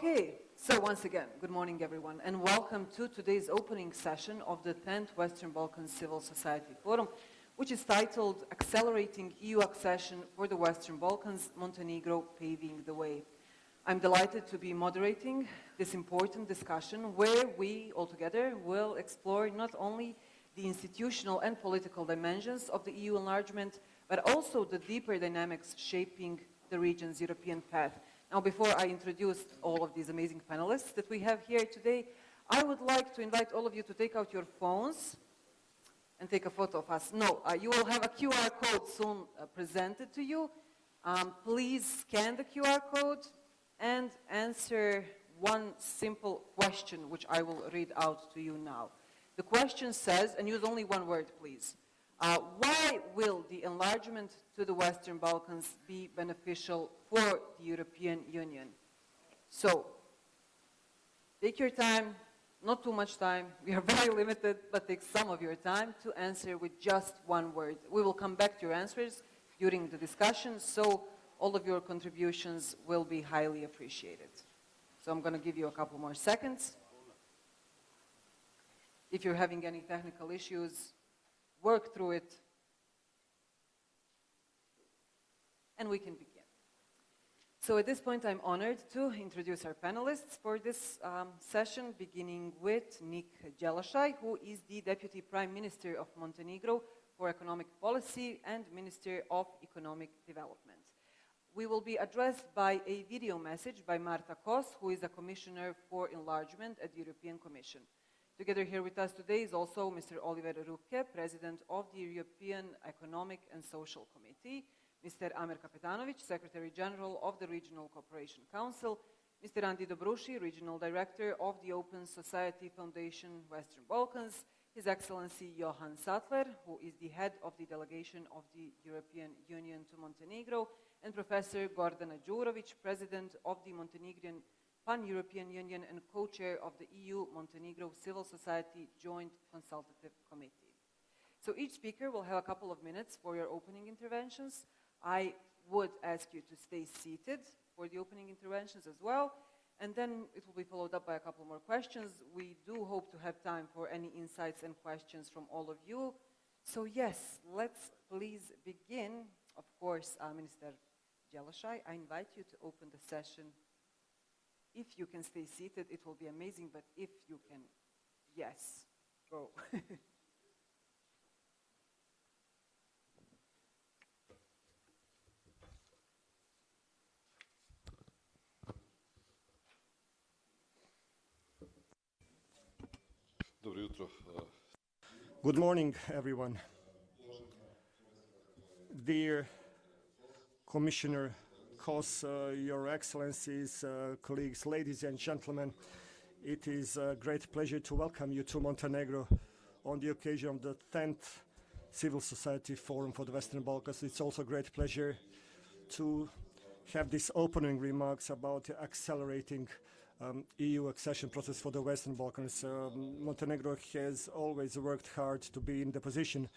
Okay, so once again, good morning everyone, and welcome to today's opening session of the 10th Western Balkans Civil Society Forum, which is titled Accelerating EU Accession for the Western Balkans, Montenegro Paving the Way. I'm delighted to be moderating this important discussion where we all together will explore not only the institutional and political dimensions of the EU enlargement, but also the deeper dynamics shaping the region's European path. Now, before I introduce all of these amazing panelists that we have here today, I would like to invite all of you to take out your phones and take a photo of us. No, you will have a QR code soon presented to you. Please scan the QR code and answer one simple question, which I will read out to you now. The question says, and use only one word, please. Why will the enlargement to the Western Balkans be beneficial for the European Union? So, take your time, not too much time, we are very limited, but take some of your time to answer with just one word. We will come back to your answers during the discussion, so all of your contributions will be highly appreciated. So I'm going to give you a couple more seconds. If you're having any technical issues, work through it, and we can begin. So at this point, I'm honored to introduce our panelists for this session, beginning with Nik Jelašaj, who is the Deputy Prime Minister of Montenegro for Economic Policy and Minister of Economic Development. We will be addressed by a video message by Marta Kos, who is a Commissioner for Enlargement at the European Commission. Together here with us today is also Mr. Oliver Rukke, President of the European Economic and Social Committee, Mr. Amer Kapetanovic, Secretary General of the Regional Cooperation Council, Mr. Andi Dobruši, Regional Director of the Open Society Foundation Western Balkans, His Excellency Johan Sattler, who is the head of the delegation of the European Union to Montenegro, and Professor Gordana Đurović, President of the Montenegrin Pan-European Union and co-chair of the EU-Montenegro Civil Society Joint Consultative Committee. So each speaker will have a couple of minutes for your opening interventions. I would ask you to stay seated for the opening interventions as well, and then it will be followed up by a couple more questions. We do hope to have time for any insights and questions from all of you. So yes, let's please begin. Of course, Minister Jelašaj, I invite you to open the session. If you can stay seated, it will be amazing, but if you can, yes, go. Good morning, everyone. Dear Commissioner Kos, Your Excellencies, colleagues, ladies and gentlemen, it is a great pleasure to welcome you to Montenegro on the occasion of the 10th Civil Society Forum for the Western Balkans. It's also a great pleasure to have these opening remarks about accelerating EU accession process for the Western Balkans. Montenegro has always worked hard to be in the position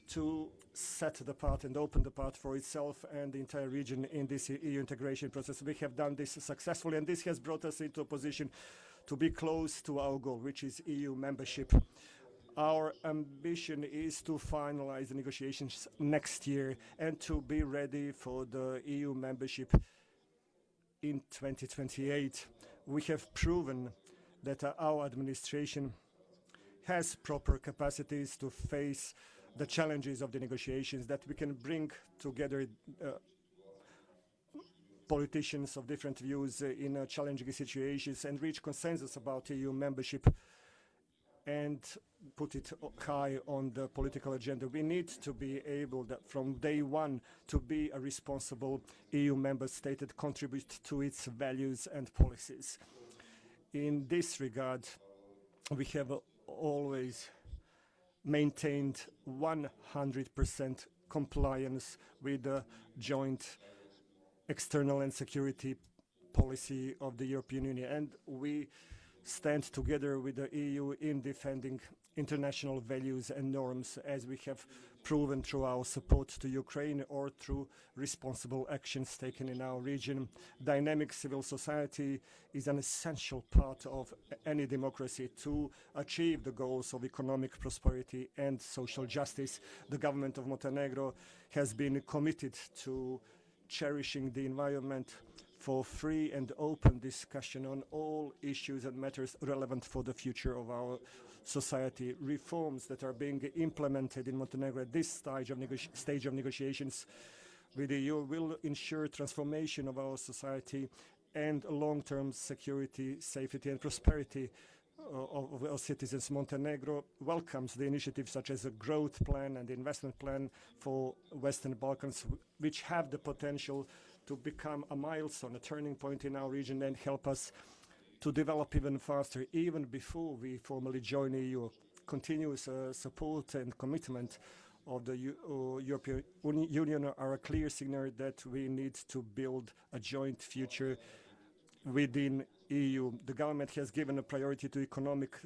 to set the path and open the path for itself and the entire region in this EU integration process. We have done this successfully, and this has brought us into a position to be close to our goal, which is EU membership. Our ambition is to finalize the negotiations next year and to be ready for the EU membership in 2028. We have proven that our administration has proper capacities to face the challenges of the negotiations, that we can bring together politicians of different views in challenging situations and reach consensus about EU membership and put it high on the political agenda. We need to be able, from day one, to be a responsible EU member state that contributes to its values and policies. In this regard, we have always maintained 100% compliance with the joint external and security policy of the European Union. And we stand together with the EU in defending international values and norms, as we have proven through our support to Ukraine or through responsible actions taken in our region. Dynamic civil society is an essential part of any democracy to achieve the goals of economic prosperity and social justice. The government of Montenegro has been committed to cherishing the environment for free and open discussion on all issues and matters relevant for the future of our society. Reforms that are being implemented in Montenegro at this stage of negotiations with the EU will ensure transformation of our society and long-term security, safety and prosperity of our citizens. Montenegro welcomes the initiatives such as a growth plan and investment plan for Western Balkans, which have the potential to become a milestone, a turning point in our region, and help us to develop even faster, even before we formally join the EU. Continuous support and commitment of the European Union are a clear signal that we need to build a joint future within EU. The government has given a priority to economic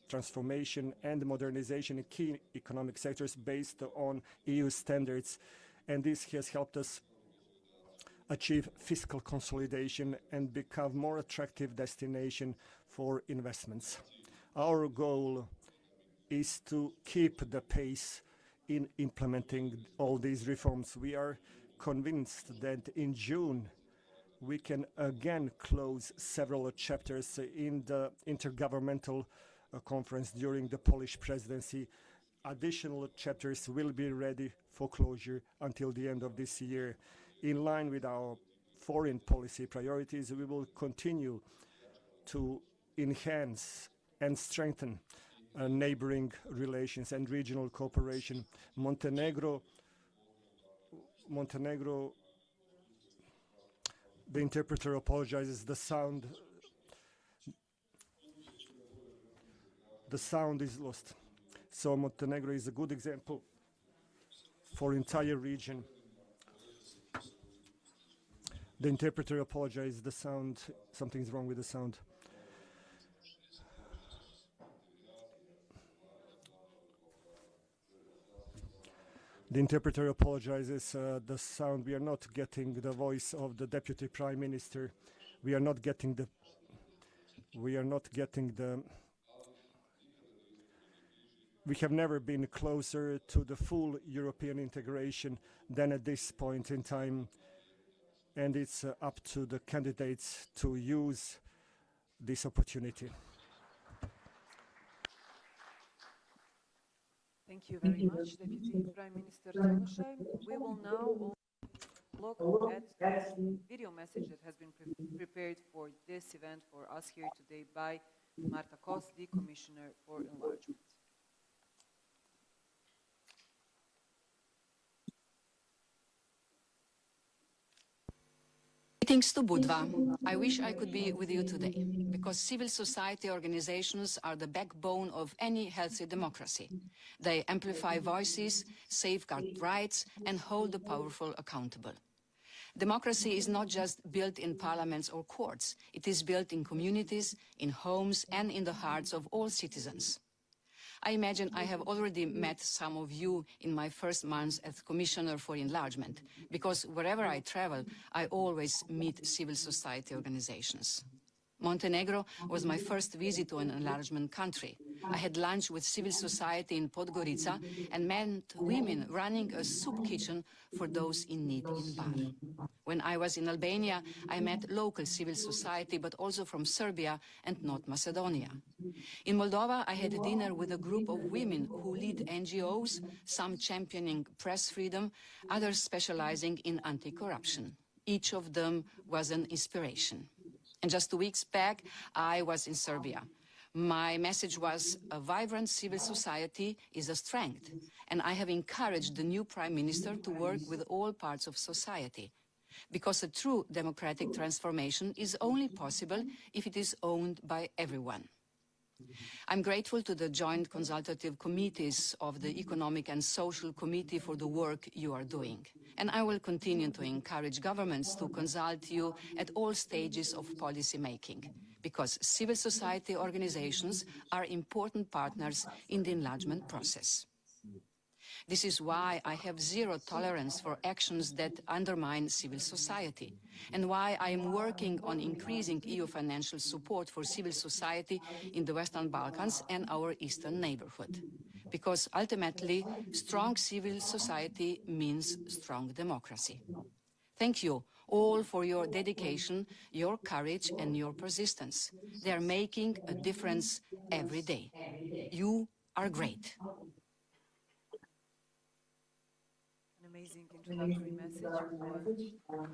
transformation and modernization in key economic sectors based on EU standards, and this has helped us achieve fiscal consolidation and become more attractive destination for investments. Our goal is to keep the pace in implementing all these reforms. We are convinced that in June we can again close several chapters in the intergovernmental conference during the Polish presidency. Additional chapters will be ready for closure until the end of this year. In line with our foreign policy priorities, we will continue to enhance and strengthen neighboring relations and regional cooperation. Montenegro, the interpreter apologizes, the sound is lost. So Montenegro is a good example for entire region. The interpreter apologizes, the sound, something's wrong with the sound. The interpreter apologizes, the sound, we are not getting the voice of the Deputy Prime Minister. We have never been closer to the full European integration than at this point in time. And it's up to the candidates to use this opportunity. Thank you very much, Deputy Prime Minister Joloshai. We will now look at the video message that has been prepared for this event for us here today by Marta Kos, the Commissioner for Enlargement. Greetings to Budva. I wish I could be with you today, because civil society organizations are the backbone of any healthy democracy. They amplify voices, safeguard rights, and hold the powerful accountable. Democracy is not just built in parliaments or courts. It is built in communities, in homes, and in the hearts of all citizens. I imagine I have already met some of you in my first months as Commissioner for Enlargement, because wherever I travel, I always meet civil society organizations. Montenegro was my first visit to an enlargement country. I had lunch with civil society in Podgorica and met women running a soup kitchen for those in need in Bar. When I was in Albania, I met local civil society, but also from Serbia and North Macedonia. In Moldova, I had dinner with a group of women who lead NGOs, some championing press freedom, others specializing in anti-corruption. Each of them was an inspiration. And just 2 weeks back, I was in Serbia. My message was, a vibrant civil society is a strength, and I have encouraged the new Prime Minister to work with all parts of society, because a true democratic transformation is only possible if it is owned by everyone. I'm grateful to the joint consultative committees of the Economic and Social Committee for the work you are doing. And I will continue to encourage governments to consult you at all stages of policy making, because civil society organizations are important partners in the enlargement process. This is why I have zero tolerance for actions that undermine civil society, and why I am working on increasing EU financial support for civil society in the Western Balkans and our eastern neighborhood. Because ultimately, strong civil society means strong democracy. Thank you all for your dedication, your courage, and your persistence. They are making a difference every day. You are great. An amazing introductory message for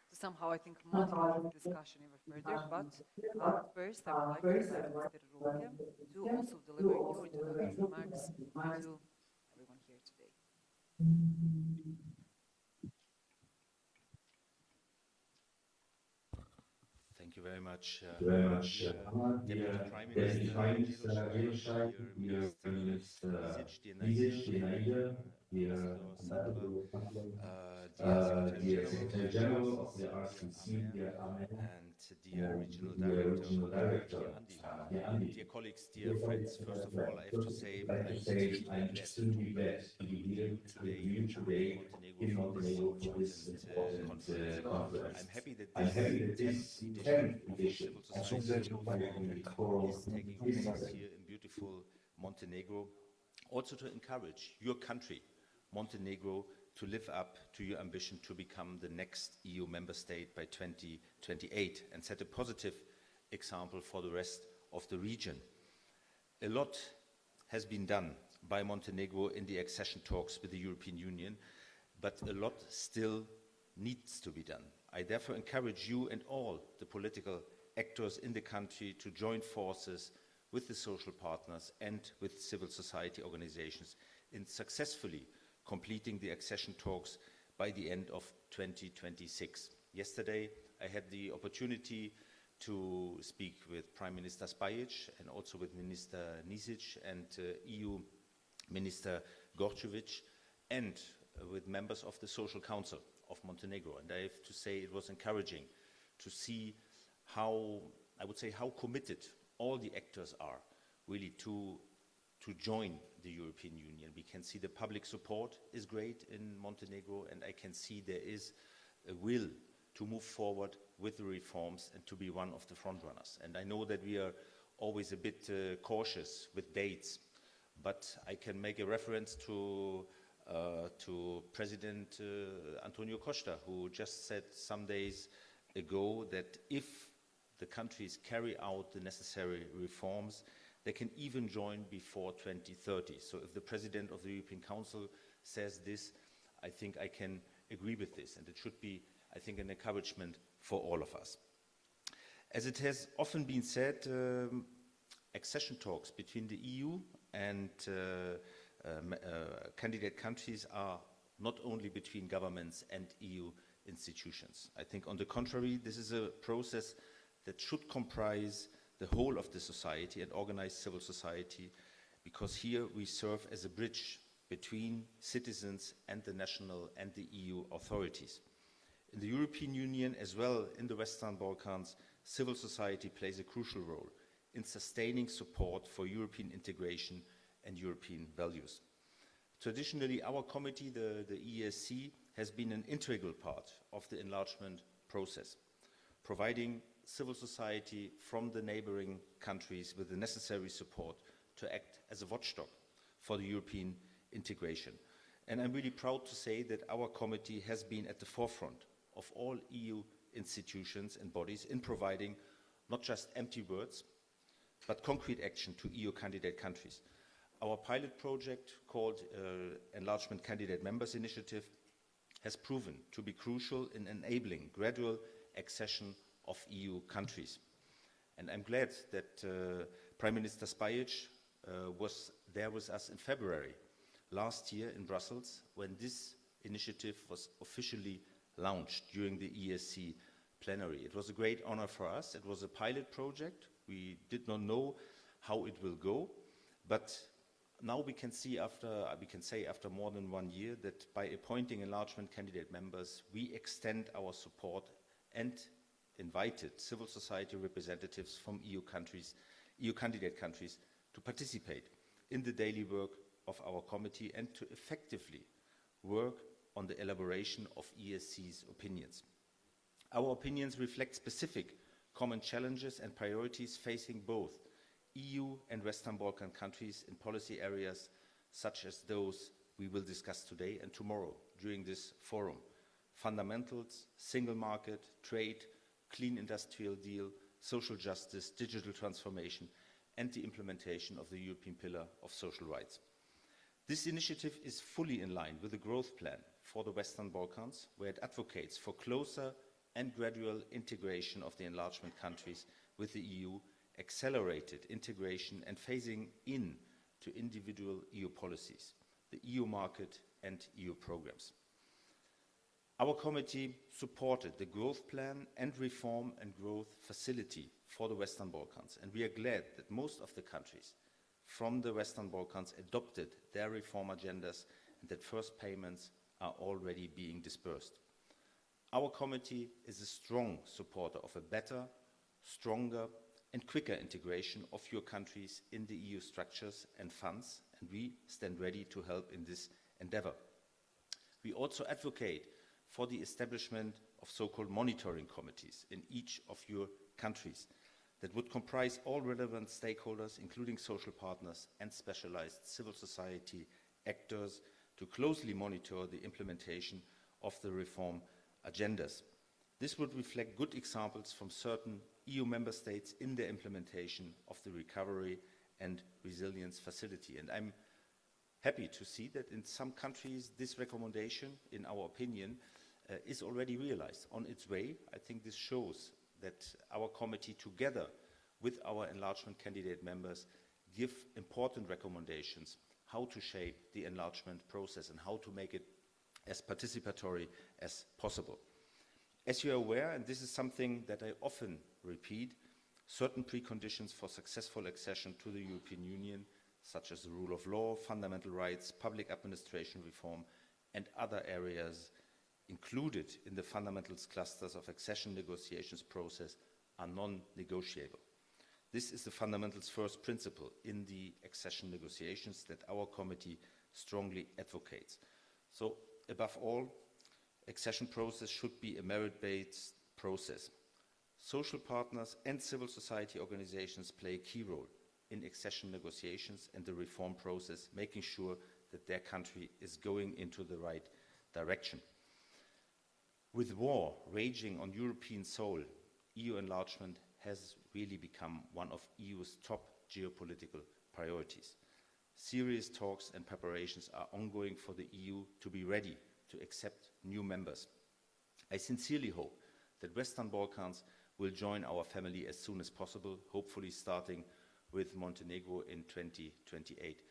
to somehow, I think, motivate the discussion even further. But first, I would like to invite Mr. Runke to also deliver your introductory remarks to everyone here today. Thank you very much, Deputy Prime Minister Jeloshay, dear Minister Nisic, dear Naida, dear Ambassador Sandler, dear Secretary General of the RCC, dear Ahmed, and dear Regional Director, dear Andy. Dear colleagues, dear friends, first of all, I have to say I'm extremely glad to be here with you today in Montenegro for this important conference. I'm happy that this 10th edition of Civil Forum is taking place here in beautiful Montenegro, also to encourage your country, Montenegro, to live up to your ambition to become the next EU member state by 2028 and set a positive example for the rest of the region. A lot has been done by Montenegro in the accession talks with the European Union, but a lot still needs to be done. I therefore encourage you and all the political actors in the country to join forces with the social partners and with civil society organizations in successfully completing the accession talks by the end of 2026. Yesterday, I had the opportunity to speak with Prime Minister Spajic and also with Minister Nisic and EU Minister Gorcevic and with members of the Social Council of Montenegro. And I have to say it was encouraging to see how, I would say, how committed all the actors are really to join the European Union. We can see the public support is great in Montenegro, and I can see there is a will to move forward with the reforms and to be one of the front runners. And I know that we are always a bit cautious with dates, but I can make a reference to President Antonio Costa, who just said some days ago that if the countries carry out the necessary reforms, they can even join before 2030. So if the President of the European Council says this, I think I can agree with this, and it should be, I think, an encouragement for all of us. As it has often been said, accession talks between the EU and candidate countries are not only between governments and EU institutions. I think, on the contrary, this is a process that should comprise the whole of the society and organized civil society, because here we serve as a bridge between citizens and the national and the EU authorities. In the European Union, as well in the Western Balkans, civil society plays a crucial role in sustaining support for European integration and European values. Traditionally, our committee, the ESC, has been an integral part of the enlargement process, providing civil society from the neighboring countries with the necessary support to act as a watchdog for the European integration. And I'm really proud to say that our committee has been at the forefront of all EU institutions and bodies in providing not just empty words, but concrete action to EU candidate countries. Our pilot project, called Enlargement Candidate Members Initiative, has proven to be crucial in enabling gradual accession of EU countries. And I'm glad that Prime Minister Spajic was there with us in February last year in Brussels when this initiative was officially launched during the ESC plenary. It was a great honor for us. It was a pilot project. We did not know how it will go, but now we can say after more than 1 year that by appointing enlargement candidate members, we extend our support and invited civil society representatives from EU candidate countries to participate in the daily work of our committee and to effectively work on the elaboration of ESC's opinions. Our opinions reflect specific common challenges and priorities facing both EU and Western Balkan countries in policy areas such as those we will discuss today and tomorrow during this forum: fundamentals, single market, trade, clean industrial deal, social justice, digital transformation, and the implementation of the European Pillar of Social Rights. This initiative is fully in line with the growth plan for the Western Balkans, where it advocates for closer and gradual integration of the enlargement countries with the EU, accelerated integration and phasing in to individual EU policies, the EU market and EU programs. Our committee supported the growth plan and reform and growth facility for the Western Balkans, and we are glad that most of the countries from the Western Balkans adopted their reform agendas and that first payments are already being disbursed. Our committee is a strong supporter of a better, stronger and quicker integration of your countries in the EU structures and funds, and we stand ready to help in this endeavor. We also advocate for the establishment of so-called monitoring committees in each of your countries that would comprise all relevant stakeholders, including social partners and specialized civil society actors, to closely monitor the implementation of the reform agendas. This would reflect good examples from certain EU member states in the implementation of the Recovery and Resilience Facility. And I'm happy to see that in some countries this recommendation, in our opinion, is already realized, on its way. I think this shows that our committee, together with our enlargement candidate members, give important recommendations how to shape the enlargement process and how to make it as participatory as possible. As you are aware, and this is something that I often repeat, certain preconditions for successful accession to the European Union, such as the rule of law, fundamental rights, public administration reform, and other areas included in the fundamentals clusters of accession negotiations process, are non-negotiable. This is the fundamentals first principle in the accession negotiations that our committee strongly advocates. So, above all, accession process should be a merit-based process. Social partners and civil society organizations play a key role in accession negotiations and the reform process, making sure that their country is going into the right direction. With war raging on European soil, EU enlargement has really become one of EU's top geopolitical priorities. Serious talks and preparations are ongoing for the EU to be ready to accept new members. I sincerely hope that Western Balkans will join our family as soon as possible, hopefully starting with Montenegro in 2028.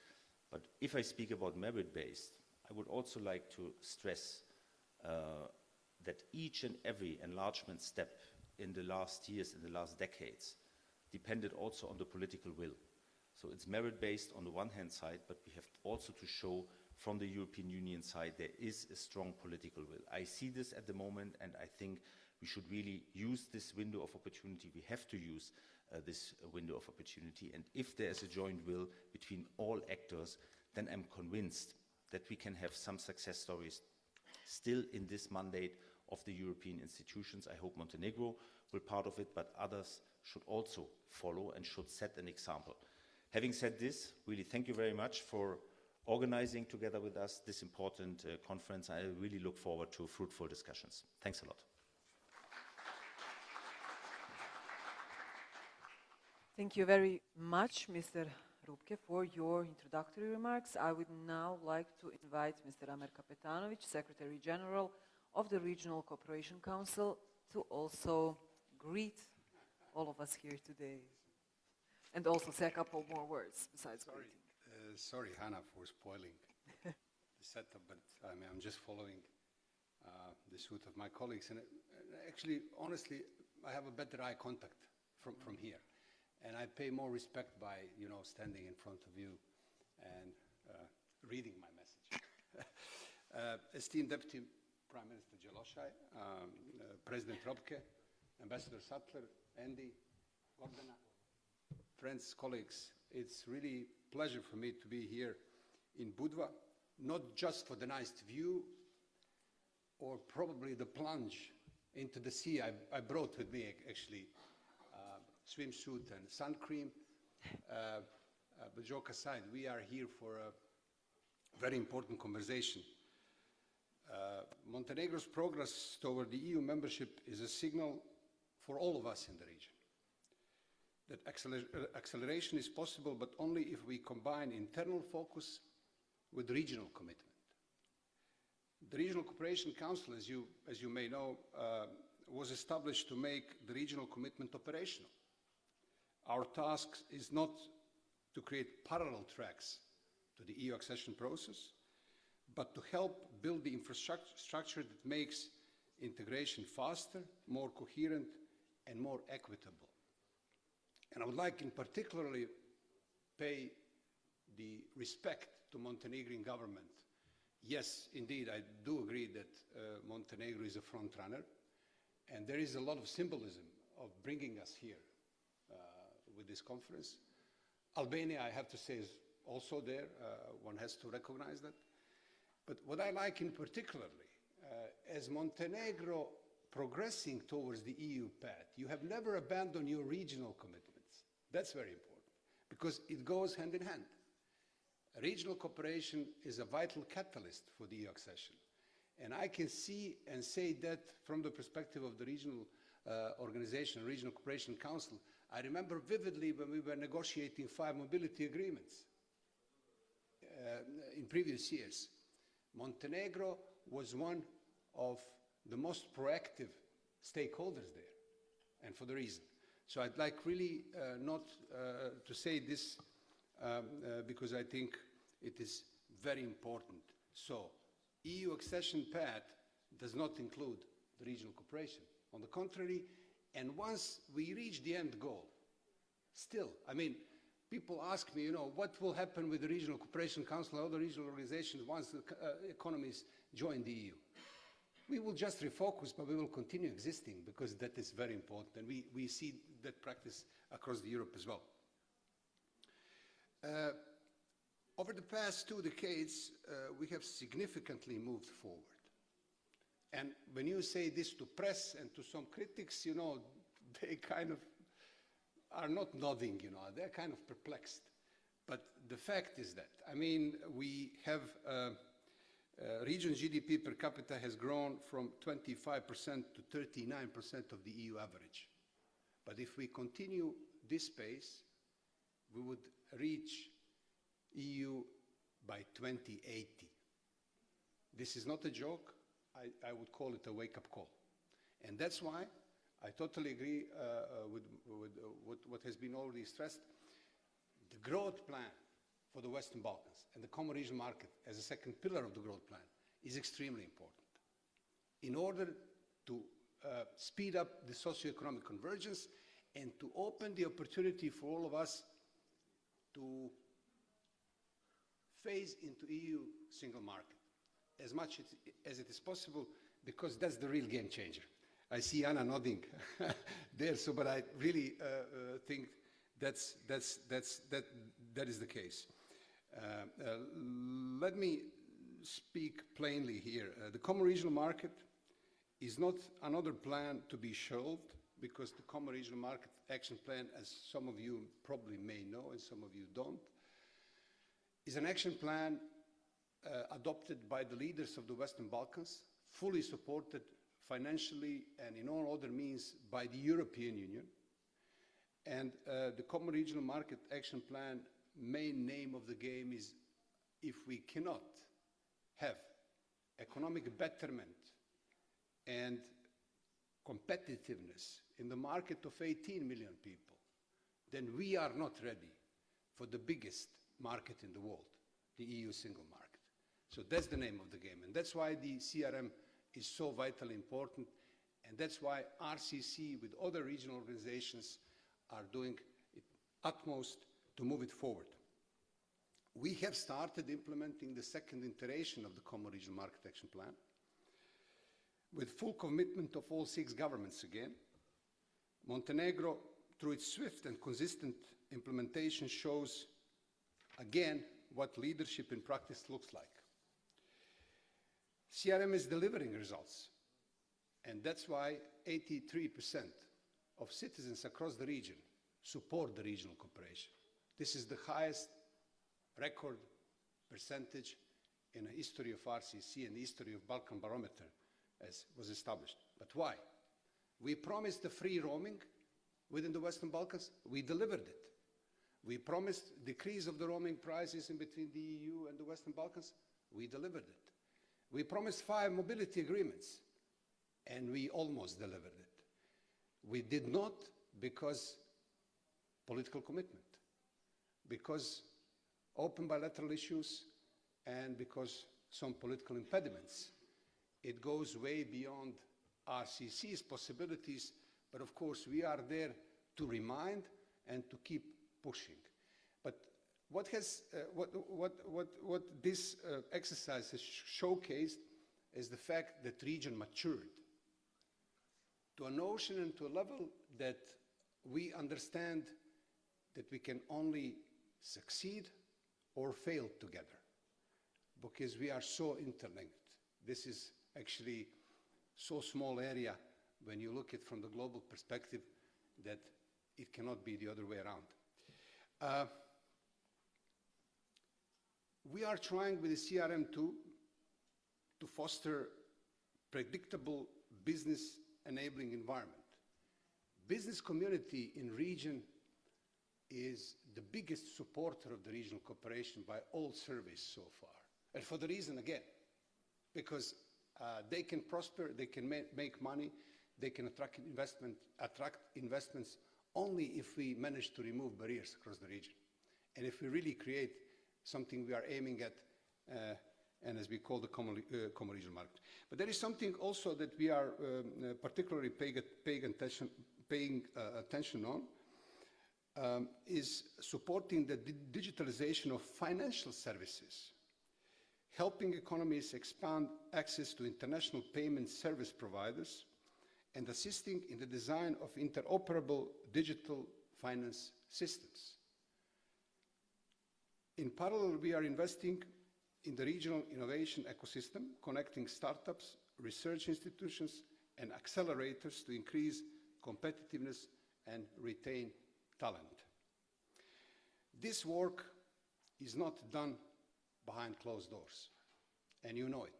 But if I speak about merit-based, I would also like to stress that each and every enlargement step in the last years, in the last decades, depended also on the political will. So it's merit-based on the one hand side, but we have also to show from the European Union side there is a strong political will. I see this at the moment, and I think we should really use this window of opportunity. We have to use this window of opportunity, and if there is a joint will between all actors, then I'm convinced that we can have some success stories still in this mandate of the European institutions. I hope Montenegro will be part of it, but others should also follow and should set an example. Having said this, really thank you very much for organizing together with us this important conference. I really look forward to fruitful discussions. Thanks a lot. Thank you very much, Mr. Rupke, for your introductory remarks. I would now like to invite Mr. Amer Kapetanovic, Secretary General of the Regional Cooperation Council, to also greet all of us here today and also say a couple more words besides greeting. Sorry, Hannah, for spoiling the setup, but I'm just following the suit of my colleagues. And actually, honestly, I have a better eye contact from here. And I pay more respect by, standing in front of you and reading my message. Esteemed Deputy Prime Minister Jaloshay, President Robke, Ambassador Sattler, Andy, Gordana, friends, colleagues, it's really a pleasure for me to be here in Budva, not just for the nice view or probably the plunge into the sea. I brought with me actually swimsuit and sun cream. But joke aside, we are here for a very important conversation. Montenegro's progress toward the EU membership is a signal for all of us in the region that acceleration is possible, but only if we combine internal focus with regional commitment. The Regional Cooperation Council, as you may know, was established to make the regional commitment operational. Our task is not to create parallel tracks to the EU accession process, but to help build the infrastructure that makes integration faster, more coherent, and more equitable. And I would like in particularly pay the respect to Montenegrin government. Yes, indeed, I do agree that Montenegro is a front runner, and there is a lot of symbolism of bringing us here with this conference. Albania, I have to say, is also there. One has to recognize that. But what I like in particularly, as Montenegro progressing towards the EU path, you have never abandoned your regional commitments. That's very important, because it goes hand in hand. Regional cooperation is a vital catalyst for the EU accession. And I can see and say that from the perspective of the regional organization, Regional Cooperation Council. I remember vividly when we were negotiating 5 mobility agreements in previous years. Montenegro was one of the most proactive stakeholders there, and for the reason. So I'd like really not to say this because I think it is very important. So, EU accession path does not include the regional cooperation. On the contrary, and once we reach the end goal, still, I mean, people ask me, what will happen with the Regional Cooperation Council and other regional organizations once the economies join the EU? We will just refocus, but we will continue existing because that is very important, and we see that practice across Europe as well. Over the past 2 decades, we have significantly moved forward. And when you say this to press and to some critics, they kind of are not nodding, they're kind of perplexed. But the fact is that, I mean, we have region GDP per capita has grown from 25% to 39% of the EU average. But if we continue this pace, we would reach EU by 2080. This is not a joke. I would call it a wake-up call. And that's why I totally agree with what has been already stressed. The growth plan for the Western Balkans and the common regional market as a second pillar of the growth plan is extremely important. In order to speed up the socio-economic convergence and to open the opportunity for all of us to phase into EU single market as much as it is possible, because that's the real game changer. I see Anna nodding there, but I really think that is the case. Let me speak plainly here. The Common Regional Market is not another plan to be shelved, because the Common Regional Market Action Plan, as some of you probably may know and some of you don't, is an action plan adopted by the leaders of the Western Balkans, fully supported financially and in all other means by the European Union. And the Common Regional Market Action Plan main name of the game is, if we cannot have economic betterment and competitiveness in the market of 18 million people, then we are not ready for the biggest market in the world, the EU single market. So that's the name of the game. And that's why the CRM is so vitally important, and that's why RCC with other regional organizations are doing its utmost to move it forward. We have started implementing the second iteration of the Common Regional Market Action Plan with full commitment of all 6 governments again. Montenegro, through its swift and consistent implementation, shows again what leadership in practice looks like. CRM is delivering results, and that's why 83% of citizens across the region support the regional cooperation. This is the highest record percentage in the history of RCC and the history of Balkan Barometer as was established. But why? We promised the free roaming within the Western Balkans. We delivered it. We promised decrease of the roaming prices in between the EU and the Western Balkans. We delivered it. We promised 5 mobility agreements, and we almost delivered it. We did not because political commitment, because open bilateral issues, and because some political impediments. It goes way beyond RCC's possibilities, but of course we are there to remind and to keep pushing. But what this exercise has showcased is the fact that the region matured to a notion and to a level that we understand that we can only succeed or fail together because we are so interlinked. This is actually so small area when you look at it from the global perspective that it cannot be the other way around. We are trying with the CRM2 to foster predictable business enabling environment. Business community in region is the biggest supporter of the regional cooperation by all surveys so far. And for the reason, again, because they can prosper, they can make money, they can attract investments only if we manage to remove barriers across the region. And if we really create something we are aiming at, and as we call the common regional market. But there is something also that we are particularly paying attention on, is supporting the digitalization of financial services, helping economies expand access to international payment service providers, and assisting in the design of interoperable digital finance systems. In parallel, we are investing in the regional innovation ecosystem, connecting startups, research institutions, and accelerators to increase competitiveness and retain talent. This work is not done behind closed doors, and you know it.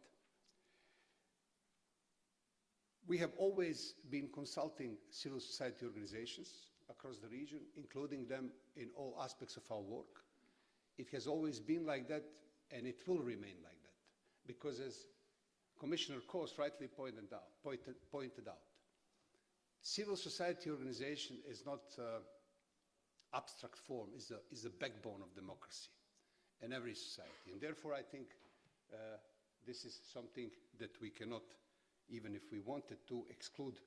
We have always been consulting civil society organizations across the region, including them in all aspects of our work. It has always been like that, and it will remain like that, because as Commissioner Kos rightly pointed out, civil society organization is not abstract form, is the backbone of democracy in every society. And therefore, I think this is something that we cannot, even if we wanted to, exclude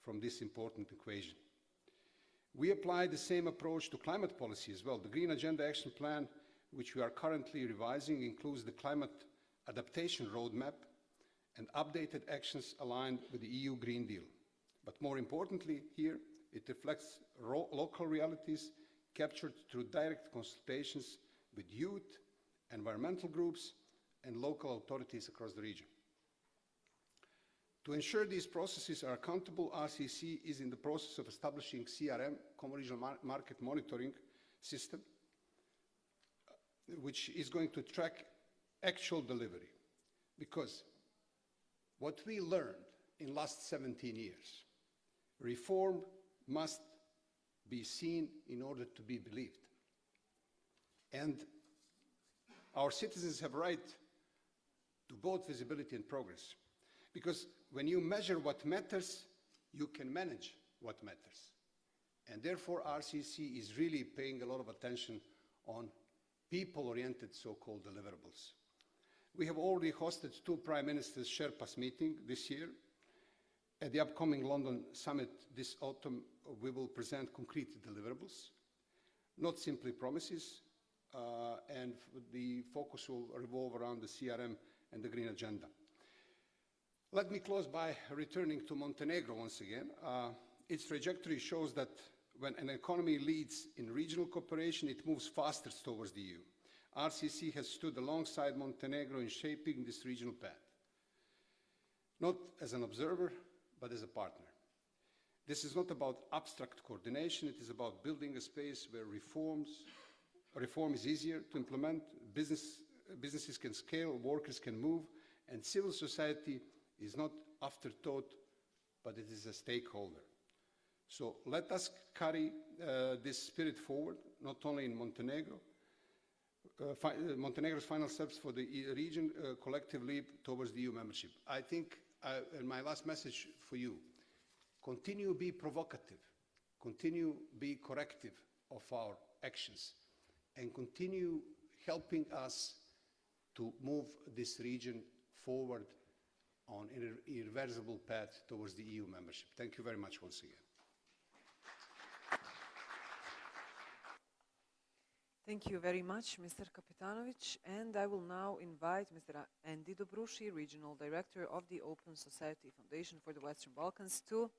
from this important equation. We apply the same approach to climate policy as well. The Green Agenda Action Plan, which we are currently revising, includes the climate adaptation roadmap and updated actions aligned with the EU Green Deal. But more importantly here, it reflects local realities captured through direct consultations with youth, environmental groups, and local authorities across the region. To ensure these processes are accountable, RCC is in the process of establishing CRM, Common Regional Market Monitoring System, which is going to track actual delivery. Because what we learned in the last 17 years, reform must be seen in order to be believed. And our citizens have a right to both visibility and progress. Because when you measure what matters, you can manage what matters. And therefore, RCC is really paying a lot of attention on people-oriented so-called deliverables. We have already hosted 2 Prime Ministers Sherpas meeting this year. At the upcoming London summit this autumn, we will present concrete deliverables, not simply promises, and the focus will revolve around the CRM and the Green Agenda. Let me close by returning to Montenegro once again. Its trajectory shows that when an economy leads in regional cooperation, it moves faster towards the EU. RCC has stood alongside Montenegro in shaping this regional path, not as an observer, but as a partner. This is not about abstract coordination, it is about building a space where reform is easier to implement, businesses can scale, workers can move, and civil society is not afterthought, but it is a stakeholder. So let us carry this spirit forward, not only in Montenegro, Montenegro's final steps for the region, collective leap towards the EU membership. I think, and my last message for you, continue be provocative, continue be corrective of our actions, and continue helping us to move this region forward on an irreversible path towards the EU membership. Thank you very much once again. Thank you very much, Mr. Kapetanovic. And I will now invite Mr. Andy Dobrushi, Regional Director of the Open Society Foundation for the Western Balkans, to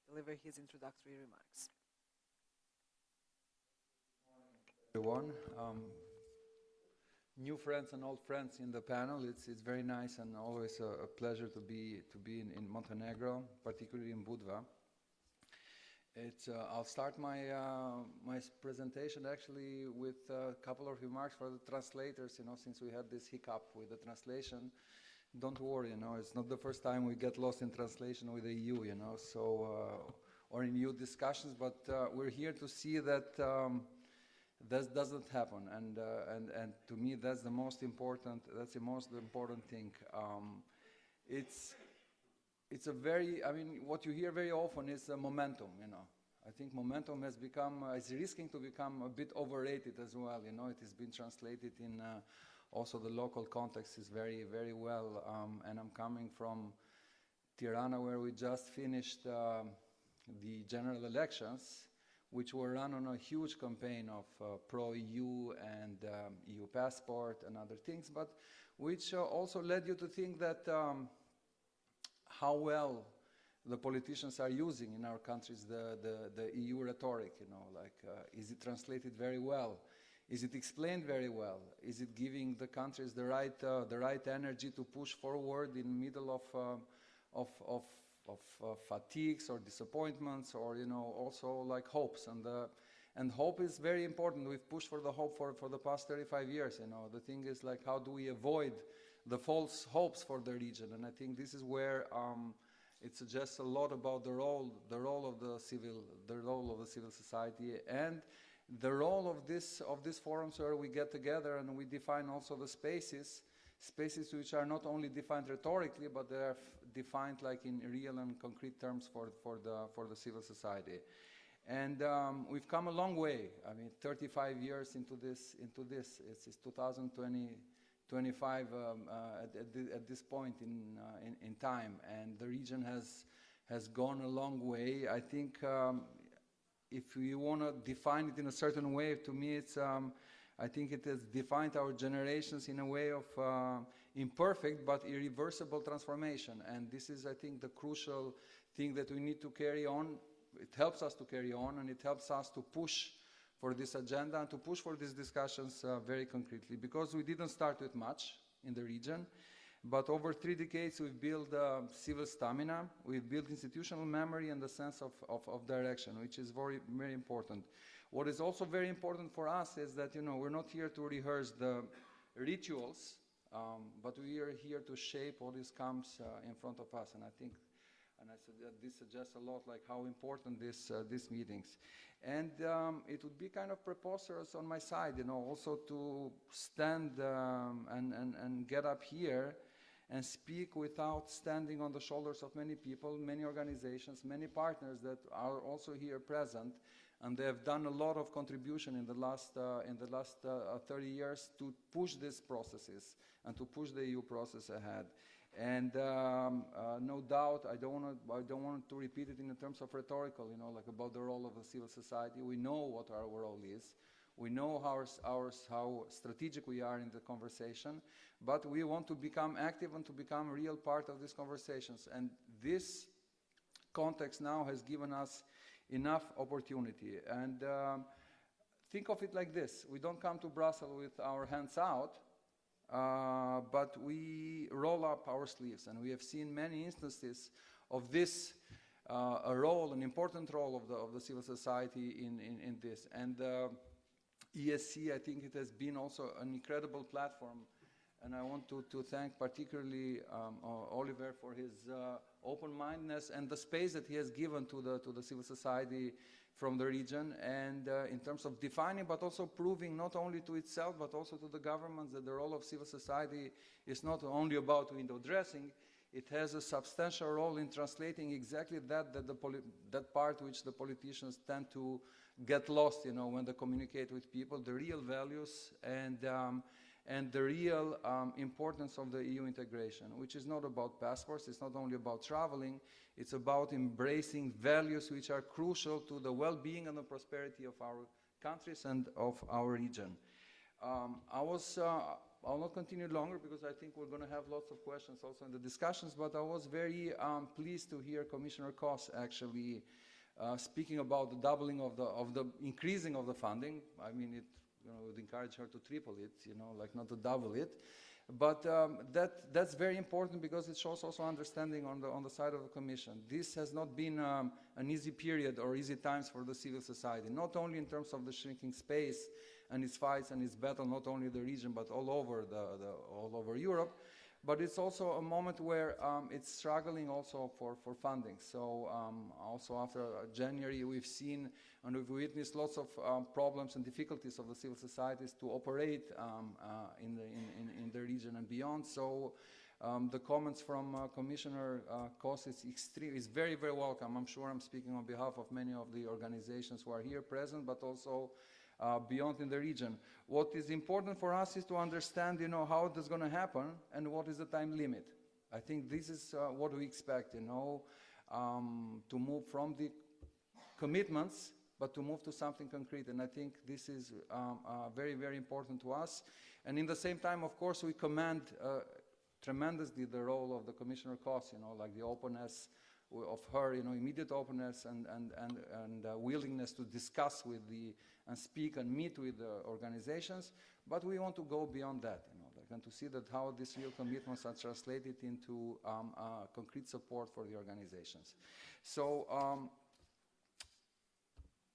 deliver his introductory remarks. Everyone, new friends and old friends in the panel. It's very nice and always a pleasure to be in Montenegro, particularly in Budva. I'll start my presentation actually with a couple of remarks for the translators. Since we had this hiccup with the translation, don't worry. It's not the first time we get lost in translation with the EU. Or in EU discussions, but we're here to see that. That doesn't happen, and to me that's the most important. That's the most important thing. It's a very. What you hear very often is momentum. I think momentum has become is risking to become a bit overrated as well. It has been translated in also the local context is very very well. And I'm coming from Tirana, where we just finished the general elections, which were run on a huge campaign of pro-EU and EU passport and other things, but which also led you to think that how well the politicians are using in our countries the EU rhetoric, is it translated very well? Is it explained very well? Is it giving the countries the right energy to push forward in the middle of fatigues or disappointments, or also like hopes, and hope is very important. We've pushed for the hope for the past 35 years. The thing is how do we avoid the false hopes for the region? And I think this is where it suggests a lot about the role of the civil society, and the role of these forums where we get together and we define also the spaces which are not only defined rhetorically, but they are defined in real and concrete terms for the civil society. And we've come a long way. 35 years into this. It's 2025 at this point in time, and the region has gone a long way. I think if you want to define it in a certain way, to me it's. I think it has defined our generations in a way of imperfect but irreversible transformation. And this is, I think, the crucial thing that we need to carry on. It helps us to carry on, and it helps us to push for this agenda and to push for these discussions very concretely. Because we didn't start with much in the region, but over 3 decades we've built civil stamina, we've built institutional memory and the sense of direction, which is very, very important. What is also very important for us is that, we're not here to rehearse the rituals, but we are here to shape what comes in front of us. And I think, this suggests a lot how important these meetings. And it would be kind of preposterous on my side, also to stand and get up here and speak without standing on the shoulders of many people, many organizations, many partners that are also here present, and they have done a lot of contribution in the last 30 years to push these processes and to push the EU process ahead. And no doubt, I don't want to repeat it in terms of rhetorical, like about the role of the civil society. We know what our role is. We know how strategic we are in the conversation, but we want to become active and to become a real part of these conversations. And this context now has given us enough opportunity. And think of it like this. We don't come to Brussels with our hands out, but we roll up our sleeves. And we have seen many instances of this, an important role of the civil society in this. And ESC, I think it has been also an incredible platform, and I want to thank particularly Oliver for his open-mindedness and the space that he has given to the civil society from the region, and in terms of defining but also proving not only to itself but also to the governments that the role of civil society is not only about window dressing. It has a substantial role in translating exactly that part which the politicians tend to get lost, when they communicate with people, the real values and the real importance of the EU integration, which is not about passports, it's not only about traveling, it's about embracing values which are crucial to the well-being and the prosperity of our countries and of our region. I'll not continue longer because I think we're going to have lots of questions also in the discussions, but I was very pleased to hear Commissioner Kos actually speaking about the doubling of the increasing of the funding. I mean, it would encourage her to triple it, like not to double it. But that's very important because it shows also understanding on the side of the Commission. This has not been an easy period or easy times for the civil society, not only in terms of the shrinking space and its fights and its battle, not only the region but all over all over Europe. But it's also a moment where it's struggling also for funding. So also after January, we've seen and we've witnessed lots of problems and difficulties of the civil societies to operate in the region and beyond. So the comments from Commissioner Kos is very, very welcome. I'm sure I'm speaking on behalf of many of the organizations who are here present, but also beyond in the region. What is important for us is to understand, how it is going to happen and what is the time limit. I think this is what we expect, to move from the commitments, but to move to something concrete. And I think this is very, very important to us. And in the same time, of course, we commend tremendously the role of the Commissioner Kos, like the openness of her, immediate openness and willingness to discuss with and speak and meet with the organizations. But we want to go beyond that, and to see that how these real commitments are translated into concrete support for the organizations. So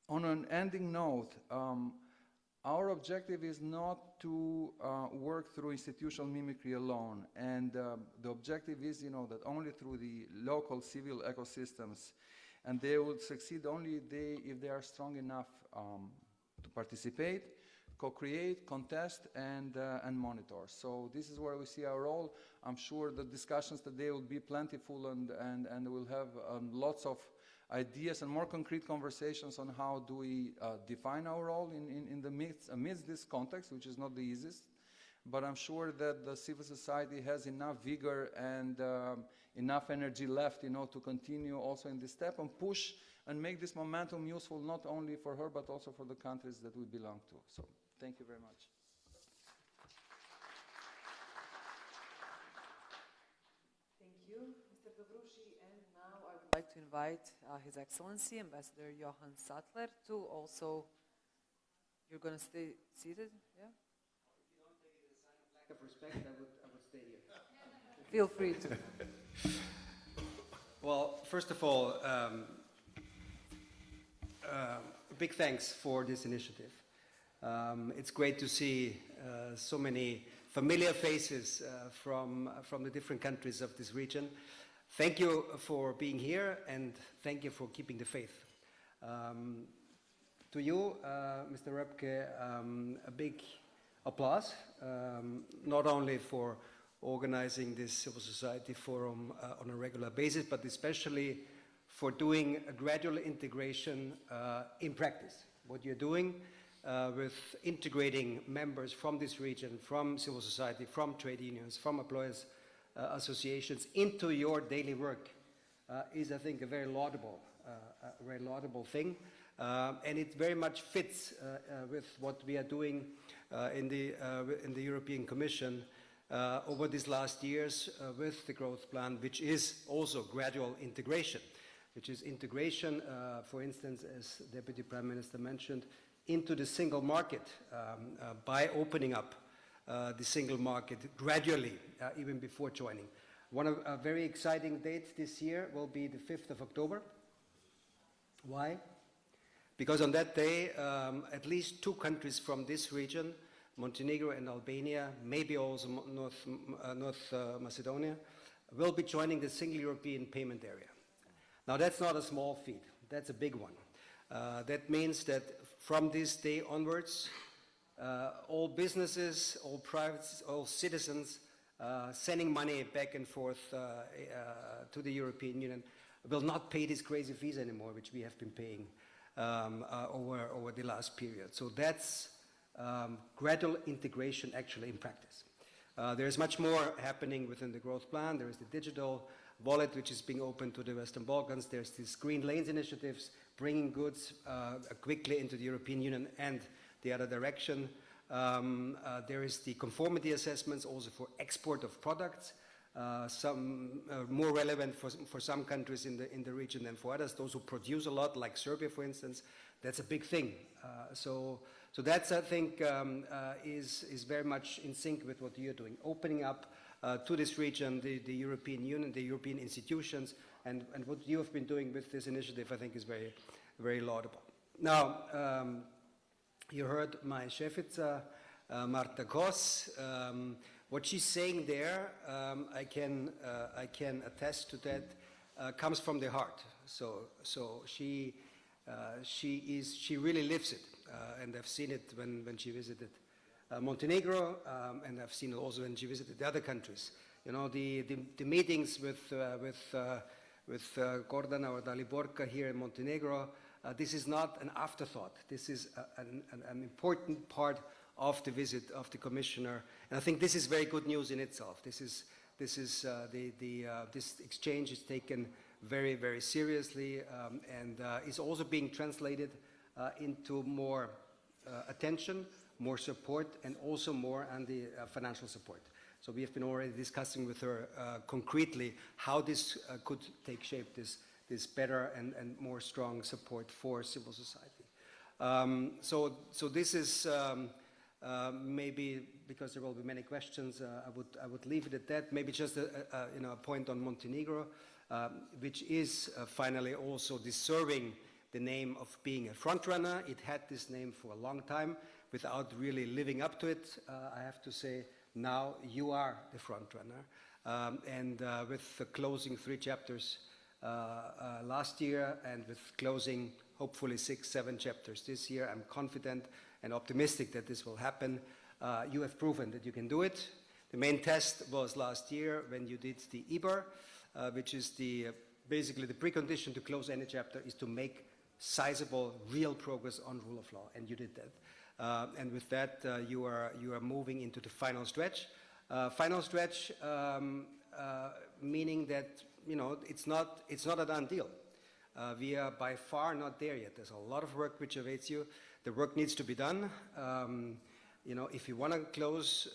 on an ending note, our objective is not to work through institutional mimicry alone, and the objective is, that only through the local civil ecosystems, and they will succeed only if they are strong enough to participate, co-create, contest, and monitor. So this is where we see our role. I'm sure the discussions today will be plentiful, and we'll have lots of ideas and more concrete conversations on how do we define our role amidst this context, which is not the easiest. But I'm sure that the civil society has enough vigor and enough energy left, to continue also in this step and push and make this momentum useful not only for her but also for the countries that we belong to. So thank you very much. Thank you, Mr. Dovrushi. And now I would like to invite His Excellency Ambassador Johann Sattler to also. You're going to stay seated, yeah? If you don't take it as a sign of lack of respect, I would stay here. Feel free to. Well, first of all, big thanks for this initiative. It's great to see so many familiar faces from the different countries of this region. Thank you for being here, and thank you for keeping the faith. To you, Mr. Repke, a big applause, not only for organizing this civil society forum on a regular basis, but especially for doing a gradual integration in practice. What you're doing with integrating members from this region, from civil society, from trade unions, from employers associations into your daily work is, I think, a very laudable thing. And it very much fits with what we are doing in the European Commission over these last years with the growth plan, which is also gradual integration, for instance, as Deputy Prime Minister mentioned, into the single market by opening up the single market gradually, even before joining. One of a very exciting date this year will be the 5th of October. Why? Because on that day, at least 2 countries from this region, Montenegro and Albania, maybe also North Macedonia, will be joining the single European payment area. Now that's not a small feat, that's a big one. That means that from this day onwards, all businesses, all privates, all citizens sending money back and forth to the European Union will not pay these crazy fees anymore, which we have been paying over the last period. So that's gradual integration actually in practice. There is much more happening within the growth plan. There is the digital wallet, which is being opened to the Western Balkans. There's these green lanes initiatives, bringing goods quickly into the European Union and the other direction. There is the conformity assessments also for export of products, some more relevant for some countries in the region than for others. Those who produce a lot, like Serbia, for instance, that's a big thing. So that's, I think, is very much in sync with what you're doing, opening up to this region, the European Union, the European institutions, and what you have been doing with this initiative, I think, is very, very laudable. Now, you heard my Šefica, Marta Kos. What she's saying there, I can attest to that, comes from the heart. So she really lives it, and I've seen it when she visited Montenegro, and I've seen it also when she visited the other countries. You know, the meetings with Gordana or Daliborka here in Montenegro. This is not an afterthought. This is an important part of the visit of the commissioner, and I think this is very good news in itself. This exchange is taken very, very seriously, and is also being translated into more attention, more support, and also more on the financial support. So we have been already discussing with her concretely how this could take shape, this better and more strong support for civil society. So this is maybe, because there will be many questions, I would leave it at that. Maybe just a point on Montenegro, which is finally also deserving the name of being a frontrunner. It had this name for a long time without really living up to it. I have to say, now you are the frontrunner. And with the closing 3 chapters last year, and with closing hopefully 6, 7 chapters this year, I'm confident and optimistic that this will happen. You have proven that you can do it. The main test was last year when you did the IBAR, which is basically the precondition to close any chapter is to make sizable, real progress on rule of law, and you did that. And with that, you are moving into the final stretch. Final stretch, meaning that, you know, it's not a done deal. We are by far not there yet. There's a lot of work which awaits you. The work needs to be done. You know, if you want to close,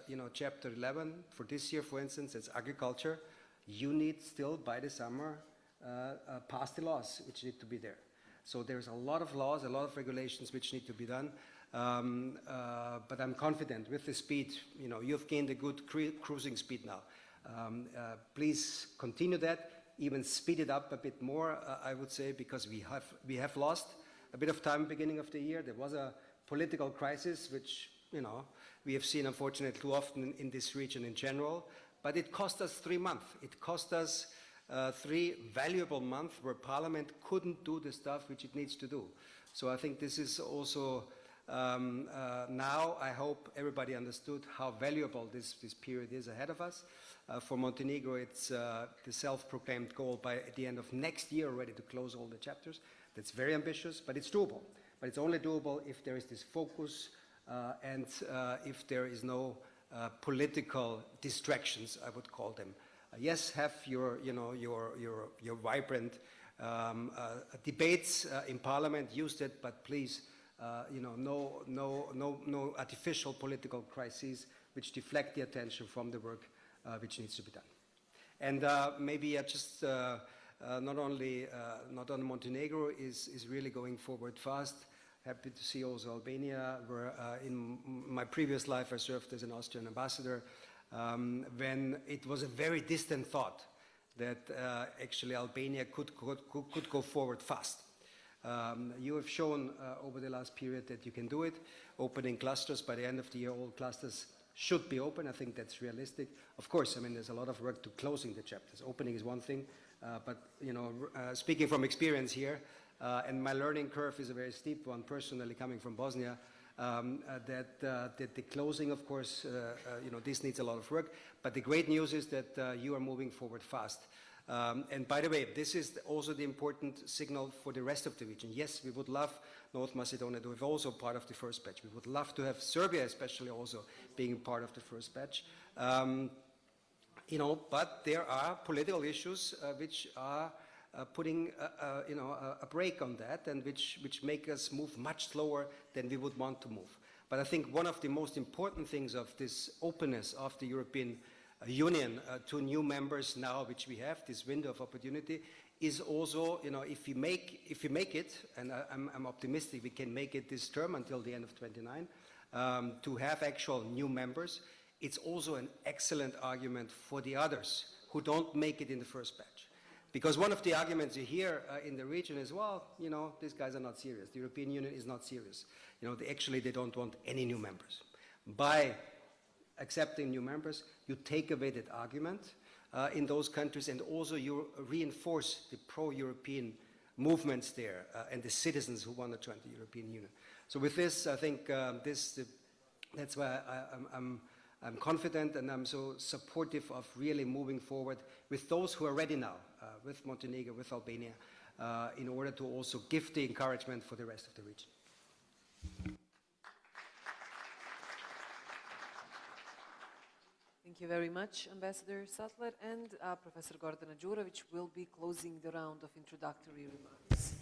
you know, chapter 11 for this year, for instance, it's agriculture. You need still by the summer pass the laws which need to be there. So there's a lot of laws, a lot of regulations which need to be done. But I'm confident with the speed. You know, you've gained a good cruising speed now. Please continue that. Even speed it up a bit more, I would say, because we have lost a bit of time beginning of the year. There was a political crisis, which, you know, we have seen unfortunately too often in this region in general. But it cost us 3 months. It cost us 3 valuable months where Parliament couldn't do the stuff which it needs to do. So I think this is also Now I hope everybody understood how valuable this period is ahead of us. For Montenegro, it's the self-proclaimed goal by the end of next year already to close all the chapters. That's very ambitious, but it's doable. But it's only doable if there is this focus and if there is no political distractions, I would call them. Yes, have your vibrant debates in Parliament, use it, but please, no artificial political crises which deflect the attention from the work which needs to be done. And maybe just not only Montenegro is really going forward fast. Happy to see also Albania, where in my previous life I served as an Austrian ambassador, when it was a very distant thought that actually Albania could go forward fast. You have shown over the last period that you can do it, opening clusters. By the end of the year, all clusters should be open. I think that's realistic. Of course, I mean, there's a lot of work to closing the chapters. Opening is one thing, but speaking from experience here, and my learning curve is a very steep one, personally coming from Bosnia, that the closing, of course, this needs a lot of work. But the great news is that you are moving forward fast. And by the way, this is also the important signal for the rest of the region. Yes, we would love North Macedonia to have also part of the first batch. We would love to have Serbia especially also being part of the first batch. But there are political issues which are putting a brake on that, and which make us move much slower than we would want to move. But I think one of the most important things of this openness of the European Union to new members now, which we have, this window of opportunity, is also, if we make it, and I'm optimistic we can make it this term until the end of 29, to have actual new members, it's also an excellent argument for the others who don't make it in the first batch. Because one of the arguments you hear in the region is, well, these guys are not serious. The European Union is not serious. They don't want any new members. By accepting new members, you take away that argument in those countries, and also you reinforce the pro-European movements there and the citizens who want to join the European Union. So with this, I think that's why I'm confident, and I'm so supportive of really moving forward with those who are ready now, with Montenegro, with Albania, in order to also give the encouragement for the rest of the region. Thank you very much, Ambassador Sattler, and Professor Gordana Đurović will be closing the round of introductory remarks.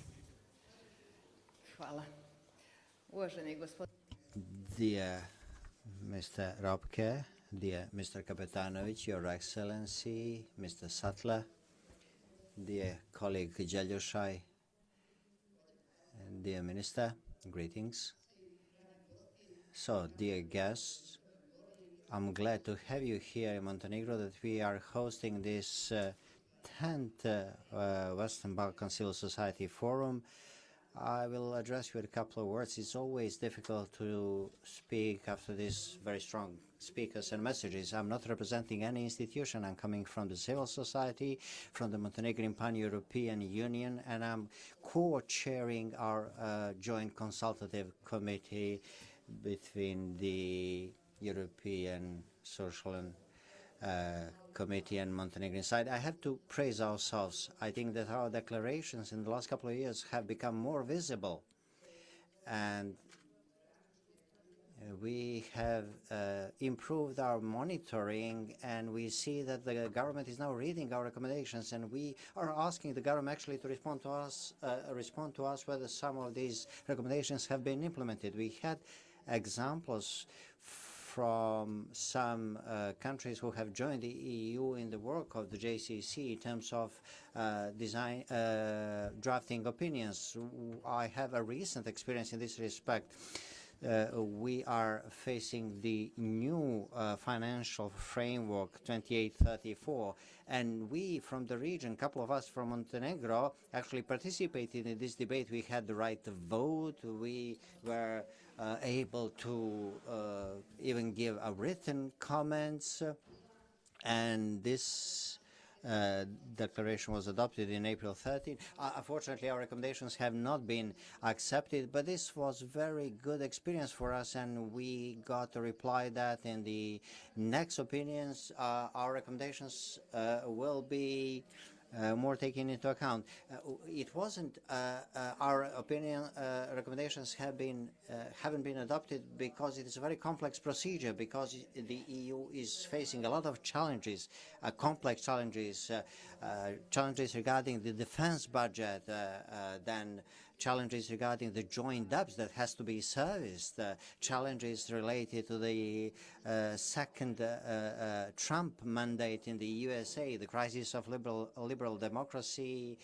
Hvala. Uvaženi gospodine. Dear Mr. Robke, dear Mr. Kapetanovic, Your Excellency, Mr. Sattler, dear colleague Đeljušaj, dear Minister, greetings. So, dear guests, I'm glad to have you here in Montenegro, that we are hosting this 10th Western Balkan Civil Society Forum. I will address you with a couple of words. It's always difficult to speak after these very strong speakers and messages. I'm not representing any institution. I'm coming from the civil society, from the Montenegrin Pan-European Union, and I'm co-chairing our joint consultative committee between the European Social and Committee and Montenegrin side. I have to praise ourselves. I think that our declarations in the last couple of years have become more visible, and we have improved our monitoring, and we see that the government is now reading our recommendations, and we are asking the government actually to respond to us whether some of these recommendations have been implemented. We had examples from some countries who have joined the EU in the work of the JCC in terms of drafting opinions. I have a recent experience in this respect. We are facing the new financial framework 2834, and we from the region, a couple of us from Montenegro, actually participated in this debate. We had the right to vote. We were able to even give a written comments, and this declaration was adopted in April 13. Unfortunately, our recommendations have not been accepted, but this was very good experience for us, and we got a reply that in the next opinions, our recommendations will be more taken into account. It wasn't our opinion recommendations haven't been adopted because it is a very complex procedure, because the EU is facing a lot of challenges, complex challenges, challenges regarding the defense budget, then challenges regarding the joint debts that has to be serviced, challenges related to the second Trump mandate in the USA, the crisis of liberal democracy,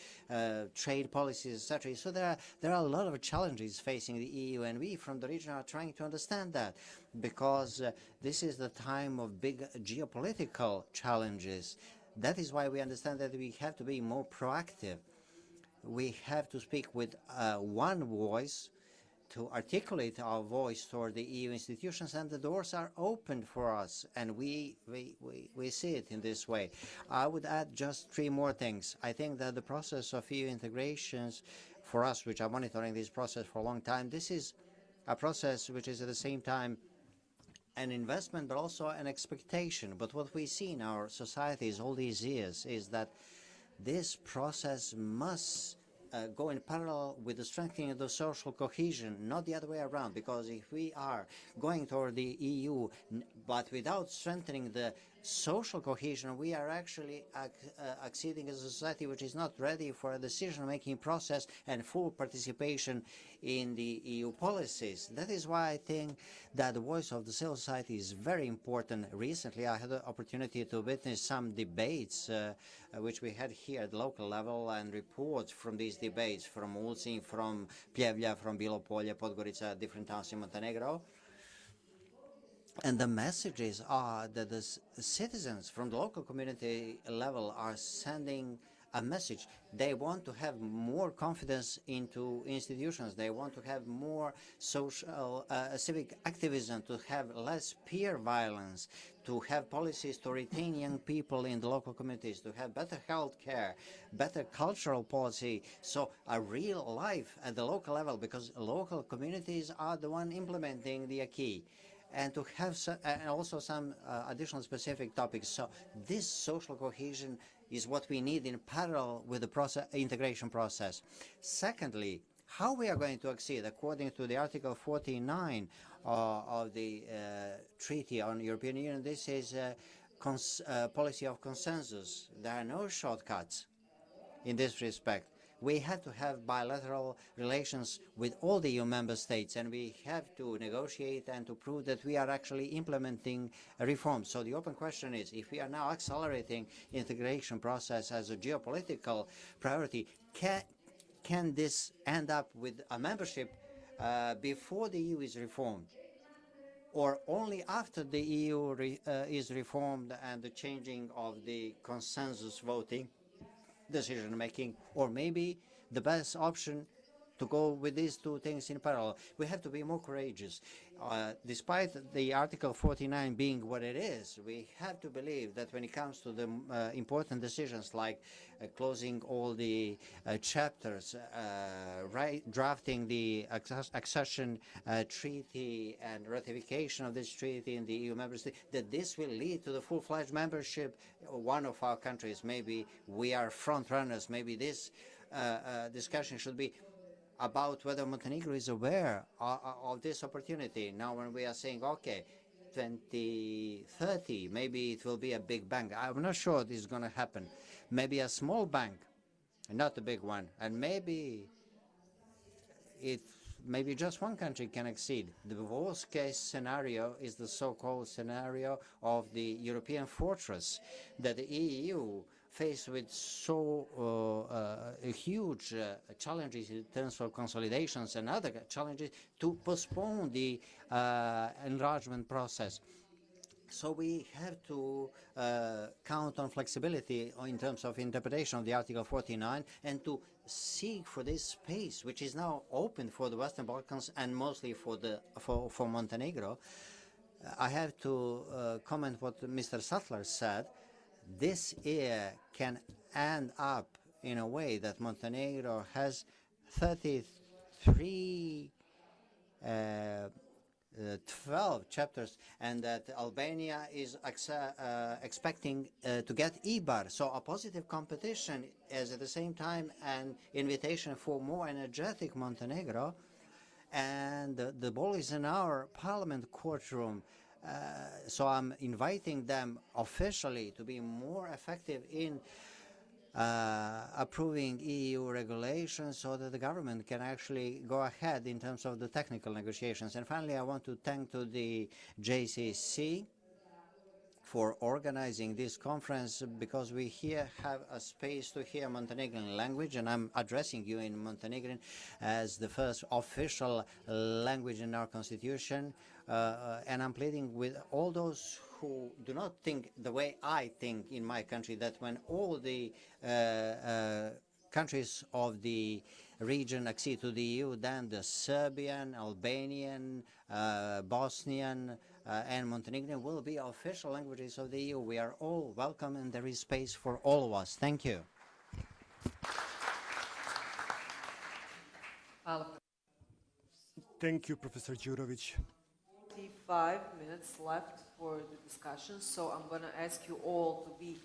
trade policies, etc. So there are a lot of challenges facing the EU, and we from the region are trying to understand that, because this is the time of big geopolitical challenges. That is why we understand that we have to be more proactive. We have to speak with one voice, to articulate our voice toward the EU institutions, and the doors are open for us, and we see it in this way. I would add just 3 more things. I think that the process of EU integrations, for us, which are monitoring this process for a long time, this is a process which is at the same time an investment, but also an expectation. But what we see in our societies all these years is that this process must go in parallel with the strengthening of the social cohesion, not the other way around, because if we are going toward the EU but without strengthening the social cohesion, we are actually acceding as a society which is not ready for a decision-making process and full participation in the EU policies. That is why I think that the voice of the civil society is very important. Recently, I had the opportunity to witness some debates which we had here at the local level, and reports from these debates from Ulcinj, from Pljevlja, from Bilopolje, Podgorica, different towns in Montenegro. And the messages are that the citizens from the local community level are sending a message. They want to have more confidence into institutions. They want to have more social, civic activism, to have less peer violence, to have policies to retain young people in the local communities, to have better health care, better cultural policy. So a real life at the local level, because local communities are the one implementing the acquis. And to have and also some additional specific topics. So this social cohesion is what we need in parallel with the integration process. Secondly, how we are going to accede, according to the Article 49 of the Treaty on European Union, this is a policy of consensus. There are no shortcuts in this respect. We have to have bilateral relations with all the EU member states, and we have to negotiate and to prove that we are actually implementing reforms. So the open question is, if we are now accelerating integration process as a geopolitical priority, can this end up with a membership before the EU is reformed, or only after the EU is reformed and the changing of the consensus voting decision-making? Or maybe the best option to go with these 2 things in parallel. We have to be more courageous. Despite the Article 49 being what it is, we have to believe that when it comes to the important decisions like closing all the chapters, drafting the accession treaty and ratification of this treaty in the EU member states, that this will lead to the full-fledged membership of one of our countries. Maybe we are front runners. Maybe this discussion should be about whether Montenegro is aware of this opportunity. Now when we are saying, okay, 2030, maybe it will be a big bang. I'm not sure this is going to happen. Maybe a small bang, not a big one. And maybe just one country can exceed. The worst case scenario is the so-called scenario of the European fortress, that the EU, faced with so huge challenges in terms of consolidations and other challenges, to postpone the enlargement process. So we have to count on flexibility in terms of interpretation of the Article 49, and to seek for this space, which is now open for the Western Balkans and mostly for Montenegro. I have to comment what Mr. Sattler said, this year can end up in a way that Montenegro has 33 12 chapters, and that Albania is expecting to get IBAR. So a positive competition is at the same time an invitation for more energetic Montenegro. And the ball is in our parliament courtroom. So I'm inviting them officially to be more effective in approving EU regulations so that the government can actually go ahead in terms of the technical negotiations. And finally, I want to thank to the JCC for organizing this conference, because we here have a space to hear Montenegrin language, and I'm addressing you in Montenegrin as the first official language in our constitution. And I'm pleading with all those who do not think the way I think in my country, that when all the countries of the region accede to the EU, then the Serbian, Albanian, Bosnian, and Montenegrin will be official languages of the EU. We are all welcome, and there is space for all of us. Thank you. Thank you, Professor Đurović. 5 minutes left for the discussion, so I'm going to ask you all to be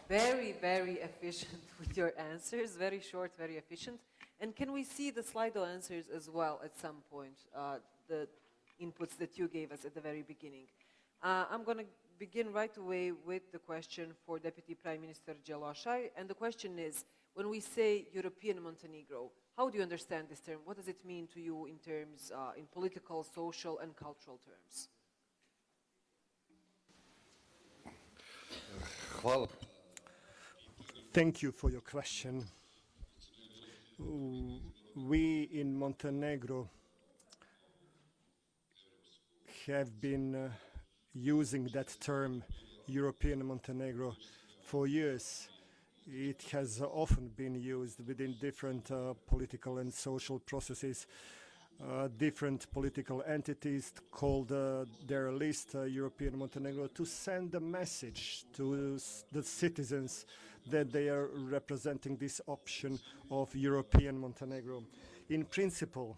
very, very efficient with your answers, very short, very efficient. And can we see the Slido answers as well at some point, the inputs that you gave us at the very beginning? I'm going to begin right away with the question for Deputy Prime Minister Đelošaj, and the question is, when we say European Montenegro, how do you understand this term? What does it mean to you in terms, in political, social, and cultural terms? Thank you for your question. We in Montenegro have been using that term, European Montenegro, for years. It has often been used within different political and social processes. Different political entities called their list European Montenegro to send a message to the citizens that they are representing this option of European Montenegro. In principle,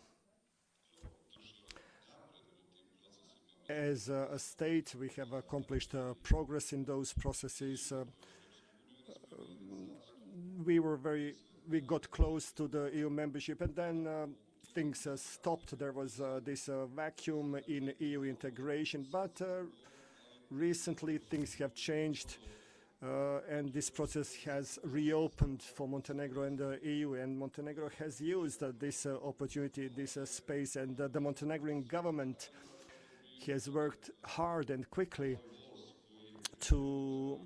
as a state, we have accomplished progress in those processes. We got close to the EU membership, and then things stopped. There was this vacuum in EU integration, but recently things have changed, and this process has reopened for Montenegro and the EU, and Montenegro has used this opportunity, this space, and the Montenegrin government has worked hard and quickly to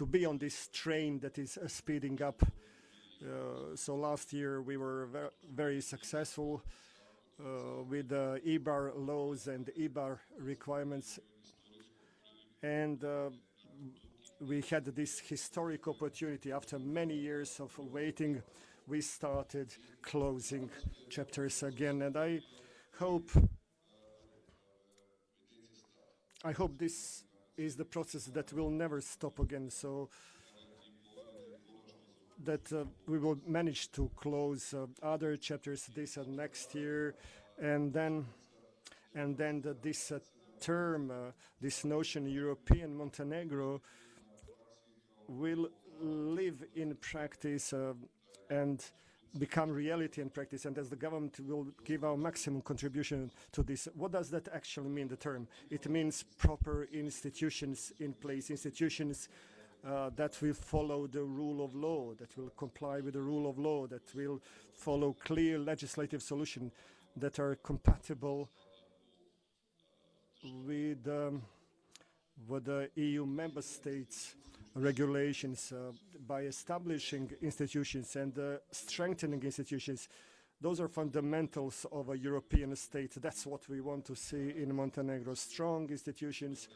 be on this train that is speeding up. So last year we were very successful with the IBAR laws and IBAR requirements, and we had this historic opportunity. After many years of waiting, we started closing chapters again, and I hope this is the process that will never stop again, so that we will manage to close other chapters this and next year, and then this term, this notion European Montenegro, will live in practice and become reality in practice, and as the government will give our maximum contribution to this. What does that actually mean, the term? It means proper institutions in place, institutions that will follow the rule of law, that will comply with the rule of law, that will follow clear legislative solutions that are compatible with the EU member states regulations, by establishing institutions and strengthening institutions. Those are fundamentals of a European state. That's what we want to see in Montenegro. Strong institutions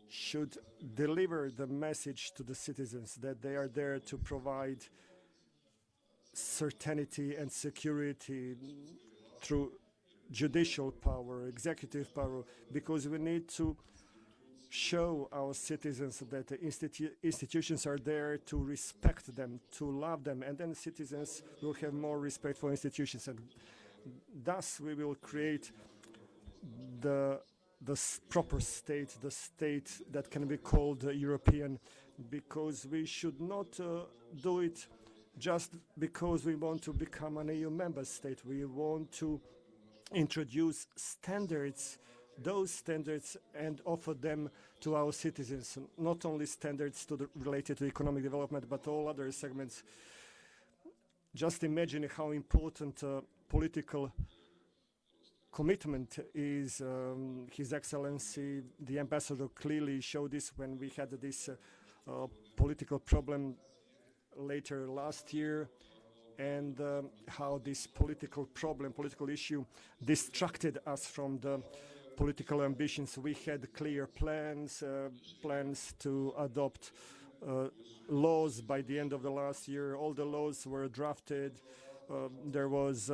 should deliver the message to the citizens that they are there to provide certainty and security through judicial power, executive power, because we need to show our citizens that the institutions are there to respect them, to love them, and then citizens will have more respect for institutions, and thus we will create the proper state, the state that can be called European, because we should not do it just because we want to become an EU member state. We want to introduce standards, those standards, and offer them to our citizens, not only standards related to economic development, but all other segments. Just imagine how important political commitment is. His Excellency, the ambassador, clearly showed this when we had this political problem later last year, and how this political issue distracted us from the political ambitions. We had clear plans to adopt laws by the end of the last year. All the laws were drafted. There was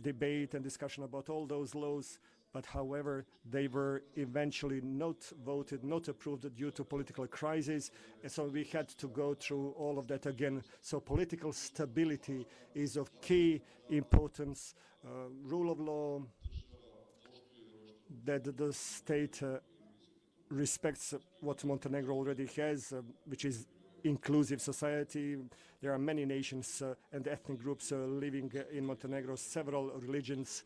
debate and discussion about all those laws, but however, they were eventually not voted, not approved due to political crisis, and so we had to go through all of that again. So political stability is of key importance. Rule of law, that the state respects what Montenegro already has, which is inclusive society. There are many nations and ethnic groups living in Montenegro, several religions.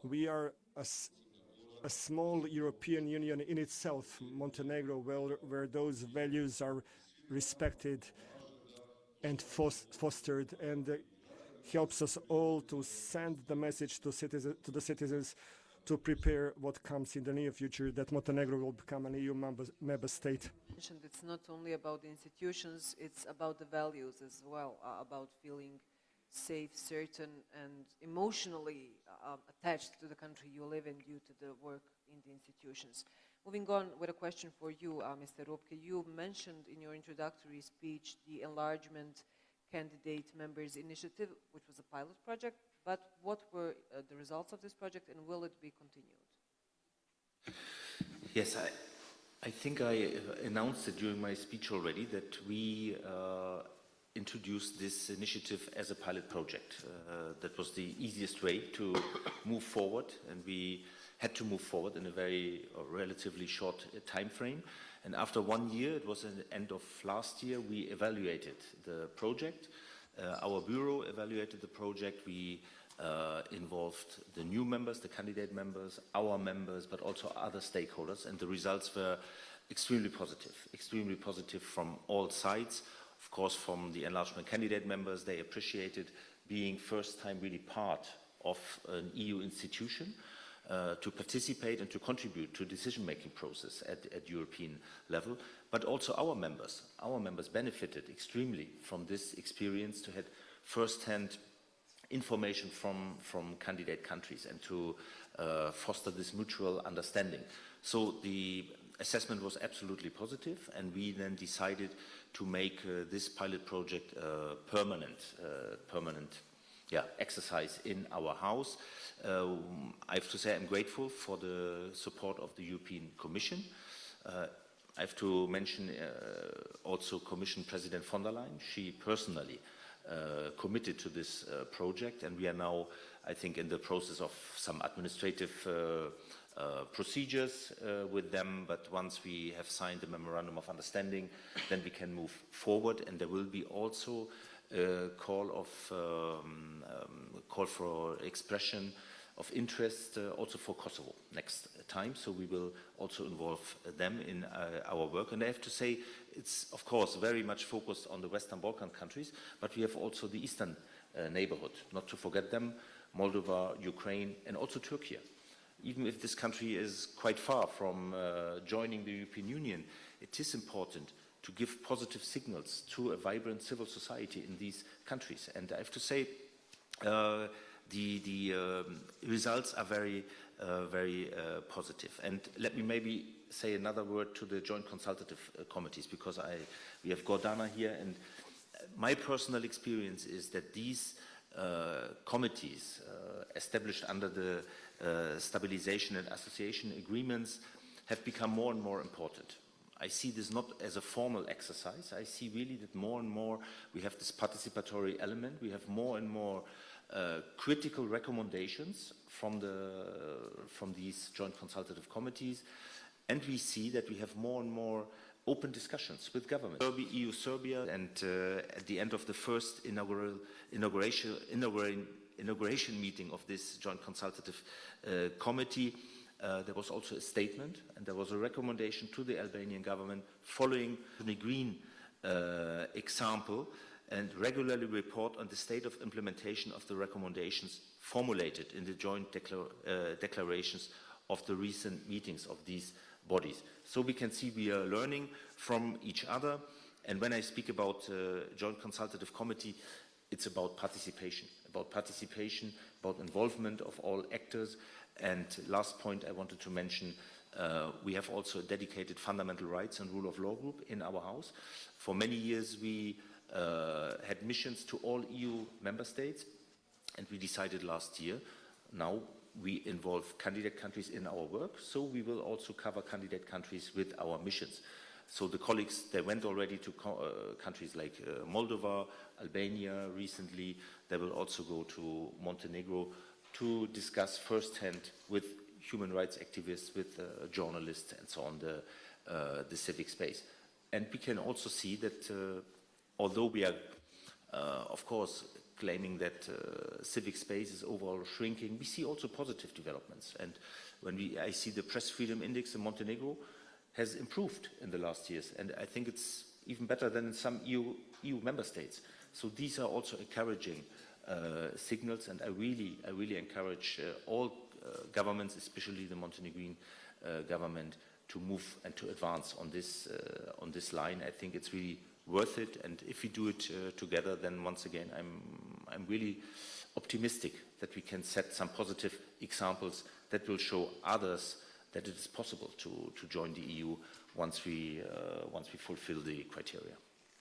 We are a small European Union in itself, Montenegro, where those values are respected and fostered, and helps us all to send the message to the citizens to prepare what comes in the near future, that Montenegro will become an EU member state. It's not only about the institutions, it's about the values as well, about feeling safe, certain, and emotionally attached to the country you live in due to the work in the institutions. Moving on with a question for you, Mr. Rupke. You mentioned in your introductory speech the Enlargement Candidate Members Initiative, which was a pilot project, but what were the results of this project, and will it be continued? Yes, I think I announced it during my speech already that we introduced this initiative as a pilot project. That was the easiest way to move forward, and we had to move forward in a very relatively short time frame. And after 1 year, it was at the end of last year, we evaluated the project. Our bureau evaluated the project. We involved the new members, the candidate members, our members, but also other stakeholders, and the results were extremely positive from all sides. Of course, from the enlargement candidate members, they appreciated being first time really part of an EU institution, to participate and to contribute to decision-making process at European level. But also our members benefited extremely from this experience, to have first-hand information from candidate countries and to foster this mutual understanding. So the assessment was absolutely positive, and we then decided to make this pilot project a permanent exercise in our house. I have to say I'm grateful for the support of the European Commission. I have to mention also Commission President von der Leyen. She personally committed to this project, and we are now, I think, in the process of some administrative procedures with them, but once we have signed the memorandum of understanding, then we can move forward, and there will be also a call for expression of interest also for Kosovo next time, so we will also involve them in our work. And I have to say, it's of course very much focused on the Western Balkan countries, but we have also the Eastern neighborhood, not to forget them, Moldova, Ukraine, and also Turkey. Even if this country is quite far from joining the European Union, it is important to give positive signals to a vibrant civil society in these countries. And I have to say, the results are very positive. And let me maybe say another word to the joint consultative committees, because we have Gordana here, and my personal experience is that these committees established under the stabilization and association agreements have become more and more important. I see this not as a formal exercise. I see really that more and more we have this participatory element. We have more and more critical recommendations from these joint consultative committees. And we see that we have more and more open discussions with government. EU-Serbia, and at the end of the first inauguration meeting of this joint consultative committee, there was also a statement, and there was a recommendation to the Albanian government following the green example, and regularly report on the state of implementation of the recommendations formulated in the joint declarations of the recent meetings of these bodies. So we can see we are learning from each other, and when I speak about joint consultative committee, it's about participation, about involvement of all actors. And last point I wanted to mention, we have also a dedicated fundamental rights and rule of law group in our house. For many years we had missions to all EU member states, and we decided last year, now we involve candidate countries in our work, so we will also cover candidate countries with our missions. So the colleagues, they went already to countries like Moldova, Albania recently. They will also go to Montenegro to discuss firsthand with human rights activists, with journalists and so on, the civic space. And we can also see that although we are, of course, claiming that civic space is overall shrinking, we see also positive developments. And when I see the press freedom index in Montenegro has improved in the last years, and I think it's even better than in some EU member states. So these are also encouraging signals, and I really encourage all governments, especially the Montenegrin government, to move and to advance on this line. I think it's really worth it, and if we do it together, then once again I'm really optimistic that we can set some positive examples that will show others that it is possible to join the EU once we fulfill the criteria.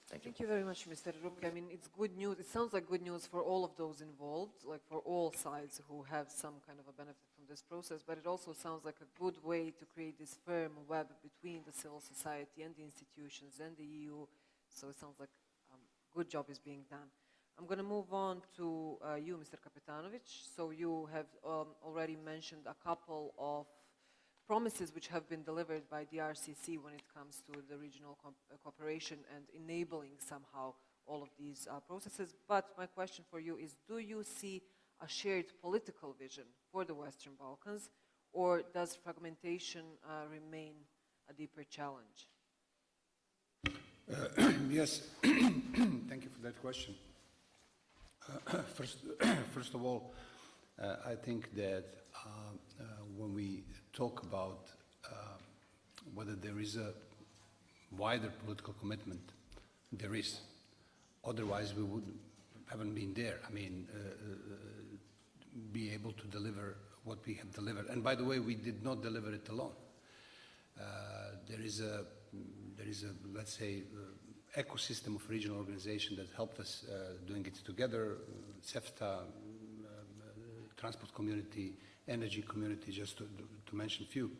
Thank you. Thank you very much, Mr. Rupke. I mean, it's good news. It sounds like good news for all of those involved, like for all sides who have some kind of a benefit from this process, but it also sounds like a good way to create this firm web between the civil society and the institutions and the EU. So it sounds like a good job is being done. I'm going to move on to you, Mr. Kapetanovic. So you have already mentioned a couple of promises which have been delivered by the RCC when it comes to the regional cooperation and enabling somehow all of these processes. But my question for you is, do you see a shared political vision for the Western Balkans, or does fragmentation remain a deeper challenge? Yes, thank you for that question. First of all, I think that when we talk about whether there is a wider political commitment, there is. Otherwise, we haven't been there. I mean, be able to deliver what we have delivered. And by the way, we did not deliver it alone. There is a, let's say, ecosystem of regional organization that helped us doing it together, CEFTA, transport community, energy community, just to mention a few.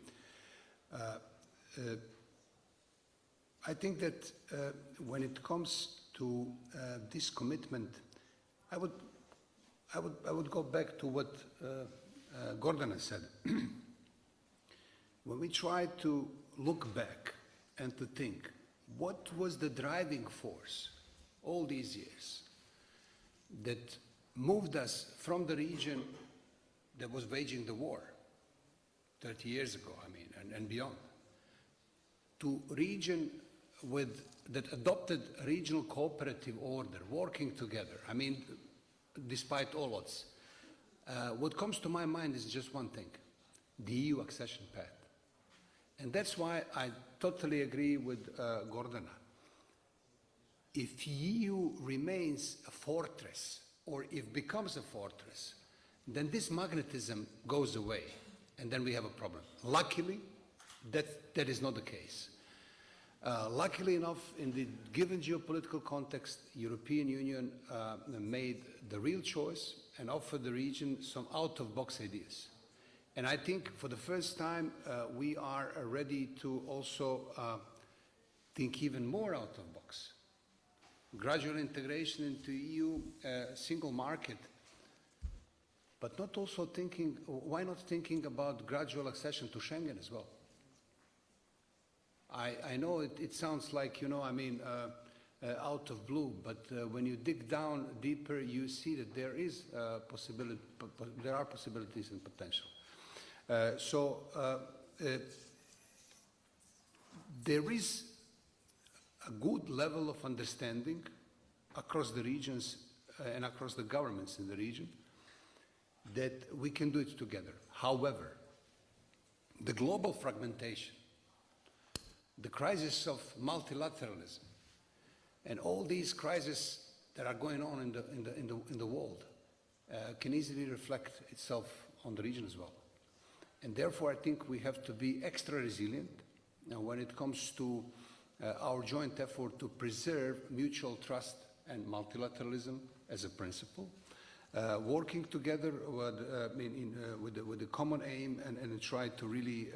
I think that when it comes to this commitment, I would go back to what Gordana said. When we try to look back and to think, what was the driving force all these years that moved us from the region that was waging the war 30 years ago, I mean, and beyond, to region that adopted a regional cooperative order, working together, I mean, despite all odds. What comes to my mind is just one thing, the EU accession path. And that's why I totally agree with Gordana. If EU remains a fortress, or if becomes a fortress, then this magnetism goes away, and then we have a problem. Luckily, that is not the case. Luckily enough, in the given geopolitical context, European Union made the real choice and offered the region some out-of-box ideas. And I think for the first time, we are ready to also think even more out of the box. Gradual integration into EU single market, but not also thinking, why not thinking about gradual accession to Schengen as well? I know it sounds like, out of blue, but when you dig down deeper, you see that there is there are possibilities and potential. There is a good level of understanding across the regions and across the governments in the region that we can do it together. However, the global fragmentation, the crisis of multilateralism, and all these crises that are going on in the world can easily reflect itself on the region as well. And therefore, I think we have to be extra resilient when it comes to our joint effort to preserve mutual trust and multilateralism as a principle, working together with the common aim and try to really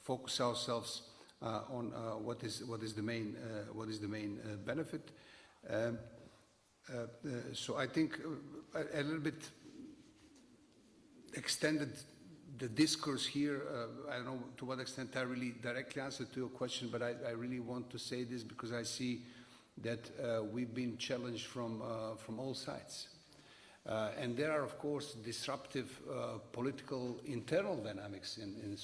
focus ourselves on what is the main benefit. So I think a little bit extended the discourse here. I don't know to what extent I really directly answered to your question, but I really want to say this because I see that we've been challenged from all sides. And there are, of course, disruptive political internal dynamics in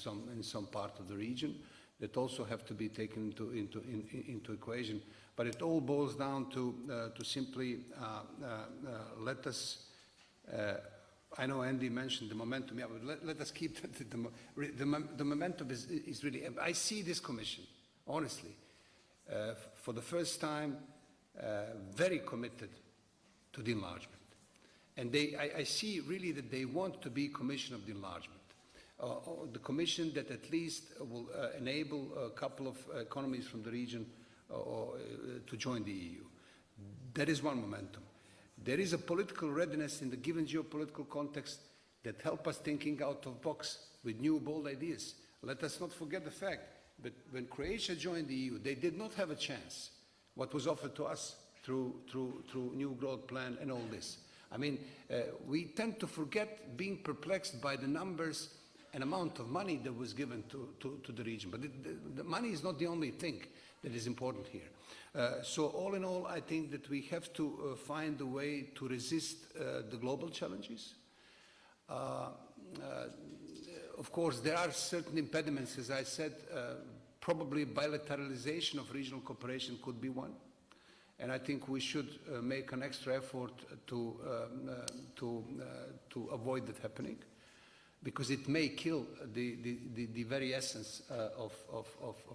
some part of the region that also have to be taken into equation. But it all boils down to simply let us. I know Andy mentioned the momentum. Yeah, but let us keep the momentum is really. I see this Commission, honestly, for the first time, very committed to the enlargement. And I see really that they want to be Commission of the enlargement. The Commission that at least will enable a couple of economies from the region to join the EU. That is one momentum. There is a political readiness in the given geopolitical context that help us thinking out of box with new bold ideas. Let us not forget the fact that when Croatia joined the EU, they did not have a chance. What was offered to us through new growth plan and all this. I mean, we tend to forget being perplexed by the numbers and amount of money that was given to the region. But the money is not the only thing that is important here. So all in all, I think that we have to find a way to resist the global challenges. Of course, there are certain impediments, as I said, probably bilateralization of regional cooperation could be one. And I think we should make an extra effort to avoid that happening, because it may kill the very essence of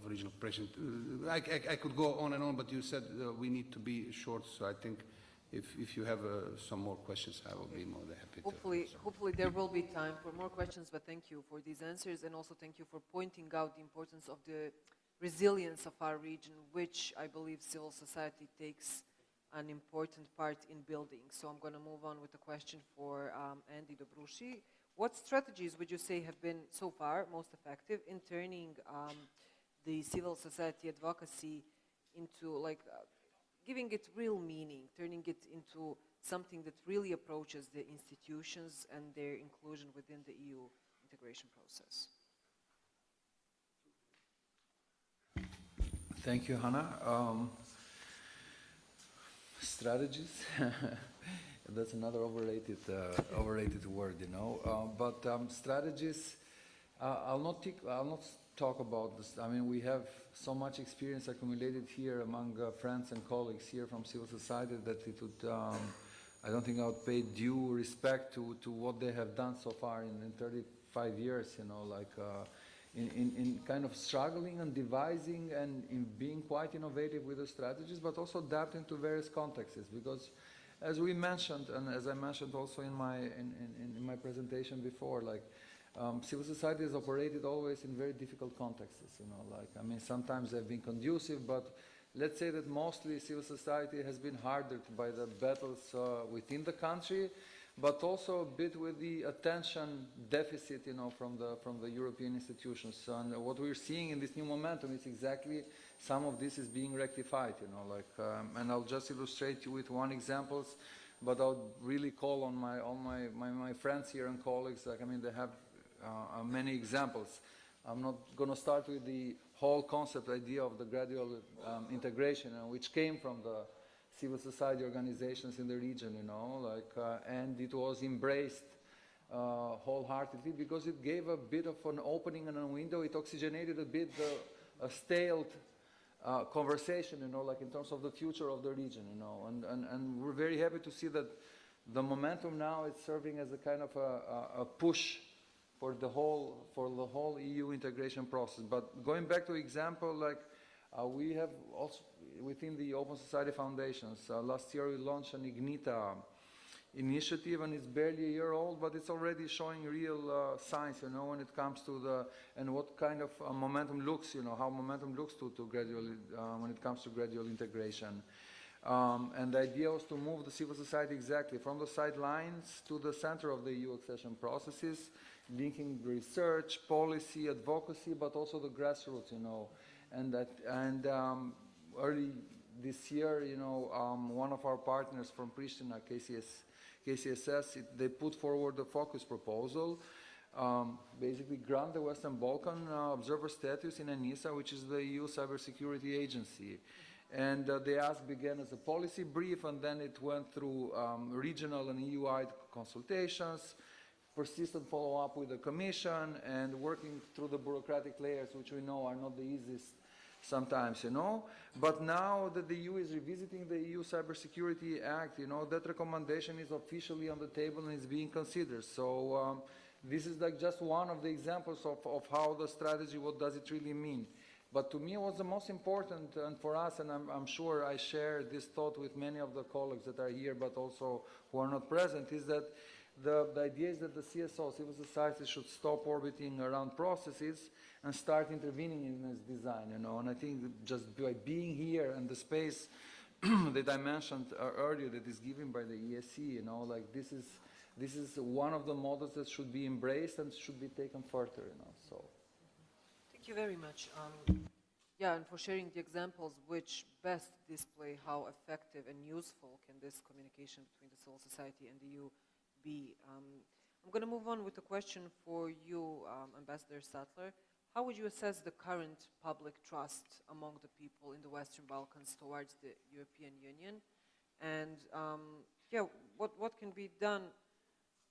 regional cooperation. I could go on and on, but you said we need to be short, so I think if you have some more questions, I will be more than happy to. Hopefully there will be time for more questions, but thank you for these answers, and also thank you for pointing out the importance of the resilience of our region, which I believe civil society takes an important part in building. So I'm going to move on with a question for Andy Dobrushi. What strategies would you say have been so far most effective in turning the civil society advocacy into giving it real meaning, turning it into something that really approaches the institutions and their inclusion within the EU integration process? Thank you, Hannah. Strategies. That's another overrated word, you know. But strategies. I'll not talk about this. I mean, we have so much experience accumulated here among friends and colleagues here from civil society that it would. I don't think I would pay due respect to what they have done so far in 35 years. You know, in kind of struggling and devising and in being quite innovative with the strategies, but also adapting to various contexts. Because, as we mentioned, and as I mentioned also in my presentation before, civil society has operated always in very difficult contexts. You know, I mean, sometimes they've been conducive, but let's say that mostly civil society has been hardened by the battles within the country. but also a bit with the attention deficit, you know, from the European institutions. And what we're seeing in this new momentum is exactly some of this is being rectified, you know, like, and I'll just illustrate you with one example, but I'll really call on my friends here and colleagues. Like, I mean, they have many examples. I'm not going to start with the whole concept idea of the gradual integration, which came from the civil society organizations in the region, you know, like, and it was embraced wholeheartedly because it gave a bit of an opening and a window. It oxygenated a bit a staled conversation, you know, like in terms of the future of the region, you know, and we're very happy to see that the momentum now is serving as a kind of a push for the whole EU integration process. But going back to example, like we have also within the Open Society Foundations, last year we launched an IGNITA initiative, and it's barely a year old, but it's already showing real signs, you know, when it comes to and what kind of momentum looks, you know, how momentum looks to gradual, when it comes to gradual integration. And the idea was to move the civil society exactly from the sidelines to the center of the EU accession processes, linking research, policy, advocacy, but also the grassroots, you know. And early this year, you know, one of our partners from Pristina, KCSS, they put forward a focus proposal, basically grant the Western Balkan observer status in ENISA, which is the EU cybersecurity agency. And the ask began as a policy brief, and then it went through regional and EU-wide consultations, persistent follow-up with the Commission, and working through the bureaucratic layers, which we know are not the easiest sometimes, you know. But now that the EU is revisiting the EU Cybersecurity Act, you know, that recommendation is officially on the table and is being considered. So this is like just one of the examples of how the strategy, what does it really mean. But to me, what's the most important, and for us, and I'm sure I share this thought with many of the colleagues that are here, but also who are not present, is that the idea is that the CSO, civil society, should stop orbiting around processes and start intervening in its design, you know. And I think just by being here and the space that I mentioned earlier that is given by the ESC, you know, like this is one of the models that should be embraced and should be taken further, you know, so. Thank you very much. Yeah, and for sharing the examples which best display how effective and useful can this communication between the civil society and the EU be. I'm going to move on with a question for you, Ambassador Sattler. How would you assess the current public trust among the people in the Western Balkans towards the European Union? And yeah, what can be done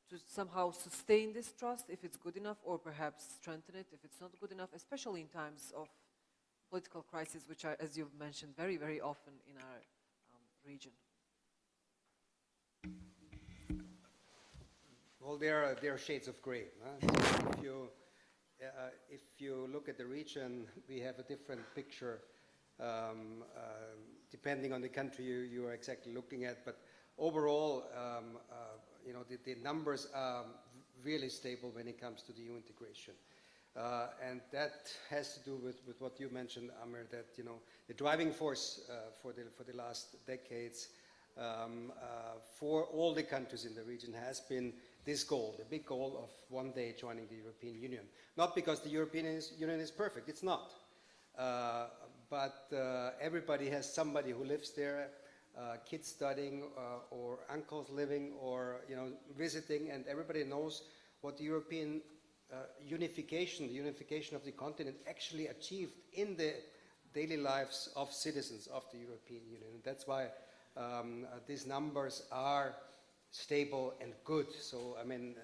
to somehow sustain this trust, if it's good enough, or perhaps strengthen it if it's not good enough, especially in times of political crisis, which are, as you've mentioned, very, very often in our region? Well, there are shades of gray. So if you look at the region, we have a different picture depending on the country you are exactly looking at. But overall, you know, the numbers are really stable when it comes to the EU integration. And that has to do with what you mentioned, Amir, that, you know, the driving force for the last decades for all the countries in the region has been this goal, the big goal of one day joining the European Union. Not because the European Union is perfect, it's not. But everybody has somebody who lives there, kids studying or uncles living or, you know, visiting, and everybody knows what the European unification, the unification of the continent actually achieved in the daily lives of citizens of the European Union. And that's why these numbers are stable and good. So, I mean,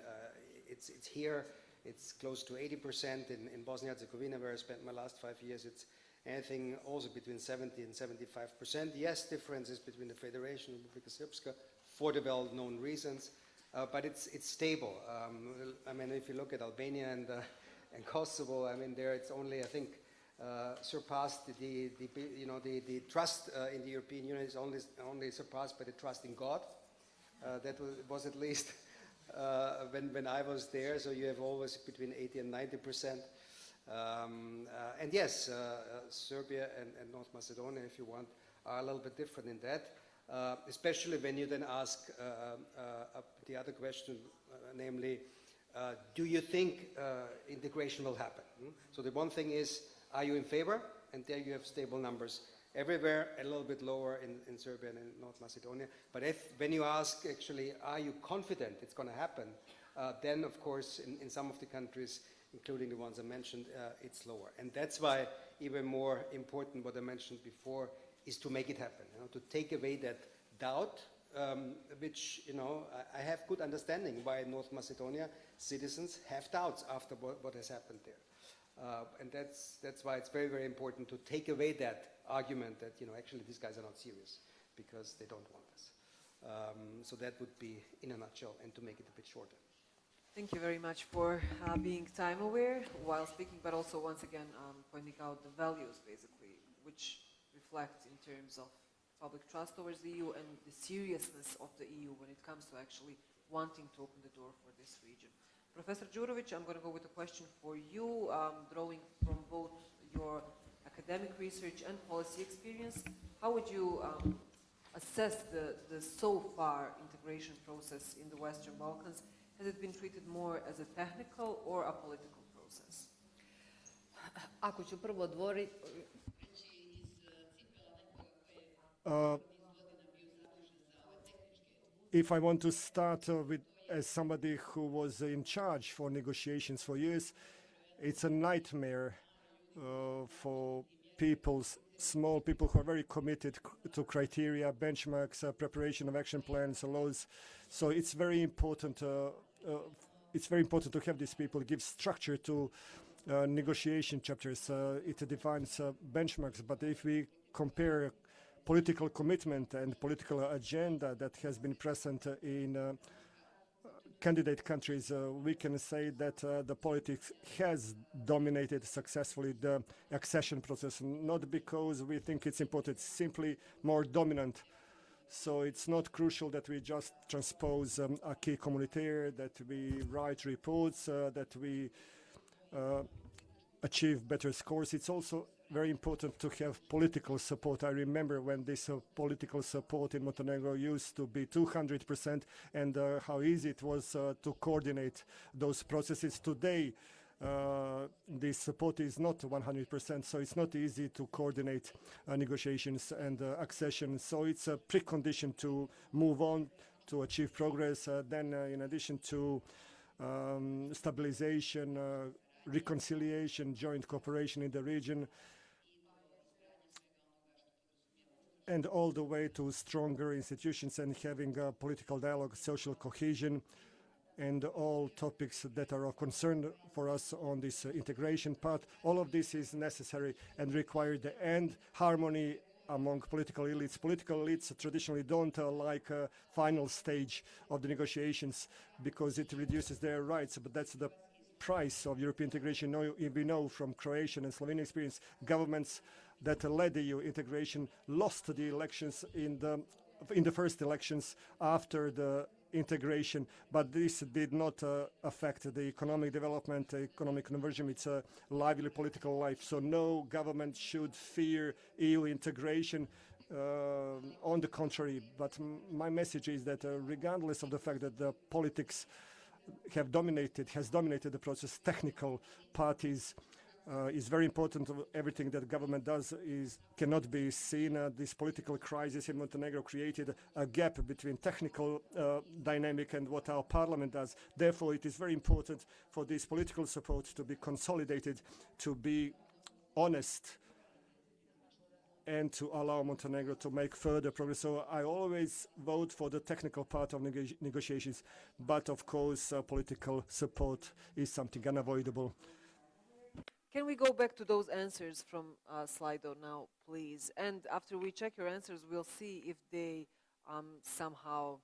it's here, it's close to 80% in Bosnia-Herzegovina, where I spent my last 5 years. It's anything also between 70 and 75%. Yes, differences between the Federation and Republika Srpska for the well-known reasons, but it's stable. I mean, if you look at Albania and Kosovo, I mean, there it's only, I think, surpassed the trust in the European Union is only surpassed by the trust in God. That was at least when I was there. So you have always between 80 and 90%. And yes, Serbia and North Macedonia, if you want, are a little bit different in that. especially when you then ask the other question, namely, do you think integration will happen? So the one thing is, are you in favor? And there you have stable numbers everywhere, a little bit lower in Serbia and in North Macedonia. But when you ask, actually, are you confident it's going to happen? Then, of course, in some of the countries, including the ones I mentioned, it's lower. And that's why even more important, what I mentioned before, is to make it happen, to take away that doubt, which, I have good understanding why North Macedonia citizens have doubts after what has happened there. And that's why it's very, very important to take away that argument that, actually these guys are not serious because they don't want us. So that would be in a nutshell, and to make it a bit shorter. Thank you very much for being time aware while speaking, but also once again pointing out the values, basically, which reflect in terms of public trust towards the EU and the seriousness of the EU when it comes to actually wanting to open the door for this region. Professor Đurović, I'm going to go with a question for you, drawing from both your academic research and policy experience. How would you assess the so far integration process in the Western Balkans? Has it been treated more as a technical or a political process? Ako ću prvo odgovoriti, if I want to start as somebody who was in charge for negotiations for years, it's a nightmare for small people who are very committed to criteria, benchmarks, preparation of action plans, laws. So it's very important. It's very important to have these people give structure to negotiation chapters. It defines benchmarks. But if we compare political commitment and political agenda that has been present in candidate countries, we can say that the politics has dominated successfully the accession process, not because we think it's important, it's simply more dominant. So it's not crucial that we just transpose acquis communautaire, that we write reports, that we achieve better scores. It's also very important to have political support. I remember when this political support in Montenegro used to be 200%, and how easy it was to coordinate those processes. Today, this support is not 100%, so it's not easy to coordinate negotiations and accession. So it's a precondition to move on, to achieve progress. Then, in addition to stabilization, reconciliation, joint cooperation in the region, and all the way to stronger institutions and having a political dialogue, social cohesion, and all topics that are of concern for us on this integration part. All of this is necessary and required, and harmony among political elites. Political elites traditionally don't like a final stage of the negotiations because it reduces their rights, but that's the price of European integration. We know from Croatian and Slovenian experience, governments that led the EU integration lost the elections in the first elections after the integration, but this did not affect the economic development, economic conversion. It's a lively political life. So no government should fear EU integration. On the contrary, but my message is that regardless of the fact that the politics has dominated the process, technical parties is very important. Everything that government does cannot be seen. This political crisis in Montenegro created a gap between technical dynamic and what our parliament does. Therefore, it is very important for this political support to be consolidated, to be honest, and to allow Montenegro to make further progress. So I always vote for the technical part of negotiations, but of course political support is something unavoidable. Can we go back to those answers from Slido now, please? And after we check your answers, we'll see if they somehow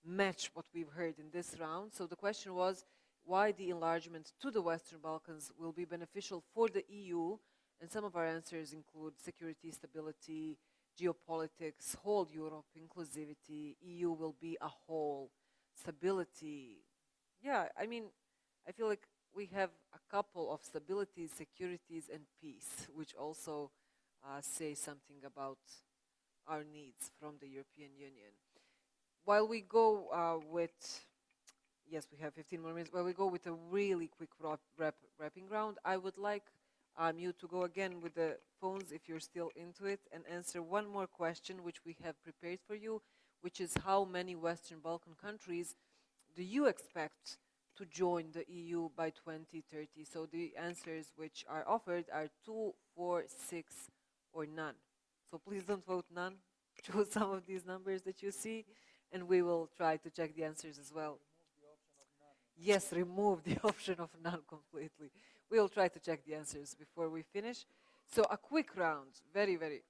match what we've heard in this round. So the question was why the enlargement to the Western Balkans will be beneficial for the EU. And some of our answers include security, stability, geopolitics, whole Europe, inclusivity, EU will be a whole, stability. Yeah, I mean, I feel like we have a couple of stabilities, securities, and peace, which also say something about our needs from the European Union. While we go yes, we have 15 more minutes. While we go with a really quick wrapping round, I would like you to go again with the phones, if you're still into it, and answer one more question which we have prepared for you, which is how many Western Balkan countries do you expect to join the EU by 2030? So the answers which are offered are 2, 4, 6, or none. So please don't vote none. Choose some of these numbers that you see, and we will try to check the answers as well. Yes, remove the option of none completely. We'll try to check the answers before we finish. So a quick round, very, very...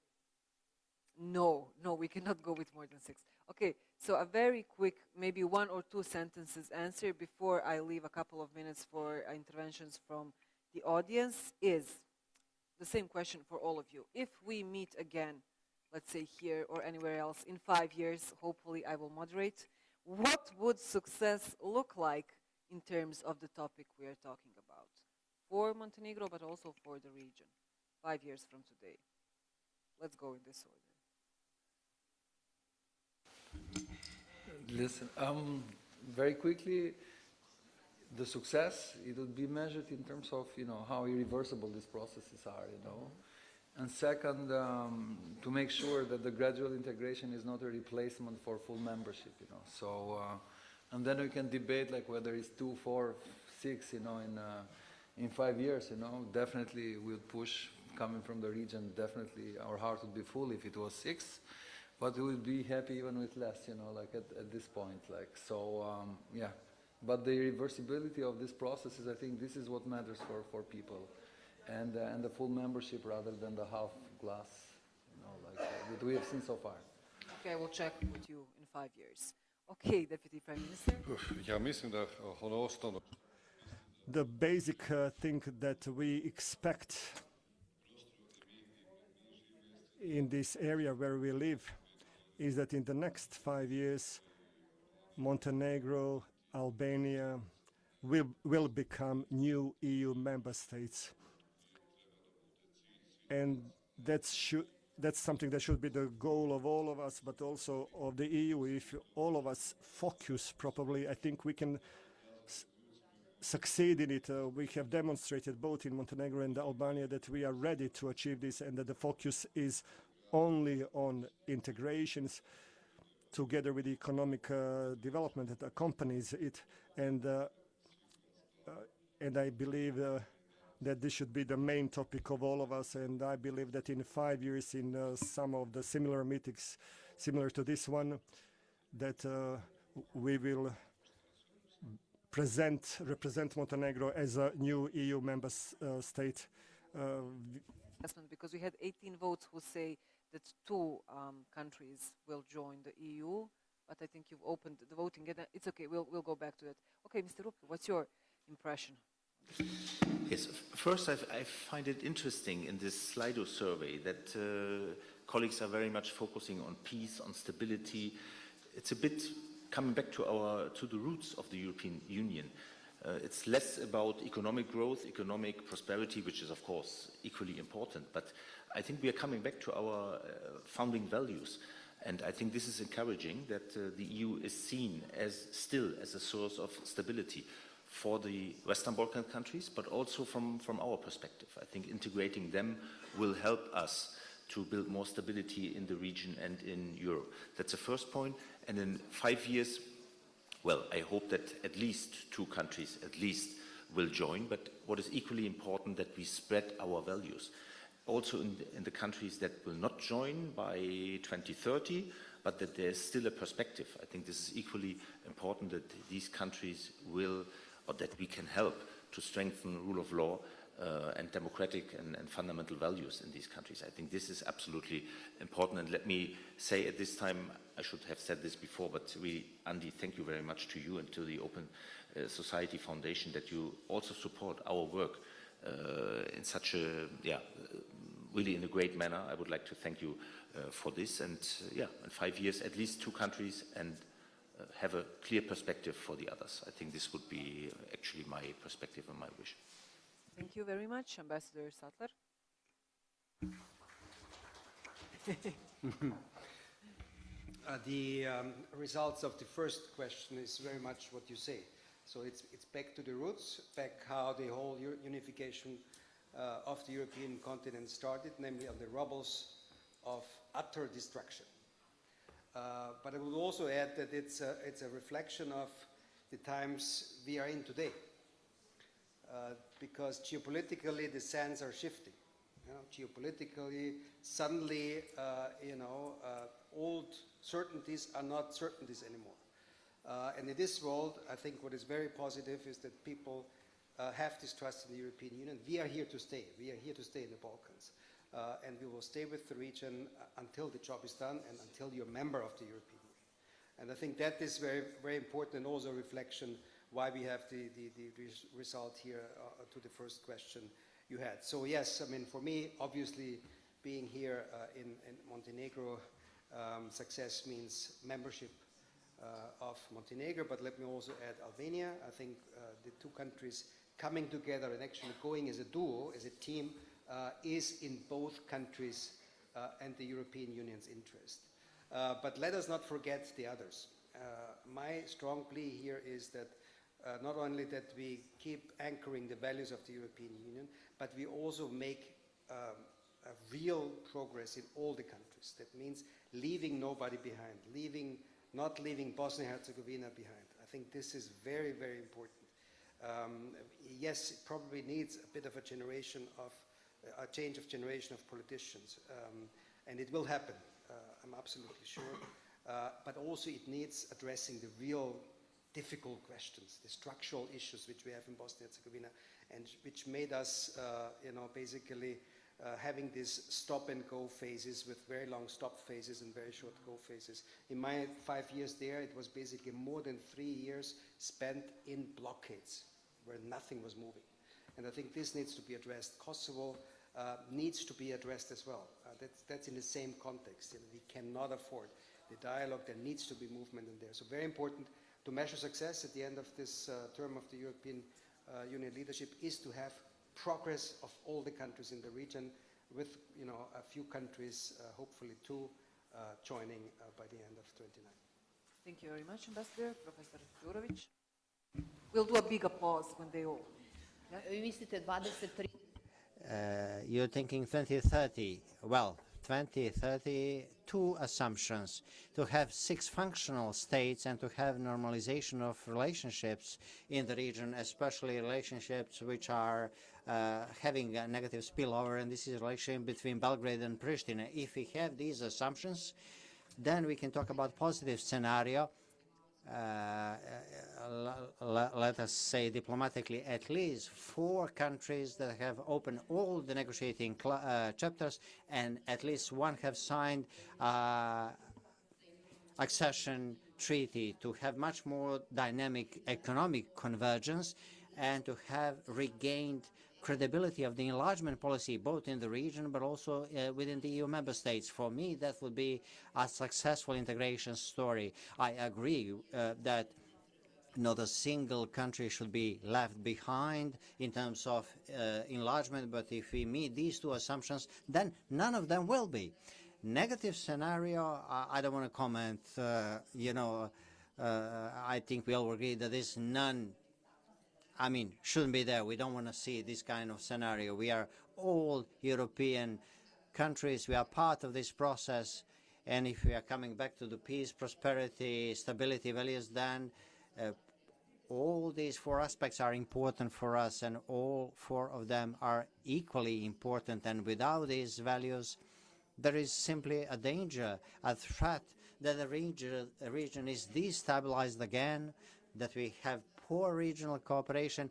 No, we cannot go with more than 6. Okay, so a very quick, maybe 1 or 2 sentences answer before I leave a couple of minutes for interventions from the audience is the same question for all of you. If we meet again, let's say here or anywhere else in 5 years, hopefully I will moderate, what would success look like in terms of the topic we are talking about for Montenegro, but also for the region, 5 years from today? Let's go in this order. Listen, very quickly, the success, it would be measured in terms of, how irreversible these processes are, And second, to make sure that the gradual integration is not a replacement for full membership, So, and then we can debate like whether it's 2, 4, 6, in 5 years, Definitely we'll push, coming from the region, definitely our heart would be full if it was 6. But we would be happy even with less, like at this point, yeah. But the irreversibility of these processes, I think this is what matters for people, and the full membership rather than the half glass, that we have seen so far. Okay, I will check with you in 5 years. Okay, Deputy Prime Minister. Ja, mislim da ono osnovno. The basic thing that we expect in this area where we live is that in the next 5 years, Montenegro, Albania will become new EU member states. And that's something that should be the goal of all of us, but also of the EU. If all of us focus properly, I think we can succeed in it. We have demonstrated both in Montenegro and Albania that we are ready to achieve this, and that the focus is only on integrations together with the economic development that accompanies it. And I believe that this should be the main topic of all of us. And I believe that in 5 years, in some of the similar meetings, similar to this one, that we will represent Montenegro as a new EU member state. Because we had 18 votes who say that 2 countries will join the EU, but I think you've opened the voting. It's okay, we'll go back to it. Okay, Mr. Rupp, what's your impression? Yes, first I find it interesting in this Slido survey that colleagues are very much focusing on peace, on stability. It's a bit coming back to the roots of the European Union. It's less about economic growth, economic prosperity, which is of course equally important, but I think we are coming back to our founding values. And I think this is encouraging that the EU is seen still as a source of stability for the Western Balkan countries, but also from our perspective. I think integrating them will help us to build more stability in the region and in Europe. That's the first point. And in 5 years, well, I hope that at least 2 countries will join, but what is equally important that we spread our values. Also in the countries that will not join by 2030, but that there's still a perspective. I think this is equally important that these countries will, or that we can help to strengthen rule of law and democratic and fundamental values in these countries. I think this is absolutely important. And let me say at this time, I should have said this before, but really, Andy, thank you very much to you and to the Open Society Foundation that you also support our work in such a, really in a great manner. I would like to thank you for this. And in 5 years, at least 2 countries and have a clear perspective for the others. I think this would be actually my perspective and my wish. Thank you very much, Ambassador Sattler. The results of the first question is very much what you say. So it's back to the roots, back how the whole unification of the European continent started, namely on the rubbles of utter destruction. But I would also add that it's a reflection of the times we are in today, because geopolitically the sands are shifting. Geopolitically, suddenly, old certainties are not certainties anymore. And in this world, I think what is very positive is that people have this trust in the European Union. We are here to stay. We are here to stay in the Balkans. And we will stay with the region until the job is done and until you're a member of the European Union. And I think that is very, very important, and also a reflection why we have the result here to the first question you had. So yes, I mean, for me, obviously, being here in Montenegro, success means membership of Montenegro, but let me also add Albania. I think the two countries coming together and actually going as a duo, as a team, is in both countries and the European Union's interest. But let us not forget the others. My strong plea here is that not only that we keep anchoring the values of the European Union, but we also make a real progress in all the countries. That means leaving nobody behind, not leaving Bosnia-Herzegovina behind. I think this is very, very important. Yes, it probably needs a bit of a change of generation of politicians, and it will happen, I'm absolutely sure. But also it needs addressing the real difficult questions, the structural issues which we have in Bosnia-Herzegovina, and which made us, basically having these stop-and-go phases with very long stop phases and very short go phases. In my 5 years there, it was basically more than 3 years spent in blockades, where nothing was moving. And I think this needs to be addressed. Kosovo needs to be addressed as well. That's in the same context. We cannot afford the dialogue. There needs to be movement in there. So very important to measure success at the end of this term of the European Union leadership is to have progress of all the countries in the region, with a few countries, hopefully two, joining by the end of 29. Thank you very much, Ambassador. Professor Đurović. We'll do a big applause when they all. Vi mislite 23? You're thinking 2030. Well, 2030, two assumptions: to have 6 functional states and to have normalization of relationships in the region, especially relationships which are having a negative spillover, and this is a relationship between Belgrade and Pristina. If we have these assumptions, then we can talk about positive scenario. Let us say diplomatically, at least 4 countries that have opened all the negotiating chapters, and at least 1 have signed accession treaty, to have much more dynamic economic convergence and to have regained credibility of the enlargement policy, both in the region but also within the EU member states. For me, that would be a successful integration story. I agree that not a single country should be left behind in terms of enlargement, but if we meet these 2 assumptions, then none of them will be. Negative scenario, I don't want to comment. I think we all agree that this shouldn't be there. We don't want to see this kind of scenario. We are all European countries. We are part of this process. And if we are coming back to the peace, prosperity, stability values, then all these 4 aspects are important for us, and all 4 of them are equally important. And without these values, there is simply a danger, a threat that the region is destabilized again, that we have poor regional cooperation,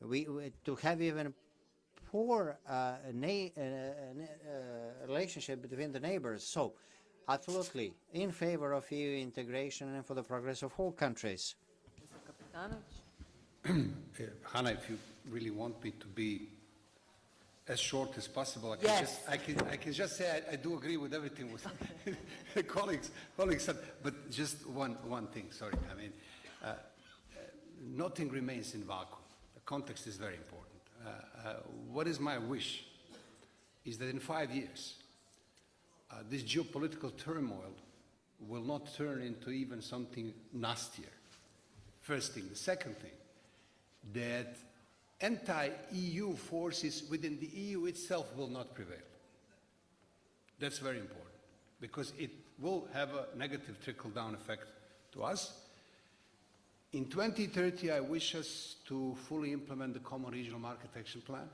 to have even poor relationship between the neighbors. So, absolutely in favor of EU integration and for the progress of all countries. Mr. Kapitanović. Hannah, if you really want me to be as short as possible, I can just say I do agree with everything with the colleagues said, but just one thing, sorry. I mean, nothing remains in vacuum. The context is very important. What is my wish is that in 5 years, this geopolitical turmoil will not turn into even something nastier. First thing. The second thing, that anti-EU forces within the EU itself will not prevail. That's very important, because it will have a negative trickle-down effect to us. In 2030, I wish us to fully implement the Common Regional Market Action Plan,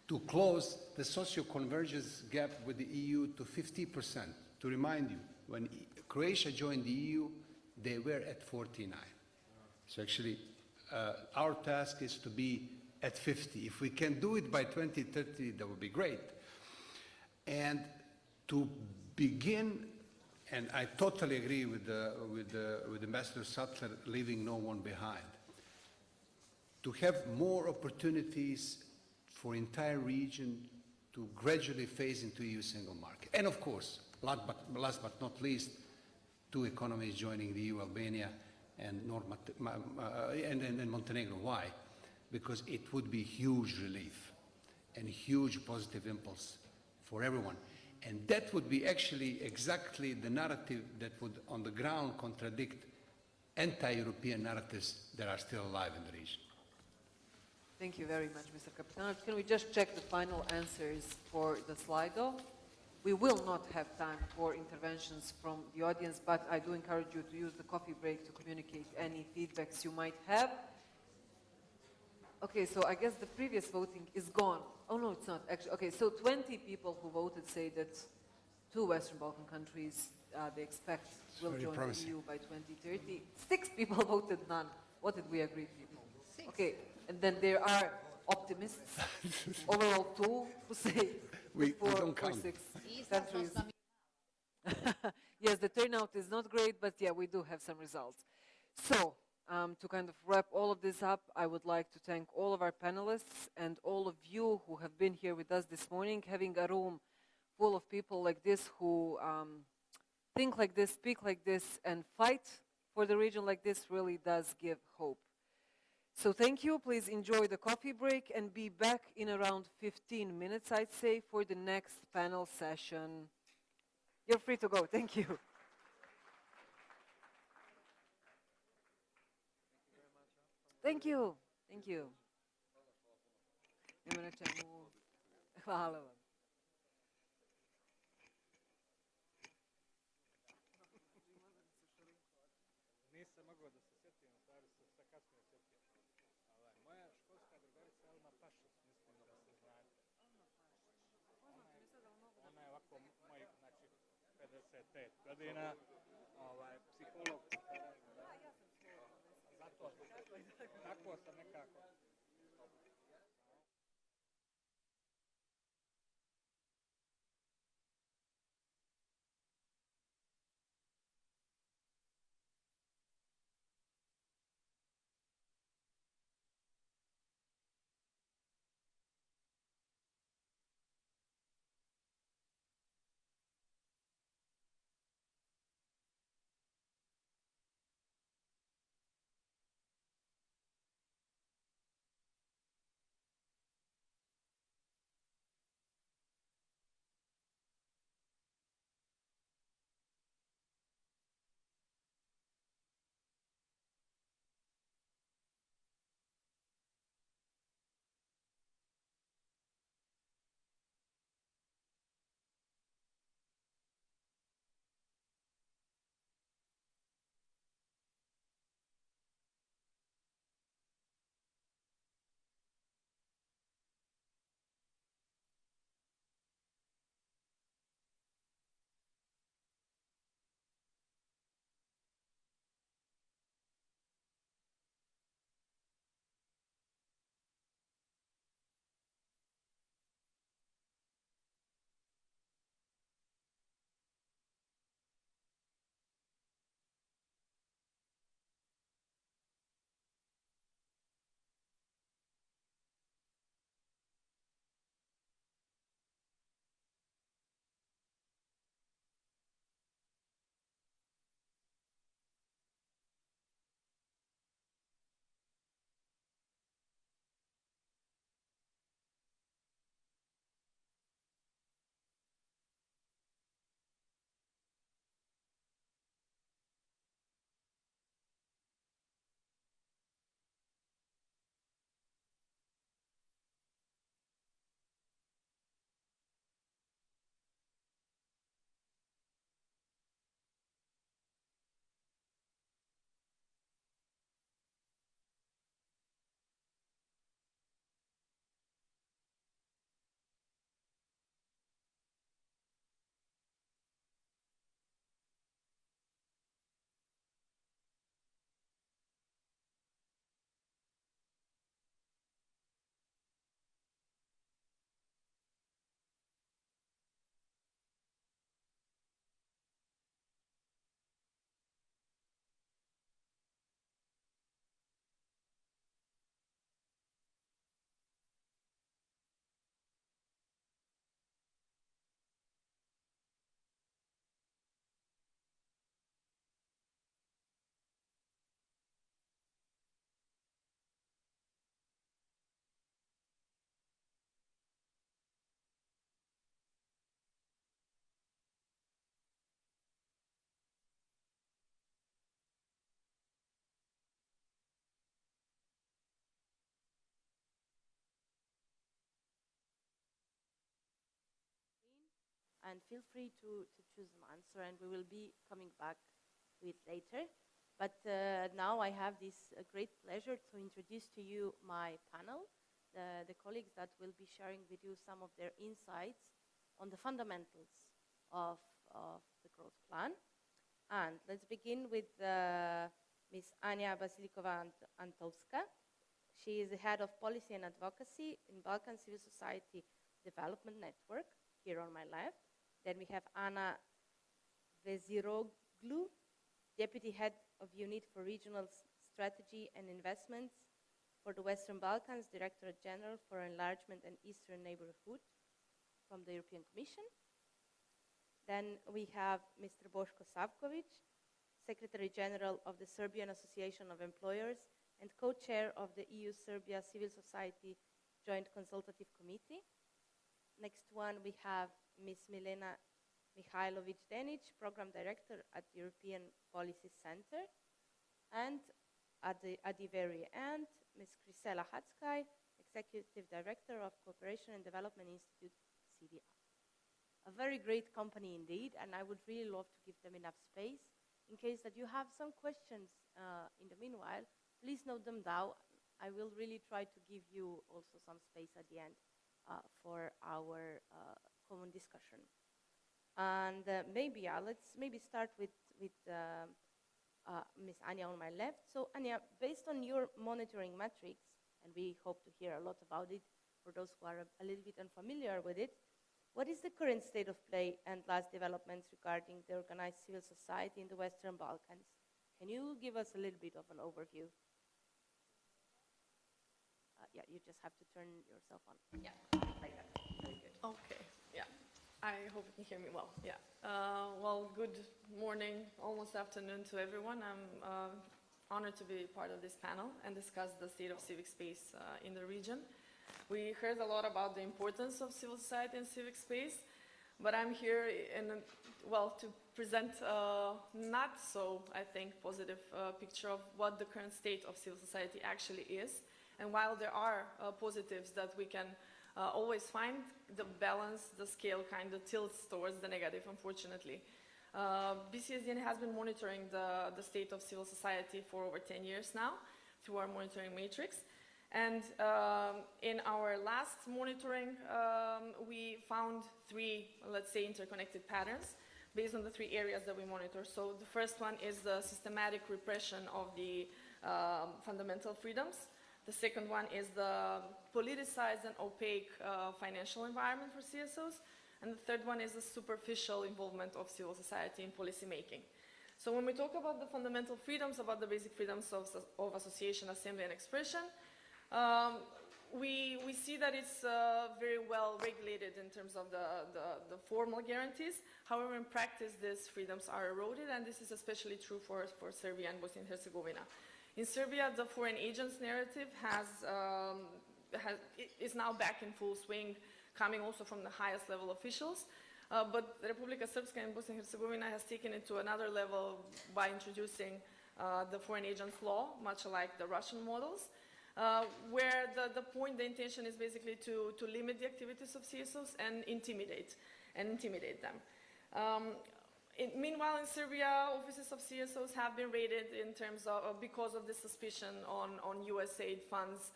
to close the socio-convergence gap with the EU to 50%. To remind you, when Croatia joined the EU, they were at 49. So actually, our task is to be at 50. If we can do it by 2030, that would be great. And to begin, and I totally agree with Ambassador Sattler, leaving no one behind, to have more opportunities for entire region to gradually phase into EU single market. And of course, last but not least, two economies joining the EU, Albania and Montenegro. Why? Because it would be huge relief and huge positive impulse for everyone. And that would be actually exactly the narrative that would, on the ground, contradict anti-European narratives that are still alive in the region. Thank you very much, Mr. Kapitanovic. Can we just check the final answers for the Slido? We will not have time for interventions from the audience, but I do encourage you to use the coffee break to communicate any feedbacks you might have. Okay, so I guess the previous voting is gone. Oh, no, it's not. Actually, okay, so 20 people who voted say that two Western Balkan countries they expect will join the EU by 2030. 6 people voted none. What did we agree, people? 6. Okay, and then there are optimists, overall 2, who say we don't count. 6 countries. Yes, the turnout is not great, but yeah, we do have some results. So, to kind of wrap all of this up, I would like to thank all of our panelists and all of you who have been here with us this morning. Having a room full of people like this who think like this, speak like this, and fight for the region like this really does give hope. So thank you. Please enjoy the coffee break and be back in around 15 minutes, I'd say, for the next panel session. You're free to go. Thank you. Thank you. Thank you. Hvala vam. Nisam mogao da se sjetim, u stvari se sve kasnije sjetio. Moja školska drugarica Elma Pašos, mislim da se znate. Ona je ovako moj, znači, 55 godina, psiholog. Zato, tako sam nekako. and feel free to choose an answer, and we will be coming back to it later. But now I have this great pleasure to introduce to you my panel, the colleagues that will be sharing with you some of their insights on the fundamentals of the growth plan. And let's begin with Ms. Ania Basilikova-Antowska. She is the head of policy and advocacy in Balkan Civil Society Development Network, here on my left. Then we have Anna Veziroglu, deputy head of unit for regional strategy and investments for the Western Balkans, Directorate General for Enlargement and Eastern Neighborhood from the European Commission. Then we have Mr. Boško Savković, Secretary General of the Serbian Association of Employers and co-chair of the EU-Serbia Civil Society Joint Consultative Committee. Next one, we have Ms. Milena Mihailović-Denić, Program Director at the European Policy Center. And at the very end, Ms. Krisela Hatzkai, Executive Director of Cooperation and Development Institute, CDI. A very great company indeed, and I would really love to give them enough space. In case that you have some questions in the meanwhile, please note them down. I will really try to give you also some space at the end for our common discussion. And let's start with Ms. Ania on my left. So Ania, based on your monitoring metrics, and we hope to hear a lot about it for those who are a little bit unfamiliar with it, what is the current state of play and last developments regarding the organized civil society in the Western Balkans? Can you give us a little bit of an overview? Yeah, you just have to turn yourself on. Yeah, like that. Very good. Okay, yeah. I hope you can hear me well. Yeah. Well, good morning, almost afternoon to everyone. I'm honored to be part of this panel and discuss the state of civic space in the region. We heard a lot about the importance of civil society and civic space, but I'm here to present not so, I think, positive picture of what the current state of civil society actually is. And while there are positives that we can always find, the balance, the scale kind of tilts towards the negative, unfortunately. BCSDN has been monitoring the state of civil society for over 10 years now through our monitoring matrix. And in our last monitoring, we found three, let's say, interconnected patterns based on the three areas that we monitor. So the first one is the systematic repression of the fundamental freedoms. The second one is the politicized and opaque financial environment for CSOs. And the third one is the superficial involvement of civil society in policymaking. So when we talk about the fundamental freedoms, about the basic freedoms of association, assembly, and expression, we see that it's very well regulated in terms of the formal guarantees. However, in practice, these freedoms are eroded, and this is especially true for Serbia and Bosnia and Herzegovina. In Serbia, the foreign agents narrative is now back in full swing, coming also from the highest level officials. But Republika Srpska and Bosnia and Herzegovina has taken it to another level by introducing the foreign agents law, much like the Russian models, where the intention is basically to limit the activities of CSOs and intimidate them. Meanwhile, in Serbia, offices of CSOs have been raided in terms of because of the suspicion on USAID funds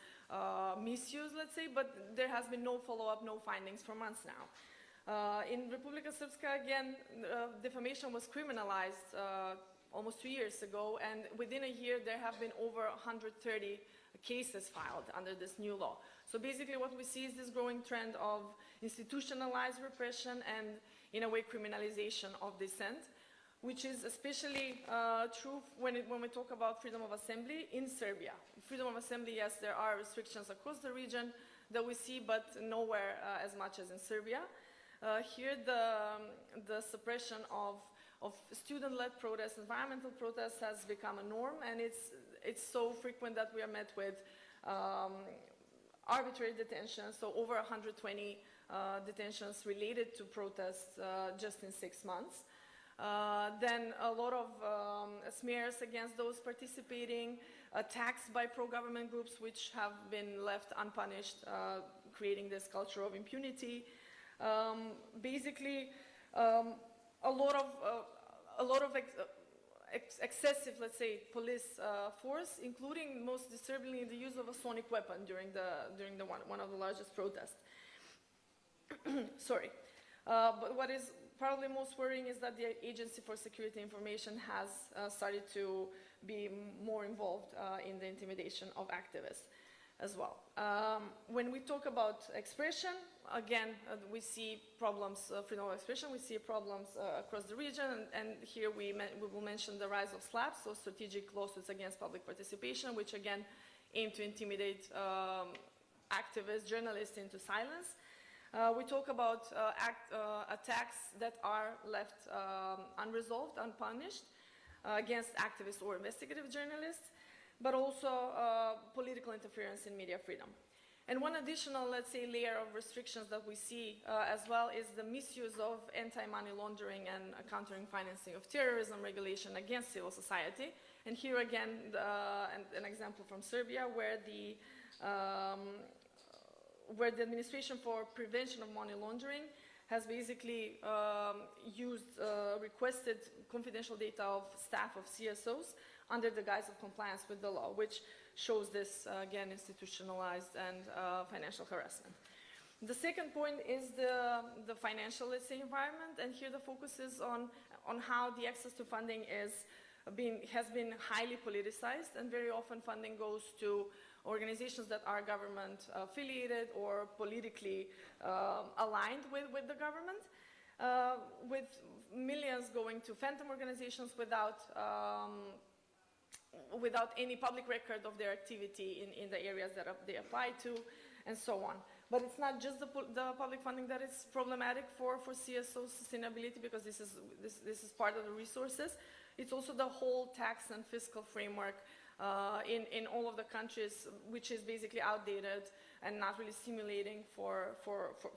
misuse, let's say, but there has been no follow-up, no findings for months now. In Republika Srpska, again, defamation was criminalized almost 2 years ago, and within a year there have been over 130 cases filed under this new law. So basically what we see is this growing trend of institutionalized repression and, in a way, criminalization of dissent, which is especially true when we talk about freedom of assembly in Serbia. Freedom of assembly, yes, there are restrictions across the region that we see, but nowhere as much as in Serbia. Here, the suppression of student-led protests, environmental protests has become a norm, and it's so frequent that we are met with arbitrary detention, so over 120 detentions related to protests just in 6 months. Then a lot of smears against those participating, attacks by pro-government groups which have been left unpunished, creating this culture of impunity. Basically, a lot of excessive, let's say, police force, including most disturbingly the use of a sonic weapon during one of the largest protests. Sorry. But what is probably most worrying is that the Agency for Security Information has started to be more involved in the intimidation of activists as well. When we talk about expression, again, we see problems, freedom of expression, we see problems across the region, and here we will mention the rise of SLAPs, so strategic lawsuits against public participation, which again aim to intimidate activists, journalists into silence. We talk about attacks that are left unresolved, unpunished, against activists or investigative journalists, but also political interference in media freedom. And one additional, let's say, layer of restrictions that we see as well is the misuse of anti-money laundering and countering financing of terrorism regulation against civil society. And here again, an example from Serbia, where the Administration for Prevention of Money Laundering has basically requested confidential data of staff of CSOs under the guise of compliance with the law, which shows this, again, institutionalized and financial harassment. The second point is the financial, let's say, environment, and here the focus is on how the access to funding has been highly politicized, and very often funding goes to organizations that are government affiliated or politically aligned with the government, with millions going to phantom organizations without any public record of their activity in the areas that they apply to, and so on. But it's not just the public funding that is problematic for CSO sustainability, because this is part of the resources. It's also the whole tax and fiscal framework in all of the countries, which is basically outdated and not really stimulating for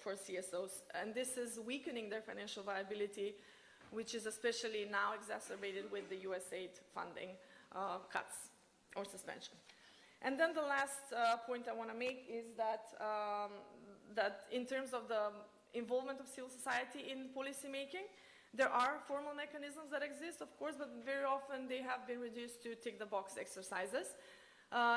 CSOs. And this is weakening their financial viability, which is especially now exacerbated with the USAID funding cuts or suspension. And then the last point I want to make is that, that in terms of the involvement of civil society in policymaking, there are formal mechanisms that exist, of course, but very often they have been reduced to tick-the-box exercises.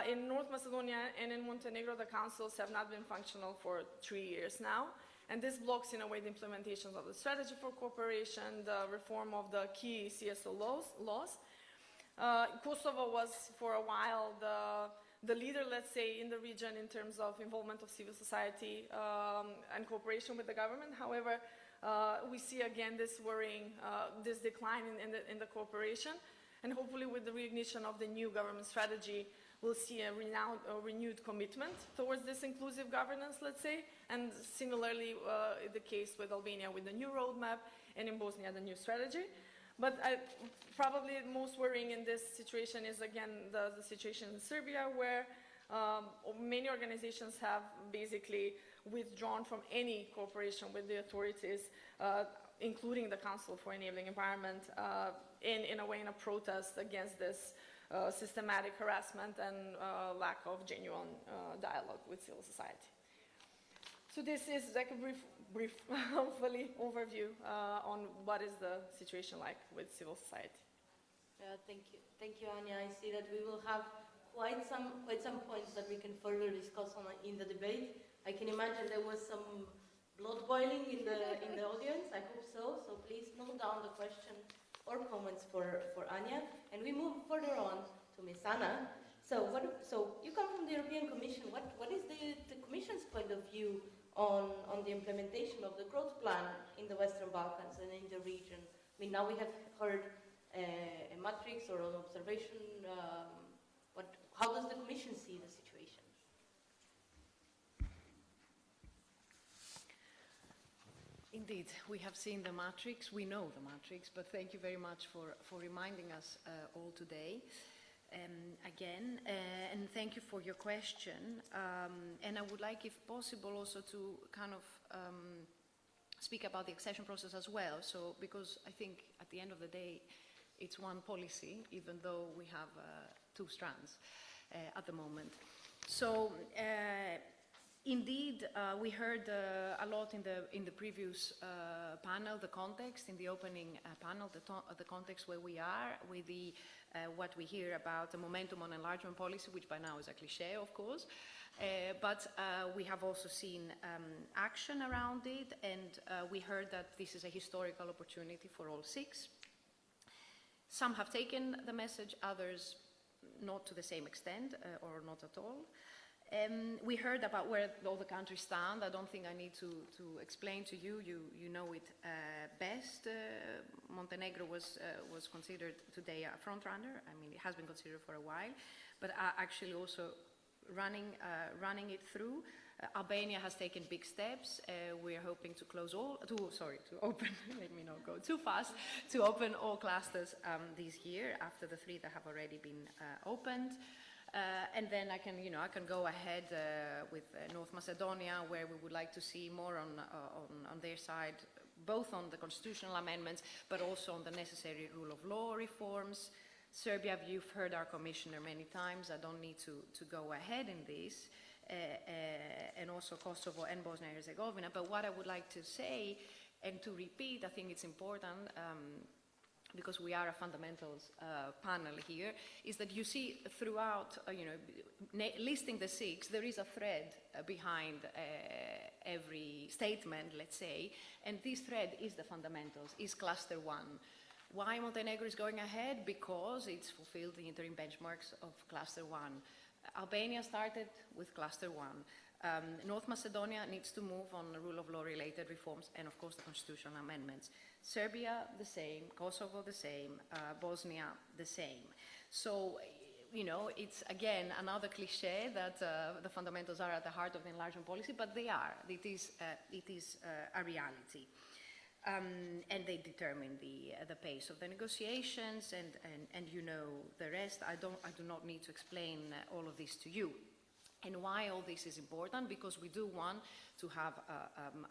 In North Macedonia and in Montenegro, the councils have not been functional for 3 years now, and this blocks, in a way, the implementation of the strategy for cooperation, the reform of the key CSO laws. Kosovo was, for a while, the leader, let's say, in the region in terms of involvement of civil society and cooperation with the government. However, we see again this worrying, this decline in the cooperation, and hopefully with the reignition of the new government strategy, we'll see a renewed commitment towards this inclusive governance, let's say, and similarly the case with Albania with the new roadmap, and in Bosnia the new strategy. But probably most worrying in this situation is again the situation in Serbia, where many organizations have basically withdrawn from any cooperation with the authorities, including the Council for Enabling Environment, in a way in a protest against this systematic harassment and lack of genuine dialogue with civil society. So this is like a brief hopefully overview on what is the situation like with civil society. Thank you, Anya. I see that we will have quite some points that we can further discuss in the debate. I can imagine there was some blood boiling in the audience. I hope so. So please note down the question or comments for Anya, and we move further on to Ms. Anna. So you come from the European Commission. What is the Commission's point of view on the implementation of the growth plan in the Western Balkans and in the region? I mean, now we have heard a matrix or an observation. How does the Commission see the situation? Indeed, we have seen the matrix, we know the matrix, but thank you very much for reminding us all today. Again, and thank you for your question. And I would like, if possible, also to kind of speak about the accession process as well. So, because I think at the end of the day, it's one policy, even though we have two strands at the moment. So, Indeed, we heard a lot in the previous panel, the context, in the opening panel, the context where we are with the what we hear about the momentum on enlargement policy, which by now is a cliché, of course. But we have also seen action around it, and we heard that this is a historical opportunity for all six. Some have taken the message, others not to the same extent or not at all. We heard about where all the countries stand. I don't think I need to explain to you. You know it best. Montenegro was considered today a front-runner. I mean, it has been considered for a while, but actually also running it through. Albania has taken big steps. We're hoping to open, let me not go too fast, to open all clusters this year after the 3 that have already been opened. And then I can go ahead with North Macedonia, where we would like to see more on their side, both on the constitutional amendments, but also on the necessary rule of law reforms. Serbia, you've heard our commissioner many times. I don't need to go ahead in this. And also Kosovo and Bosnia and Herzegovina. But what I would like to say, and to repeat, I think it's important, because we are a fundamentals panel here, is that you see throughout, listing the 6, there is a thread behind every statement, let's say, and this thread is the fundamentals, is cluster 1. Why Montenegro is going ahead? Because it's fulfilled the interim benchmarks of cluster 1. Albania started with cluster 1. North Macedonia needs to move on the rule of law related reforms and of course the constitutional amendments. Serbia the same, Kosovo the same, Bosnia the same. So, it's again another cliche that the fundamentals are at the heart of the enlargement policy, but they are. It is a reality. And they determine the pace of the negotiations, and you know the rest. I do not need to explain all of this to you. And why all this is important? Because we do want to have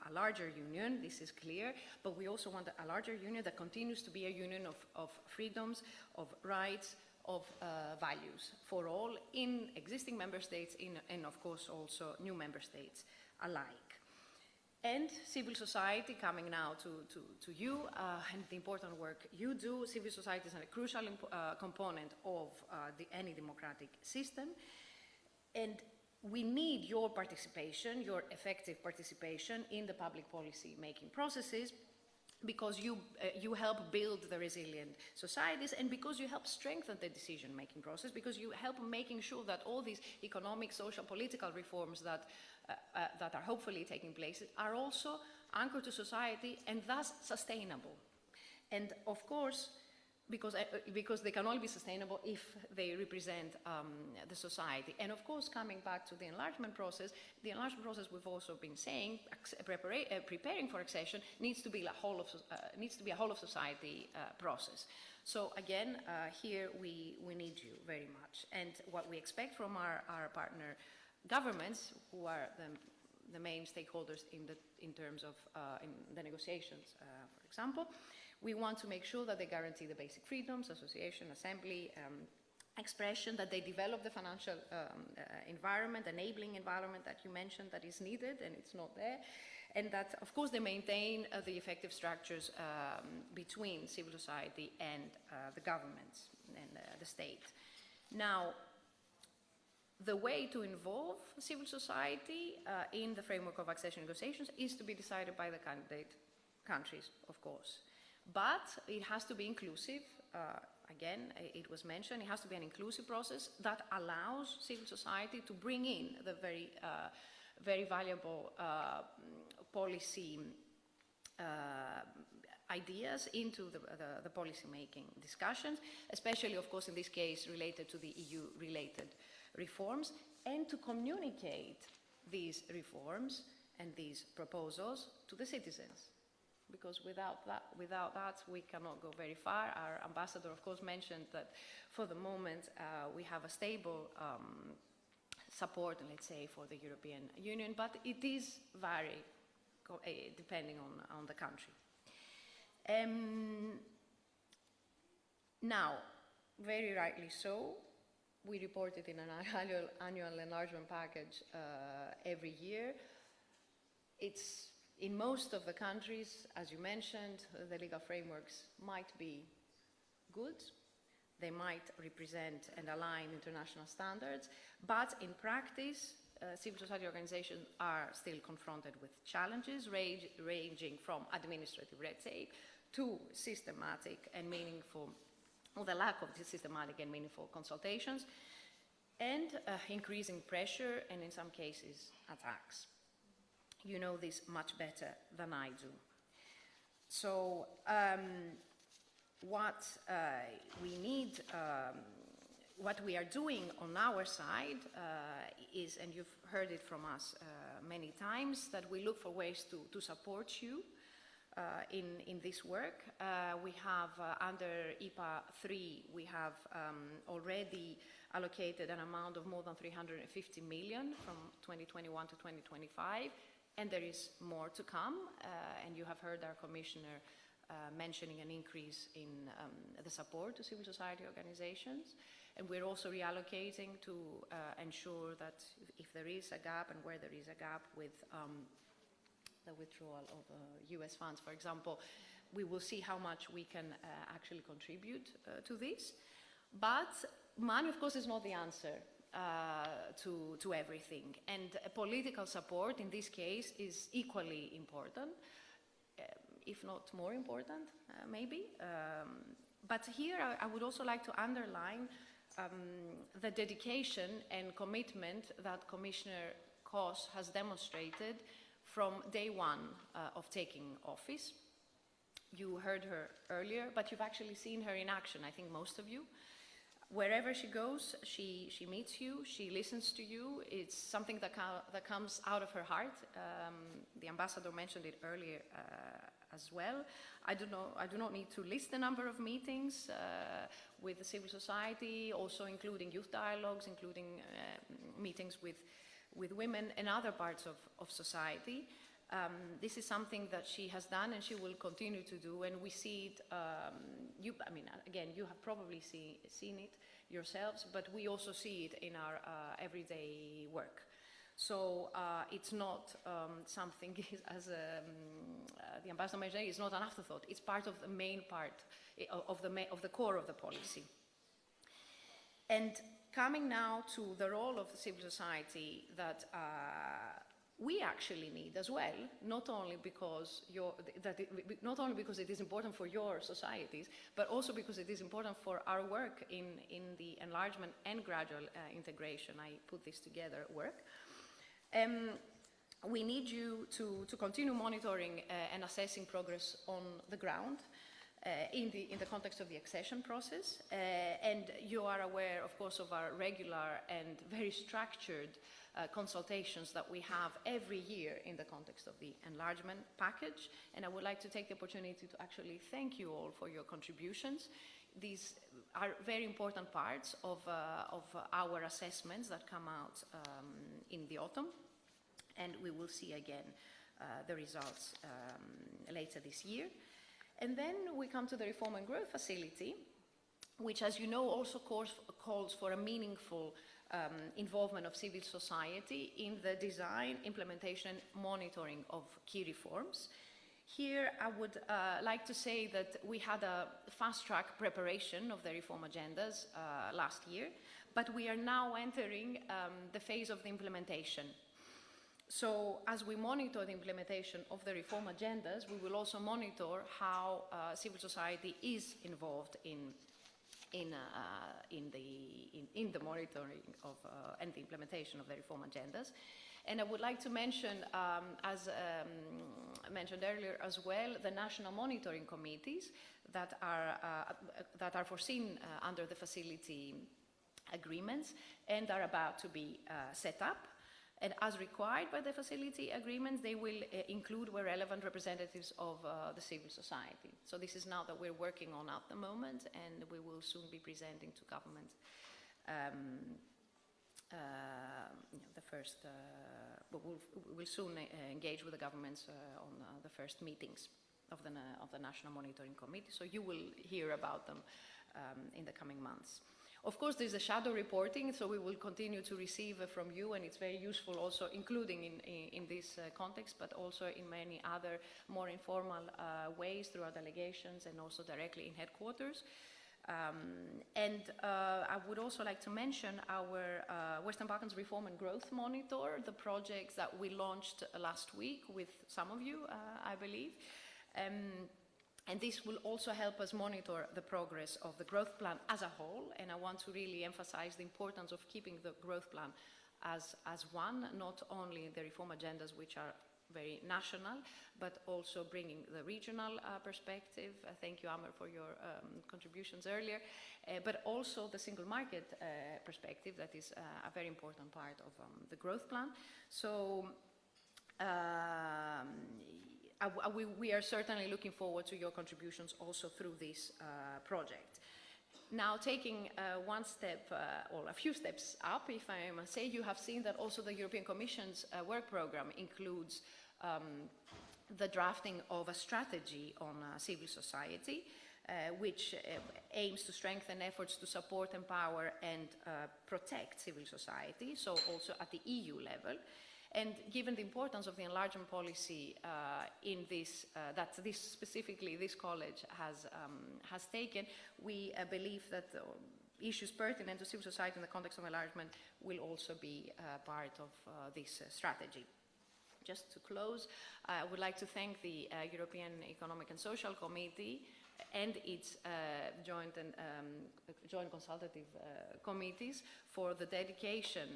a larger union, this is clear, but we also want a larger union that continues to be a union of freedoms, of rights, of values for all in existing member states and of course also new member states alike. And civil society, coming now to you and the important work you do. Civil society is a crucial component of any democratic system. And we need your participation, your effective participation in the public policy making processes, because you help build the resilient societies, and because you help strengthen the decision-making process, because you help making sure that all these economic, social, political reforms that are hopefully taking place are also anchored to society and thus sustainable. And of course, because they can only be sustainable if they represent the society. And of course, coming back to the enlargement process we've also been saying, preparing for accession needs to be a whole of society process. So again, here we need you very much. And what we expect from our partner governments, who are the main stakeholders in terms of in the negotiations, for example, we want to make sure that they guarantee the basic freedoms, association, assembly, expression, that they develop the financial environment, enabling environment that you mentioned that is needed and it's not there, and that, of course, they maintain the effective structures between civil society and the governments and the state. Now, the way to involve civil society in the framework of accession negotiations is to be decided by the candidate countries, of course. But it has to be inclusive. Again, it was mentioned, it has to be an inclusive process that allows civil society to bring in the very valuable policy ideas into the policy-making discussions, especially, of course, in this case, related to the EU-related reforms, and to communicate these reforms and these proposals to the citizens. Because without that, we cannot go very far. Our ambassador, of course, mentioned that for the moment we have a stable support, let's say, for the European Union, but it is vary depending on the country. Now, very rightly so, we report it in an annual enlargement package every year. It's in most of the countries, as you mentioned, the legal frameworks might be good. They might represent and align international standards, but in practice, civil society organizations are still confronted with challenges ranging from administrative red tape to systematic and meaningful, or the lack of systematic and meaningful consultations, and increasing pressure and in some cases attacks. You know this much better than I do. So what we need, what we are doing on our side is, and you've heard it from us many times, that we look for ways to support you in this work. We have under IPA 3, we have already allocated an amount of more than 350 million from 2021 to 2025, and there is more to come, and you have heard our commissioner mentioning an increase in the support to civil society organizations, and we're also reallocating to ensure that if there is a gap and where there is a gap with the withdrawal of US funds, for example, we will see how much we can actually contribute to this. But money, of course, is not the answer to everything. And political support, in this case, is equally important, if not more important, maybe. But here, I would also like to underline the dedication and commitment that Commissioner Kroes has demonstrated from day one of taking office. You heard her earlier, but you've actually seen her in action, I think most of you. Wherever she goes, she meets you, she listens to you. It's something that comes out of her heart. The ambassador mentioned it earlier as well. I do not need to list the number of meetings with the civil society, also including youth dialogues, including meetings with women and other parts of society. This is something that she has done and she will continue to do, and we see it, I mean, again, you have probably seen it yourselves, but we also see it in our everyday work. So it's not something, as the ambassador mentioned, it's not an afterthought. It's part of the main part of the core of the policy. And coming now to the role of the civil society that we actually need as well, not only because it is important for your societies, but also because it is important for our work in the enlargement and gradual integration, I put this together, work. We need you to continue monitoring and assessing progress on the ground in the context of the accession process. And you are aware, of course, of our regular and very structured consultations that we have every year in the context of the enlargement package. And I would like to take the opportunity to actually thank you all for your contributions. These are very important parts of our assessments that come out in the autumn. And we will see again the results later this year. And then we come to the Reform and Growth Facility, which, as you know, also calls for a meaningful involvement of civil society in the design, implementation, and monitoring of key reforms. Here, I would like to say that we had a fast-track preparation of the reform agendas last year, but we are now entering the phase of the implementation. So as we monitor the implementation of the reform agendas, we will also monitor how civil society is involved in the monitoring of and the implementation of the reform agendas. And I would like to mention, as I mentioned earlier as well, the national monitoring committees that are foreseen under the facility agreements and are about to be set up. And as required by the facility agreements, they will include, where relevant, representatives of the civil society. So this is now that we're working on at the moment, and we will soon be presenting to government the first, we'll soon engage with the governments on the first meetings of the National Monitoring Committee, so you will hear about them in the coming months. Of course, there's a shadow reporting, so we will continue to receive from you, and it's very useful also, including in this context, but also in many other more informal ways through our delegations and also directly in headquarters. I would also like to mention our Western Balkans Reform and Growth Monitor, the projects that we launched last week with some of you, I believe. And this will also help us monitor the progress of the growth plan as a whole. And I want to really emphasize the importance of keeping the growth plan as one, not only the reform agendas, which are very national, but also bringing the regional perspective. Thank you, Amer, for your contributions earlier. But also the single market perspective, that is a very important part of the growth plan. So we are certainly looking forward to your contributions also through this project. Now, taking one step, or a few steps up, if I must say, you have seen that also the European Commission's work program includes the drafting of a strategy on civil society, which aims to strengthen efforts to support, empower, and protect civil society, so also at the EU level. And given the importance of the enlargement policy in this, that this specifically this college has taken, we believe that issues pertinent to civil society in the context of enlargement will also be part of this strategy. Just to close, I would like to thank the European Economic and Social Committee and its joint consultative committees for the dedication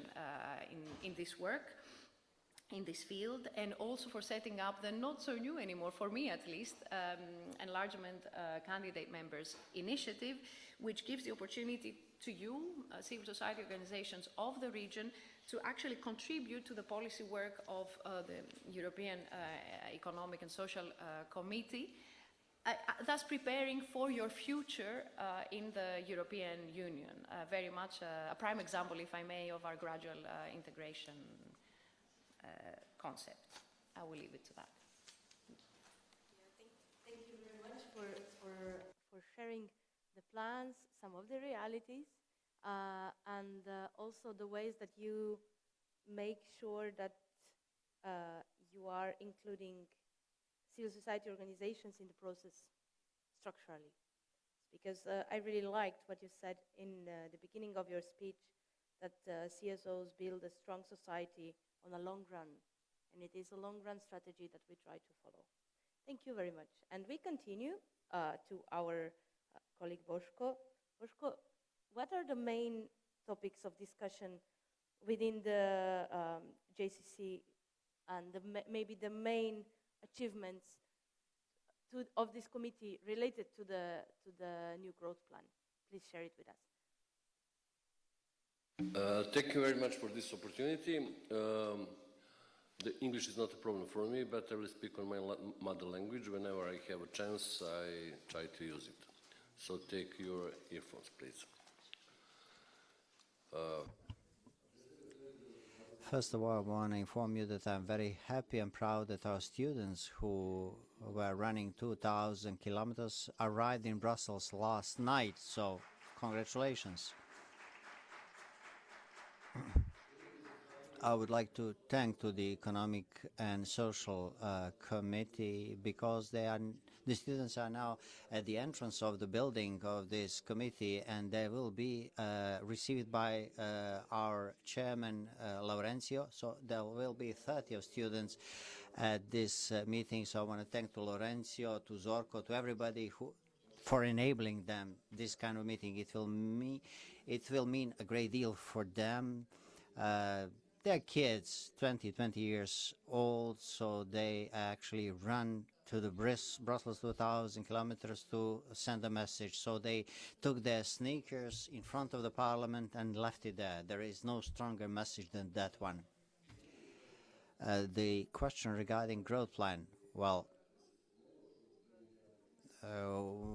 in this work, in this field, and also for setting up the not so new anymore, for me at least, Enlargement Candidate Members Initiative, which gives the opportunity to you, civil society organizations of the region, to actually contribute to the policy work of the European Economic and Social Committee, thus preparing for your future in the European Union. Very much a prime example, if I may, of our gradual integration concept. I will leave it to that. Thank you very much for sharing the plans, some of the realities, and also the ways that you make sure that you are including civil society organizations in the process structurally. Because I really liked what you said in the beginning of your speech, that CSOs build a strong society on a long run, and it is a long-run strategy that we try to follow. Thank you very much. And we continue to our colleague Boško. Boško, what are the main topics of discussion within the JCC and maybe the main achievements of this committee related to the new growth plan? Please share it with us. Thank you very much for this opportunity. The English is not a problem for me, but I will speak on my mother language. Whenever I have a chance, I try to use it. So take your earphones, please. First of all, I want to inform you that I'm very happy and proud that our students who were running 2,000 kilometers arrived in Brussels last night, so congratulations. I would like to thank to the Economic and Social Committee, because the students are now at the entrance of the building of this committee, and they will be received by our chairman, Laurencio. So there will be 30 of students at this meeting. So I want to thank to Laurencio, to Zorko, to everybody who for enabling them this kind of meeting. It will mean a great deal for them. They're kids, 20 years old, so they actually run to the Brussels 2,000 kilometers to send a message. So they took their sneakers in front of the parliament and left it there. There is no stronger message than that one. The question regarding growth plan, well,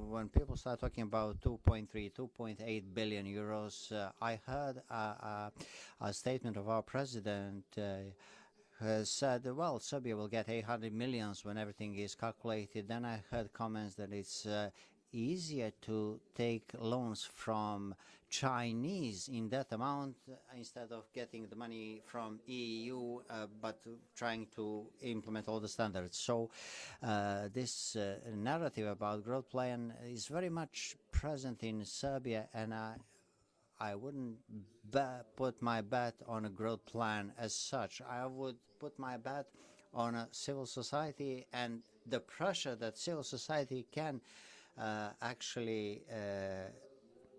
when people start talking about 2.3, 2.8 billion euros, I heard a statement of our president said, well, Serbia will get 800 millions when everything is calculated. Then I heard comments that it's easier to take loans from Chinese in that amount instead of getting the money from EU, but trying to implement all the standards. So this narrative about growth plan is very much present in Serbia, and I wouldn't put my bet on a growth plan as such. I would put my bet on a civil society and the pressure that civil society can actually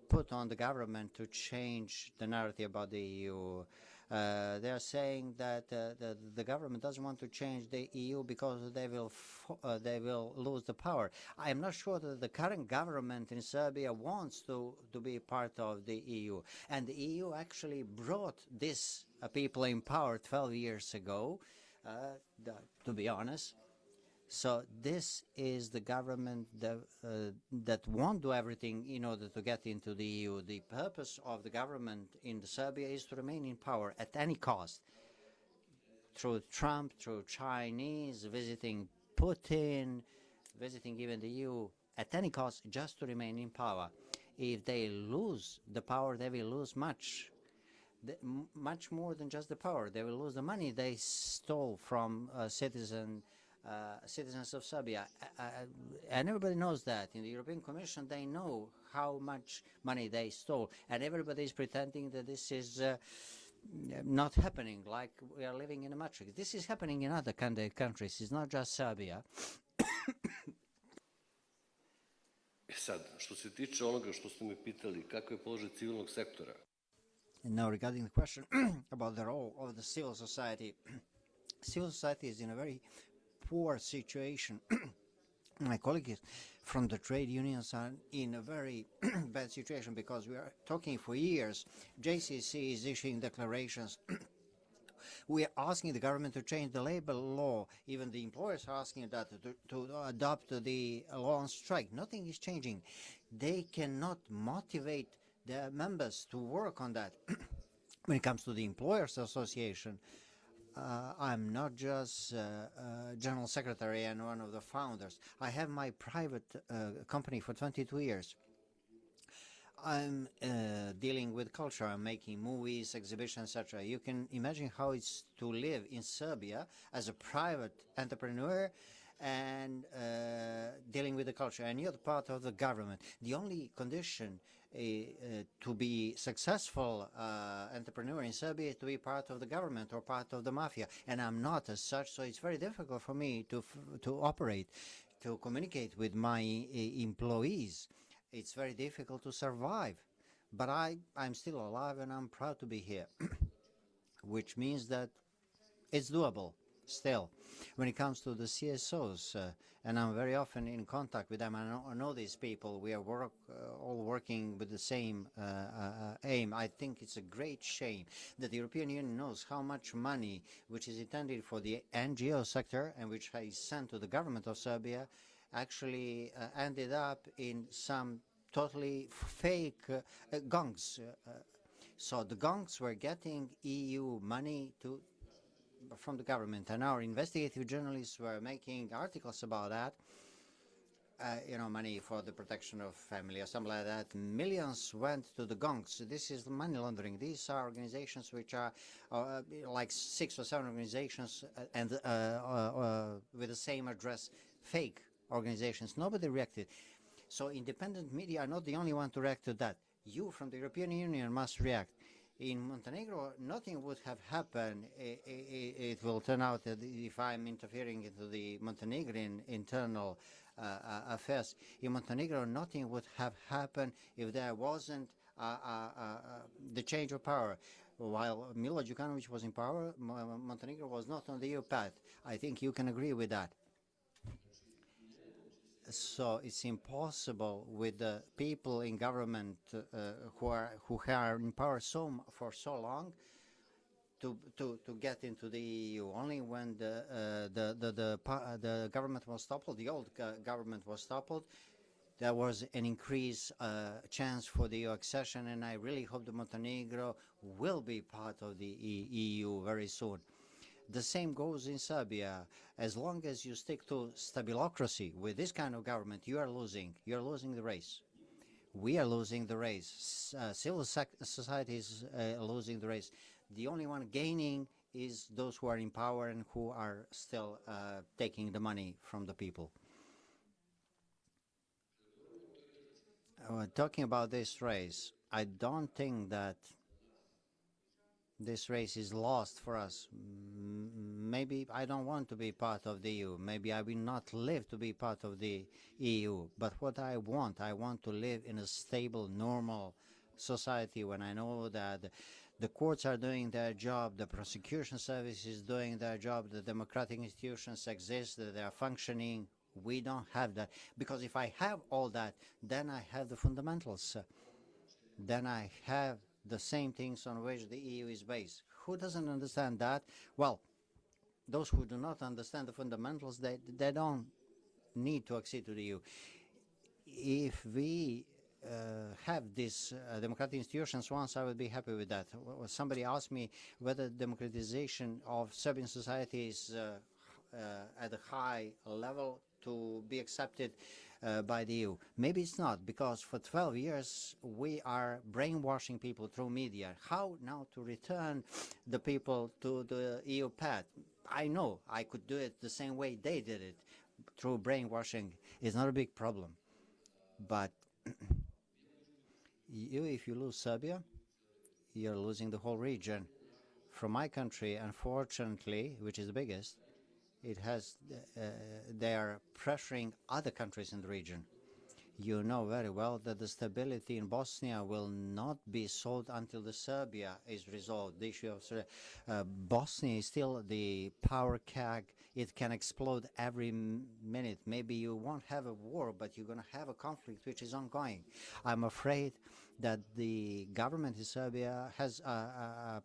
put on the government to change the narrative about the EU. They are saying that the government doesn't want to change the EU because they will lose the power. I am not sure that the current government in Serbia wants to be part of the EU. And the EU actually brought these people in power 12 years ago, to be honest. So this is the government that won't do everything in order to get into the EU. The purpose of the government in Serbia is to remain in power at any cost. Through Trump, through Chinese, visiting Putin, visiting even the EU, at any cost, just to remain in power. If they lose the power, they will lose much more than just the power. They will lose the money they stole from citizens of Serbia. And everybody knows that. In the European Commission, they know how much money they stole. And everybody is pretending that this is not happening, like we are living in a matrix. This is happening in other countries. It's not just Serbia. Sad, što se tiče onoga što ste me pitali, kako je položaj civilnog sektora? Now, regarding the question about the role of the civil society is in a very poor situation. My colleagues from the trade unions are in a very bad situation because we are talking for years. JCC is issuing declarations. We are asking the government to change the labor law. Even the employers are asking that to adopt the law on strike. Nothing is changing. They cannot motivate their members to work on that. When it comes to the Employers Association, I'm not just General Secretary and one of the founders. I have my private company for 22 years. I'm dealing with culture. I'm making movies, exhibitions, etc. You can imagine how it's to live in Serbia as a private entrepreneur and dealing with the culture. And you're part of the government. The only condition to be successful entrepreneur in Serbia is to be part of the government or part of the mafia. And I'm not as such, so it's very difficult for me to operate, to communicate with my employees. It's very difficult to survive. But I'm still alive and I'm proud to be here, which means that it's doable still. When it comes to the CSOs, and I'm very often in contact with them, I know these people, we are all working with the same aim. I think it's a great shame that the European Union knows how much money which is intended for the NGO sector and which is sent to the government of Serbia actually ended up in some totally fake gongs. So the gongs were getting EU money from the government, and our investigative journalists were making articles about that. Money for the protection of family or something like that. Millions went to the gongs. This is money laundering. These are organizations which are like 6 or 7 organizations and with the same address, fake organizations. Nobody reacted. So independent media are not the only one to react to that. You from the European Union must react. In Montenegro, nothing would have happened. It will turn out that if I'm interfering into the Montenegrin internal affairs. In Montenegro, nothing would have happened if there wasn't the change of power. While Milo Đukanović was in power, Montenegro was not on the EU path. I think you can agree with that. So it's impossible with the people in government who are in power for so long to get into the EU. Only when the government was toppled, the old government was toppled, there was an increased chance for the EU accession, and I really hope that Montenegro will be part of the EU very soon. The same goes in Serbia. As long as you stick to stabilocracy with this kind of government, you are losing. You are losing the race. we are losing the race. Civil society is losing the race. The only one gaining is those who are in power and who are still taking the money from the people. Talking about this race, I don't think that this race is lost for us. Maybe I don't want to be part of the EU. Maybe I will not live to be part of the EU. But what I want to live in a stable, normal society when I know that the courts are doing their job, the prosecution service is doing their job, the democratic institutions exist, that they are functioning. We don't have that. Because if I have all that, then I have the fundamentals. Then I have the same things on which the EU is based. Who doesn't understand that? Well, those who do not understand the fundamentals, they don't need to accede to the EU. If we have these democratic institutions once, I would be happy with that. Somebody asked me whether democratization of Serbian society is at a high level to be accepted by the EU. Maybe it's not, because for 12 years we are brainwashing people through media. How now to return the people to the EU path? I know I could do it the same way they did it, through brainwashing. It's not a big problem. But if you lose Serbia, you're losing the whole region. From my country, unfortunately, which is the biggest, it has, they are pressuring other countries in the region. You know very well that the stability in Bosnia will not be solved until the Serbia is resolved. The issue of Bosnia is still the power keg. It can explode every minute. Maybe you won't have a war, but you're going to have a conflict which is ongoing. I'm afraid that the government in Serbia has a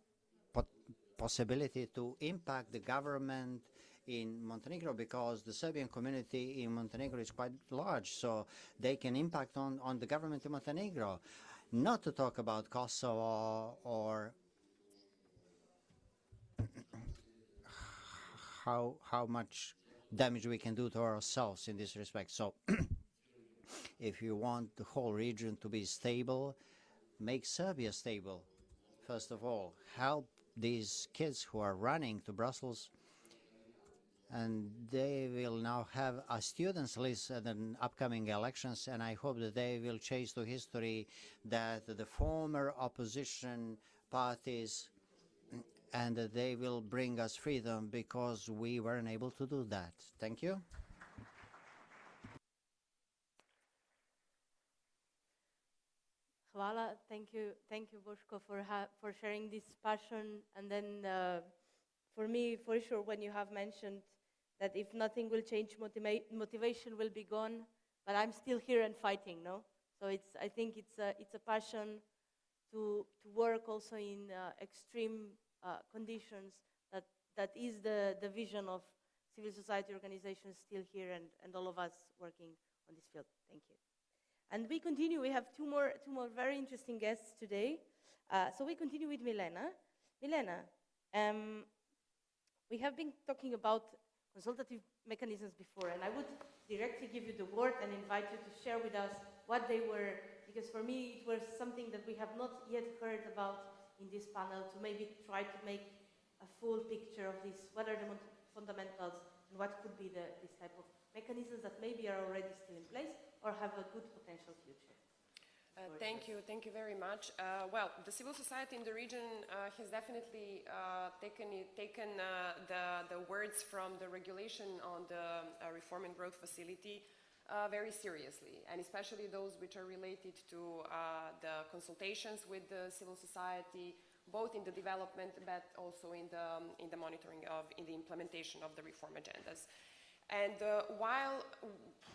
possibility to impact the government in Montenegro, because the Serbian community in Montenegro is quite large, so they can impact on the government in Montenegro. Not to talk about Kosovo or how much damage we can do to ourselves in this respect. So if you want the whole region to be stable, make Serbia stable. First of all, help these kids who are running to Brussels, and they will now have a students list at the upcoming elections, and I hope that they will change to history that the former opposition parties, and that they will bring us freedom, because we weren't able to do that. Thank you. Hvala, thank you, Boško, for sharing this passion. And then for me, for sure, when you have mentioned that if nothing will change, motivation will be gone. But I'm still here and fighting, no? So I think it's a passion to work also in extreme conditions. That is the vision of civil society organizations still here, and all of us working on this field. Thank you. And we continue. We have two more very interesting guests today. So we continue with Milena. Milena, we have been talking about consultative mechanisms before, and I would directly give you the word and invite you to share with us what they were, because for me it was something that we have not yet heard about in this panel, to maybe try to make a full picture of this. What are the fundamentals, and what could be this type of mechanisms that maybe are already still in place or have a good potential future? Thank you very much. Well, the civil society in the region has definitely taken the words from the regulation on the Reform and Growth Facility very seriously, and especially those which are related to the consultations with the civil society, both in the development but also in the monitoring in the implementation of the reform agendas. And while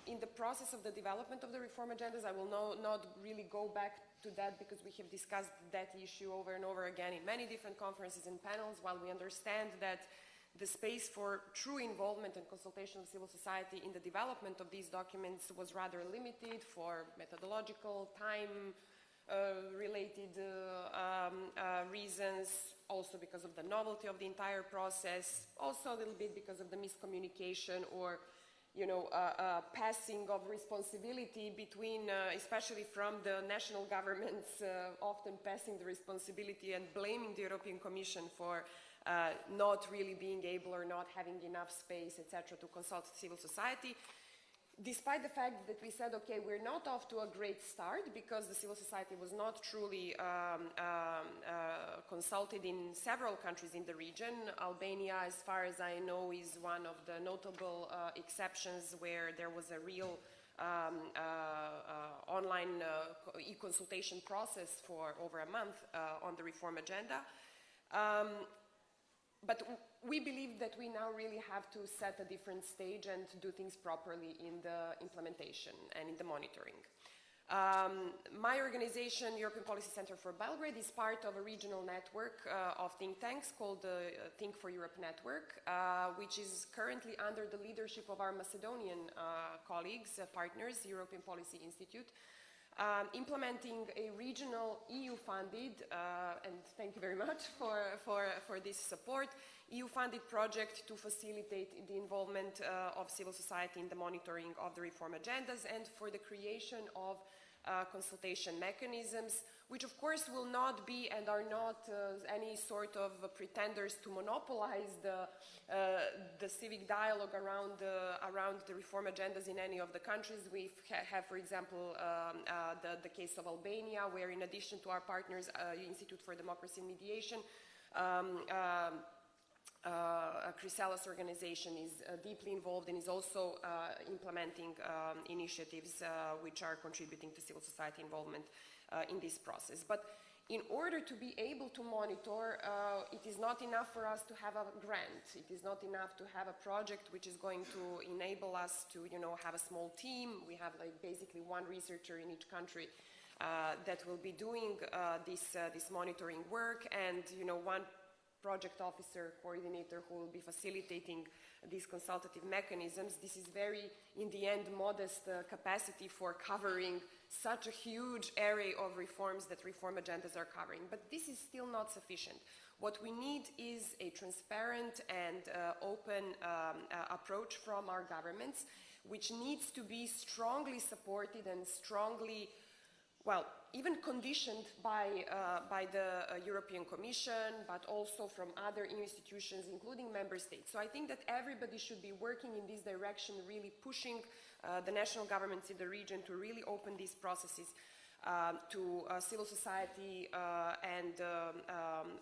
in the process of the development of the reform agendas, I will not really go back to that, because we have discussed that issue over and over again in many different conferences and panels. While we understand that the space for true involvement and consultation of civil society in the development of these documents was rather limited for methodological, time related reasons, also because of the novelty of the entire process, also a little bit because of the miscommunication or passing of responsibility between, especially from the national governments, often passing the responsibility and blaming the European Commission for not really being able or not having enough space, etc., to consult civil society. Despite the fact that we said, okay, we're not off to a great start because the civil society was not truly consulted in several countries in the region. Albania, as far as I know, is one of the notable exceptions where there was a real online e-consultation process for over a month on the reform agenda. But we believe that we now really have to set a different stage and to do things properly in the implementation and in the monitoring. My organization, European Policy Center for Belgrade, is part of a regional network of think tanks called the Think for Europe Network, which is currently under the leadership of our Macedonian colleagues, partners, European Policy Institute, implementing a regional EU-funded, and thank you very much for this support, EU-funded project to facilitate the involvement of civil society in the monitoring of the reform agendas and for the creation of consultation mechanisms, which of course will not be and are not any sort of pretenders to monopolize the civic dialogue around the reform agendas in any of the countries. We have, for example, the case of Albania, where in addition to our partners, Institute for Democracy and Mediation, Chrysalis organization is deeply involved and is also implementing initiatives which are contributing to civil society involvement in this process. But in order to be able to monitor, it is not enough for us to have a grant. It is not enough to have a project which is going to enable us to, have a small team. We have like basically one researcher in each country that will be doing this monitoring work, and one project officer, coordinator who will be facilitating these consultative mechanisms. This is very, in the end, modest capacity for covering such a huge array of reforms that reform agendas are covering. But this is still not sufficient. What we need is a transparent and open approach from our governments, which needs to be strongly supported and strongly, even conditioned by the European Commission, but also from other institutions, including member states. So I think that everybody should be working in this direction, really pushing the national governments in the region to really open these processes to civil society and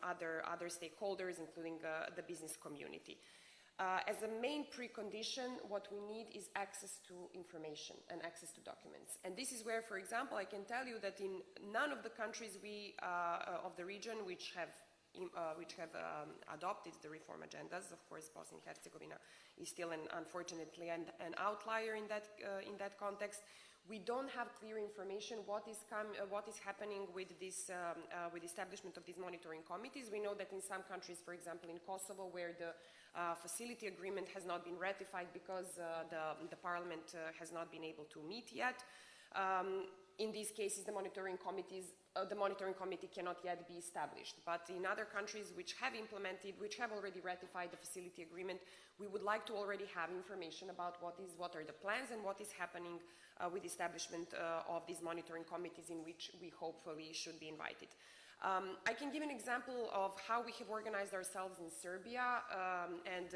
other stakeholders, including the business community. As a main precondition, what we need is access to information and access to documents. And this is where, for example, I can tell you that in none of the countries of the region which have adopted the reform agendas, of course, Bosnia and Herzegovina is still, unfortunately, an outlier in that context. We don't have clear information what is happening with this with the establishment of these monitoring committees. We know that in some countries, for example, in Kosovo, where the facility agreement has not been ratified because the parliament has not been able to meet yet. In these cases, the monitoring committee cannot yet be established. But in other countries which have already ratified the facility agreement, we would like to already have information about what are the plans and what is happening with the establishment of these monitoring committees, in which we hopefully should be invited. I can give an example of how we have organized ourselves in Serbia, and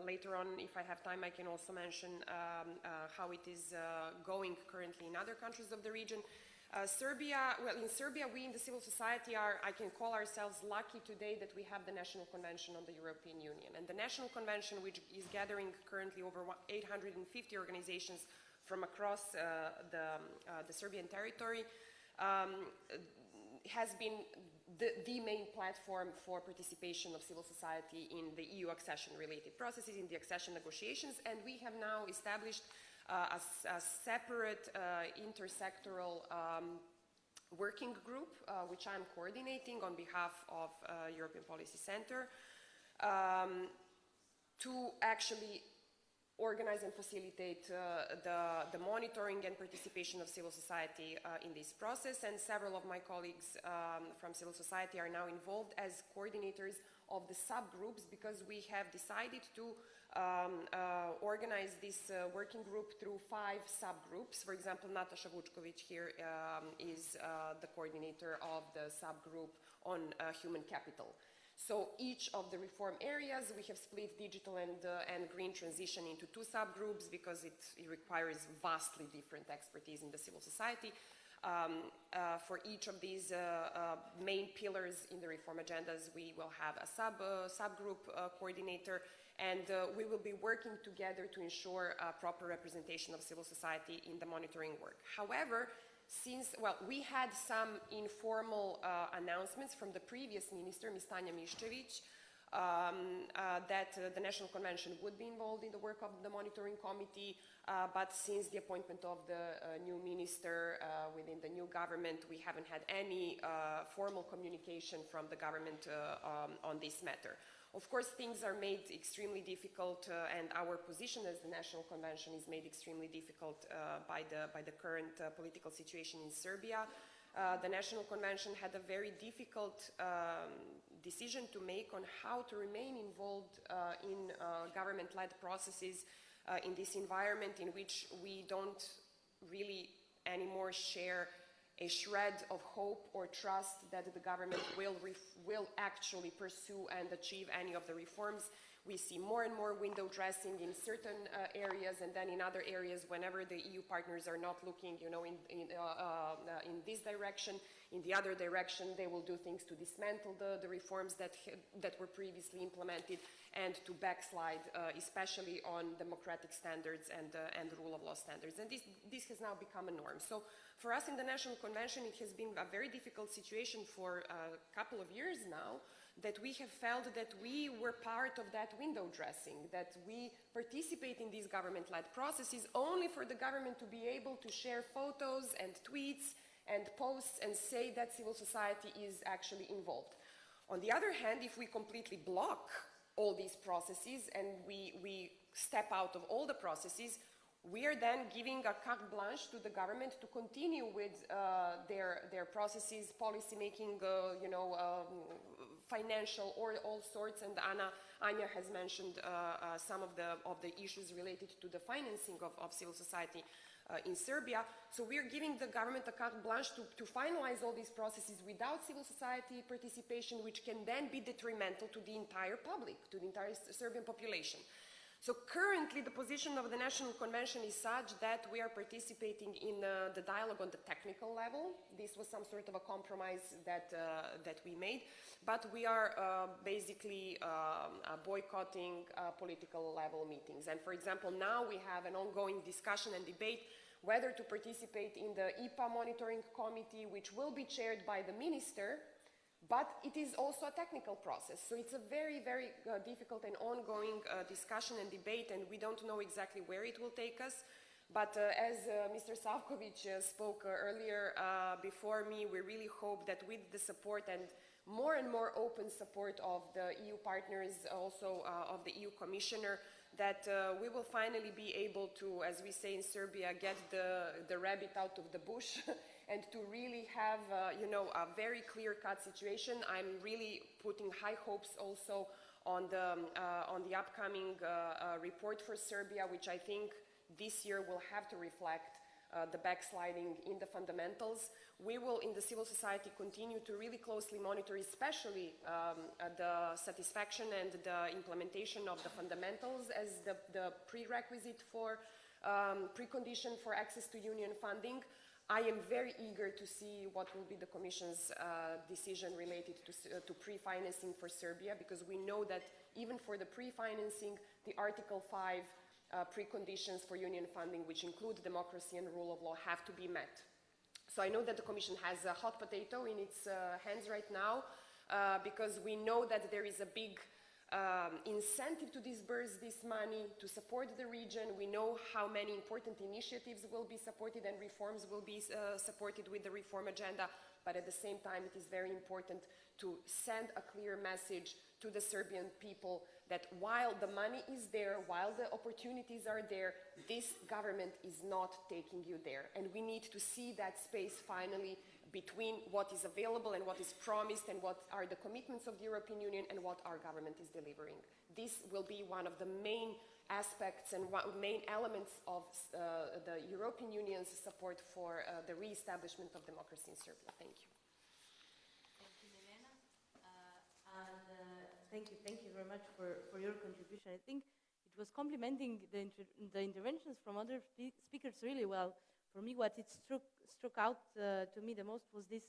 later on, if I have time, I can also mention how it is going currently in other countries of the region. In Serbia, we in the civil society I can call ourselves lucky today that we have the National Convention on the European Union. And the National Convention, which is gathering currently over 850 organizations from across the Serbian territory, has been the main platform for participation of civil society in the EU accession-related processes, in the accession negotiations, and we have now established a separate intersectoral working group, which I'm coordinating on behalf of European Policy Center, to actually organize and facilitate the monitoring and participation of civil society in this process. And several of my colleagues from civil society are now involved as coordinators of the subgroups, because we have decided to organized this working group through 5 subgroups. For example, Natasha Vučković here is the coordinator of the subgroup on human capital. So each of the reform areas, we have split digital and green transition into 2 subgroups because it requires vastly different expertise in the civil society. For each of these main pillars in the reform agendas, we will have a subgroup coordinator, and we will be working together to ensure proper representation of civil society in the monitoring work. However, we had some informal announcements from the previous minister, Ms. Tanja Miščević, that the National Convention would be involved in the work of the monitoring committee, but since the appointment of the new minister within the new government, we haven't had any formal communication from the government on this matter. Of course, things are made extremely difficult, and our position as the National Convention is made extremely difficult by the current political situation in Serbia. The National Convention had a very difficult decision to make on how to remain involved in government-led processes in this environment in which we don't really anymore share a shred of hope or trust that the government will actually pursue and achieve any of the reforms. We see more and more window dressing in certain areas, and then in other areas, whenever the EU partners are not looking, in this direction, in the other direction, they will do things to dismantle the reforms that were previously implemented and to backslide, especially on democratic standards and rule of law standards. And this has now become a norm. So for us in the National Convention, it has been a very difficult situation for a couple of years now, that we have felt that we were part of that window dressing, that we participate in these government-led processes only for the government to be able to share photos and tweets and posts and say that civil society is actually involved. On the other hand, if we completely block all these processes and we step out of all the processes, we are then giving a carte blanche to the government to continue with their processes, policy making, financial or all sorts. And Anja has mentioned some of the issues related to the financing of civil society in Serbia. So we are giving the government a carte blanche to finalize all these processes without civil society participation, which can then be detrimental to the entire public, to the entire Serbian population. So currently the position of the National Convention is such that we are participating in the dialogue on the technical level. This was some sort of a compromise that we made, but we are basically boycotting political level meetings. And for example, now we have an ongoing discussion and debate whether to participate in the IPA monitoring committee, which will be chaired by the minister, but it is also a technical process. So it's a very, very difficult and ongoing discussion and debate, and we don't know exactly where it will take us. But as Mr. Savkovic spoke earlier before me, we really hope that with the support and more open support of the EU partners, also of the EU Commissioner, that we will finally be able to, as we say in Serbia, get the rabbit out of the bush and to really have, a very clear-cut situation. I'm really putting high hopes also on the upcoming report for Serbia, which I think this year will have to reflect the backsliding in the fundamentals. We will, in the civil society, continue to really closely monitor, especially the satisfaction and the implementation of the fundamentals as the prerequisite for precondition for access to union funding. I am very eager to see what will be the Commission's decision related to pre-financing for Serbia, because we know that even for the pre-financing, the Article 5 preconditions for union funding, which include democracy and rule of law, have to be met. So I know that the Commission has a hot potato in its hands right now, because we know that there is a big incentive to disburse this money, to support the region. We know how many important initiatives will be supported and reforms will be supported with the reform agenda, but at the same time it is very important to send a clear message to the Serbian people that while the money is there, while the opportunities are there, this government is not taking you there. And we need to see that space finally between what is available and what is promised and what are the commitments of the European Union and what our government is delivering. This will be one of the main aspects and main elements of the European Union's support for the re-establishment of democracy in Serbia. Thank you. Thank you, Milena. Thank you very much for your contribution. I think it was complementing the interventions from other speakers really well. For me, what it struck out to me the most was this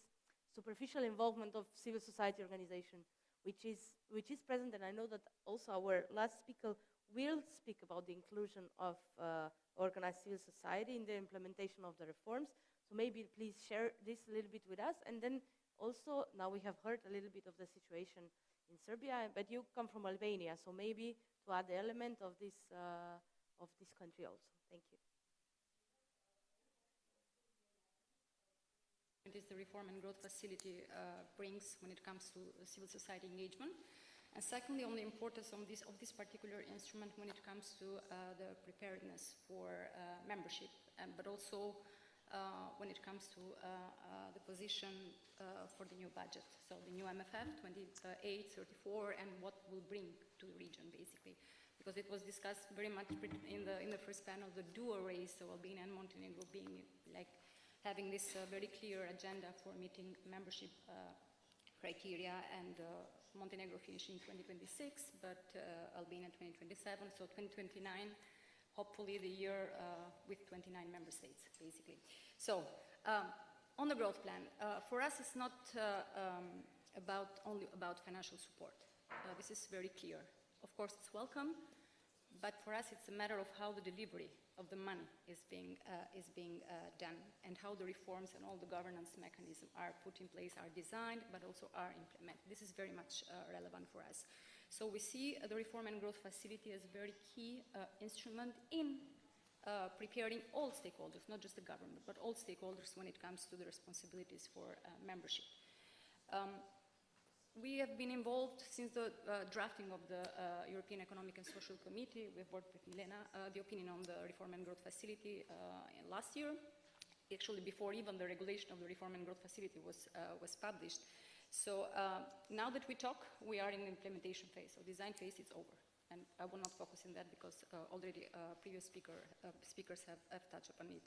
superficial involvement of civil society organization, which is present, and I know that also our last speaker will speak about the inclusion of organized civil society in the implementation of the reforms. So maybe please share this a little bit with us, and then also now we have heard a little bit of the situation in Serbia, but you come from Albania, so maybe to add the element of this country also. Thank you. It is the Reform and Growth Facility brings when it comes to civil society engagement. And secondly, on the importance of this particular instrument when it comes to the preparedness for membership, but also when it comes to the position for the new budget. So the new MFF, 28-34, and what will bring to the region, basically. Because it was discussed very much in the first panel, the dual race, so Albania and Montenegro being like having this very clear agenda for meeting membership criteria, and Montenegro finishing 2026, but Albania 2027, so 2029, hopefully the year with 29 member states, basically. So, on the growth plan, for us it's not only about financial support. This is very clear. Of course, it's welcome, but for us it's a matter of how the delivery of the money is being done, and how the reforms and all the governance mechanisms are put in place, are designed, but also are implemented. This is very much relevant for us. So we see the Reform and Growth Facility as a very key instrument in preparing all stakeholders, not just the government, but all stakeholders when it comes to the responsibilities for membership. We have been involved since the drafting of the European Economic and Social Committee. We've worked with Milena, the opinion on the Reform and Growth Facility last year, actually before even the regulation of the Reform and Growth Facility was published. So now that we talk, we are in the implementation phase. So design phase is over. And I will not focus on that because already previous speakers have touched upon it.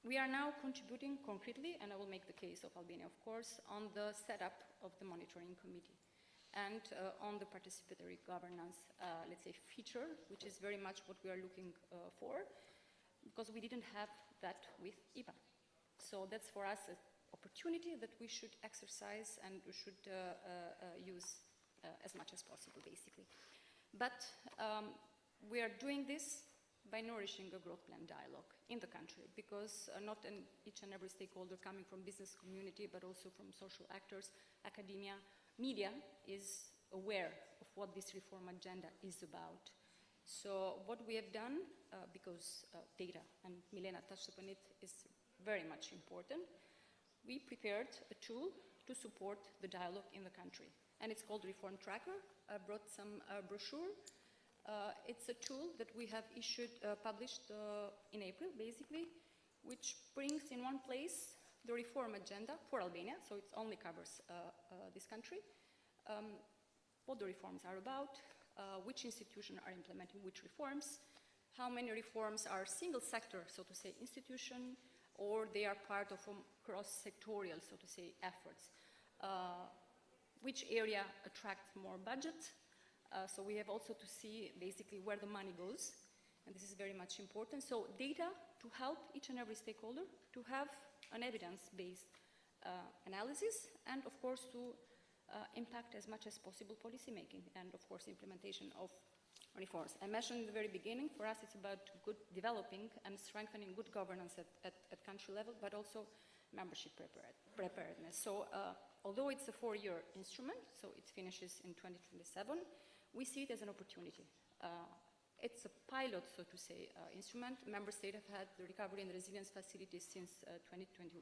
We are now contributing concretely, and I will make the case of Albania, of course, on the setup of the monitoring committee and on the participatory governance, let's say, feature, which is very much what we are looking for, because we didn't have that with IPA. So that's for us an opportunity that we should exercise and we should use as much as possible, basically. But we are doing this by nourishing a growth plan dialogue in the country, because not each and every stakeholder coming from business community, but also from social actors, academia, media, is aware of what this reform agenda is about. So what we have done, because data, and Milena touched upon it, is very much important, we prepared a tool to support the dialogue in the country. And it's called Reform Tracker. I brought some brochure. It's a tool that we have published in April, basically, which brings in one place the reform agenda for Albania, so it only covers this country, what the reforms are about, which institutions are implementing which reforms, how many reforms are single sector, so to say, institution, or they are part of cross-sectorial, so to say, efforts, which area attracts more budget. So we have also to see basically where the money goes, and this is very much important. So data to help each and every stakeholder to have an evidence-based analysis, and of course to impact as much as possible policy making and of course implementation of reforms. I mentioned in the very beginning, for us it's about good developing and strengthening good governance at country level, but also membership preparedness. So although it's a 4-year instrument, so it finishes in 2027, we see it as an opportunity. It's a pilot, so to say, instrument. Member states have had the recovery and resilience facilities since 2021,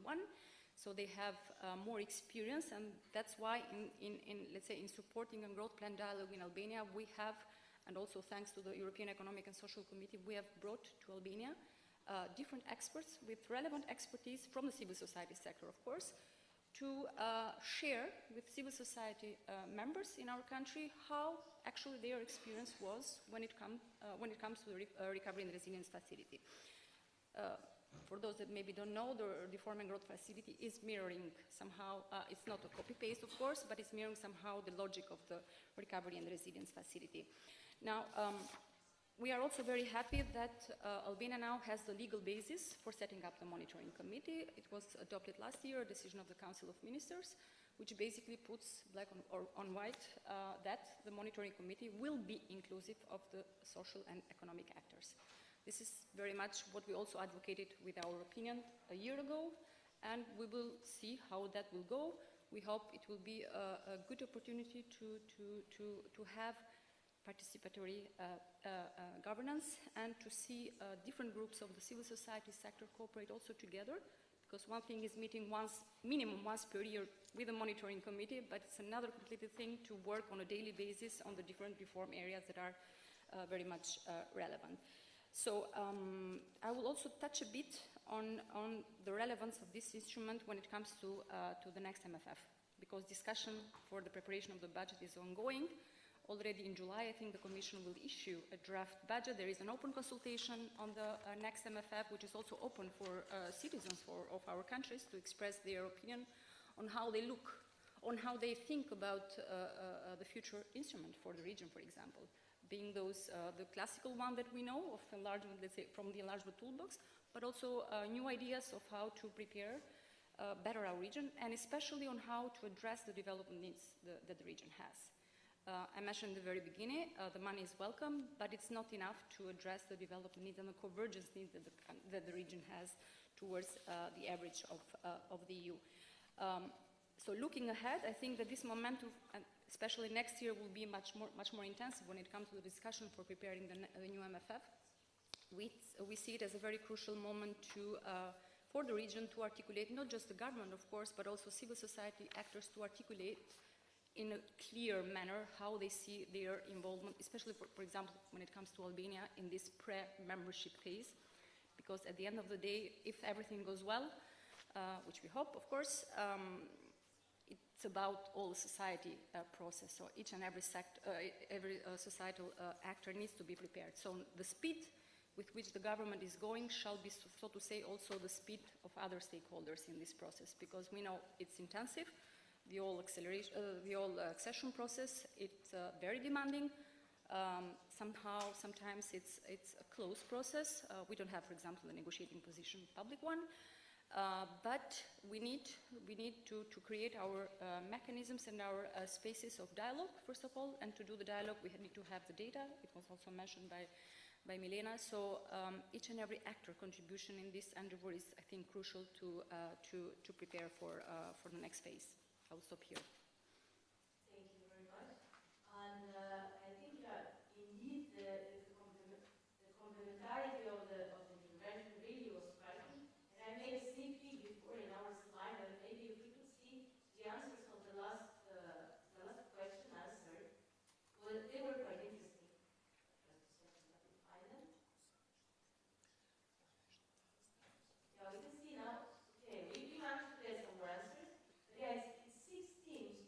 so they have more experience, and that's why let's say, in supporting a growth plan dialogue in Albania, we have, and also thanks to the European Economic and Social Committee, we have brought to Albania different experts with relevant expertise from the civil society sector, of course, to share with civil society members in our country how actually their experience was when it comes to the Recovery and Resilience Facility. For those that maybe don't know, the Reform and Growth Facility is mirroring somehow, it's not a copy-paste, of course, but it's mirroring somehow the logic of the Recovery and Resilience Facility. Now, we are also very happy that Albania now has the legal basis for setting up the monitoring committee. It was adopted last year, a decision of the Council of Ministers, which basically puts black on white that the monitoring committee will be inclusive of the social and economic actors. This is very much what we also advocated with our opinion a year ago, and we will see how that will go. We hope it will be a good opportunity to have participatory governance and to see different groups of the civil society sector cooperate also together, because one thing is meeting minimum once per year with a monitoring committee, but it's another completely thing to work on a daily basis on the different reform areas that are very much relevant. So I will also touch a bit on the relevance of this instrument when it comes to the next MFF, because discussion for the preparation of the budget is ongoing. Already in July, I think the Commission will issue a draft budget. There is an open consultation on the next MFF, which is also open for citizens of our countries to express their opinion on how they look, on how they think about the future instrument for the region, for example, being those the classical one that we know of enlargement, let's say, from the enlargement toolbox, but also new ideas of how to prepare better our region, and especially on how to address the development needs that the region has. I mentioned at the very beginning, the money is welcome, but it's not enough to address the development needs and the convergence needs that the region has towards the average of the EU. So looking ahead, I think that this momentum, especially next year, will be much more intensive when it comes to the discussion for preparing the new MFF. We see it as a very crucial moment for the region to articulate not just the government, of course, but also civil society actors to articulate in a clear manner how they see their involvement, especially, for example, when it comes to Albania in this pre-membership phase. Because at the end of the day, if everything goes well, which we hope, of course, it's about all the society process. So each and every societal actor needs to be prepared. So the speed with which the government is going shall be, so to say, also the speed of other stakeholders in this process, because we know it's intensive. The whole accession process, it's very demanding. Sometimes it's a closed process. We don't have, for example, a negotiating position, public one. But we need to create our mechanisms and our spaces of dialogue, first of all, and to do the dialogue, we need to have the data. It was also mentioned by Milena. So each and every actor contribution in this endeavor is, I think, crucial to prepare for the next phase. I will stop here. Thank you very much. And I think indeed the complementarity of the intervention really was striking. And I made a sneak peek before in our slide, and maybe if we could see the answers of the last question answered, well, they were quite interesting. Just a second, let me find them. Yeah, we can see now. Okay, we managed to get some more answers. But yeah, it's 6 teams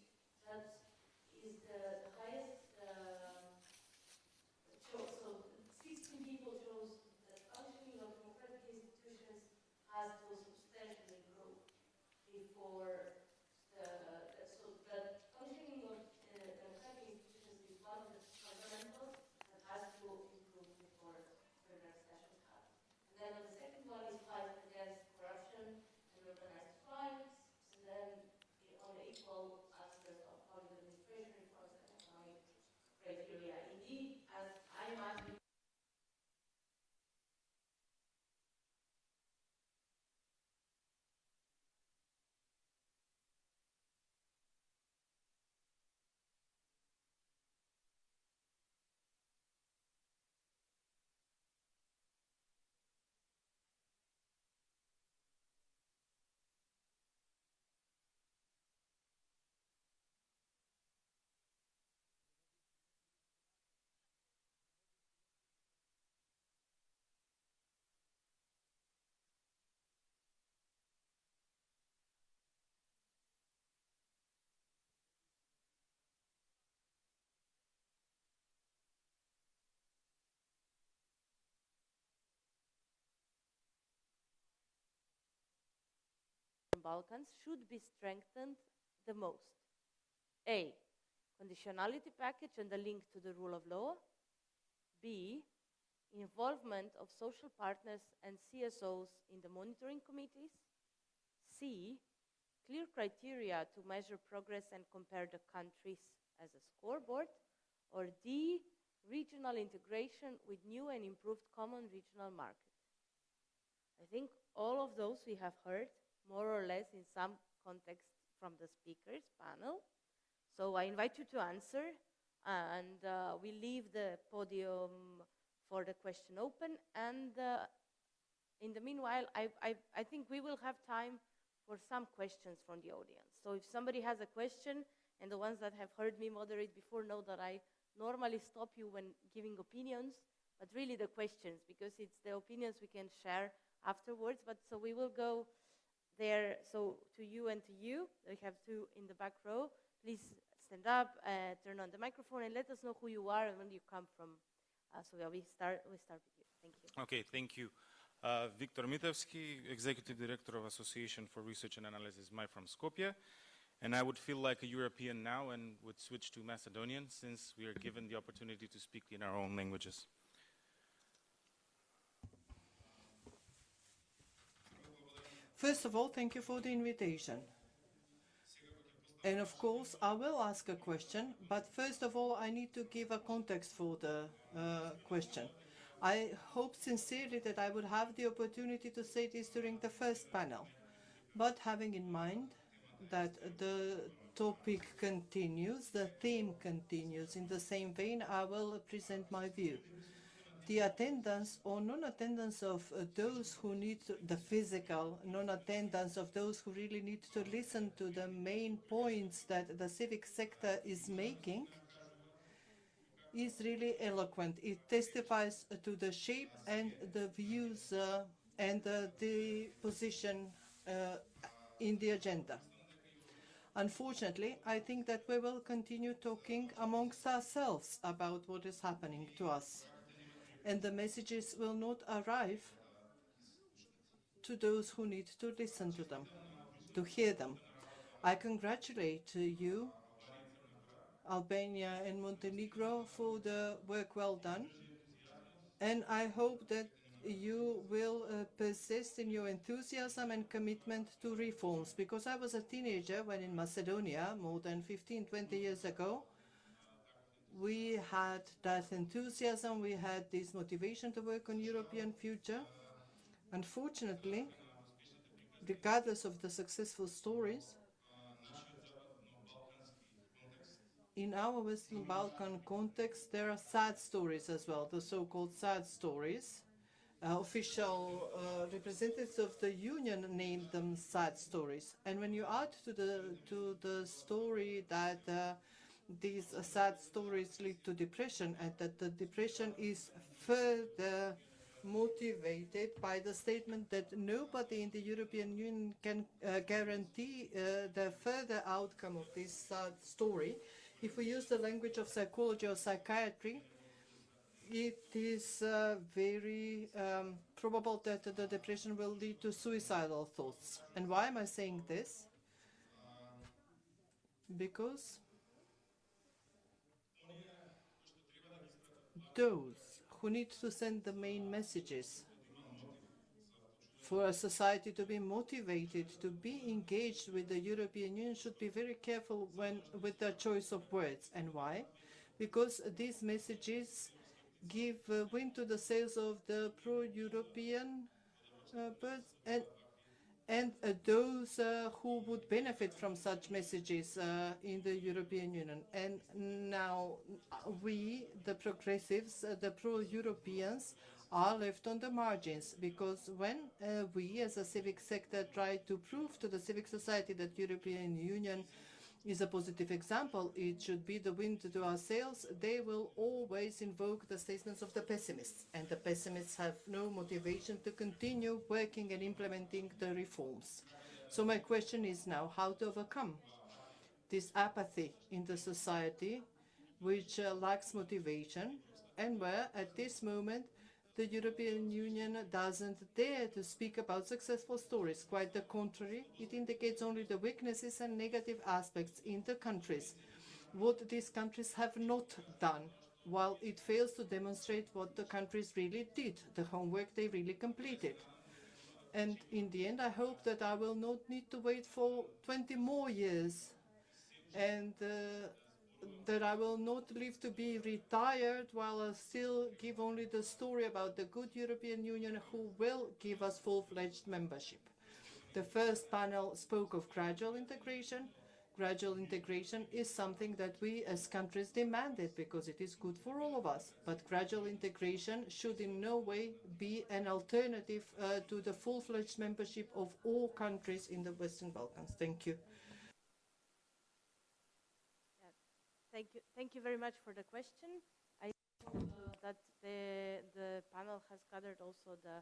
Balkans should be strengthened the most? A, conditionality package and the link to the rule of law. B, involvement of social partners and CSOs in the monitoring committees. C, clear criteria to measure progress and compare the countries as a scoreboard. Or D, regional integration with new and improved common regional market. I think all of those we have heard more or less in some context from the speakers panel. So I invite you to answer, and we leave the podium for the question open. And in the meanwhile, I think we will have time for some questions from the audience. So if somebody has a question, and the ones that have heard me moderate before know that I normally stop you when giving opinions, but really the questions, because it's the opinions we can share afterwards. But so we will go there, so to you and to you. We have two in the back row. Please stand up, turn on the microphone, and let us know who you are and where you come from. So yeah, we start with you. Thank you. Okay, thank you. Viktor Mitevski, Executive Director of Association for Research and Analysis, MAI from Skopje. And I would feel like a European now and would switch to Macedonian since we are given the opportunity to speak in our own languages. First of all, thank you for the invitation. And of course, I will ask a question, but first of all, I need to give a context for the question. I hope sincerely that I would have the opportunity to say this during the first panel, but having in mind that the topic continues, the theme continues. In the same vein, I will present my view. The attendance or non-attendance of those who need the physical non-attendance of those who really need to listen to the main points that the civic sector is making is really eloquent. It testifies to the shape and the views and the position in the agenda. Unfortunately, I think that we will continue talking amongst ourselves about what is happening to us, and the messages will not arrive to those who need to listen to them, to hear them. I congratulate you, Albania and Montenegro, for the work well done, and I hope that you will persist in your enthusiasm and commitment to reforms, because I was a teenager when in Macedonia, more than 15, 20 years ago, we had that enthusiasm, we had this motivation to work on European future. Unfortunately, regardless of the successful stories, in our Western Balkan context, there are sad stories as well, the so-called sad stories. Official representatives of the union named them sad stories. And when you add to the story that these sad stories lead to depression, and that the depression is further motivated by the statement that nobody in the European Union can guarantee the further outcome of this sad story. If we use the language of psychology or psychiatry, it is very probable that the depression will lead to suicidal thoughts. And why am I saying this? Because those who need to send the main messages for a society to be motivated, to be engaged with the European Union, should be very careful with their choice of words. And why? Because these messages give wind to the sails of the pro-European birds and those who would benefit from such messages in the European Union. And now we, the progressives, the pro-Europeans, are left on the margins, because when we as a civic sector try to prove to the civic society that European Union is a positive example, it should be the wind to our sails, they will always invoke the statements of the pessimists, and the pessimists have no motivation to continue working and implementing the reforms. So my question is now how to overcome this apathy in the society which lacks motivation, and where at this moment the European Union doesn't dare to speak about successful stories. Quite the contrary, it indicates only the weaknesses and negative aspects in the countries, what these countries have not done, while it fails to demonstrate what the countries really did, the homework they really completed. And in the end, I hope that I will not need to wait for 20 more years, and that I will not live to be retired while I still give only the story about the good European Union who will give us full-fledged membership. The first panel spoke of gradual integration. Gradual integration is something that we as countries demanded because it is good for all of us. But gradual integration should in no way be an alternative to the full-fledged membership of all countries in the Western Balkans. Thank you. Thank you very much for the question. I hope that the panel has gathered also the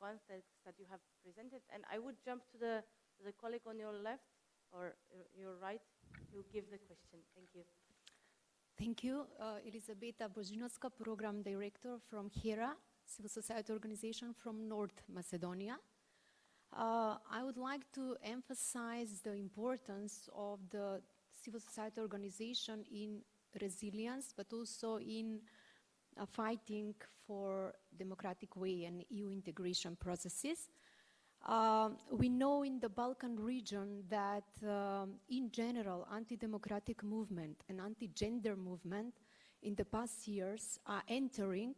context that you have presented. And I would jump to the colleague on your left or your right to give the question. Thank you. Thank you. Elisabeta Božinovska, Program Director from HERA, civil society organization from North Macedonia. I would like to emphasize the importance of the civil society organization in resilience, but also in fighting for democratic way and EU integration processes. We know in the Balkan region that in general anti-democratic movement and anti-gender movement in the past years are entering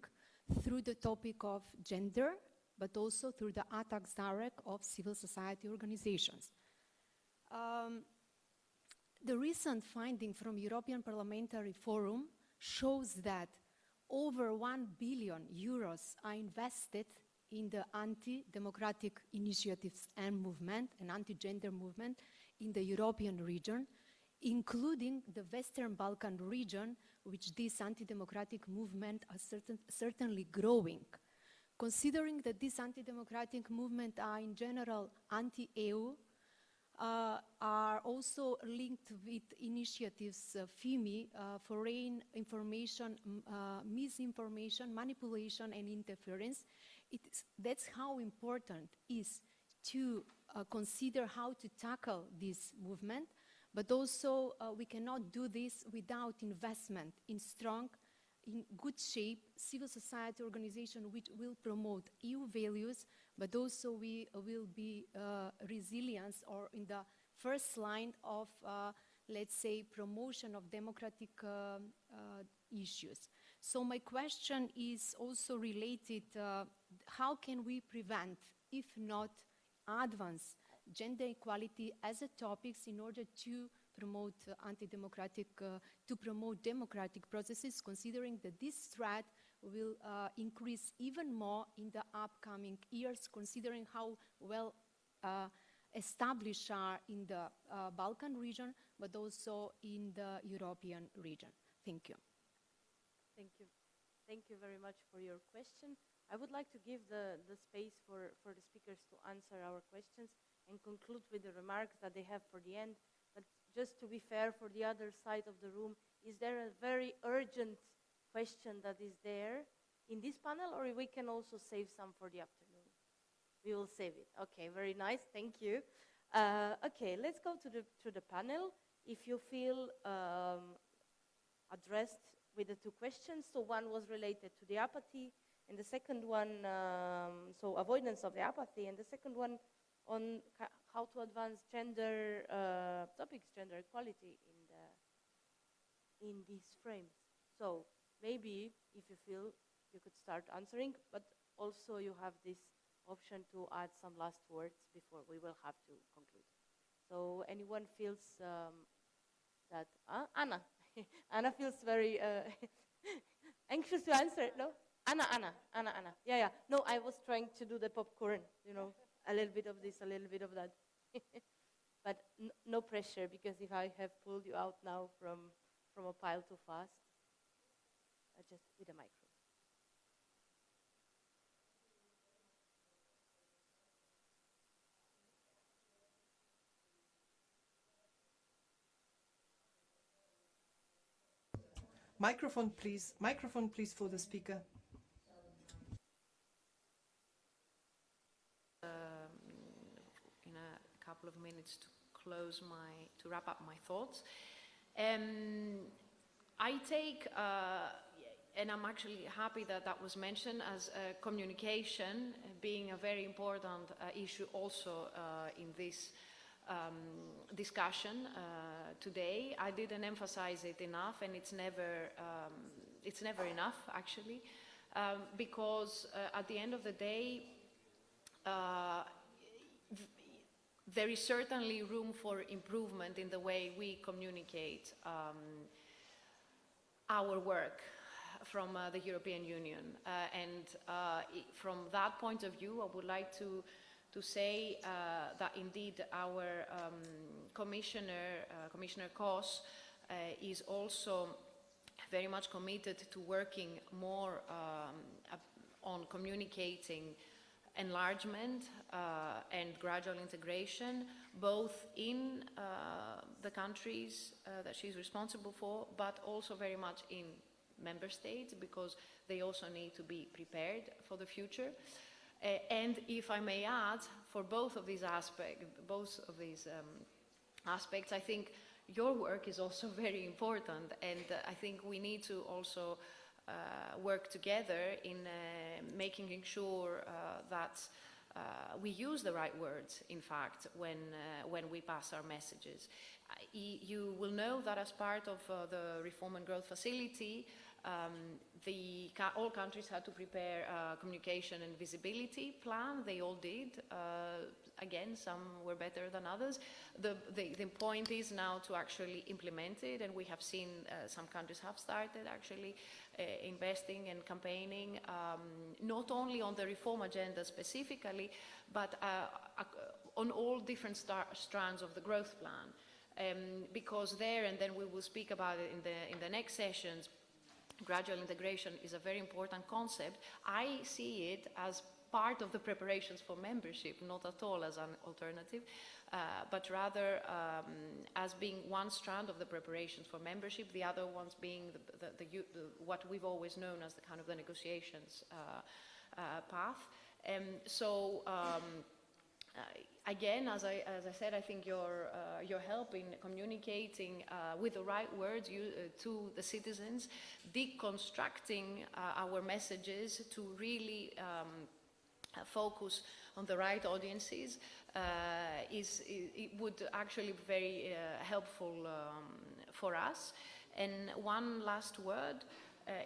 through the topic of gender, but also through the attacks direct of civil society organizations. The recent finding from European Parliamentary Forum shows that over 1 billion euros are invested in the anti-democratic initiatives and movement and anti-gender movement in the European region, including the Western Balkan region, which this anti-democratic movement are certainly growing. Considering that these anti-democratic movements are in general anti-EU, are also linked with initiatives, FIMI, foreign information, misinformation, manipulation and interference. That's how important it is to consider how to tackle this movement, but also we cannot do this without investment in strong, in good shape civil society organization which will promote EU values, but also we will be resilience or in the first line of, let's say, promotion of democratic issues. So my question is also related, how can we prevent, if not advance, gender equality as a topic in order to promote anti-democratic, to promote democratic processes, considering that this threat will increase even more in the upcoming years, considering how well established are in the Balkan region, but also in the European region. Thank you. Thank you. Thank you very much for your question. I would like to give the space for the speakers to answer our questions and conclude with the remarks that they have for the end. But just to be fair for the other side of the room, is there a very urgent question that is there in this panel, or we can also save some for the afternoon? We will save it. Okay, very nice. Thank you. Okay, let's go to the panel. If you feel addressed with the two questions, so one was related to the apathy, and the second one, so avoidance of the apathy, and the second one on how to advance gender topics, gender equality in these frames. So maybe if you feel you could start answering, but also you have this option to add some last words before we will have to conclude. So anyone feels that, Anna, Anna feels very anxious to answer, no? Anna. Yeah. No, I was trying to do the popcorn, you know, a little bit of this, a little bit of that. But no pressure, because if I have pulled you out now from a pile too fast, just with a microphone. Microphone, please. Microphone, please, for the speaker. couple of minutes to wrap up my thoughts. I take, and I'm actually happy that that was mentioned, as communication being a very important issue also in this discussion today. I didn't emphasize it enough, and it's never enough actually, because at the end of the day, there is certainly room for improvement in the way we communicate our work from the European Union. From that point of view, I would like to say that indeed our Commissioner Kos, is also very much committed to working more on communicating enlargement and gradual integration, both in the countries that she's responsible for, but also very much in member states, because they also need to be prepared for the future. And if I may add, for both of these aspects, I think your work is also very important, and I think we need to also work together in making sure that we use the right words, in fact, when we pass our messages. You will know that as part of the Reform and Growth Facility, all countries had to prepare a communication and visibility plan. They all did. Again, some were better than others. The point is now to actually implement it, and we have seen some countries have started actually investing and campaigning, not only on the reform agenda specifically, but on all different strands of the growth plan. Because there, and then we will speak about it in the next sessions, gradual integration is a very important concept. I see it as part of the preparations for membership, not at all as an alternative, but rather as being one strand of the preparations for membership, the other ones being what we've always known as the kind of the negotiations path. Again, as I said, I think your help in communicating with the right words to the citizens, deconstructing our messages to really focus on the right audiences, it would actually be very helpful for us. And one last word,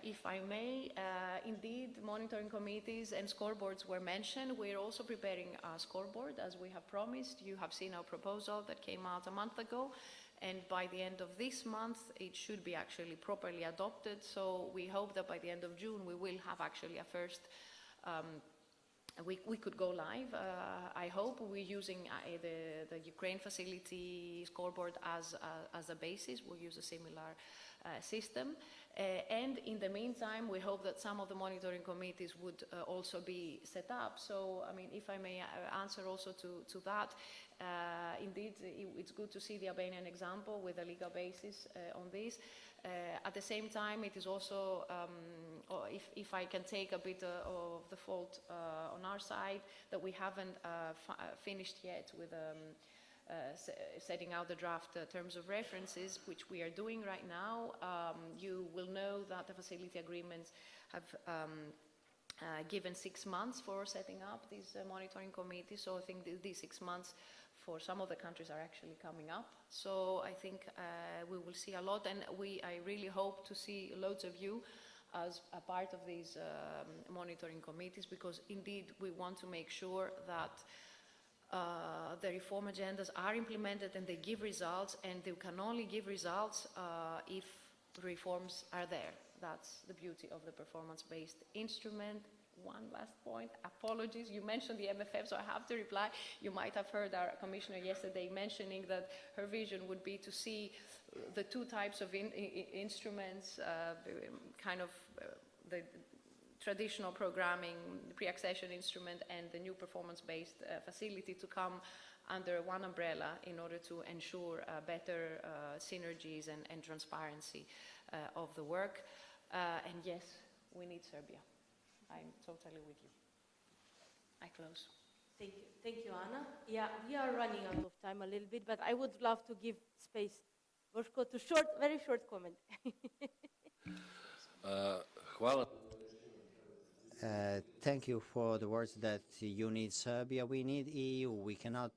if I may, indeed, monitoring committees and scoreboards were mentioned. We're also preparing a scoreboard, as we have promised. You have seen our proposal that came out a month ago, and by the end of this month, it should be actually properly adopted. So we hope that by the end of June, we will have actually a first, we could go live. I hope we're using the Ukraine facility scoreboard as a basis. We'll use a similar system. And in the meantime, we hope that some of the monitoring committees would also be set up. So, I mean, if I may answer also to that, indeed, it's good to see the Albanian example with a legal basis on this. At the same time, it is also, if I can take a bit of the fault on our side, that we haven't finished yet with setting out the draft terms of references, which we are doing right now. You will know that the facility agreements have given 6 months for setting up these monitoring committees. So I think these 6 months for some of the countries are actually coming up. So I think we will see a lot, and I really hope to see loads of you as a part of these monitoring committees, because indeed we want to make sure that the reform agendas are implemented and they give results, and they can only give results if reforms are there. That's the beauty of the performance-based instrument. One last point, apologies, you mentioned the MFF, so I have to reply. You might have heard our commissioner yesterday mentioning that her vision would be to see the two types of instruments, kind of the traditional programming, pre-accession instrument, and the new performance-based facility to come under one umbrella in order to ensure better synergies and transparency of the work. And yes, we need Serbia. I'm totally with you. I close. Thank you, Anna. Yeah, we are running out of time a little bit, but I would love to give space, Boško, to very short comment. Hvala. Thank you for the words that you need Serbia. We need EU. We cannot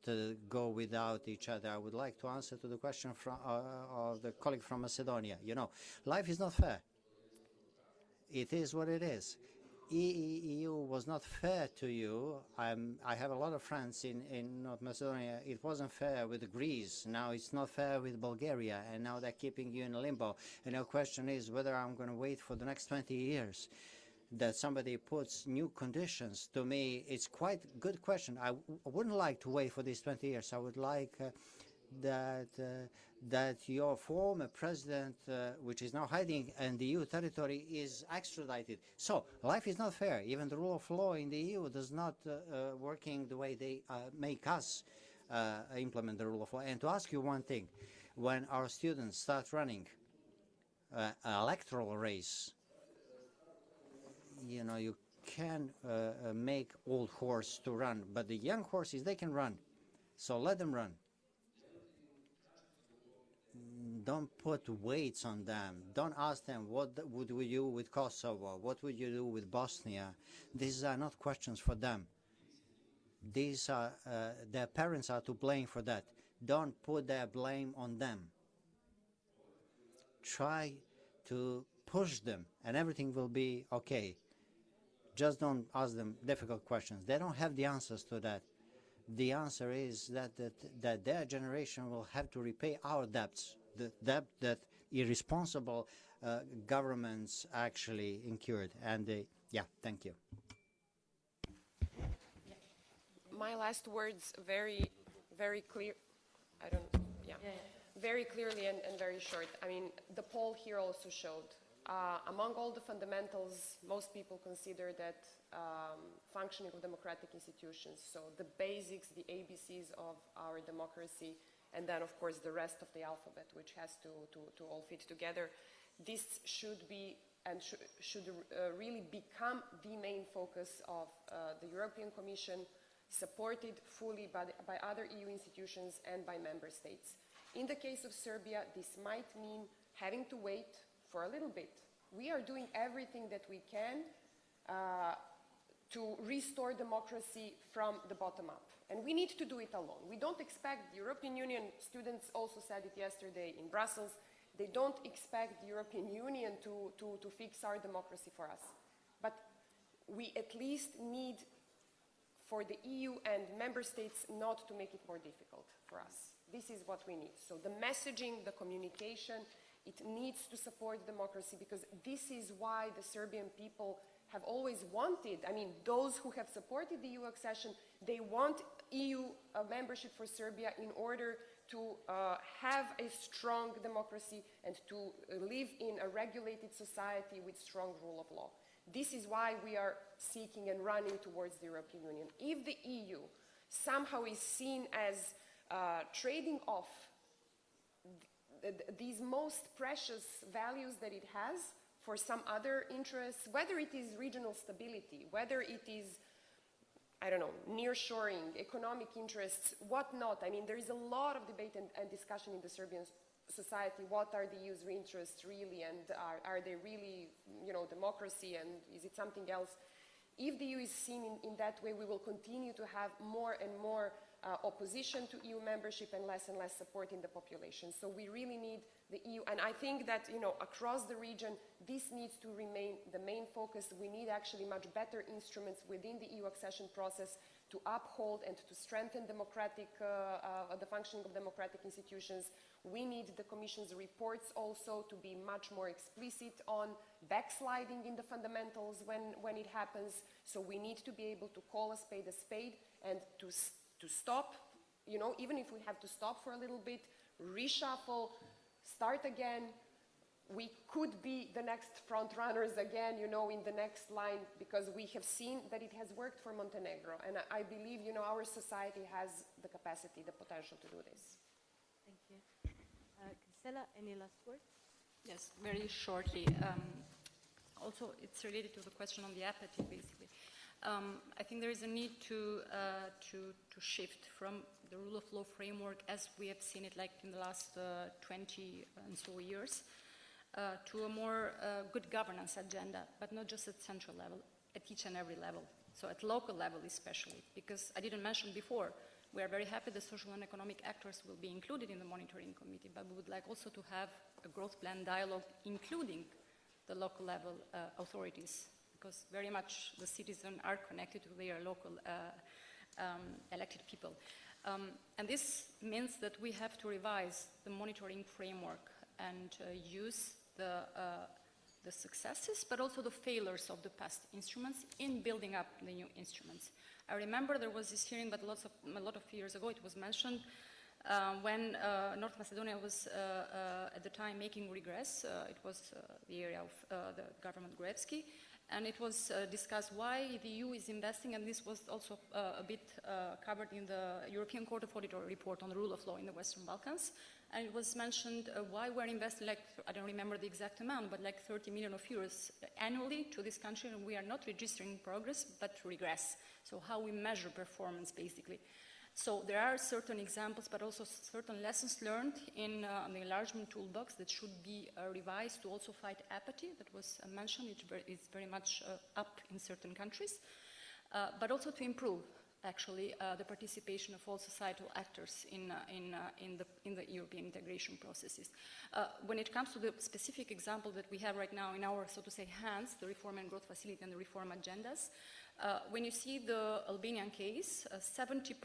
go without each other. I would like to answer to the question from, of the colleague from Macedonia. You know, life is not fair. It is what it is. EU was not fair to you. I have a lot of friends in North Macedonia. It wasn't fair with Greece. Now it's not fair with Bulgaria. And now they're keeping you in limbo. And your question is whether I'm going to wait for the next 20 years. That somebody puts new conditions to me, it's quite a good question. I wouldn't like to wait for these 20 years. I would like that your former president, which is now hiding in the EU territory, is extradited. So life is not fair. Even the rule of law in the EU does not working the way they make us implement the rule of law. And to ask you one thing, when our students start running an electoral race, you know, you can make old horse to run, but the young horses, they can run. So let them run. Don't put weights on them. Don't ask them, what would we do with Kosovo? What would you do with Bosnia? These are not questions for them. These are, their parents are to blame for that. Don't put their blame on them. Try to push them and everything will be okay. Just don't ask them difficult questions. They don't have the answers to that. The answer is that their generation will have to repay our debts, the debt that irresponsible governments actually incurred. And yeah, thank you. My last words very clear. Very clearly and very short. I mean, the poll here also showed among all the fundamentals, most people consider that functioning of democratic institutions, so the basics, the ABCs of our democracy, and then of course the rest of the alphabet, which has to all fit together. This should be and should really become the main focus of the European Commission, supported fully by other EU institutions and by member states. In the case of Serbia, this might mean having to wait for a little bit. We are doing everything that we can to restore democracy from the bottom up. And we need to do it alone. We don't expect the European Union, students also said it yesterday in Brussels, they don't expect the European Union to fix our democracy for us. But we at least need for the EU and member states not to make it more difficult for us. This is what we need. So the messaging, the communication, it needs to support democracy, because this is why the Serbian people have always wanted, I mean, those who have supported the EU accession, they want EU membership for Serbia in order to have a strong democracy and to live in a regulated society with strong rule of law. This is why we are seeking and running towards the European Union. If the EU somehow is seen as trading off these most precious values that it has for some other interests, whether it is regional stability, whether it is, I don't know, nearshoring, economic interests, whatnot. I mean, there is a lot of debate and discussion in the Serbian society. What are the EU's interests really, and are they really, you know, democracy, and is it something else? If the EU is seen in that way, we will continue to have more and more opposition to EU membership and less support in the population. So we really need the EU, and I think that, you know, across the region, this needs to remain the main focus. We need actually much better instruments within the EU accession process to uphold and to strengthen democratic, the functioning of democratic institutions. We need the Commission's reports also to be much more explicit on backsliding in the fundamentals when it happens. So we need to be able to call a spade and to stop, you know, even if we have to stop for a little bit, reshuffle, start again. We could be the next front runners again, you know, in the next line, because we have seen that it has worked for Montenegro. And I believe, you know, our society has the capacity, the potential to do this. Thank you. Cristela, any last words? Yes, very shortly. Also, it's related to the question on the apathy, basically. I think there is a need to shift from the rule of law framework as we have seen it like in the last 20 and so years to a more good governance agenda, but not just at central level, at each and every level. So at local level especially, because I didn't mention before, we are very happy the social and economic actors will be included in the monitoring committee, but we would like also to have a growth plan dialogue including the local level authorities, because very much the citizens are connected to their local elected people. And this means that we have to revise the monitoring framework and use the successes, but also the failures of the past instruments in building up the new instruments. I remember there was this hearing, but a lot of years ago it was mentioned, when North Macedonia was at the time making regress. It was the area of the government Gruevski, and it was discussed why the EU is investing, and this was also a bit covered in the European Court of Auditor report on the rule of law in the Western Balkans. And it was mentioned why we're investing, like, I don't remember the exact amount, but like 30 million euros annually to this country, and we are not registering progress, but regress. So how we measure performance, basically. So there are certain examples, but also certain lessons learned in the enlargement toolbox that should be revised to also fight apathy. That was mentioned. It's very much up in certain countries, but also to improve, actually, the participation of all societal actors in the European integration processes. When it comes to the specific example that we have right now in our, so to say, hands, the Reform and Growth Facility and the reform agendas, when you see the Albanian case, 70%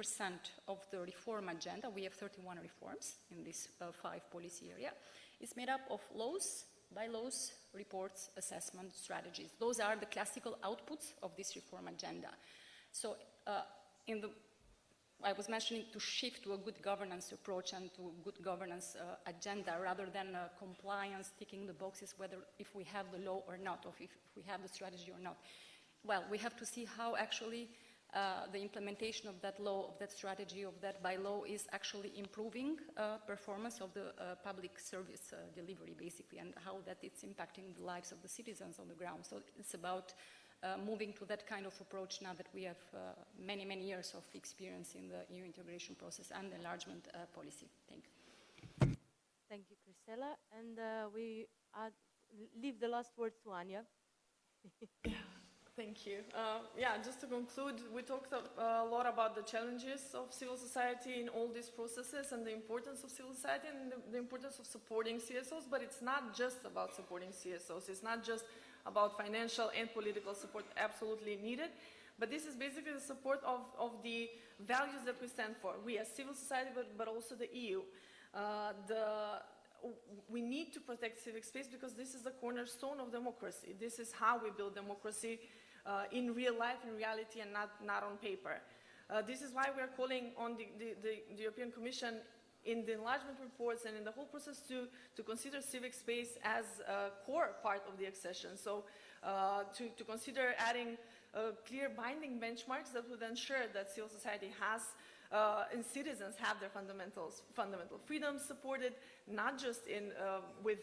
of the reform agenda, we have 31 reforms in this 5 policy area, is made up of laws, bylaws, reports, assessment, strategies. Those are the classical outputs of this reform agenda. So I was mentioning to shift to a good governance approach and to a good governance agenda rather than compliance, ticking the boxes, whether if we have the law or not, or if we have the strategy or not. Well, we have to see how actually the implementation of that law, of that strategy, of that bylaw is actually improving performance of the public service delivery, basically, and how that it's impacting the lives of the citizens on the ground. So it's about moving to that kind of approach now that we have many, many years of experience in the EU integration process and enlargement policy. Thank you. Thank you, Christela. And we leave the last word to Anja. Thank you. Yeah, just to conclude, we talked a lot about the challenges of civil society in all these processes and the importance of civil society and the importance of supporting CSOs, but it's not just about supporting CSOs. It's not just about financial and political support, absolutely needed, but this is basically the support of the values that we stand for. We as civil society, but also the EU. We need to protect civic space because this is the cornerstone of democracy. This is how we build democracy in real life, in reality, and not on paper. This is why we are calling on the European Commission in the enlargement reports and in the whole process to consider civic space as a core part of the accession. So to consider adding clear binding benchmarks that would ensure that civil society has and citizens have their fundamental freedoms supported, not just with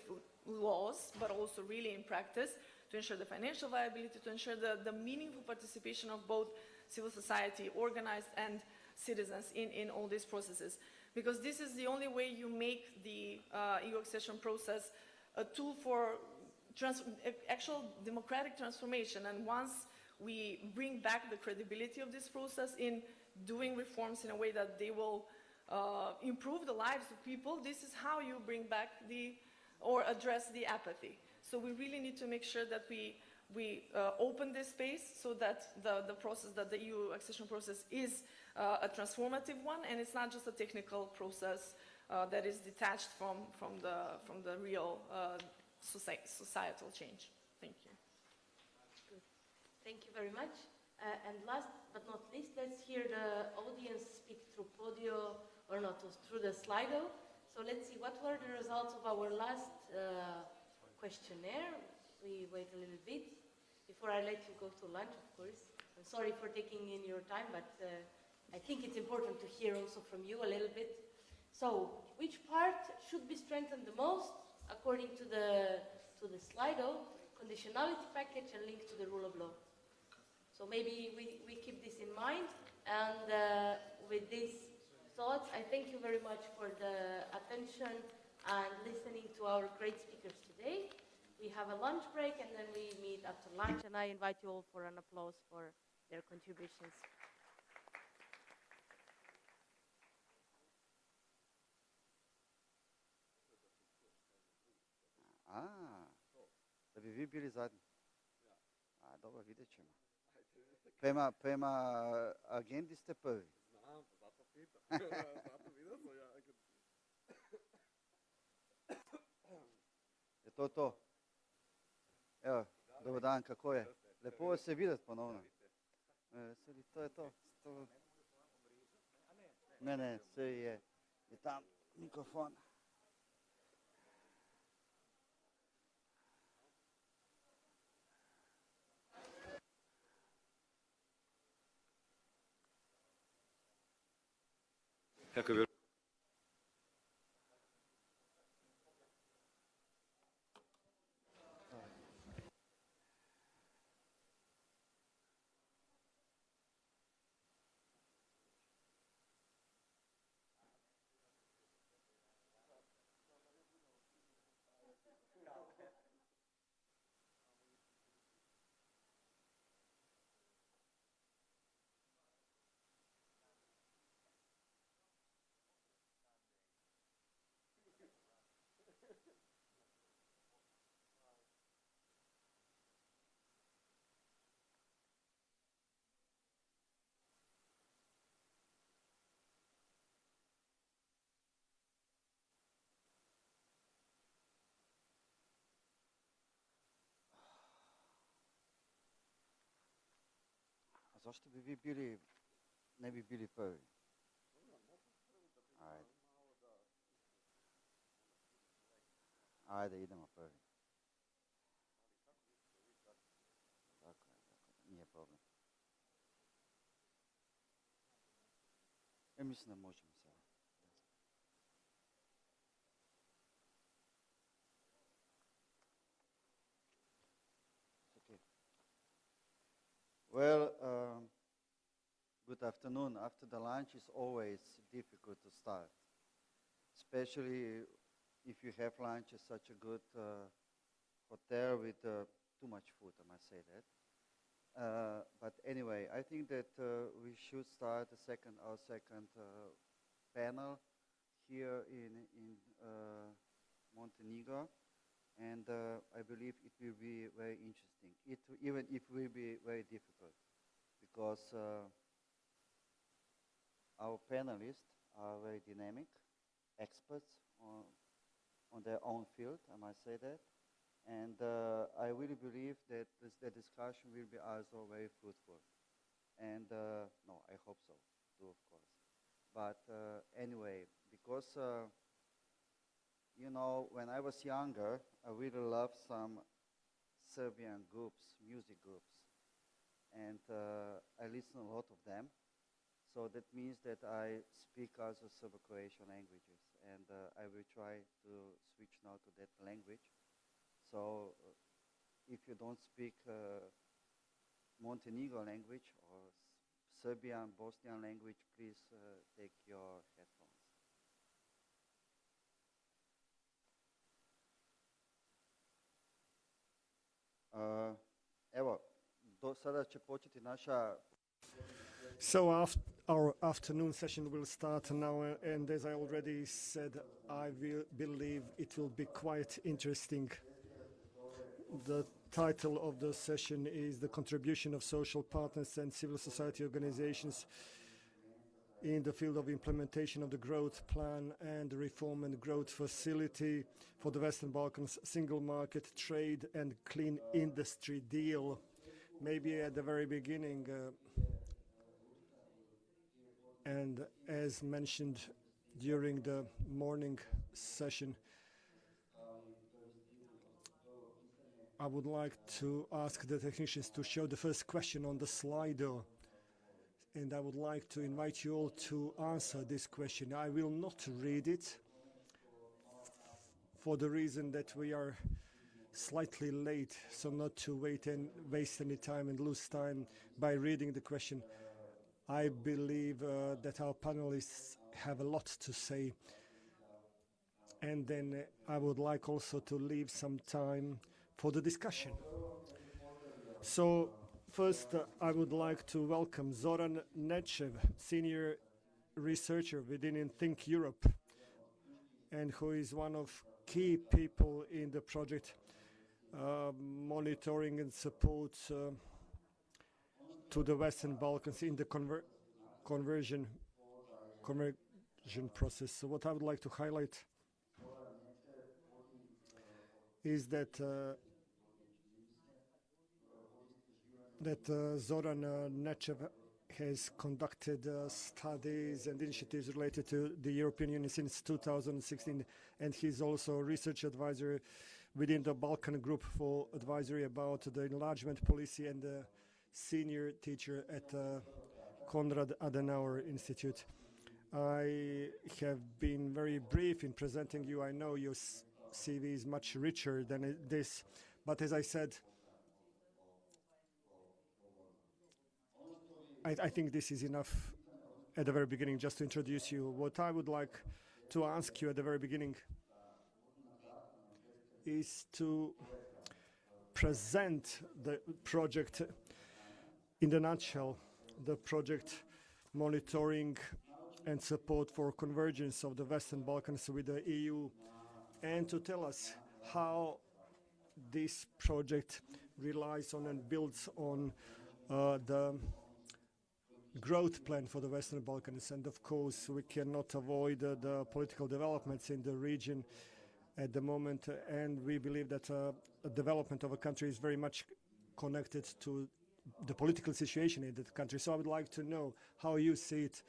laws, but also really in practice, to ensure the financial viability, to ensure the meaningful participation of both civil society, organized, and citizens in all these processes. Because this is the only way you make the EU accession process a tool for actual democratic transformation. And once we bring back the credibility of this process in doing reforms in a way that they will improve the lives of people, this is how you bring back or address the apathy. So we really need to make sure that we open this space so that the process, that the EU accession process is a transformative one, and it's not just a technical process that is detached from the real societal change. Thank you. Good. Thank you very much. And last but not least, let's hear the audience speak through Podio or not, through the Slido. So let's see, what were the results of our last questionnaire? We wait a little bit before I let you go to lunch, of course. I'm sorry for taking in your time, but I think it's important to hear also from you a little bit. So, which part should be strengthened the most, according to the Slido, conditionality package and link to the rule of law? So So maybe we keep this in mind, and with these thoughts, I thank you very much for the attention and listening to our great speakers today. We have a lunch break, and then we meet after lunch, and I invite you all for an applause for their contributions. Da bi vi bili zadnji? A, dobro, vidjet ćemo. Prema agendi ste prvi. Znam, zato pitam. Zato vidio sam ja. Je to? Evo, dobar dan, kako je? Lepo vas se vidjeti ponovno. To je to. Ne, sve je tam mikrofon. Kako je Zašto bi vi ne bi bili prvi? Ajde, idemo prvi. Tako je, nije problem. Ja mislim da možemo sada. Well, good afternoon. After the lunch, it's always difficult to start, especially if you have lunch at such a good hotel with too much food, I must say that. But anyway, I think that we should start our second panel here in Montenegro. And I believe it will be very interesting, even if it will be very difficult, because our panelists are very dynamic, experts on their own field, I must say that. And I really believe that the discussion will be also very fruitful. And no, I hope so, too, of course. But anyway, because you know, when I was younger, I really loved some Serbian groups, music groups. And I listen a lot of them. So that means that I speak also Serbo-Croatian languages. And I will try to switch now to that language. So if you don't speak Montenegro language or Serbian, Bosnian language, please take your headphones. Evo, sada će početi naša... So our afternoon session will start now, and as I already said, I believe it will be quite interesting. The title of the session is The Contribution of Social Partners and Civil Society Organizations in the Field of Implementation of the Growth Plan and the Reform and Growth Facility for the Western Balkans Single Market Trade and Clean Industry Deal. Maybe at the very beginning, and as mentioned during the morning session, I would like to ask the technicians to show the first question on the Slido. And I would like to invite you all to answer this question. I will not read it for the reason that we are slightly late, so not to wait and waste any time and lose time by reading the question. I believe that our panelists have a lot to say, and then I would like also to leave some time for the discussion. So first, I would like to welcome Zoran Nechev, senior researcher within Think Europe, and who is one of key people in the project monitoring and support to the Western Balkans in the conversion process. So what I would like to highlight is that Zoran Nechev has conducted studies and initiatives related to the European Union since 2016, and he's also a research advisor within the Balkan Group for advisory about the enlargement policy and a senior teacher at Konrad Adenauer Institute. I have been very brief in presenting you. I know your CV is much richer than this, but as I said, I think this is enough at the very beginning just to introduce you. What I would like to ask you at the very beginning is to present the project in a nutshell, the project monitoring and support for convergence of the Western Balkans with the EU, and to tell us how this project relies on and builds on the growth plan for the Western Balkans. And of course, we cannot avoid the political developments in the region at the moment, and we believe that the development of a country is very much connected to the political situation in that country. So I would like to know how you see it,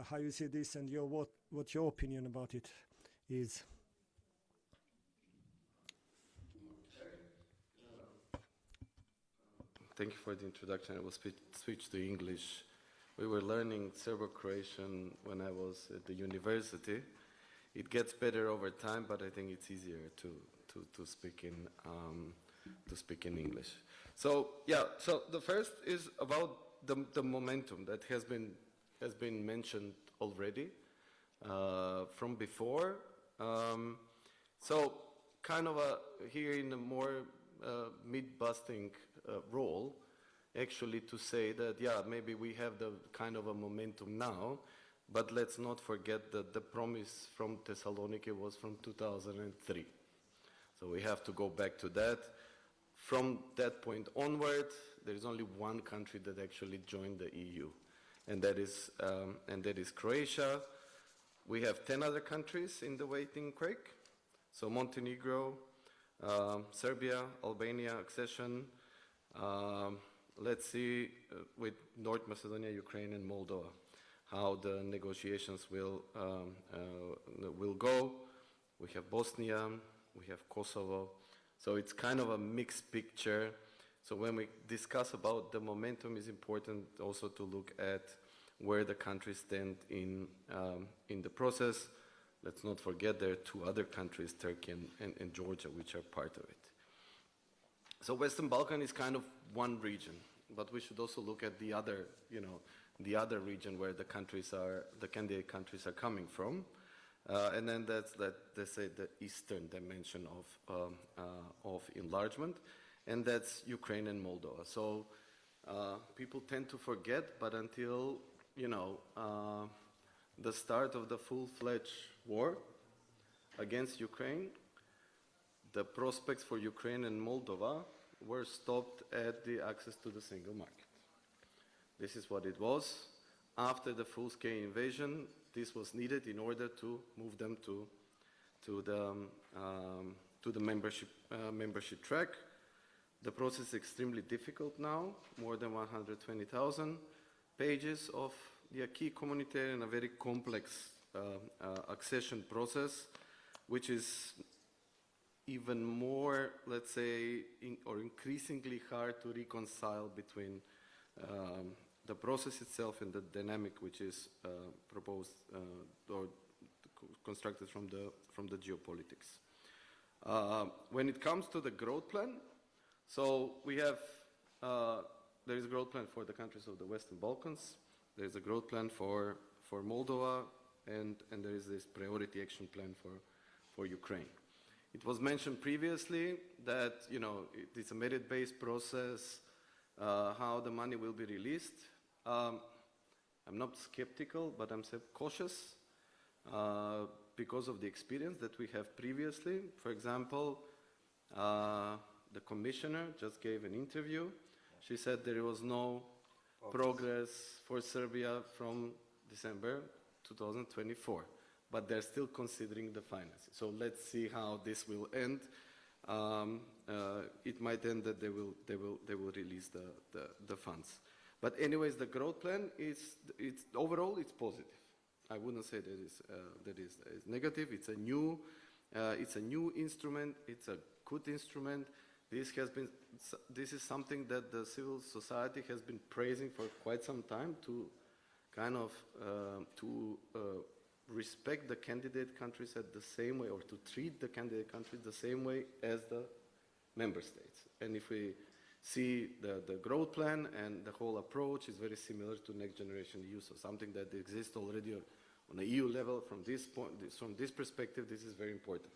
how you see this, and what your opinion about it is. Thank you for the introduction. I will switch to English. We were learning Serbo-Croatian when I was at the university. It gets better over time, but I think it's easier to speak in English. So yeah, so the first is about the momentum that has been mentioned already from before. So kind of here in a more myth-busting role, actually to say that, yeah, maybe we have the kind of a momentum now, but let's not forget that the promise from Thessaloniki was from 2003. So we have to go back to that. From that point onward, there is only one country that actually joined the EU, and that is Croatia. We have 10 other countries in the waiting queue. So Montenegro, Serbia, Albania, accession. Let's see with North Macedonia, Ukraine, and Moldova how the negotiations will go. We have Bosnia, we have Kosovo. So it's kind of a mixed picture. So when we discuss about the momentum, it's important also to look at where the countries stand in the process. Let's not forget there are two other countries, Turkey and Georgia, which are part of it. So Western Balkan is kind of one region, but we should also look at the other, the other region where the candidate countries are coming from. And then let's say the eastern dimension of enlargement, and that's Ukraine and Moldova. So people tend to forget, but until the start of the full-fledged war against Ukraine, the prospects for Ukraine and Moldova were stopped at the access to the single market. This is what it was. After the full-scale invasion, this was needed in order to move them to the membership track. The process is extremely difficult now, more than 120,000 pages of the acquis communautaire and a very complex accession process, which is even more, let's say, or increasingly hard to reconcile between the process itself and the dynamic which is proposed or constructed from the geopolitics. When it comes to the growth plan, so we have, there is a growth plan for the countries of the Western Balkans, there is a growth plan for Moldova, and there is this priority action plan for Ukraine. It was mentioned previously that, you know, it's a merit-based process, how the money will be released. I'm not skeptical, but I'm cautious because of the experience that we have previously. For example, the commissioner just gave an interview. She said there was no progress for Serbia from December 2024, but they're still considering the finances. So let's see how this will end. It might end that they will release the funds. But anyways, the growth plan it's overall it's positive. I wouldn't say that is negative. It's a new instrument. It's a good instrument. This is something that the civil society has been praising for quite some time to kind of respect the candidate countries at the same way, or to treat the candidate countries the same way as the member states. And if we see the growth plan and the whole approach is very similar to Next Generation EU, so something that exists already on the EU level. From this perspective, this is very important.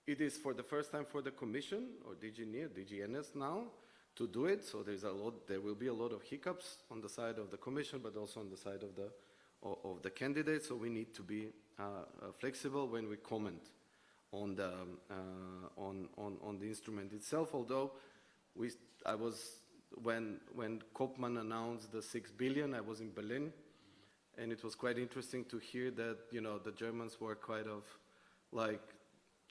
It is for the first time for the Commission, or DG NEAR, DG NS now, to do it. So there will be a lot of hiccups on the side of the Commission, but also on the side of the candidates. So we need to be flexible when we comment on the instrument itself. Although when Koopman announced the 6 billion, I was in Berlin, and it was quite interesting to hear that, you know, the Germans were quite of like,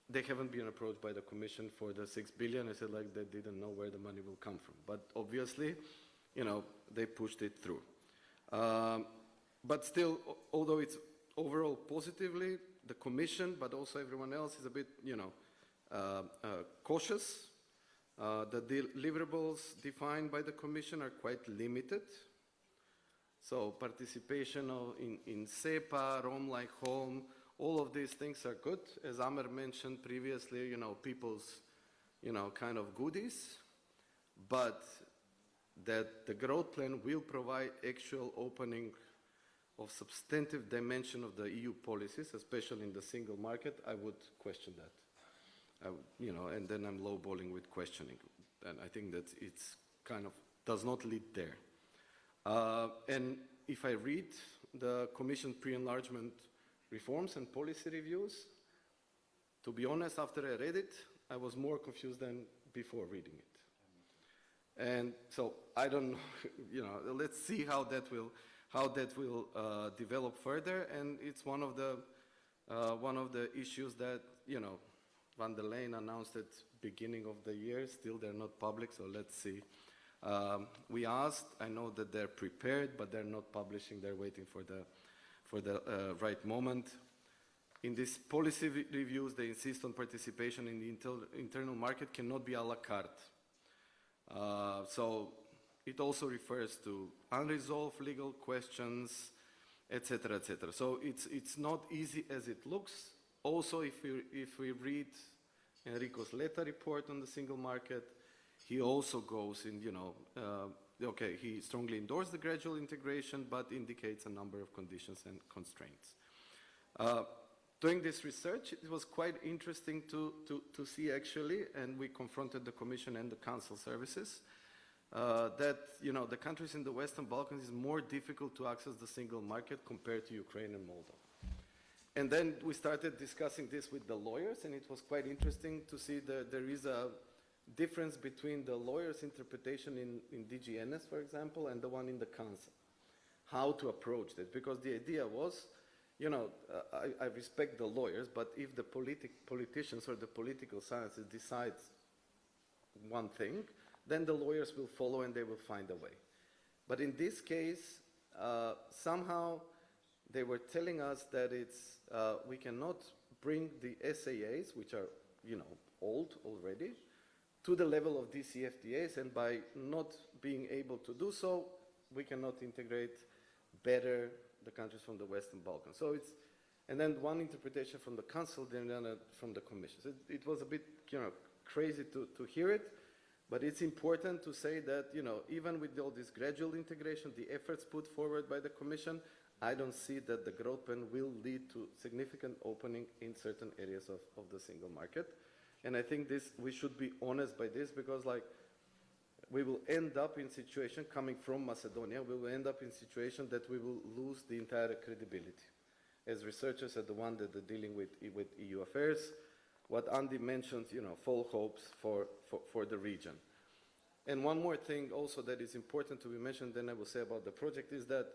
they haven't been approached by the Commission for the 6 billion. I said, like, they didn't know where the money will come from. But obviously, you know, they pushed it through. But still, although it's overall positively, the Commission, but also everyone else is a bit, you know, cautious. The deliverables defined by the Commission are quite limited. So participation in SEPA, Rome like home, all of these things are good. As Amer mentioned previously, you know, people's, you know, kind of goodies, but that the growth plan will provide actual opening of substantive dimension of the EU policies, especially in the single market, I would question that. You know, and then I'm lowballing with questioning. And I think that it's kind of does not lead there. And if I read the Commission pre-enlargement reforms and policy reviews, to be honest, after I read it, I was more confused than before reading it. And so I don't know, you know, let's see how that will develop further. And it's one of the issues that, you know, Van der Leyen announced at beginning of the year. Still, they're not public, so let's see. We asked. I know that they're prepared, but they're not publishing. They're waiting for the right moment. In these policy reviews, they insist on participation in the internal market cannot be a la carte. So it also refers to unresolved legal questions, etc., etc. So it's not easy as it looks. Also, if we read Enrico's Letta report on the single market, he also goes in, you know, okay, he strongly endorsed the gradual integration, but indicates a number of conditions and constraints. Doing this research, it was quite interesting to see actually, and we confronted the Commission and the Council services, that, you know, the countries in the Western Balkans is more difficult to access the single market compared to Ukraine and Moldova. And then we started discussing this with the lawyers, and it was quite interesting to see that there is a difference between the lawyer's interpretation in DG NS, for example, and the one in the Council. How to approach that, because the idea was, you know, I respect the lawyers, but if the politicians or the political sciences decide one thing, then the lawyers will follow and they will find a way. But in this case, somehow they were telling us that it's, we cannot bring the SAAs, which are, you know, old already, to the level of DCFTAs, and by not being able to do so, we cannot integrate better the countries from the Western Balkans. So and then one interpretation from the council, then from the commission. So it was a bit, crazy to hear it, but it's important to say that, even with all this gradual integration, the efforts put forward by the commission, I don't see that the growth plan will lead to significant opening in certain areas of the single market. And I think we should be honest by this, because we will end up in situation, coming from Macedonia, we will end up in situation that we will lose the entire credibility. As researchers are the one that are dealing with EU affairs, what Andy mentioned, full hopes for the region. And one more thing also that is important to be mentioned, then I will say about the project, is that,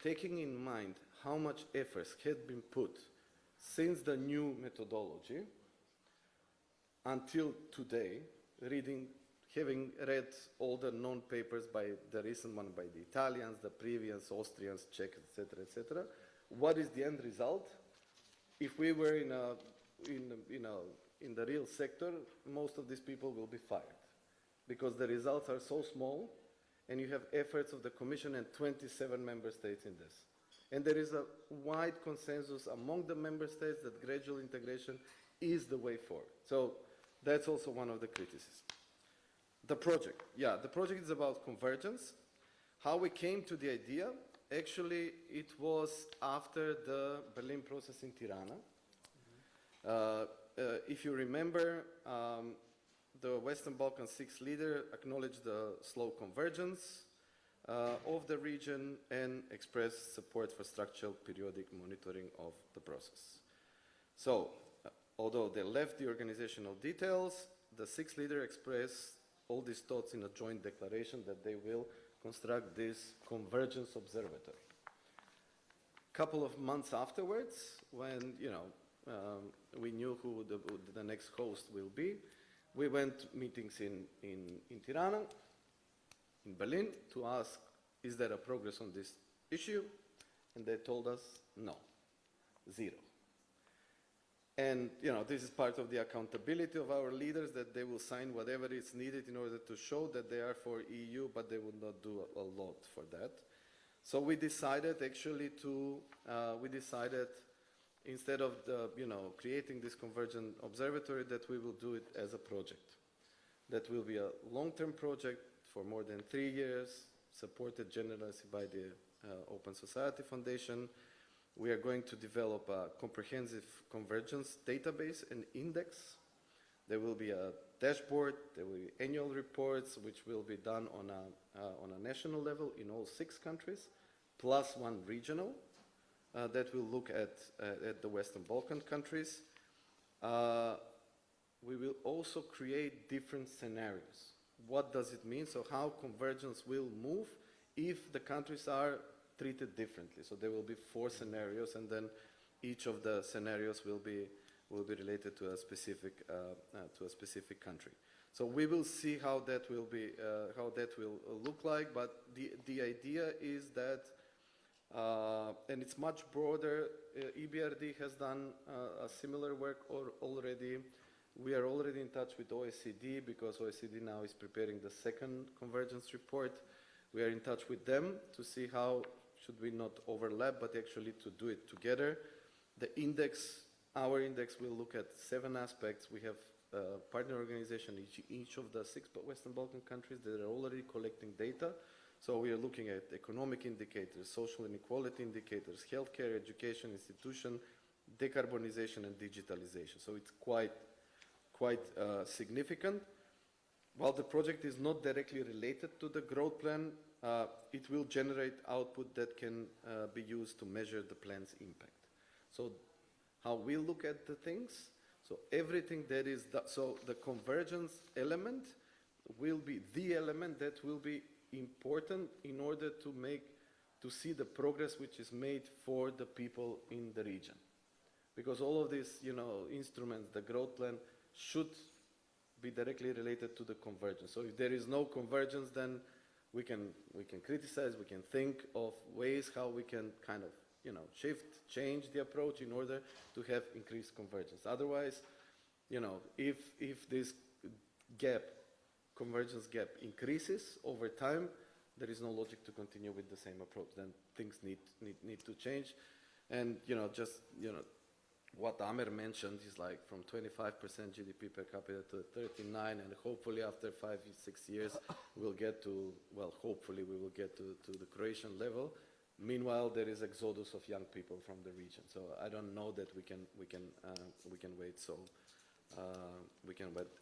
taking in mind how much efforts had been put since the new methodology until today, having read all the known papers by the recent one by the Italians, the previous Austrians, Czechs, etc., what is the end result? If we were in the real sector, most of these people will be fired, because the results are so small, and you have efforts of the Commission and 27 member states in this. And there is a wide consensus among the member states that gradual integration is the way forward. So that's also one of the criticisms. The project. Yeah, the project is about convergence. How we came to the idea, actually, it was after the Berlin process in Tirana. If you remember, the Western Balkan six leader acknowledged the slow convergence of the region and expressed support for structural periodic monitoring of the process. So, although they left the organizational details, the six leader expressed all these thoughts in a joint declaration that they will construct this convergence observatory. A couple of months afterwards, when we knew who the next host will be, we went meetings in Tirana, in Berlin, to ask, is there a progress on this issue? And they told us, no, zero. And this is part of the accountability of our leaders, that they will sign whatever is needed in order to show that they are for EU, but they would not do a lot for that. So we decided actually instead of creating this convergent observatory, that we will do it as a project. That will be a long-term project for more than 3 years, supported generously by the Open Society Foundation. We are going to develop a comprehensive convergence database and index. There will be a dashboard, there will be annual reports, which will be done on a national level in all 6 countries, plus 1 regional, that will look at the Western Balkan countries. We will also create different scenarios. What does it mean? So how convergence will move if the countries are treated differently. So there will be 4 scenarios, and then each of the scenarios will be related to a specific country. So we will see how that will look like. But the idea is that, and it's much broader. EBRD has done a similar work already. We are already in touch with OECD, because OECD now is preparing the 2nd convergence report. We are in touch with them to see how should we not overlap, but actually to do it together. The index, our index, will look at 7 aspects. We have a partner organization in each of the 6 Western Balkan countries that are already collecting data. So we are looking at economic indicators, social inequality indicators, healthcare, education, institution, decarbonization, and digitalization. So it's quite significant. While the project is not directly related to the growth plan, it will generate output that can be used to measure the plan's impact. So how we look at the things, so everything that is, so the convergence element will be the element that will be important in order to see the progress which is made for the people in the region. Because all of these, instruments, the growth plan, should be directly related to the convergence. So if there is no convergence, then we can criticize, we can think of ways how we can kind of, change the approach in order to have increased convergence. Otherwise, if this convergence gap increases over time, there is no logic to continue with the same approach. Then things need to change. And, just, what Amer mentioned is like from 25% GDP per capita to 39, and hopefully after 5, 6 years, we'll get to, hopefully we will get to the Croatian level. Meanwhile, there is exodus of young people from the region. So I don't know that we can wait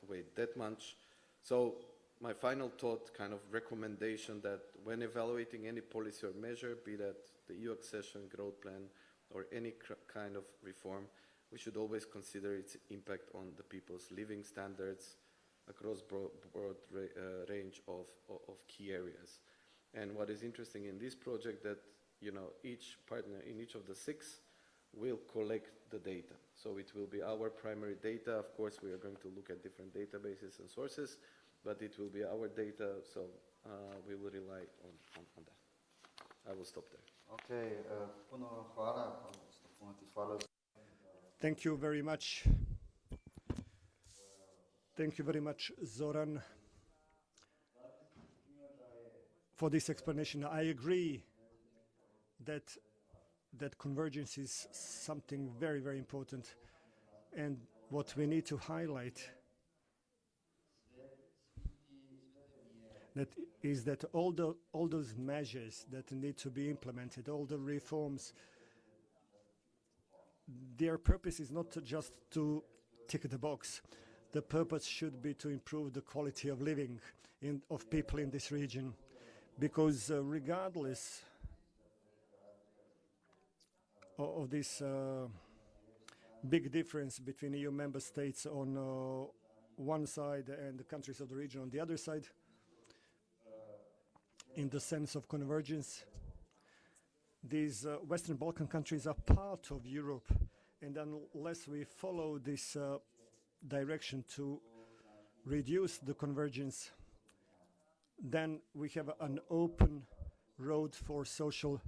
wait that much. So my final thought, kind of recommendation, that when evaluating any policy or measure, be that the EU accession, growth plan, or any kind of reform, we should always consider its impact on the people's living standards across broad range of key areas. And what is interesting in this project that each partner in each of the 6 will collect the data. So it will be our primary data. Of course, we are going to look at different databases and sources, but it will be our data, so we will rely on that. I will stop there. Okay, puno hvala. Thank you very much. Thank you very much, Zoran, for this explanation. I agree that convergence is something very, very important, and what we need to highlight is that all those measures that need to be implemented, all the reforms, their purpose is not just to tick the box. The purpose should be to improve the quality of living of people in this region, because regardless of this big difference between EU member states on one side and the countries of the region on the other side, in the sense of convergence, these Western Balkan countries are part of Europe, and unless we follow this direction to reduce the convergence, then we have an open road for social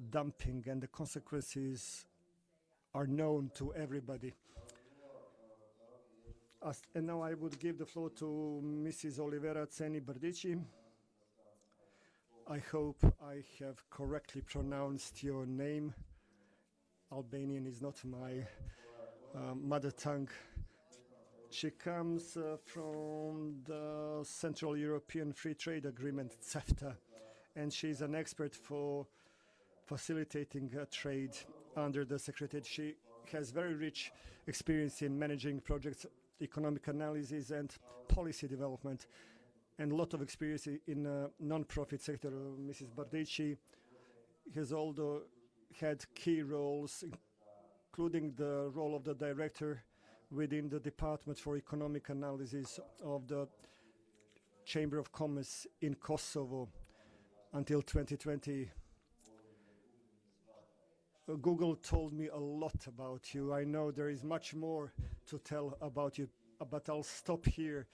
dumping, and the consequences are known to everybody. And now I would give the floor to Mrs. Olivera Ceni Brdici. I hope I have correctly pronounced your name. Albanian is not my mother tongue. She comes from the Central European Free Trade Agreement, CEFTA, and she's an expert for facilitating trade under the Secretariat. She has very rich experience in managing projects, economic analysis, and policy development, and a lot of experience in non-profit sector. Mrs. Brdici has also had key roles, including the role of the director within the Department for Economic Analysis of the Chamber of Commerce in Kosovo until 2020. Google told me a lot about you. I know there is much more to tell about you, but I'll stop here,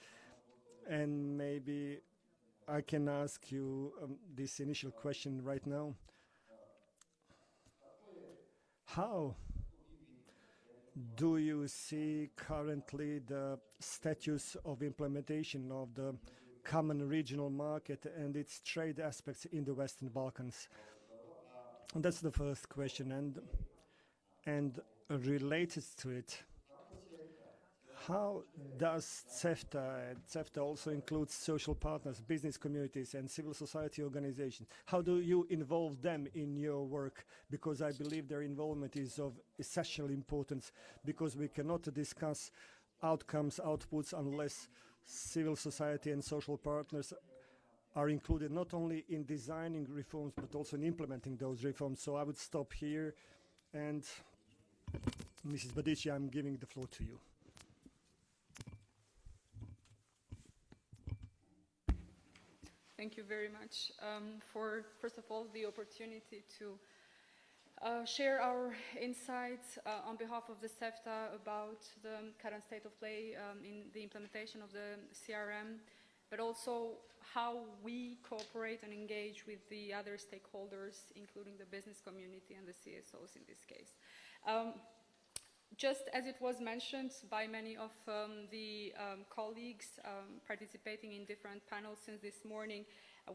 and maybe I can ask you this initial question right now. How do you see currently the status of implementation of the common regional market and its trade aspects in the Western Balkans? And that's the first question, and related to it, how does CEFTA, and CEFTA also includes social partners, business communities, and civil society organizations, how do you involve them in your work? Because I believe their involvement is of essential importance, because we cannot discuss outcomes, outputs, unless civil society and social partners are included not only in designing reforms, but also in implementing those reforms. So I would stop here, and Mrs. Brdici, I'm giving the floor to you. Thank you very much for, first of all, the opportunity to share our insights on behalf of the CEFTA about the current state of play in the implementation of the CRM, but also how we cooperate and engage with the other stakeholders, including the business community and the CSOs in this case. Just as it was mentioned by many of the colleagues participating in different panels since this morning,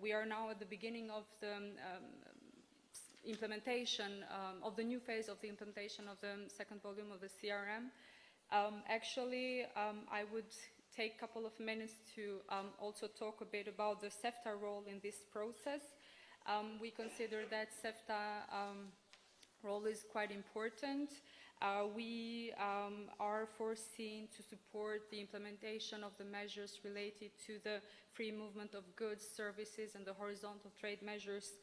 we are now at the beginning of the implementation, of the new phase of the implementation of the second volume of the CRM. I would take a couple of minutes to also talk a bit about the CEFTA role in this process. We consider that CEFTA role is quite important. We are foreseen to support the implementation of the measures related to the free movement of goods, services, and the horizontal trade measures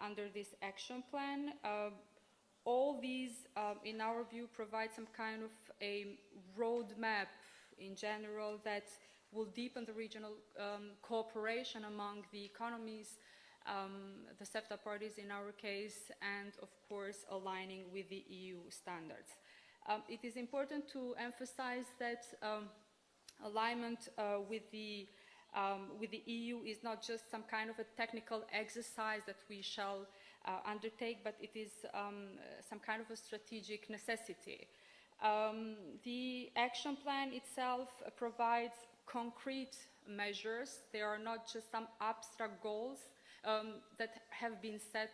under this action plan. All these, in our view, provide some kind of a roadmap in general that will deepen the regional cooperation among the economies, the CEFTA parties in our case, and of course aligning with the EU standards. It is important to emphasize that alignment with the EU is not just some kind of a technical exercise that we shall undertake, but it is some kind of a strategic necessity. The action plan itself provides concrete measures. They are not just some abstract goals that have been set,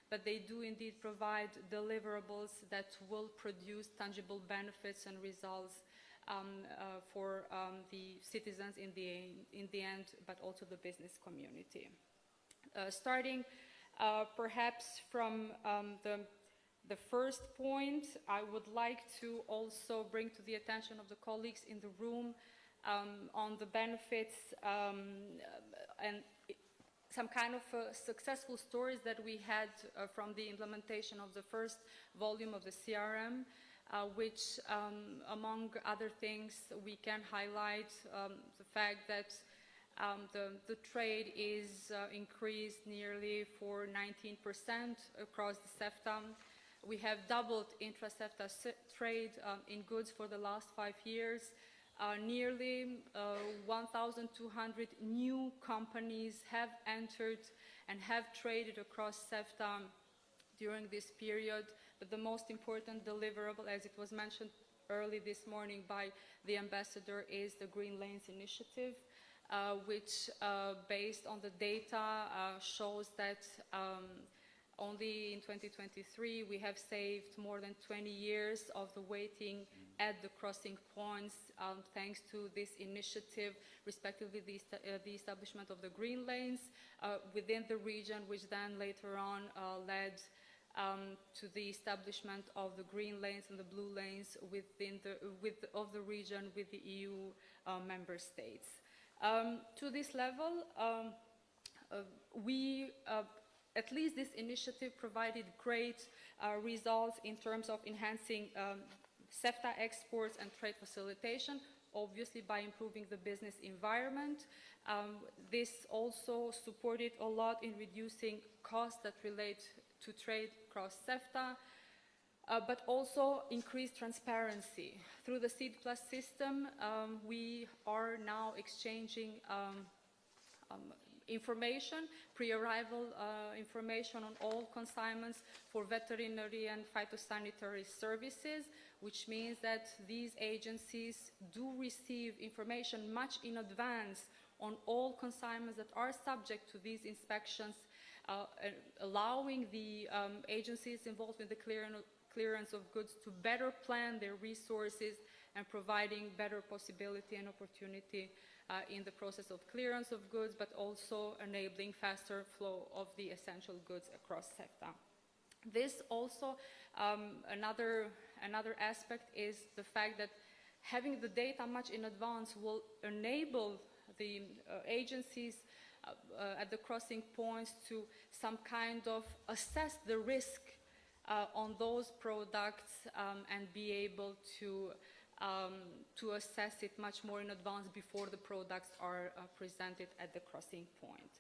but they do indeed provide deliverables that will produce tangible benefits and results for the citizens in the end, but also the business community. Starting perhaps from the first point, I would like to also bring to the attention of the colleagues in the room on the benefits and some kind of successful stories that we had from the implementation of the first volume of the CRM, which, among other things, we can highlight the fact that the trade is increased nearly for 19% across the CEFTA. We have doubled intra-CEFTA trade in goods for the last 5 years. Nearly 1,200 new companies have entered and have traded across CEFTA during this period. But the most important deliverable, as it was mentioned early this morning by the ambassador, is the Green Lanes initiative, which, based on the data, shows that only in 2023 we have saved more than 20 years of the waiting at the crossing points thanks to this initiative, respectively the establishment of the green lanes within the region, which then later on led to the establishment of the green lanes and the blue lanes within of the region with the EU member states. To this level, at least this initiative provided great results in terms of enhancing CEFTA exports and trade facilitation, obviously by improving the business environment. This also supported a lot in reducing costs that relate to trade across CEFTA, but also increased transparency. Through the SEED Plus system, we are now exchanging information, pre-arrival information on all consignments for veterinary and phytosanitary services, which means that these agencies do receive information much in advance on all consignments that are subject to these inspections, allowing the agencies involved in the clearance of goods to better plan their resources and providing better possibility and opportunity in the process of clearance of goods, but also enabling faster flow of the essential goods across CEFTA. This also, another aspect is the fact that having the data much in advance will enable the agencies at the crossing points to some kind of assess the risk on those products and be able to assess it much more in advance before the products are presented at the crossing point.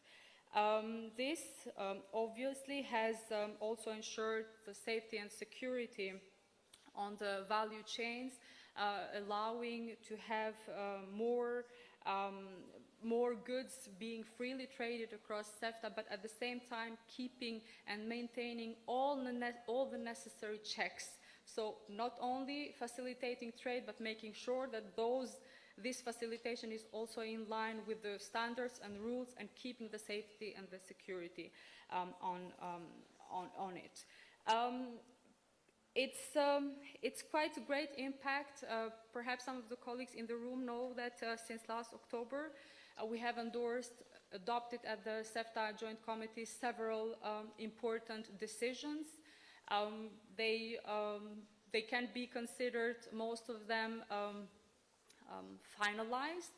This obviously has also ensured the safety and security on the value chains, allowing to have more goods being freely traded across CEFTA, but at the same time keeping and maintaining all the necessary checks. So not only facilitating trade, but making sure that this facilitation is also in line with the standards and rules and keeping the safety and the security on it. It's quite a great impact. Perhaps some of the colleagues in the room know that since last October, we have adopted at the CEFTA Joint Committee several important decisions. They can be considered, most of them, finalized.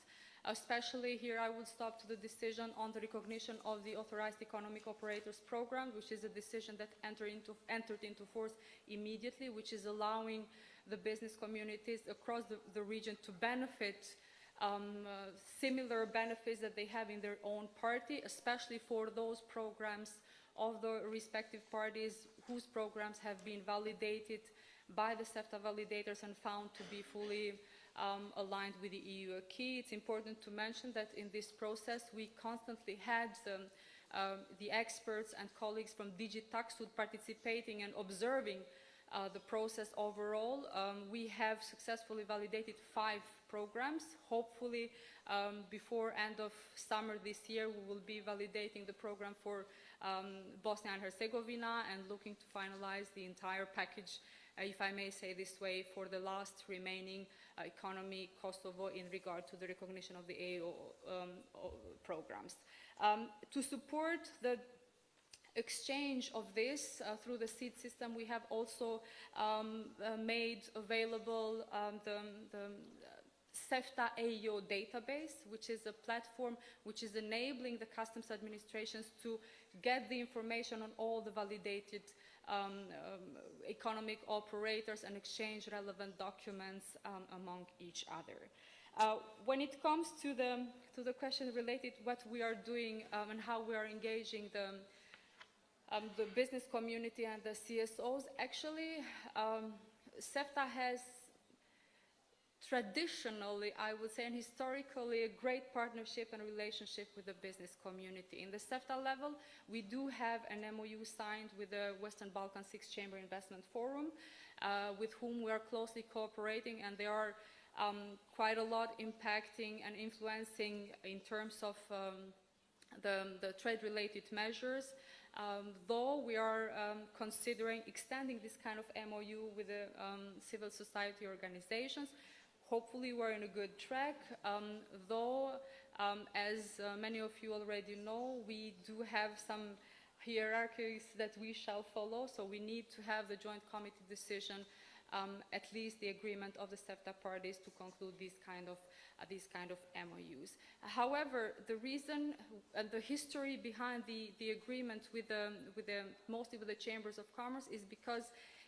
Especially here, I would stop to the decision on the recognition of the Authorized Economic Operators Program, which is a decision that entered into force immediately, which is allowing the business communities across the region to benefit similar benefits that they have in their own party, especially for those programs of the respective parties whose programs have been validated by the CEFTA validators and found to be fully aligned with the EU acquis. It's important to mention that in this process we constantly had the experts and colleagues from DG Taxud participating and observing the process overall. We have successfully validated 5 programs. Hopefully before end of summer this year we will be validating the program for Bosnia and Herzegovina and looking to finalize the entire package, if I may say this way, for the last remaining economy, Kosovo, in regard to the recognition of the AO programs. To support the exchange of this through the SEED system, we have also made available the CEFTA AO database, which is a platform which is enabling the customs administrations to get the information on all the validated economic operators and exchange relevant documents among each other. When it comes to the question related to what we are doing and how we are engaging the business community and the CSOs, actually CEFTA has traditionally, I would say, and historically, a great partnership and relationship with the business community. In the CEFTA level, we do have an MOU signed with the Western Balkan Six Chamber Investment Forum, with whom we are closely cooperating, and they are quite a lot impacting and influencing in terms of the trade-related measures. Though we are considering extending this kind of MOU with the civil society organizations. Hopefully we're in a good track, though as many of you already know, we do have some hierarchies that we shall follow, so we need to have the joint committee decision, at least the agreement of the CEFTA parties to conclude these kind of MOUs. However, the reason and the history behind the agreement mostly with the chambers of commerce is because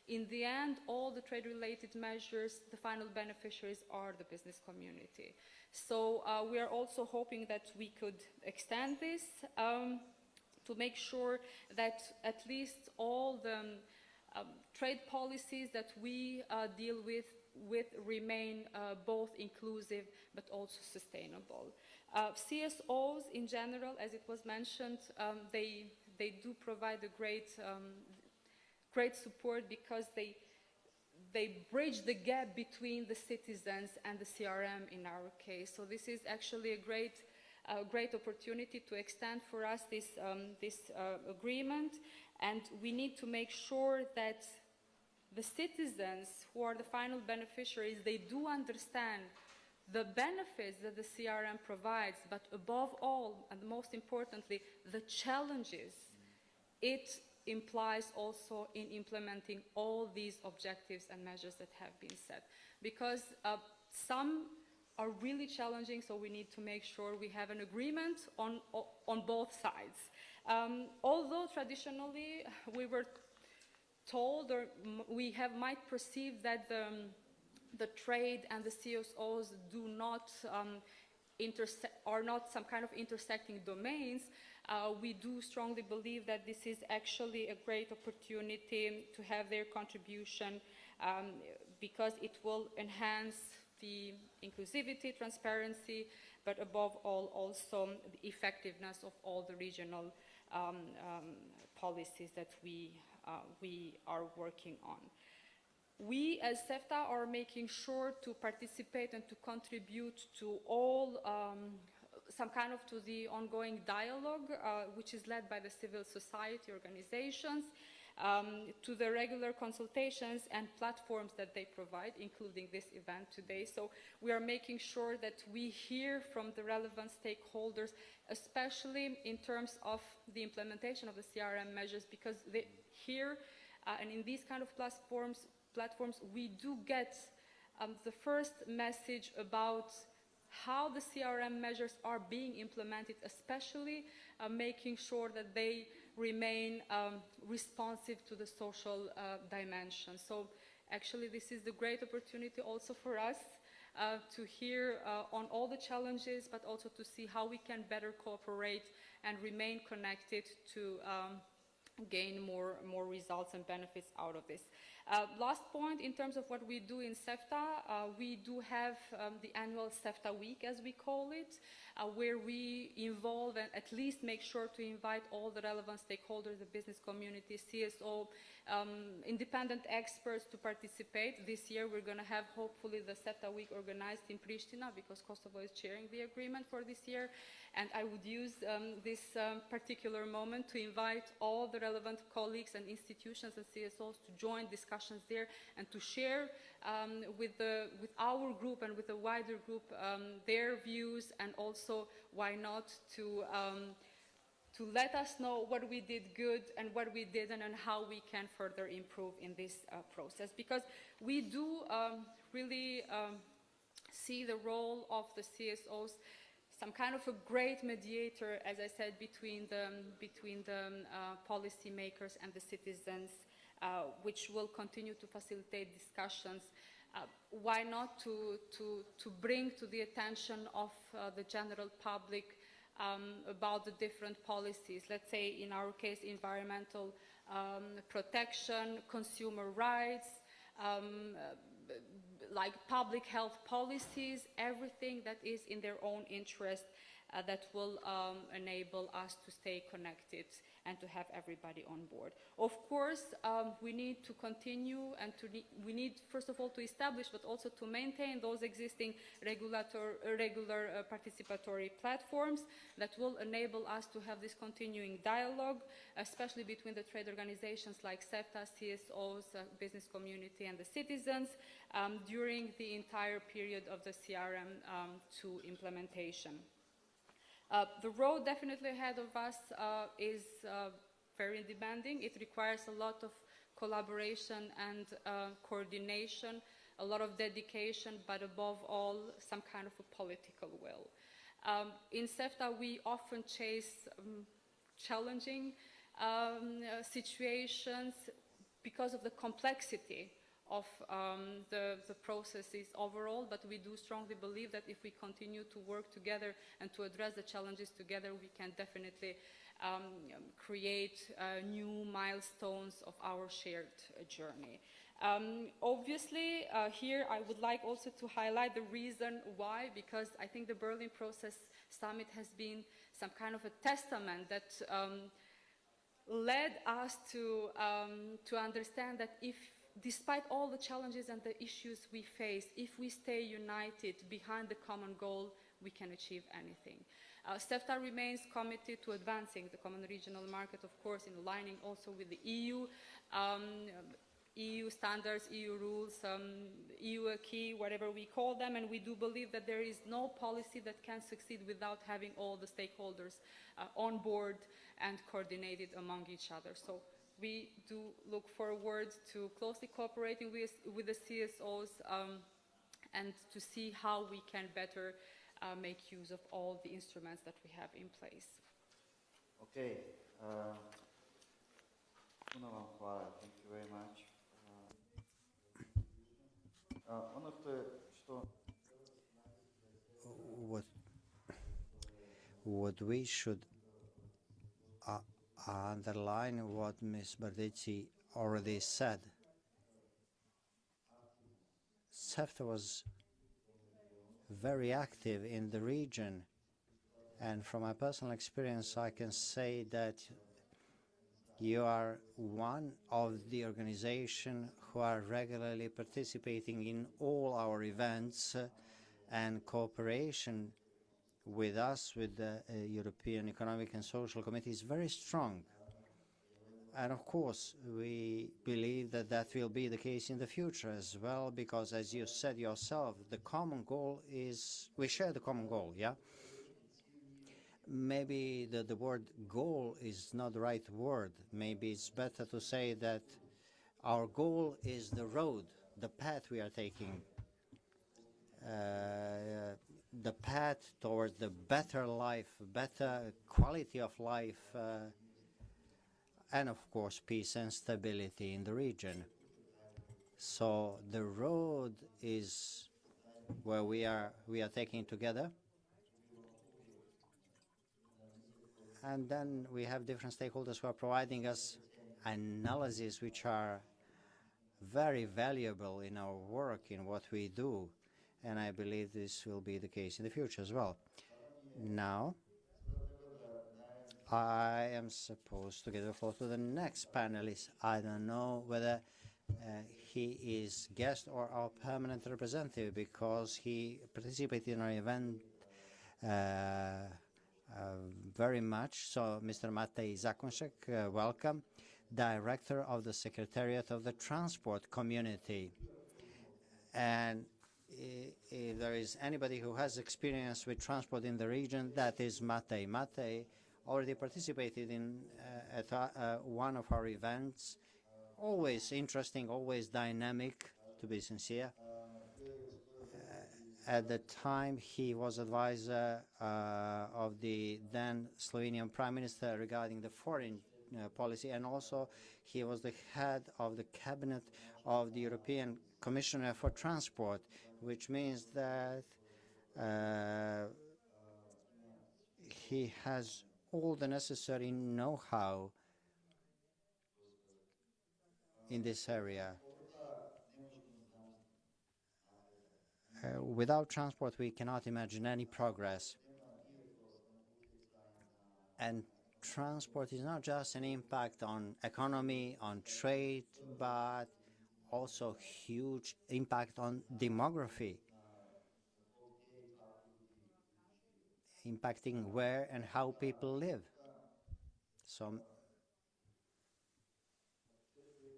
in the end, all the trade-related measures, the final beneficiaries are the business community. So we are also hoping that we could extend this to make sure that at least all the trade policies that we deal with remain both inclusive but also sustainable. CSOs in general, as it was mentioned, they do provide a great support because they bridge the gap between the citizens and the CRM in our case. So this is actually a great opportunity to extend for us this agreement, and we need to make sure that the citizens who are the final beneficiaries, they do understand the benefits that the CRM provides, but above all, and most importantly, the challenges it implies also in implementing all these objectives and measures that have been set. Because some are really challenging, so we need to make sure we have an agreement on both sides. Although traditionally we were told, or we might perceive that the trade and the CSOs do not are not some kind of intersecting domains, we do strongly believe that this is actually a great opportunity to have their contribution because it will enhance the inclusivity, transparency, but above all also the effectiveness of all the regional policies that we are working on. We as CEFTA are making sure to participate and to contribute to all some kind of to the ongoing dialogue which is led by the civil society organizations to the regular consultations and platforms that they provide, including this event today. So we are making sure that we hear from the relevant stakeholders, especially in terms of the implementation of the CRM measures, because here and in these kind of platforms, we do get the first message about how the CRM measures are being implemented, especially making sure that they remain responsive to the social dimension. So actually this is the great opportunity also for us to hear on all the challenges, but also to see how we can better cooperate and remain connected to gain more results and benefits out of this. Last point, in terms of what we do in CEFTA, we do have the annual CEFTA week, as we call it, where we involve and at least make sure to invite all the relevant stakeholders, the business community, CSO, independent experts to participate. This year we're going to have hopefully the CEFTA week organized in Pristina, because Kosovo is chairing the agreement for this year. And I would use this particular moment to invite all the relevant colleagues and institutions and CSOs to join discussions there and to share with our group and with the wider group their views, and also, why not, to let us know what we did good and what we didn't, and how we can further improve in this process. Because we do really see the role of the CSOs, some kind of a great mediator, as I said, between the policymakers and the citizens, which will continue to facilitate discussions. Why not to bring to the attention of the general public about the different policies, let's say in our case environmental protection, consumer rights, like public health policies, everything that is in their own interest that will enable us to stay connected and to have everybody on board. Of course, we need to continue and we need, first of all, to establish, but also to maintain those existing regular participatory platforms that will enable us to have this continuing dialogue, especially between the trade organizations like CEFTA, CSOs, business community, and the citizens during the entire period of the CRM2 implementation. The road definitely ahead of us is very demanding. It requires a lot of collaboration and coordination, a lot of dedication, but above all, some kind of a political will. In CEFTA, we often chase challenging situations because of the complexity of the processes overall, but we do strongly believe that if we continue to work together and to address the challenges together, we can definitely create new milestones of our shared journey. Obviously, here I would like also to highlight the reason why, because I think the Berlin Process Summit has been some kind of a testament that led us to understand that if, despite all the challenges and the issues we face, if we stay united behind the common goal, we can achieve anything. CEFTA remains committed to advancing the common regional market, of course, in aligning also with the EU, EU standards, EU rules, EU acquis, whatever we call them, and we do believe that there is no policy that can succeed without having all the stakeholders on board and coordinated among each other. So we do look forward to closely cooperating with the CSOs and to see how we can better make use of all the instruments that we have in place. Okay. Puno vam hvala. Thank you very much. Ono što what we should underline what Ms. Bardici already said. CEFTA was very active in the region, and from my personal experience I can say that you are one of the organizations who are regularly participating in all our events, and cooperation with us, with the European Economic and Social Committee, is very strong. And of course, we believe that that will be the case in the future as well, because as you said yourself, the common goal is, we share the common goal, yeah? Maybe the word goal is not the right word. Maybe it's better to say that our goal is the road, the path we are taking, the path towards the better life, better quality of life, and of course peace and stability in the region. So the road is where we are taking together. And then we have different stakeholders who are providing us analyses which are very valuable in our work, in what we do. And I believe this will be the case in the future as well. Now, I am supposed to give the floor to the next panelist. I don't know whether he is guest or our permanent representative, because he participated in our event very much. So, Mr. Matej Zakonšek, welcome, Director of the Secretariat of the Transport Community. And if there is anybody who has experience with transport in the region, that is Matej. Matej already participated in at one of our events. Always interesting, always dynamic, to be sincere. At the time, he was advisor of the then Slovenian Prime Minister regarding the foreign policy, and also he was the head of the cabinet of the European Commissioner for Transport, which means that he has all the necessary know-how in this area. Without transport, we cannot imagine any progress. And transport is not just an impact on economy, on trade, but also huge impact on demography, impacting where and how people live. So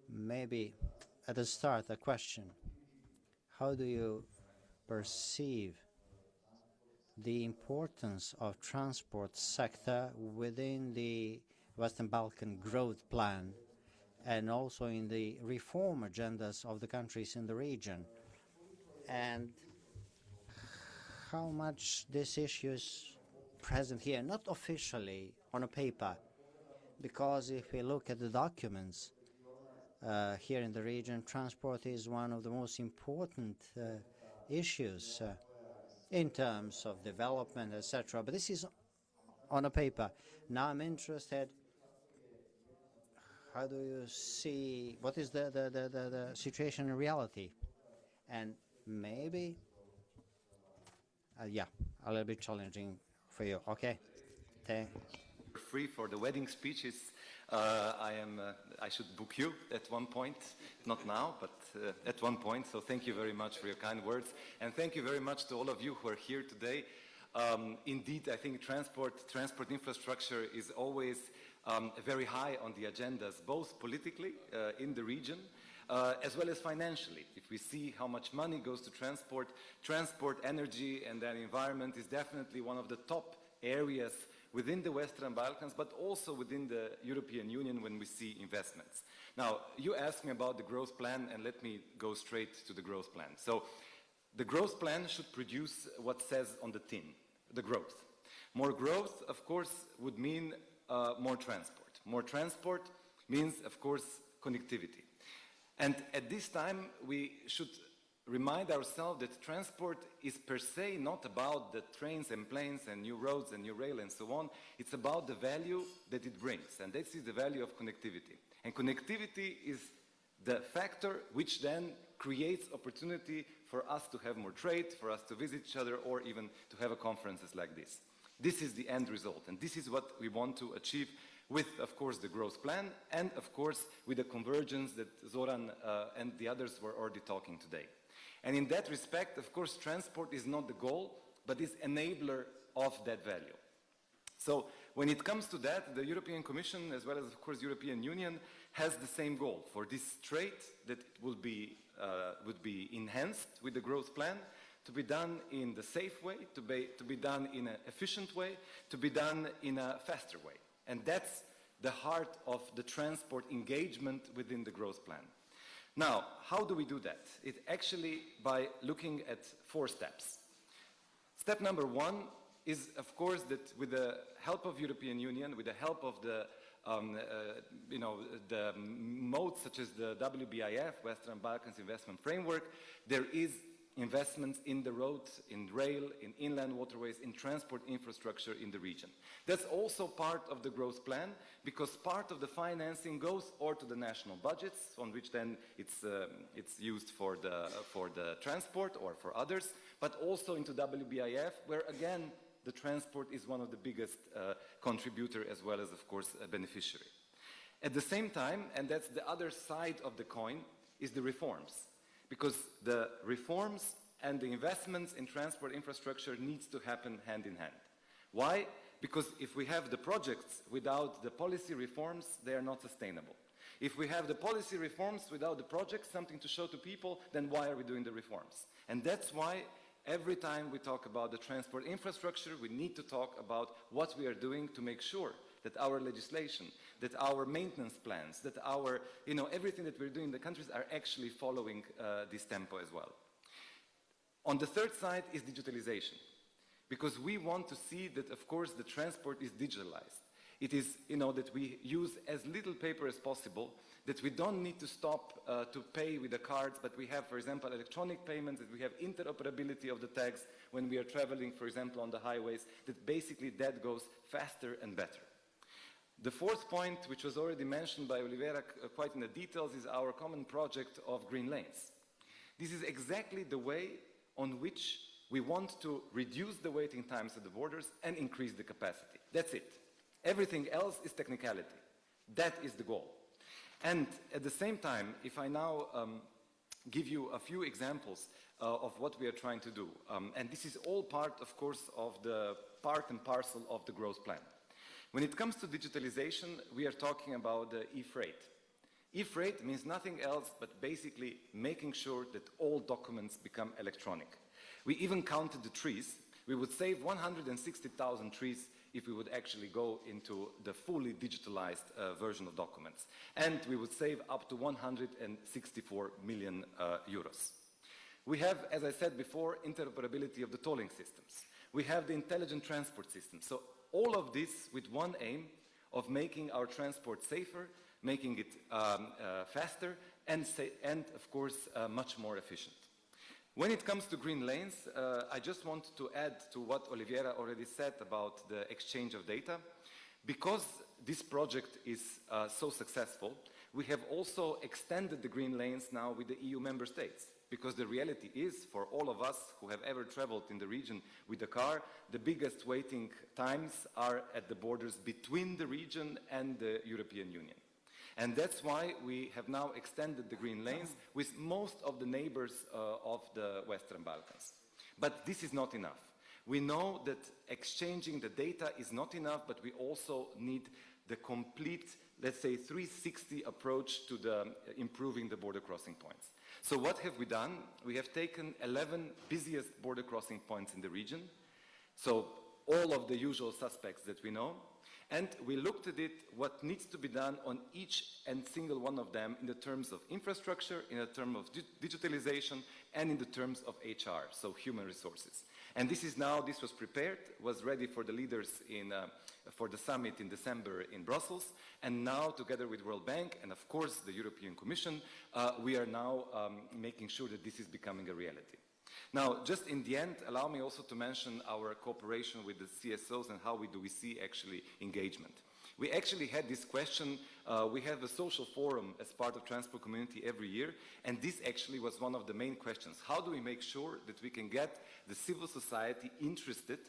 maybe at the start a question: how do you perceive the importance of transport sector within the Western Balkan growth plan and also in the reform agendas of the countries in the region, and how much this issue is present here, not officially on a paper, because if we look at the documents here in the region, transport is one of the most important issues in terms of development, etc. But this is on a paper. Now I'm interested, how do you see, what is the situation in reality? And maybe, yeah, a little bit challenging for you. Okay. Free for the wedding speeches. I should book you at one point, not now, but at one point. So thank you very much for your kind words. And thank you very much to all of you who are here today. Indeed, I think transport infrastructure is always very high on the agendas, both politically in the region, as well as financially. If we see how much money goes to transport, energy, and then environment is definitely one of the top areas within the Western Balkans, but also within the European Union when we see investments. Now, you asked me about the growth plan, and let me go straight to the growth plan. So, the growth plan should produce what says on the tin, the growth. More growth, of course, would mean more transport. More transport means, of course, connectivity. And at this time, we should remind ourselves that transport is per se not about the trains and planes and new roads and new rail and so on. It's about the value that it brings, and this is the value of connectivity. And connectivity is the factor which then creates opportunity for us to have more trade, for us to visit each other, or even to have conferences like this. This is the end result, and this is what we want to achieve with, of course, the growth plan, and, of course, with the convergence that Zoran and the others were already talking today. And in that respect, of course, transport is not the goal, but is enabler of that value. So when it comes to that, the European Commission, as well as, of course, European Union, has the same goal for this trade that would be enhanced with the growth plan, to be done in the safe way, to be done in an efficient way, to be done in a faster way. And that's the heart of the transport engagement within the growth plan. Now, how do we do that? It actually by looking at 4 steps. Step number 1 is, of course, that with the help of European Union, with the help of the the modes such as the WBIF, Western Balkans Investment Framework, there is investments in the roads, in rail, in inland waterways, in transport infrastructure in the region. That's also part of the growth plan, because part of the financing goes or to the national budgets, on which then it's used for the transport or for others, but also into WBIF, where again the transport is one of the biggest contributor, as well as, of course, a beneficiary. At the same time, and that's the other side of the coin, is the reforms. Because the reforms and the investments in transport infrastructure needs to happen hand in hand. Why? Because if we have the projects without the policy reforms, they are not sustainable. If we have the policy reforms without the projects, something to show to people, then why are we doing the reforms? And that's why every time we talk about the transport infrastructure, we need to talk about what we are doing to make sure that our legislation, that our maintenance plans, that our, everything that we're doing in the countries are actually following this tempo as well. On the third side is digitalization, because we want to see that, of course, the transport is digitalized. It is, that we use as little paper as possible, that we don't need to stop to pay with the cards, but we have, for example, electronic payments, that we have interoperability of the tags when we are traveling, for example, on the highways, that basically that goes faster and better. The fourth point, which was already mentioned by Oliveira quite in the details, is our common project of green lanes. This is exactly the way on which we want to reduce the waiting times at the borders and increase the capacity. That's it. Everything else is technicality. That is the goal. And at the same time, if I now give you a few examples of what we are trying to do, and this is all part, of course, of the part and parcel of the growth plan. When it comes to digitalization, we are talking about the e-freight. E-freight means nothing else but basically making sure that all documents become electronic. We even counted the trees. We would save 160,000 trees if we would actually go into the fully digitalized version of documents. And we would save up to 164 million euros. We have, as I said before, interoperability of the tolling systems. We have the intelligent transport system. So all of this with one aim of making our transport safer, making it faster, and of course, much more efficient. When it comes to green lanes, I just want to add to what Oliveira already said about the exchange of data. Because this project is so successful, we have also extended the green lanes now with the EU member states. Because the reality is, for all of us who have ever traveled in the region with a car, the biggest waiting times are at the borders between the region and the European Union. And that's why we have now extended the green lanes with most of the neighbors of the Western Balkans. But this is not enough. We know that exchanging the data is not enough, but we also need the complete, let's say, 360 approach to improving the border crossing points. So what have we done? We have taken 11 busiest border crossing points in the region, so all of the usual suspects that we know, and we looked at it, what needs to be done on each and single one of them in the terms of infrastructure, in the terms of digitalization, and in the terms of HR, so human resources. And this was prepared, was ready for the leaders for the summit in December in Brussels, and now together with World Bank and of course the European Commission, we are now making sure that this is becoming a reality. Now, just in the end, allow me also to mention our cooperation with the CSOs and how do we see actually engagement. We actually had this question, we have a social forum as part of Transport Community every year, and this actually was one of the main questions. How do we make sure that we can get the civil society interested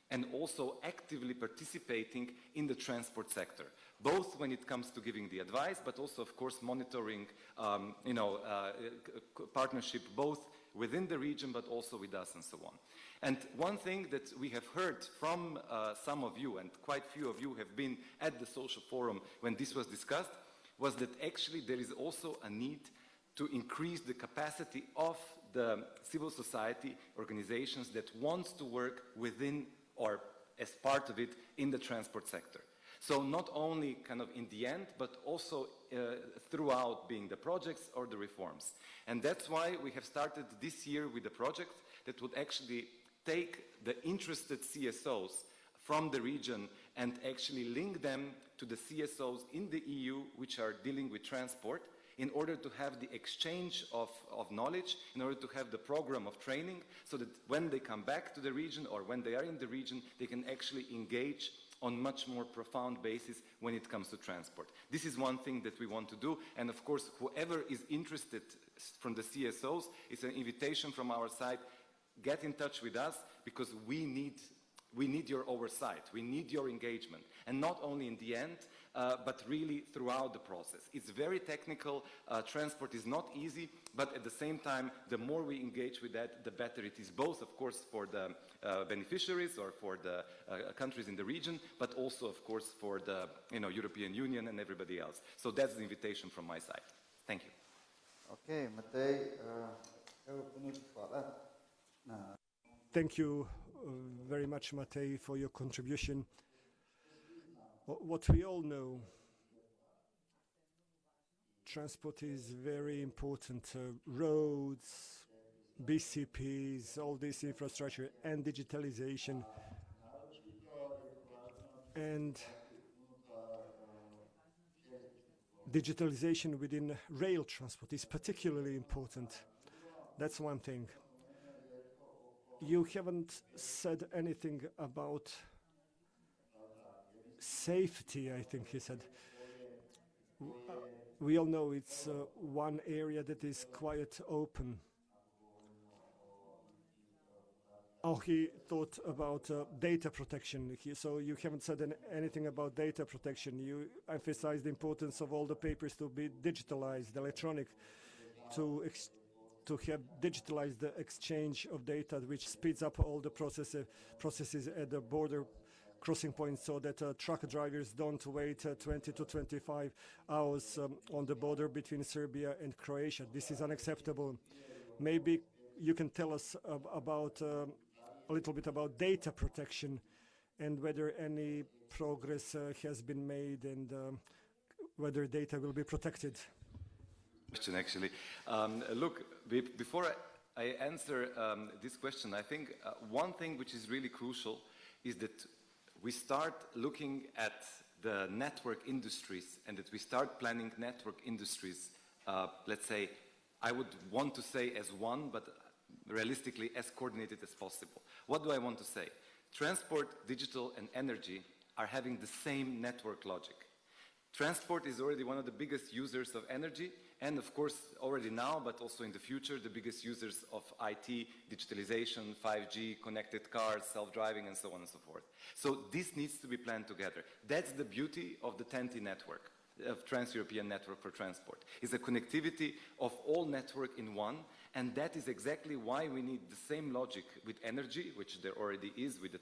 and also actively participating in the transport sector, both when it comes to giving the advice, but also, of course, monitoring, partnership both within the region, but also with us and so on. And one thing that we have heard from some of you, and quite few of you have been at the social forum when this was discussed, was that actually there is also a need to increase the capacity of the civil society organizations that want to work within or as part of it in the transport sector. So not only kind of in the end, but also throughout being the projects or the reforms. And that's why we have started this year with a project that would actually take the interested CSOs from the region and actually link them to the CSOs in the EU which are dealing with transport, in order to have the exchange of knowledge, in order to have the program of training, so that when they come back to the region or when they are in the region, they can actually engage on much more profound basis when it comes to transport. This is one thing that we want to do, and of course, whoever is interested from the CSOs, it's an invitation from our side, get in touch with us, because we need your oversight, we need your engagement, and not only in the end, but really throughout the process. It's very technical, transport is not easy, but at the same time, the more we engage with that, the better it is, both of course for the beneficiaries or for the countries in the region, but also of course for the European Union and everybody else. So that's the invitation from my side. Thank you. Okay, Matej, evo ponuti hvala. Thank you very much, Matej, for your contribution. What we all know, transport is very important. Roads, BCPs, all this infrastructure, and digitalization. And digitalization within rail transport is particularly important. That's one thing. You haven't said anything about safety, I think he said. We all know it's one area that is quite open. Oh, he thought about data protection. So you haven't said anything about data protection. You emphasized the importance of all the papers to be digitalized, electronic, to have digitalized the exchange of data, which speeds up all the processes at the border crossing points, so that truck drivers don't wait 20 to 25 hours on the border between Serbia and Croatia. This is unacceptable. Maybe you can tell us about a little bit about data protection and whether any progress has been made, and whether data will be protected. Question actually. Look, before I answer this question, I think one thing which is really crucial is that we start looking at the network industries, and that we start planning network industries, let's say, I would want to say as one, but realistically as coordinated as possible. What do I want to say? Transport, digital, and energy are having the same network logic. Transport is already one of the biggest users of energy, and of course already now, but also in the future, the biggest users of IT, digitalization, 5G, connected cars, self-driving, and so on and so forth. So this needs to be planned together. That's the beauty of the TEN-T network, of Trans-European Network for Transport, is a connectivity of all network in one, and that is exactly why we need the same logic with energy, which there already is with the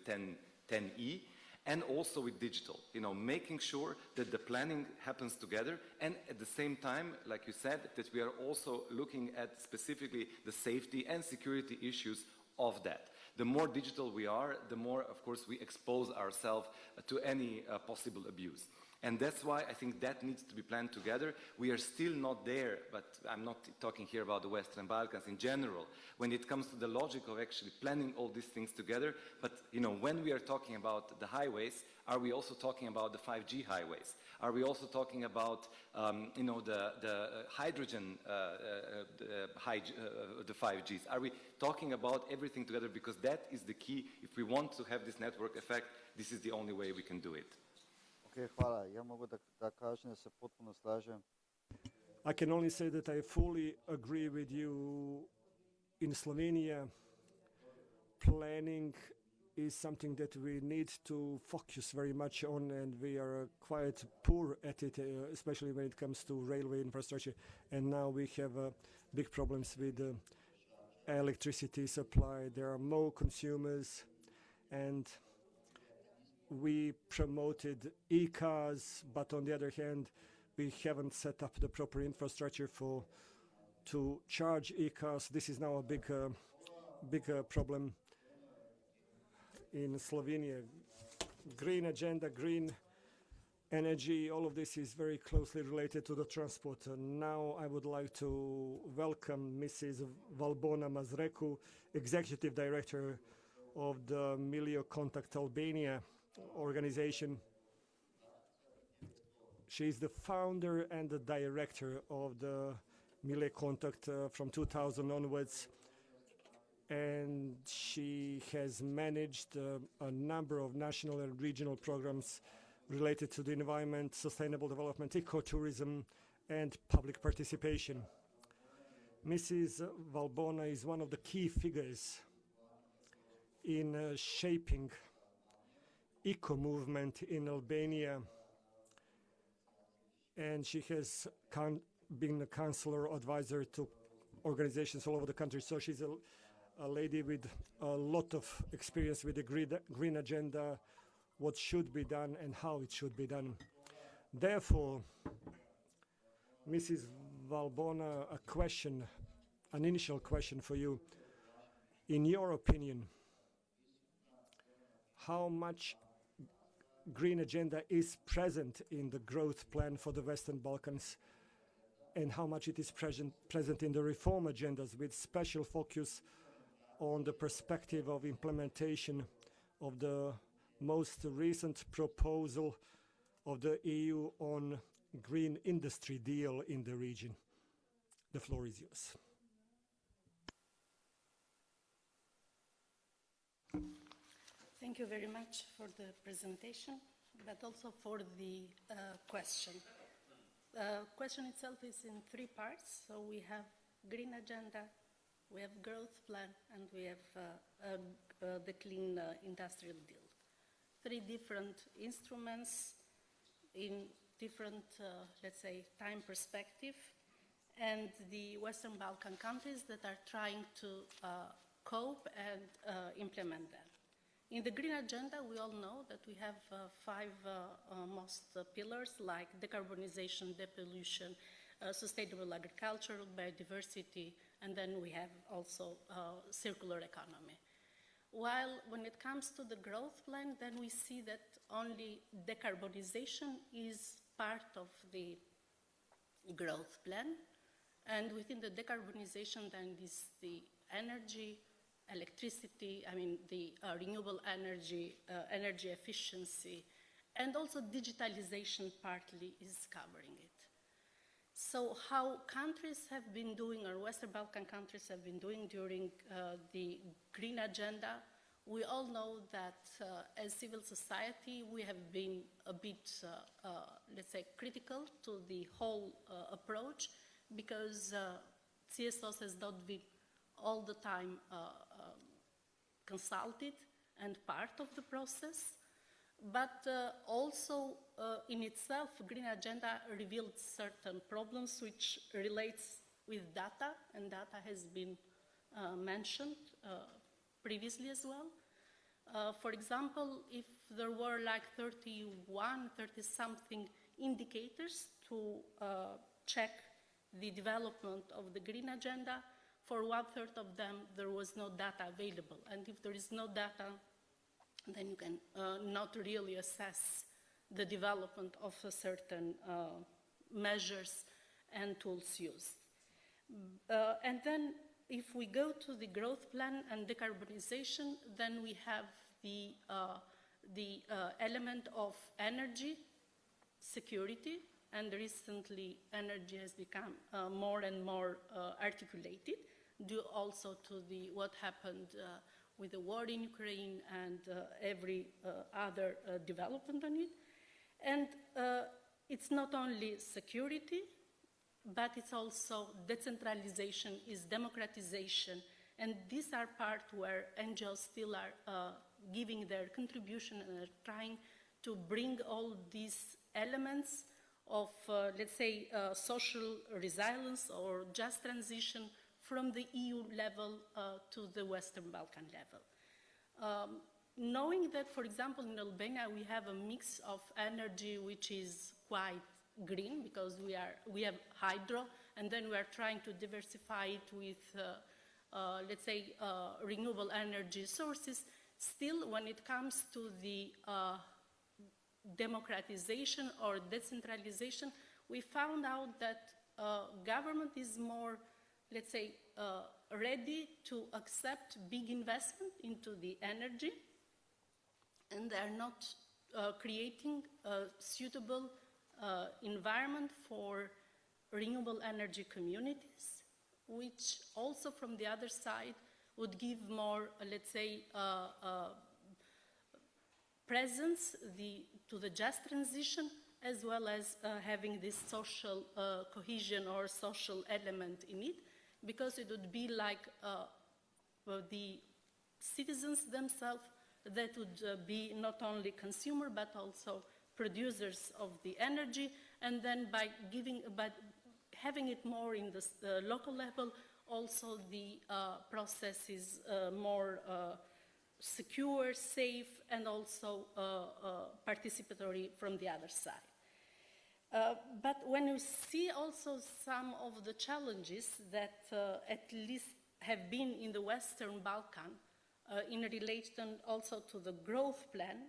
10E, and also with digital, making sure that the planning happens together, and at the same time, like you said, that we are also looking at specifically the safety and security issues of that. The more digital we are, the more, of course, we expose ourselves to any possible abuse. And that's why I think that needs to be planned together. We are still not there, but I'm not talking here about the Western Balkans in general, when it comes to the logic of actually planning all these things together. But, when we are talking about the highways, are we also talking about the 5G highways? Are we also talking about, the hydrogen, the 5Gs? Are we talking about everything together? Because that is the key. If we want to have this network effect, this is the only way we can do it. Okay, hvala. Ja mogu da kažem da se potpuno slažem. I can only say that I fully agree with you. In Slovenia, planning is something that we need to focus very much on, and we are quite poor at it, especially when it comes to railway infrastructure. And now we have big problems with electricity supply, there are more consumers, and we promoted e-cars, but on the other hand, we haven't set up the proper infrastructure to charge e-cars. This is now a big problem in Slovenia. Green agenda, green energy, all of this is very closely related to the transport. Now I would like to welcome Mrs. Valbona Mazreku, Executive Director of the Milio Contact Albania organization. She is the founder and the director of the Milio Contact from 2000 onwards, and she has managed a number of national and regional programs related to the environment, sustainable development, ecotourism, and public participation. Mrs. Valbona is one of the key figures in shaping eco-movement in Albania, and she has been a counselor advisor to organizations all over the country. So she's a lady with a lot of experience with the green agenda, what should be done and how it should be done. Therefore, Mrs. Valbona, an initial question for you. In your opinion, how much green agenda is present in the growth plan for the Western Balkans, and how much it is present in the reform agendas, with special focus on the perspective of implementation of the most recent proposal of the EU on green industry deal in the region? The floor is yours. Thank you very much for the presentation, but also for the question. The question itself is in three parts. So we have green agenda, we have growth plan, and we have the clean industrial deal. Three different instruments in different, let's say, time perspective, and the Western Balkan countries that are trying to cope and implement them. In the green agenda, we all know that we have five most pillars, like decarbonization, depollution, sustainable agriculture, biodiversity, and then we have also circular economy. While when it comes to the growth plan, then we see that only decarbonization is part of the growth plan, and within the decarbonization then is the energy, electricity, the renewable energy, energy efficiency, and also digitalization partly is covering it. So how countries have been doing, or Western Balkan countries have been doing during the green agenda, we all know that as civil society we have been a bit, let's say, critical to the whole approach, because CSOs has not been all the time consulted and part of the process, but also in itself, Green Agenda revealed certain problems which relates with data, and data has been mentioned previously as well. For example, if there were like 30-something indicators to check the development of the Green Agenda, for 1/3 of them there was no data available. And if there is no data, then you can not really assess the development of a certain measures and tools used. And then if we go to the growth plan and decarbonization, then we have the element of energy security, and recently energy has become more and more articulated, due also to what happened with the war in Ukraine and every other development on it. And it's not only security, but it's also decentralization, is democratization, and these are parts where NGOs still are giving their contribution and are trying to bring all these elements of, let's say, social resilience or just transition from the EU level to the Western Balkan level. Knowing that, for example, in Albania we have a mix of energy which is quite green because we have hydro, and then we are trying to diversify it with, let's say, renewable energy sources. Still, when it comes to the democratization or decentralization, we found out that government is more, let's say, ready to accept big investment into the energy, and they are not creating a suitable environment for renewable energy communities, which also from the other side would give more, let's say, presence to the just transition, as well as having this social cohesion or social element in it, because it would be like the citizens themselves that would be not only consumer but also producers of the energy, and then by having it more in the local level, also the process is more secure, safe, and also participatory from the other side. But when you see also some of the challenges that at least have been in the Western Balkan in relation also to the growth plan,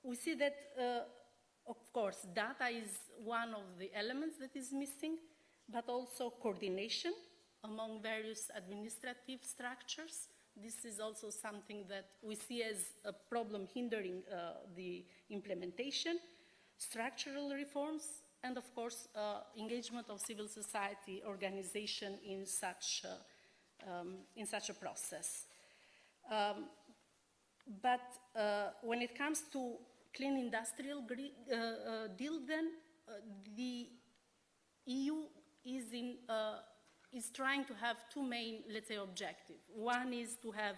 we see that, of course, data is one of the elements that is missing, but also coordination among various administrative structures. This is also something that we see as a problem hindering the implementation, structural reforms, and of course, engagement of civil society organization in such a process. But when it comes to clean industrial deal, then the EU is trying to have two main, let's say, objectives. One is to have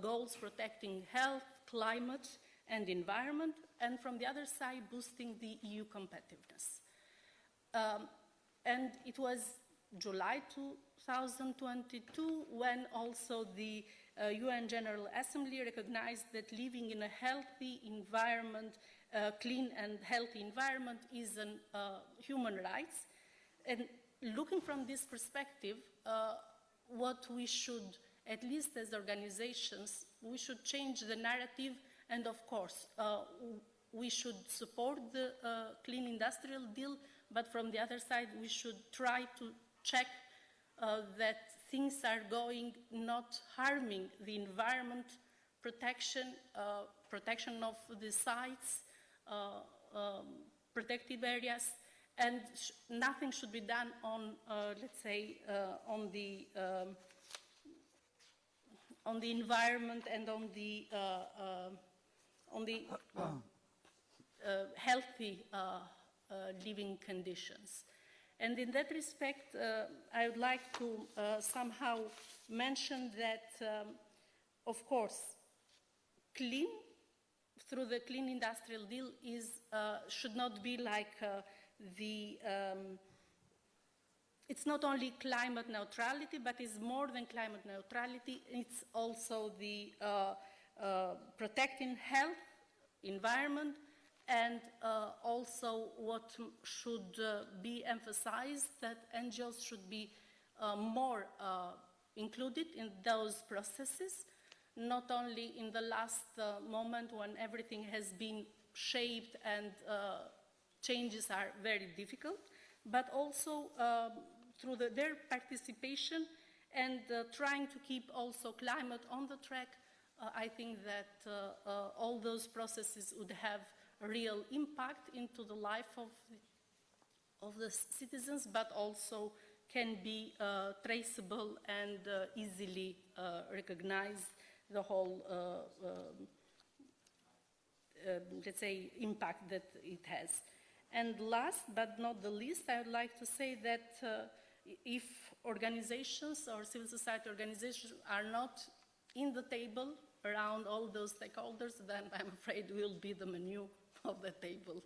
goals protecting health, climate, and environment, and from the other side, boosting the EU competitiveness. And it was July 2022 when also the UN General Assembly recognized that living in a healthy environment, clean and healthy environment, is a human rights. And looking from this perspective, what we should, at least as organizations, we should change the narrative, and of course, we should support the clean industrial deal, but from the other side, we should try to check that things are going, not harming the environment, protection of the sites, protected areas, and nothing should be done on, let's say, on the environment and on the healthy living conditions. And in that respect, I would like to somehow mention that, of course, clean, through the clean industrial deal, should not be like it's not only climate neutrality, but it's more than climate neutrality. It's also the protecting health, environment, and also what should be emphasized, that NGOs should be more included in those processes, not only in the last moment when everything has been shaped and changes are very difficult, but also through their participation and trying to keep also climate on the track. I think that all those processes would have a real impact into the life of the citizens, but also can be traceable and easily recognize the whole, let's say, impact that it has. And last but not the least, I would like to say that if organizations or civil society organizations are not in the table around all those stakeholders, then I'm afraid we'll be the menu of the table.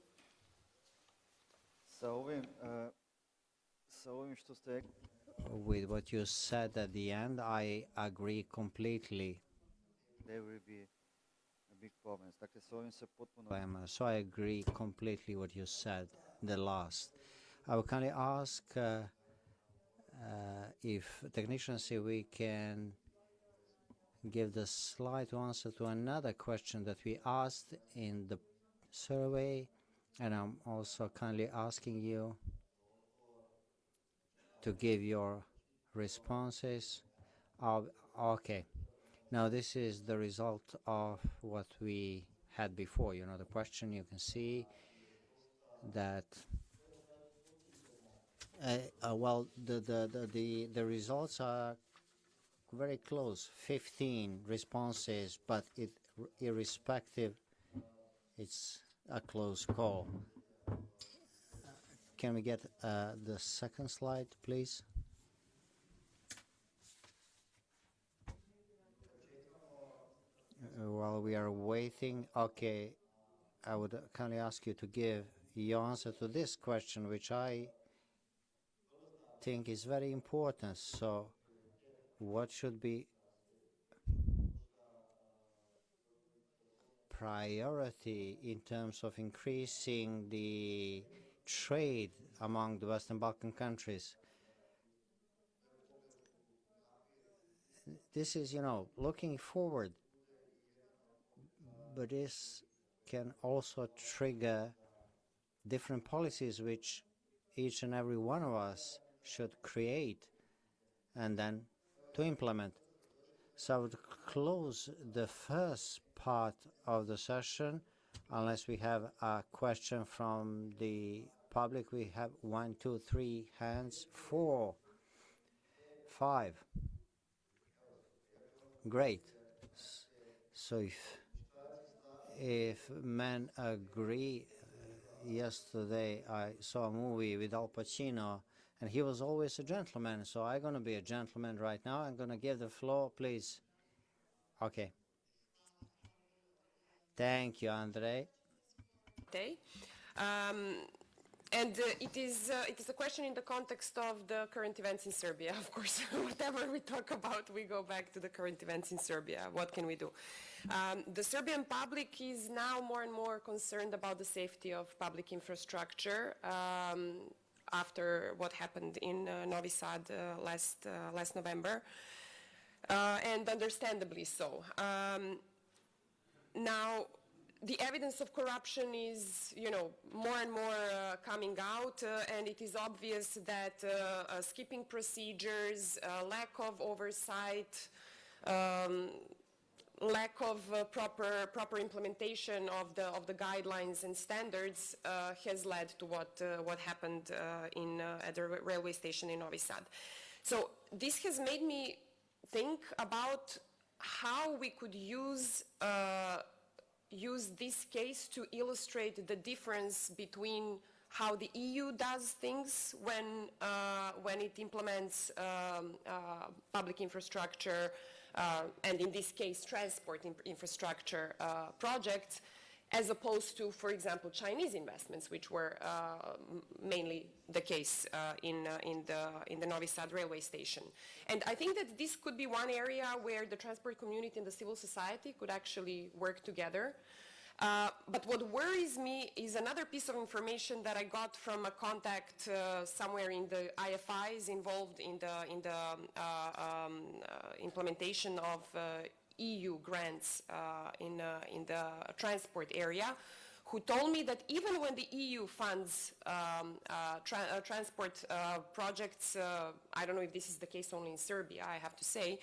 With what you said at the end, I agree completely. There will be a big problem. Dakle, s ovim se potpuno... So I agree completely what you said, the last. I will kindly ask if technicians, if we can give the slide to answer to another question that we asked in the survey, and I'm also kindly asking you to give your responses. Okay. Now this is the result of what we had before. You know, the question, you can see that well, the results are very close, 15 responses, but irrespective, it's a close call. Can we get the second slide, please? While we are waiting, okay, I would kindly ask you to give your answer to this question, which I think is very important. So, what should be priority in terms of increasing the trade among the Western Balkan countries? This is, you know, looking forward, but this can also trigger different policies which each and every one of us should create and then to implement. So I would close the first part of the session unless we have a question from the public. We have 1, 2, 3 hands, 4, 5. Great. So if men agree, yesterday I saw a movie with Al Pacino, and he was always a gentleman, so I'm going to be a gentleman right now. I'm going to give the floor, please. Okay. Thank you, Andrei. And it is a question in the context of the current events in Serbia, of course. Whatever we talk about, we go back to the current events in Serbia. What can we do? The Serbian public is now more and more concerned about the safety of public infrastructure after what happened in Novi Sad last November, and understandably so. Now, the evidence of corruption is, you know, more and more coming out, and it is obvious that skipping procedures, lack of oversight, lack of proper implementation of the guidelines and standards has led to what happened at the railway station in Novi Sad. So this has made me think about how we could use this case to illustrate the difference between how the EU does things when it implements public infrastructure, and in this case transport infrastructure projects, as opposed to, for example, Chinese investments, which were mainly the case in the Novi Sad railway station. And I think that this could be one area where the transport community and the civil society could actually work together. But what worries me is another piece of information that I got from a contact somewhere in the IFIs involved in the implementation of EU grants in the transport area, who told me that even when the EU funds transport projects, I don't know if this is the case only in Serbia, I have to say,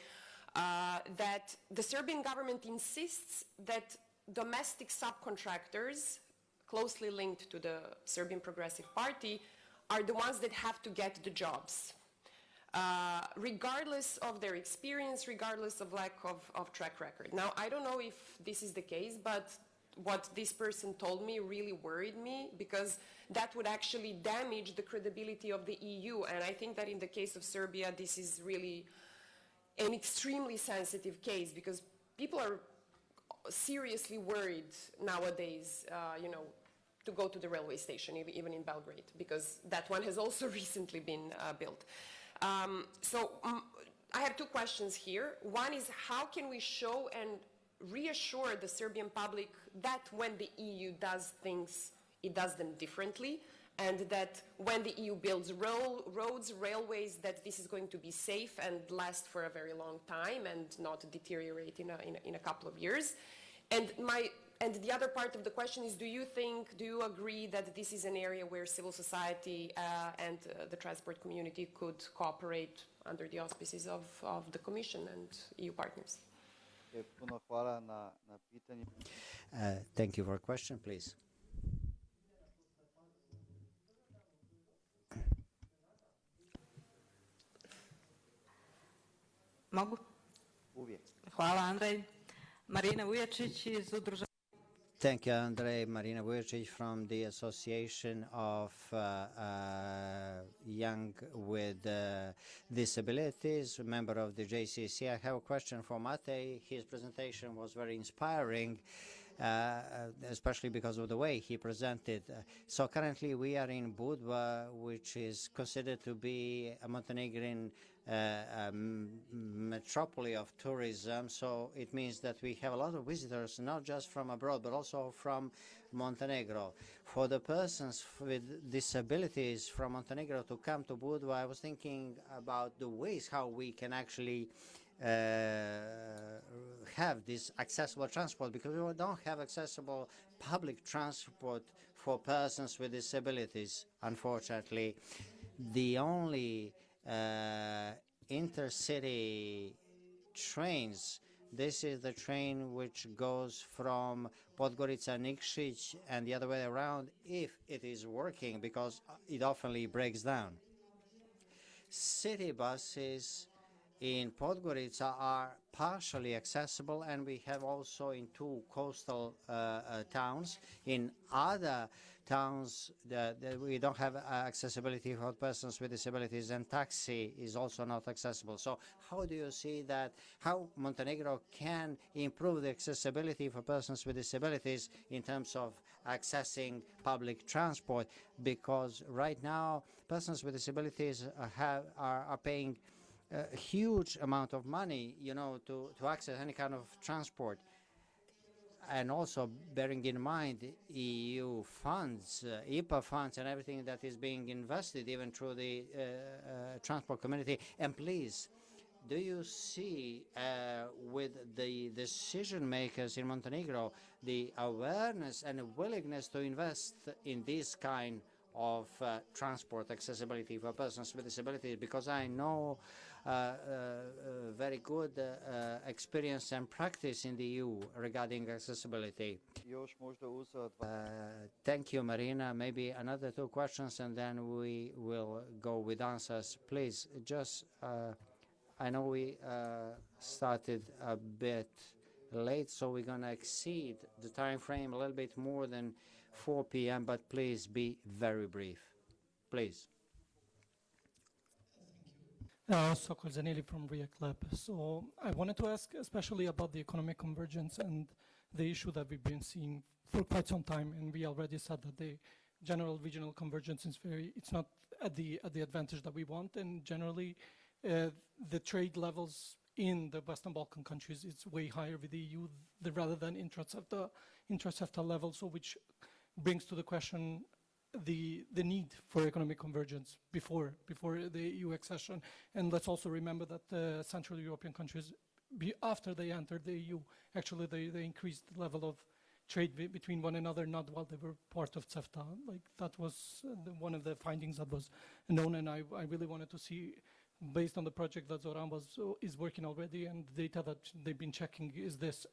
that the Serbian government insists that domestic subcontractors closely linked to the Serbian Progressive Party are the ones that have to get the jobs. Regardless of their experience, regardless of lack of track record. Now, I don't know if this is the case, but what this person told me really worried me, because that would actually damage the credibility of the EU. And I think that in the case of Serbia, this is really an extremely sensitive case, because people are seriously worried nowadays, you know, to go to the railway station, even in Belgrade, because that one has also recently been built. I have two questions here. One is, how can we show and reassure the Serbian public that when the EU does things, it does them differently, and that when the EU builds roads, railways, that this is going to be safe and last for a very long time and not deteriorate in a couple of years? And the other part of the question is, do you agree that this is an area where civil society and the transport community could cooperate under the auspices of the Commission and EU partners? Puno hvala na pitanju. Thank you for a question, please. Mogu? Uvijek. Hvala, Andrej. Marina Vujačić iz Udruženja. Thank you, Andrej. Marina Vujačić from the Association of Young with Disabilities, member of the JCC. I have a question for Matej. His presentation was very inspiring, especially because of the way he presented. So currently we are in Budva, which is considered to be a Montenegrin metropolis of tourism. So it means that we have a lot of visitors, not just from abroad, but also from Montenegro. For the persons with disabilities from Montenegro to come to Budva, I was thinking about the ways how we can actually have this accessible transport, because we don't have accessible public transport for persons with disabilities, unfortunately. The only intercity trains, this is the train which goes from Podgorica, Nikšić, and the other way around, if it is working, because it often breaks down. City buses in Podgorica are partially accessible, and we have also in two coastal towns. In other towns that we don't have accessibility for persons with disabilities, and taxi is also not accessible. So how do you see that, how Montenegro can improve the accessibility for persons with disabilities in terms of accessing public transport? Because right now persons with disabilities are paying a huge amount of money, to access any kind of transport. And also bearing in mind EU funds, IPA funds, and everything that is being invested even through the transport community. And please, do you see with the decision makers in Montenegro the awareness and willingness to invest in this kind of transport accessibility for persons with disabilities? Because I know very good experience and practice in the EU regarding accessibility. Thank you, Marina. Maybe another two questions, and then we will go with answers. Please, just, I know we started a bit late, so we're going to exceed the time frame a little bit more than 4 p.m., but please be very brief. Please. Sokol Zanili from React Lab. So I wanted to ask especially about the economic convergence and the issue that we've been seeing for quite some time, and we already said that the general regional convergence is it's not at the advantage that we want, and generally the trade levels in the Western Balkan countries is way higher with the EU rather than intra-CEFTA level, so which brings to the question the need for economic convergence before the EU accession. And let's also remember that the Central European countries, after they entered the EU, actually they increased the level of trade between one another, not while they were part of CEFTA. Like that was one of the findings that was known, and I really wanted to see, based on the project that Zoran is working already and the data that they've been checking, is this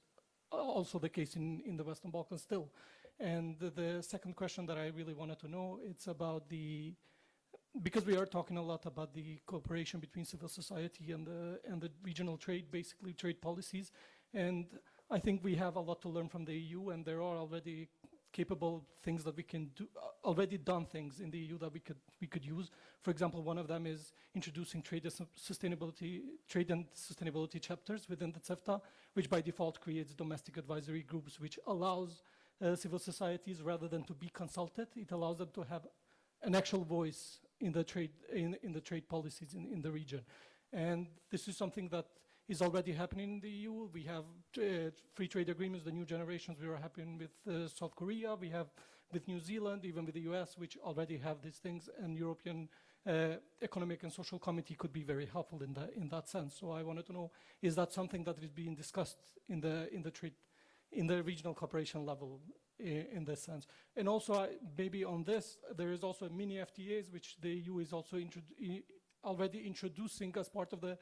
also the case in the Western Balkans still? And the second question that I really wanted to know, it's about because we are talking a lot about the cooperation between civil society and the regional trade, basically trade policies. And I think we have a lot to learn from the EU, and there are already capable things that we can do, already done things in the EU that we could use. For example, one of them is introducing trade and sustainability chapters within the CEFTA, which by default creates domestic advisory groups, which allows civil societies rather than to be consulted. It allows them to have an actual voice in the trade policies in the region. And this is something that is already happening in the EU. We have free trade agreements, the new generations. We are happening with South Korea. We have with New Zealand, even with the US, which already have these things. And European Economic and Social Committee could be very helpful in that sense. So I wanted to know, is that something that is being discussed in the regional cooperation level in this sense? And also, maybe on this, there is also mini FTAs, which the EU is also already introducing as part of the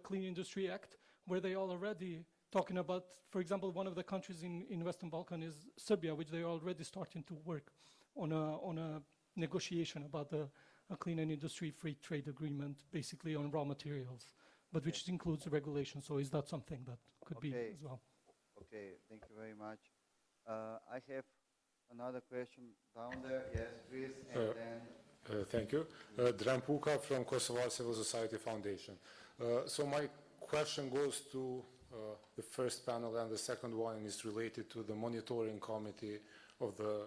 Clean Industry Act, where they are already talking about, for example, one of the countries in Western Balkan is Serbia, which they are already starting to work on a negotiation about a clean and industry-free trade agreement, basically on raw materials, but which includes regulation. So is that something that could be as well? Okay, thank you very much. I have another question down there. Yes, please, and then... Thank you. Dran Puka from Kosovar Civil Society Foundation. So my question goes to the first panel, and the second one is related to the monitoring committee of the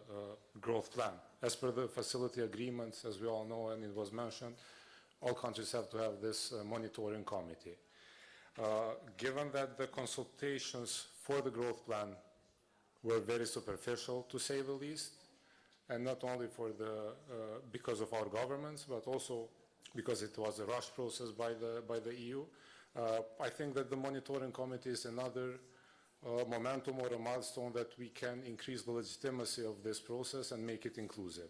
growth plan. As per the facility agreements, as we all know, and it was mentioned, all countries have to have this monitoring committee. Given that the consultations for the growth plan were very superficial, to say the least, and not only for because of our governments, but also because it was a rush process by the EU. I think that the monitoring committee is another momentum or a milestone that we can increase the legitimacy of this process and make it inclusive.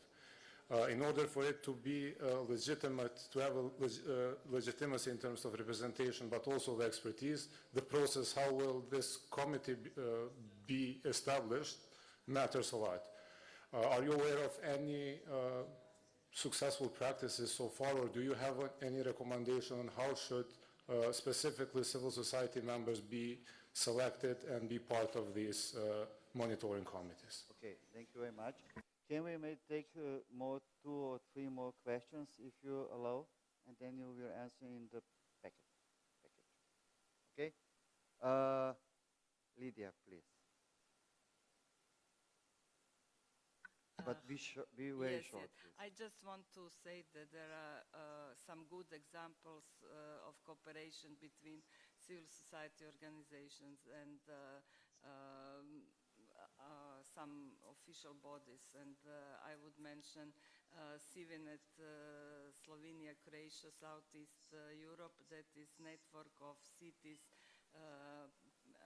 In order for it to be legitimate, to have a legitimacy in terms of representation, but also the expertise, the process, how will this committee be established, matters a lot. Are you aware of any successful practices so far, or do you have any recommendation on how should specifically civil society members be selected and be part of these monitoring committees? Okay, thank you very much. Can we take two or three more questions, if you allow, and then you will answer in the package. Okay? Lydia, please. But be very short. Yes. I just want to say that there are some good examples of cooperation between civil society organizations and some official bodies. And I would mention CIVINET, Slovenia, Croatia, Southeast Europe, that is network of cities,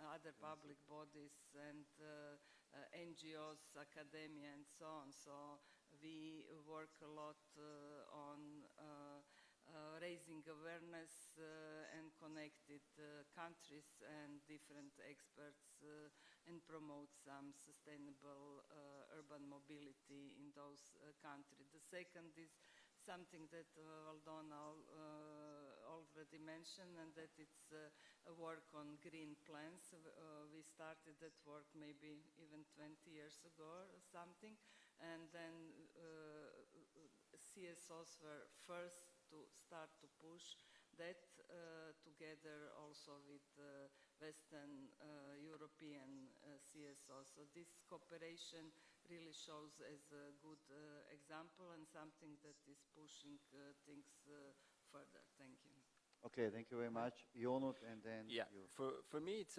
other public bodies, and NGOs, academia, and so on. So we work a lot on raising awareness and connected countries and different experts and promote some sustainable urban mobility in those countries. The second is something that Valdona already mentioned, and that it's a work on green plans. We started that work maybe even 20 years ago or something, and then CSOs were first to start to push that together also with Western European CSOs. So this cooperation really shows as a good example and something that is pushing things further. Thank you. Okay, thank you very much. Jonut, and then you. For me, it's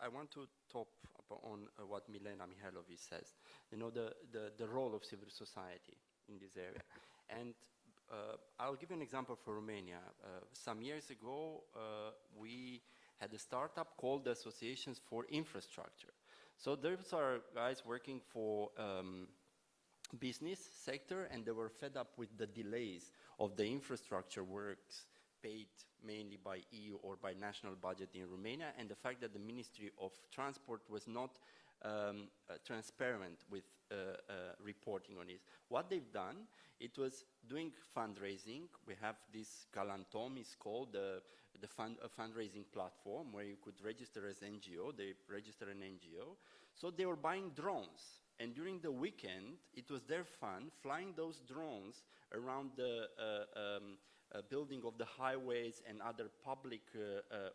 I want to top on what Milena Mihailovic says. You know, the role of civil society in this area. And I'll give you an example for Romania. Some years ago, we had a startup called the Associations for Infrastructure. So those are guys working for business sector, and they were fed up with the delays of the infrastructure works paid mainly by EU or by national budget in Romania, and the fact that the Ministry of Transport was not transparent with reporting on it. What they've done, it was doing fundraising. We have this Galantom, is called a fundraising platform where you could register as NGO. They register an NGO. So they were buying drones. And during the weekend, it was their fun flying those drones around the building of the highways and other public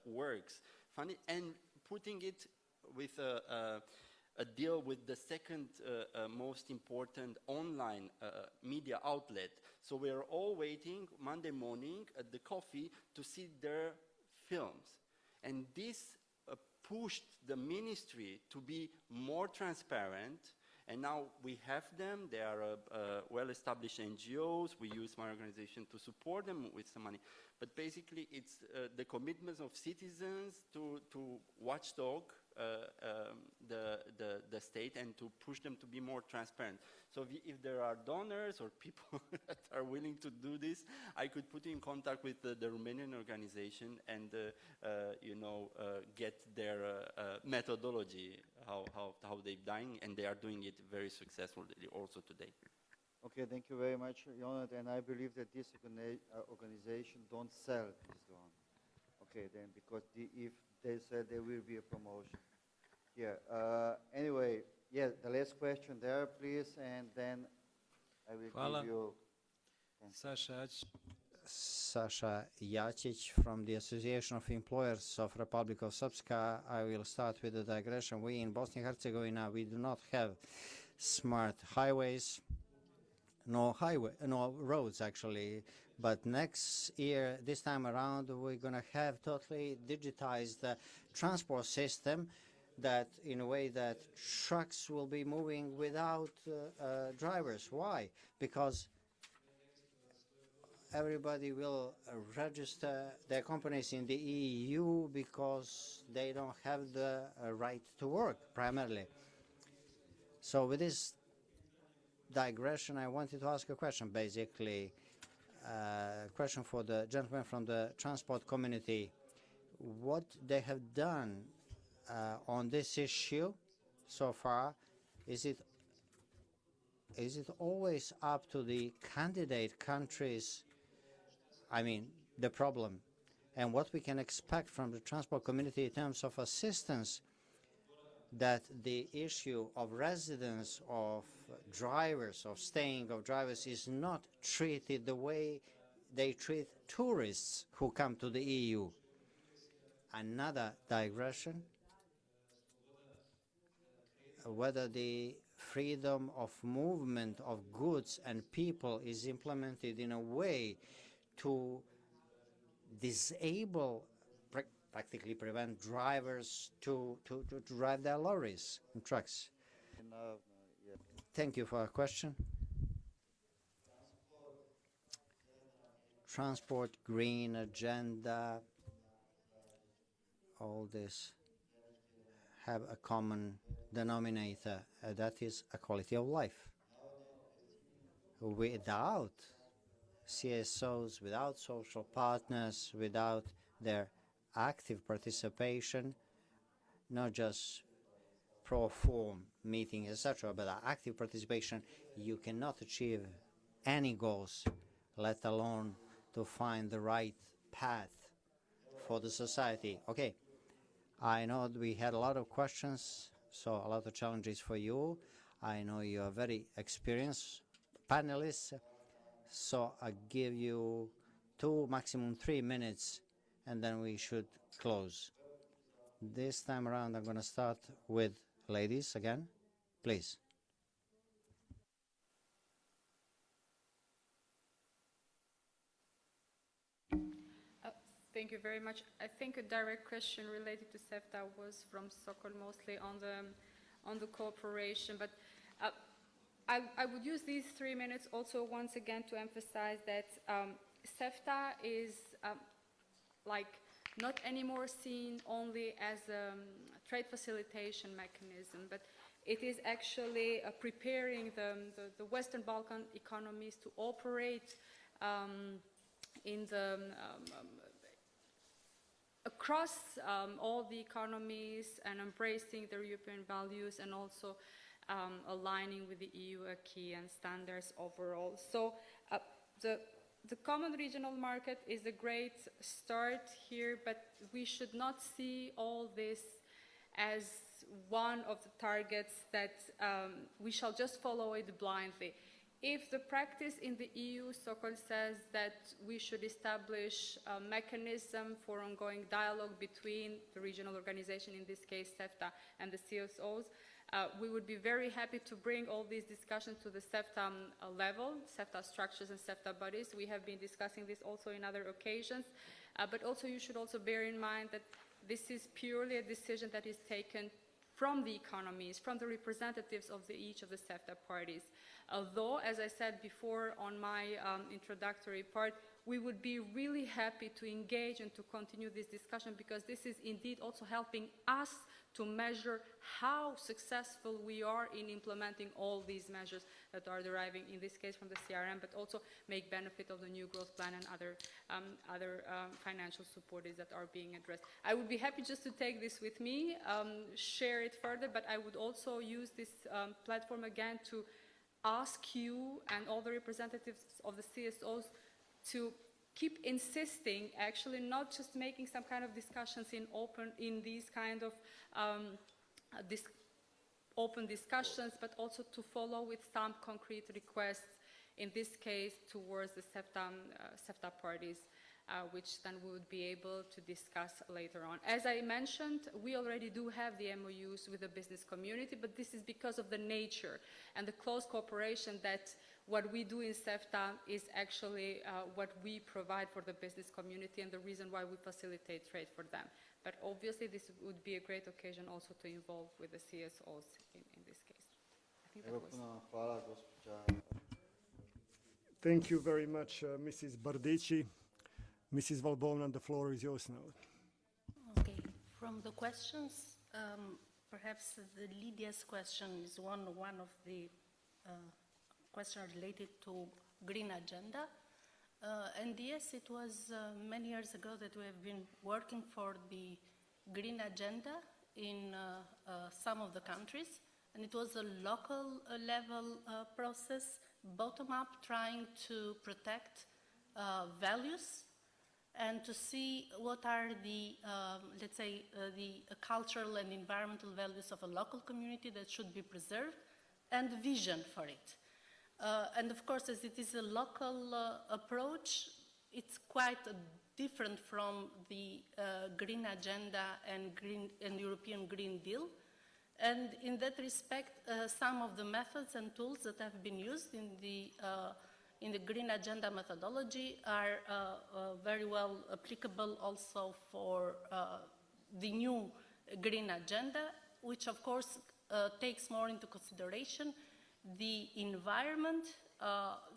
works, and putting it with deal with the second most important online media outlet. So we're all waiting Monday morning at the coffee to see their films. And this pushed the ministry to be more transparent. And now we have them. They are well-established NGOs. We use my organization to support them with some money. But basically, it's the commitments of citizens to watchdog the state and to push them to be more transparent. So if there are donors or people that are willing to do this, I could put you in contact with the Romanian organization and get their methodology, how they've done, and they are doing it very successfully also today. Okay, thank you very much, Jonat, and I believe that this organization don't sell this drone. Okay, then, because if they said there will be a promotion. Yeah, anyway, yeah, the last question there, please, and then I will give you... Sasha Yacic from the Association of Employers of Republic of Srpska. I will start with the digression. We in Bosnia and Herzegovina, we do not have smart highways, no roads actually, but next year, this time around, we're going to have totally digitized transport system that in a way that trucks will be moving without drivers. Why? Because everybody will register their companies in the EU because they don't have the right to work, primarily. So with this digression, I wanted to ask a question, basically. A question for the gentleman from the transport community. What they have done on this issue so far, is it always up to the candidate countries, I mean, the problem, and what we can expect from the transport community in terms of assistance, that the issue of residence of drivers, of staying of drivers, is not treated the way they treat tourists who come to the EU. Another digression, whether the freedom of movement of goods and people is implemented in a way to disable, practically prevent drivers to drive their lorries and trucks. Thank you for a question. Transport, green agenda, all this have a common denominator, that is a quality of life. Without CSOs, without social partners, without their active participation, not just pro form meetings, etc., but active participation, you cannot achieve any goals, let alone to find the right path for the society. Okay, I know we had a lot of questions, so a lot of challenges for you. I know you are very experienced panelists, so I give you 2, maximum 3 minutes, and then we should close. This time around, I'm going to start with ladies again, please. Thank you very much. I think a direct question related to CEFTA was from Sokol, mostly on the cooperation, but I would use these 3 minutes also once again to emphasize that CEFTA is like not anymore seen only as a trade facilitation mechanism, but it is actually preparing the Western Balkan economies to operate in the across all the economies and embracing the European values and also aligning with the EU acquis and standards overall. So the common regional market is a great start here, but we should not see all this as one of the targets that we shall just follow it blindly. If the practice in the EU, Sokol says that we should establish a mechanism for ongoing dialogue between the regional organization, in this case CEFTA, and the CSOs, We would be very happy to bring all these discussions to the SEFTA level, SEFTA structures and SEFTA bodies. We have been discussing this also in other occasions, but also you should also bear in mind that this is purely a decision that is taken from the economies, from the representatives of each of the SEFTA parties. Although, as I said before on my introductory part, we would be really happy to engage and to continue this discussion, because this is indeed also helping us to measure how successful we are in implementing all these measures that are deriving, in this case, from the CRM, but also make benefit of the new growth plan and other financial supports that are being addressed. I would be happy just to take this with me, share it further, but I would also use this platform again to ask you and all the representatives of the CSOs to keep insisting, actually, not just making some kind of discussions in these kind of open discussions, but also to follow with some concrete requests, in this case, towards the SEFTA parties, which then we would be able to discuss later on. As I mentioned, we already do have the MOUs with the business community, but this is because of the nature and the close cooperation that what we do in SEFTA is actually what we provide for the business community and the reason why we facilitate trade for them. But obviously this would be a great occasion also to involve with the CSOs in this case. I think that was... Thank you very much, Mrs. Bardici. Mrs. Valbona, the floor is yours now. Okay, from the questions, perhaps the Lydia's question is one of the questions related to Green Agenda. And yes, it was many years ago that we have been working for the Green Agenda in some of the countries, and it was a local level process, bottom-up, trying to protect values and to see what are the, let's say, the cultural and environmental values of a local community that should be preserved, and vision for it. And of course, as it is a local approach, it's quite different from the Green Agenda and European Green Deal. And in that respect, some of the methods and tools that have been used in the Green Agenda methodology are very well applicable also for the new Green Agenda, which of course takes more into consideration the environment,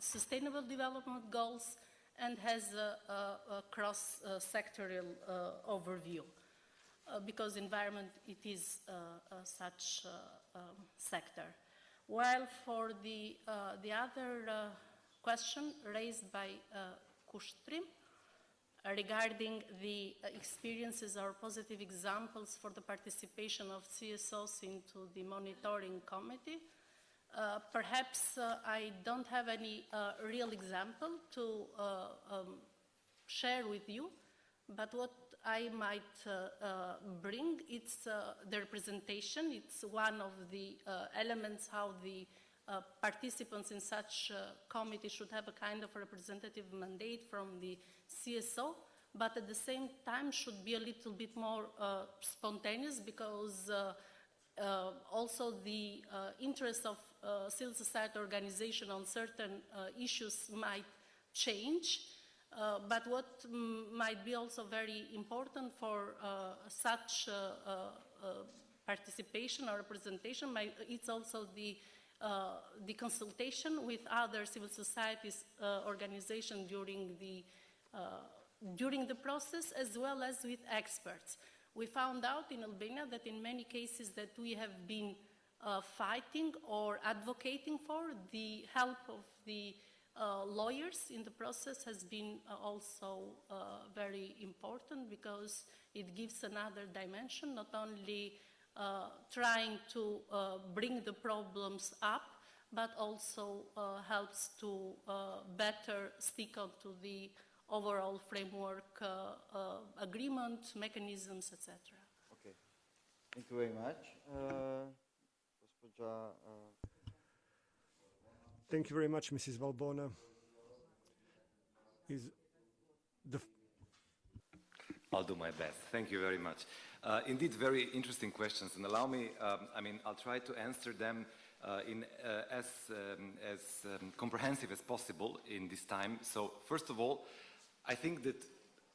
sustainable development goals, and has a cross-sectorial overview. Because environment, it is such sector. While for the other question raised by Kushtrim regarding the experiences or positive examples for the participation of CSOs into the monitoring committee, perhaps I don't have any real example to share with you, but what I might bring, it's the representation. It's one of the elements how the participants in such committee should have a kind of representative mandate from the CSO, but at the same time should be a little bit more spontaneous, because also the interest of civil society organization on certain issues might change. But what might be also very important for such participation or representation, it's also the consultation with other civil societies organizations during the process, as well as with experts. We found out in Albania that in many cases that we have been fighting or advocating for, the help of the lawyers in the process has been also very important, because it gives another dimension, not only trying to bring the problems up, but also helps to better stick onto the overall framework agreement, mechanisms, etc. Okay, thank you very much. Thank you very much, Mrs. Valbona. I'll do my best. Thank you very much. Indeed, very interesting questions, and allow me, I'll try to answer them in as comprehensive as possible in this time. So, first of all, I think that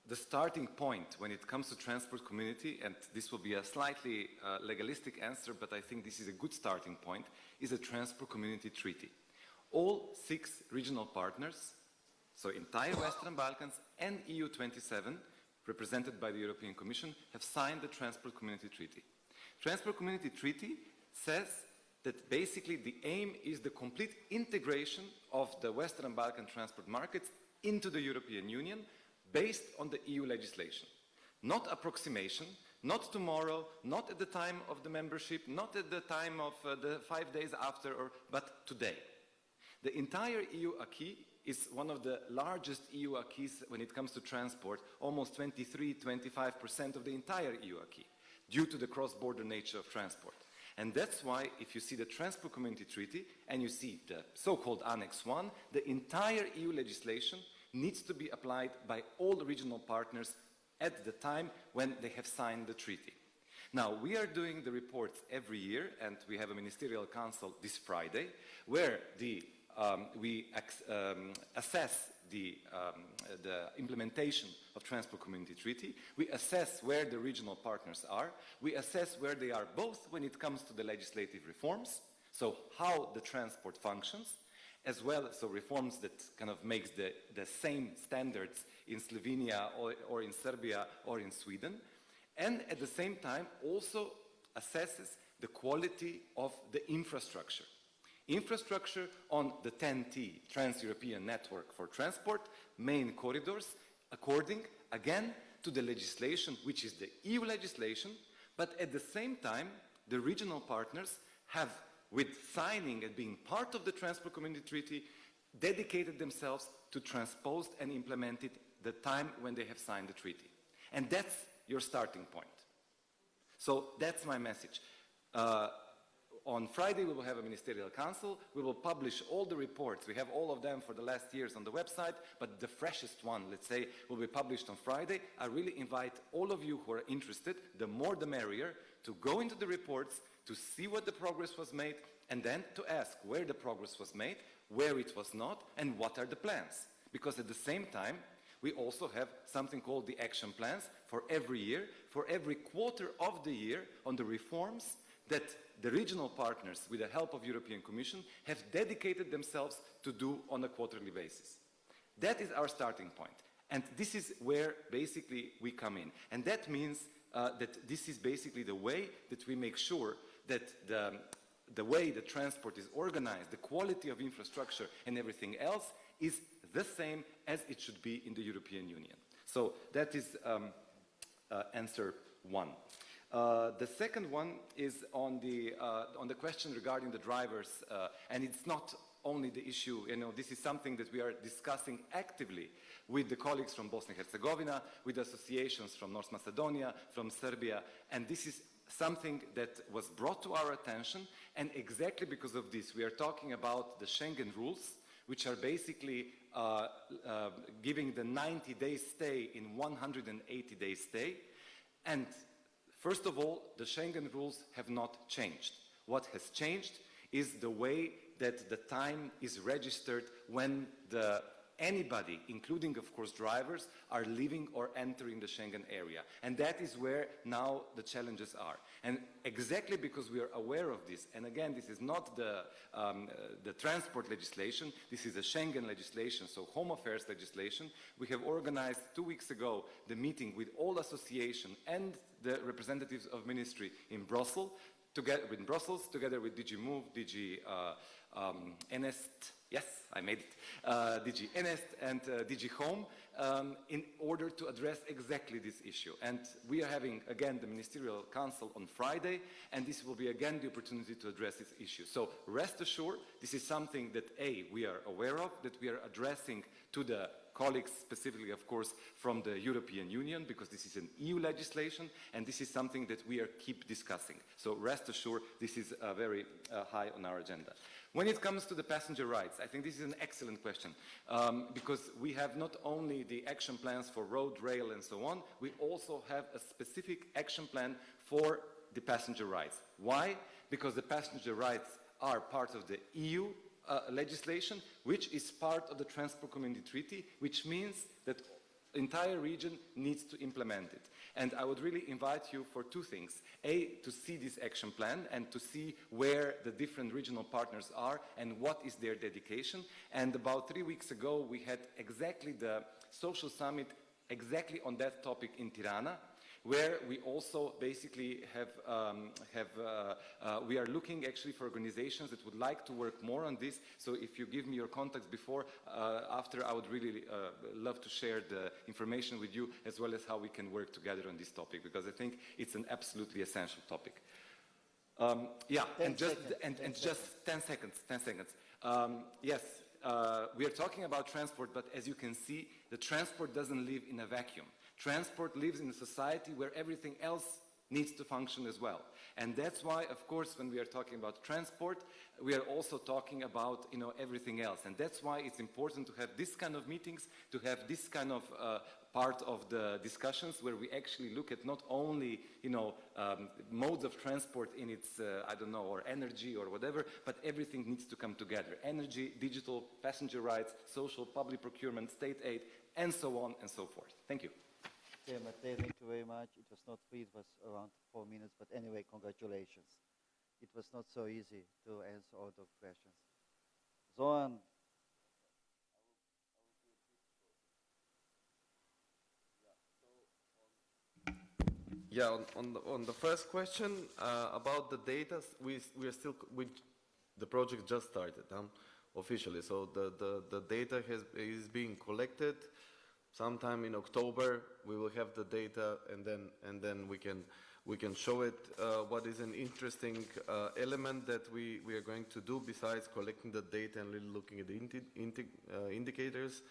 the starting point when it comes to transport community, and this will be a slightly legalistic answer, but I think this is a good starting point, is a transport community treaty. All 6 regional partners, so entire Western Balkans and EU27, represented by the European Commission, have signed the Transport Community Treaty. Transport Community Treaty says that basically the aim is the complete integration of the Western Balkan transport markets into the European Union based on the EU legislation. Not approximation, not tomorrow, not at the time of the membership, not at the time of the 5 days after, but today. The entire EU acquis is one of the largest EU acquis when it comes to transport, almost 23–25% of the entire EU acquis, due to the cross-border nature of transport. And that's why, if you see the Transport Community Treaty, and you see the so-called Annex 1, the entire EU legislation needs to be applied by all the regional partners at the time when they have signed the treaty. Now, we are doing the reports every year, and we have a ministerial council this Friday, where we assess the implementation of Transport Community Treaty. We assess where the regional partners are. We assess where they are both when it comes to the legislative reforms, so how the transport functions, as well as reforms that kind of makes the same standards in Slovenia or in Serbia or in Sweden, and at the same time also assesses the quality of the infrastructure. Infrastructure on the TEN-T, Trans-European Network for Transport, main corridors, according, again, to the legislation, which is the EU legislation, but at the same time, the regional partners have, with signing and being part of the Transport Community Treaty, dedicated themselves to transpose and implement it the time when they have signed the treaty. And that's your starting point. So that's my message. On Friday, we will have a ministerial council. We will publish all the reports. We have all of them for the last years on the website, but the freshest one, let's say, will be published on Friday. I really invite all of you who are interested, the more the merrier, to go into the reports, to see what the progress was made, and then to ask where the progress was made, where it was not, and what are the plans. Because at the same time, we also have something called the action plans for every year, for every quarter of the year, on the reforms that the regional partners, with the help of European Commission, have dedicated themselves to do on a quarterly basis. That is our starting point. And this is where basically we come in. And that means that this is basically the way that we make sure that the way the transport is organized, the quality of infrastructure and everything else is the same as it should be in the European Union. So that is answer 1. The second one is on the question regarding the drivers, and it's not only the issue, this is something that we are discussing actively with the colleagues from Bosnia and Herzegovina, with associations from North Macedonia, from Serbia, and this is something that was brought to our attention, and exactly because of this, we are talking about the Schengen rules, which are basically giving the 90-day stay in 180-day stay, and first of all, the Schengen rules have not changed. What has changed is the way that the time is registered when anybody, including of course drivers, are leaving or entering the Schengen area. And that is where now the challenges are. And exactly because we are aware of this, and again, this is not the transport legislation, this is the Schengen legislation, so Home Affairs legislation, we have organized 2 weeks ago the meeting with all associations and the representatives of ministry in Brussels, together with DG Move, DG Enest, yes, I made it, DG Enest and DG Home, in order to address exactly this issue. And we are having, again, the Ministerial Council on Friday, and this will be, again, the opportunity to address this issue. So rest assured, this is something that, we are aware of, that we are addressing to the colleagues, specifically, of course, from the European Union, because this is an EU legislation, and this is something that we keep discussing. So rest assured, this is very high on our agenda. When it comes to the passenger rights, I think this is an excellent question because we have not only the action plans for road, rail and so on, we also have a specific action plan for the passenger rights. Why? Because the passenger rights are part of the EU legislation, which is part of the Transport Community Treaty, which means that the entire region needs to implement it. And I would really invite you for two things. A, to see this action plan and to see where the different regional partners are and what is their dedication. And about 3 weeks ago, we had exactly the social summit exactly on that topic in Tirana, where we also basically we are looking actually for organizations that would like to work more on this. So if you give me your contacts before, after, I would really love to share the information with you as well as how we can work together on this topic, because I think it's an absolutely essential topic. Yeah, and just 10 seconds. Yes, we are talking about transport, but as you can see, the transport doesn't live in a vacuum. Transport lives in a society where everything else needs to function as well. And that's why, of course, when we are talking about transport, we are also talking about, you know, everything else. And that's why it's important to have this kind of meetings, to have this kind of part of the discussions where we actually look at not only, you know, modes of transport in its, I don't know, or energy or whatever, but everything needs to come together. Energy, digital, passenger rights, social, public procurement, state aid, and so on and so forth. Thank you. Okay, Matej, thank you very much. It was not free, it was around 4 minutes, but anyway, congratulations. It was not so easy to answer all the questions. Zoran. Yeah, on the first question about the data, we are still, the project just started officially, so the data is being collected. Sometime in October, we will have the data, and then we can show it. What is an interesting element that we are going to do besides collecting the data and really looking at the indicators,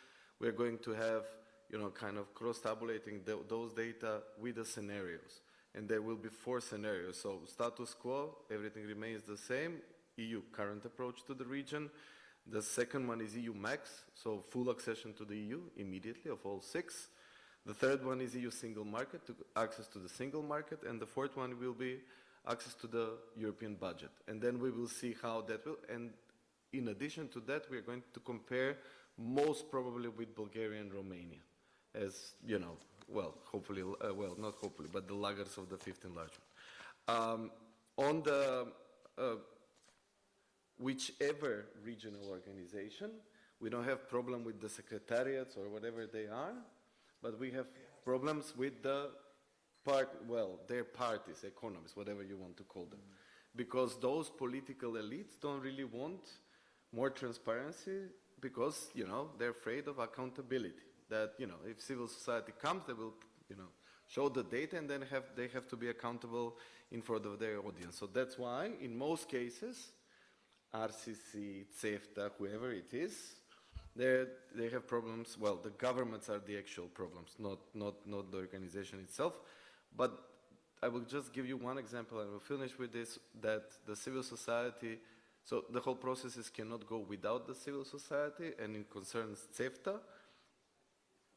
we are going to have, you know, kind of cross-tabulating those data with the scenarios, and there will be 4 scenarios. So status quo, everything remains the same. EU current approach to the region. The second one is EU max, so full accession to the EU immediately of all 6. The third one is EU single market, access to the single market, and the fourth one will be access to the European budget. And then we will see how that will, and in addition to that, we are going to compare most probably with Bulgaria and Romania, as, you know, well, hopefully, well, not hopefully, but the laggards of the 5th enlargement. On the whichever regional organization, we don't have problem with the secretariats or whatever they are, but we have problems with the their parties, economies, whatever you want to call them. Because those political elites don't really want more transparency because, you know, they're afraid of accountability. That, you know, if civil society comes, they will, you know, show the data and then they have to be accountable in front of their audience. So that's why, in most cases, RCC, CEFTA, whoever it is, they have problems. Well, the governments are the actual problems, not the organization itself. But I will just give you one example, and we'll finish with this, that the civil society, so the whole processes cannot go without the civil society, and it concerns CEFTA.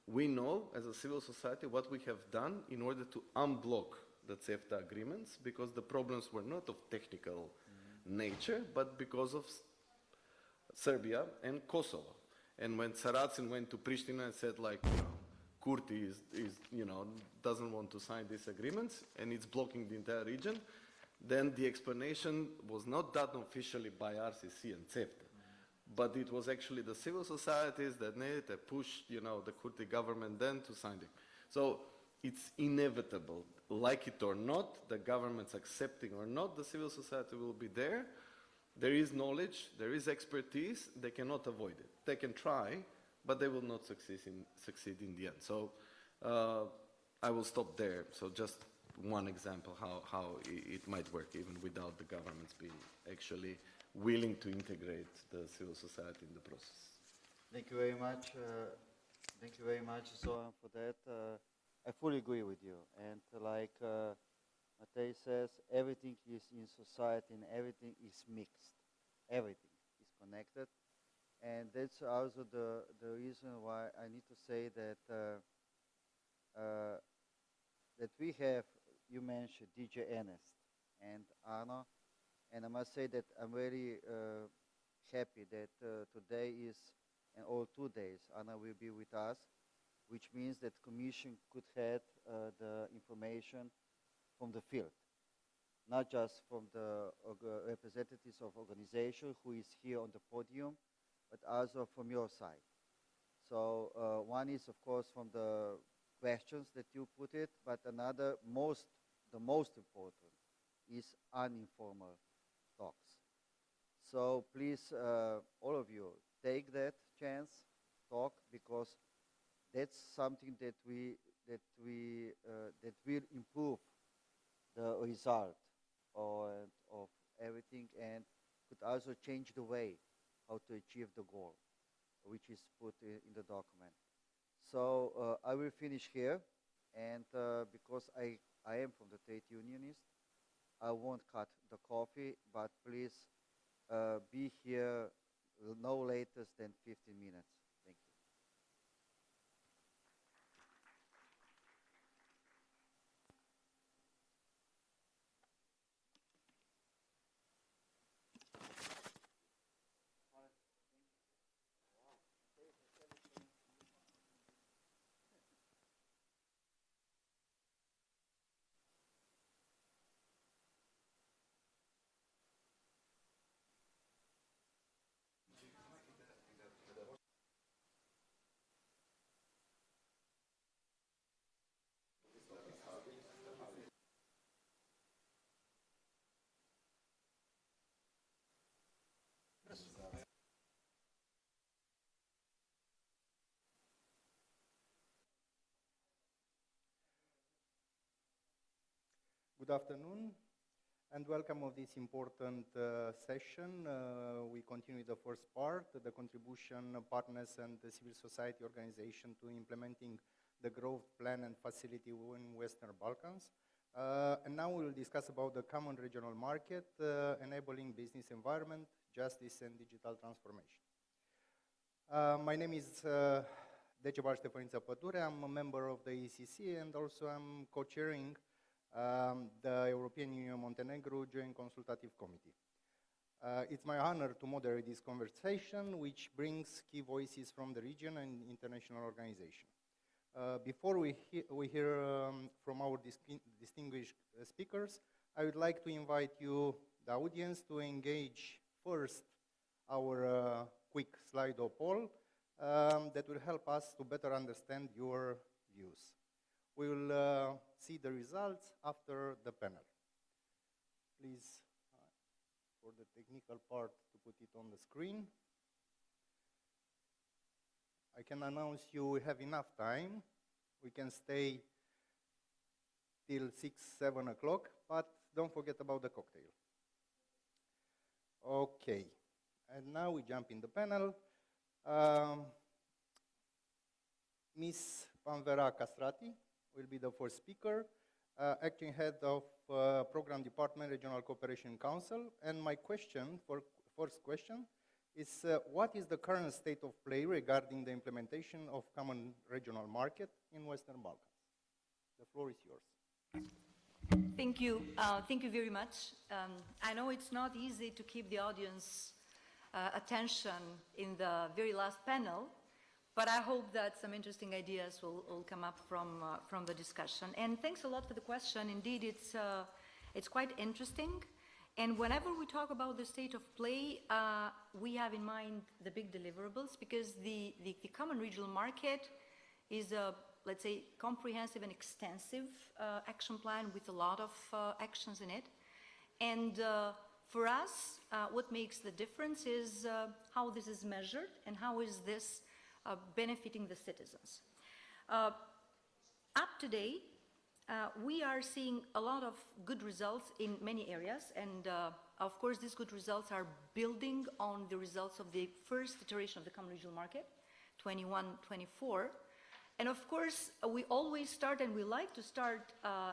We know, as a civil society, what we have done in order to unblock the CEFTA agreements, because the problems were not of technical nature, but because of Serbia and Kosovo. And when Saracen went to Pristina and said, like, you know, Kurti you know, doesn't want to sign these agreements and it's blocking the entire region, then the explanation was not done officially by RCC and CEFTA, but it was actually the civil societies that needed to push, you know, the Kurti government then to sign it. So it's inevitable, like it or not, the government's accepting or not, the civil society will be there. There is knowledge, there is expertise, they cannot avoid it. They can try, but they will not succeed in the end. So I will stop there. So just one example how it might work even without the governments being actually willing to integrate the civil society in the process. Thank you very much. Thank you very much, Zoran, for that. I fully agree with you. And like Matej says, everything is in society and everything is mixed. Everything connected. And that's also the reason why I need to say that that we have, you mentioned DJ Ernest and Arno, and I must say that I'm very happy that today is, and all 2 days, Anna will be with us, which means that Commission could have the information from the field, not just from the representatives of organization who is here on the podium, but also from your side. So one is, of course, from the questions that you put it, but another, the most important, is uninformal talks. So please, all of you, take that chance, talk, because that's something that will improve the result of everything, and could also change the way how to achieve the goal, which is put in the document. So I will finish here, and because I am from the trade unionist, I won't cut the coffee, but please be here no later than 15 minutes. Thank you. Good afternoon and welcome of this important session. We continue the first part, the contribution of partners and the civil society organization to implementing the growth plan and facility in Western Balkans. And now we'll discuss about the common regional market, enabling business environment, justice and digital transformation. My name is Decebal Ștefăniță Pădure. I'm a member of the ECC and also I'm co-chairing the European Union Montenegro Joint Consultative Committee. It's my honor to moderate this conversation, which brings key voices from the region and international organization. Before we hear from our distinguished speakers, I would like to invite you, the audience, to engage first our quick Slido poll that will help us to better understand your views. We will see the results after the panel. Please, for the technical part, to put it on the screen. I can announce you have enough time. We can stay till 6, 7 o'clock, but don't forget about the cocktail. Okay, and now we jump in the panel. Ms. Panvera Castrati will be the first speaker, acting head of Program Department, Regional Cooperation Council. And my question, first question, is what is the current state of play regarding the implementation of common regional market in Western Balkans? The floor is yours. Thank you. Thank you very much. I know it's not easy to keep the audience attention in the very last panel, but I hope that some interesting ideas will come up from the discussion. And thanks a lot for the question. Indeed, it's quite interesting. And whenever we talk about the state of play, we have in mind the big deliverables, because the common regional market is a, let's say, comprehensive and extensive action plan with a lot of actions in it. And for us, what makes the difference is how this is measured and how is this benefiting the citizens. Up to date, we are seeing a lot of good results in many areas, and of course these good results are building on the results of the first iteration of the common regional market, 21-24. And of course, we always start, and we like to start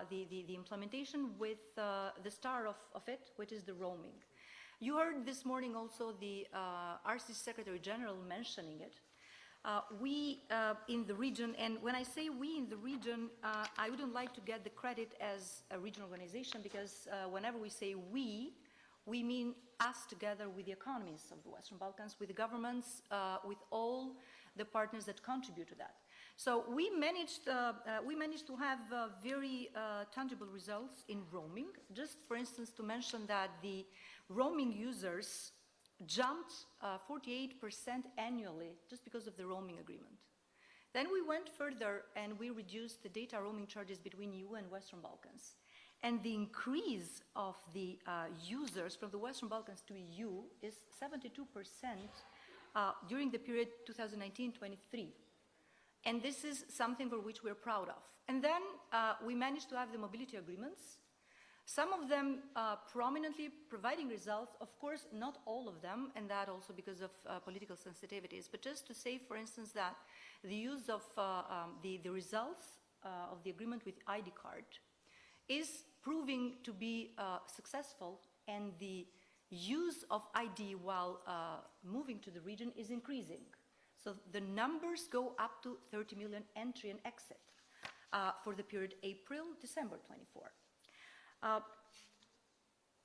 the implementation with the star of it, which is the roaming. You heard this morning also the RC Secretary General mentioning it. We in the region, and when I say we in the region, I wouldn't like to get the credit as a regional organization, because whenever we say we mean us together with the economies of the Western Balkans, with the governments, with all the partners that contribute to that. So we managed to have very tangible results in roaming. Just for instance, to mention that the roaming users jumped 48% annually just because of the roaming agreement. Then we went further and we reduced the data roaming charges between EU and Western Balkans. And the increase of the users from the Western Balkans to EU is 72% during the period 2019-23. And this is something for which we're proud of. And then we managed to have the mobility agreements, some of them prominently providing results, of course, not all of them, and that also because of political sensitivities. But just to say, for instance, that the use of the results of the agreement with ID card is proving to be successful, and the use of ID while moving to the region is increasing. So the numbers go up to 30 million entry and exit for the period April-December 24.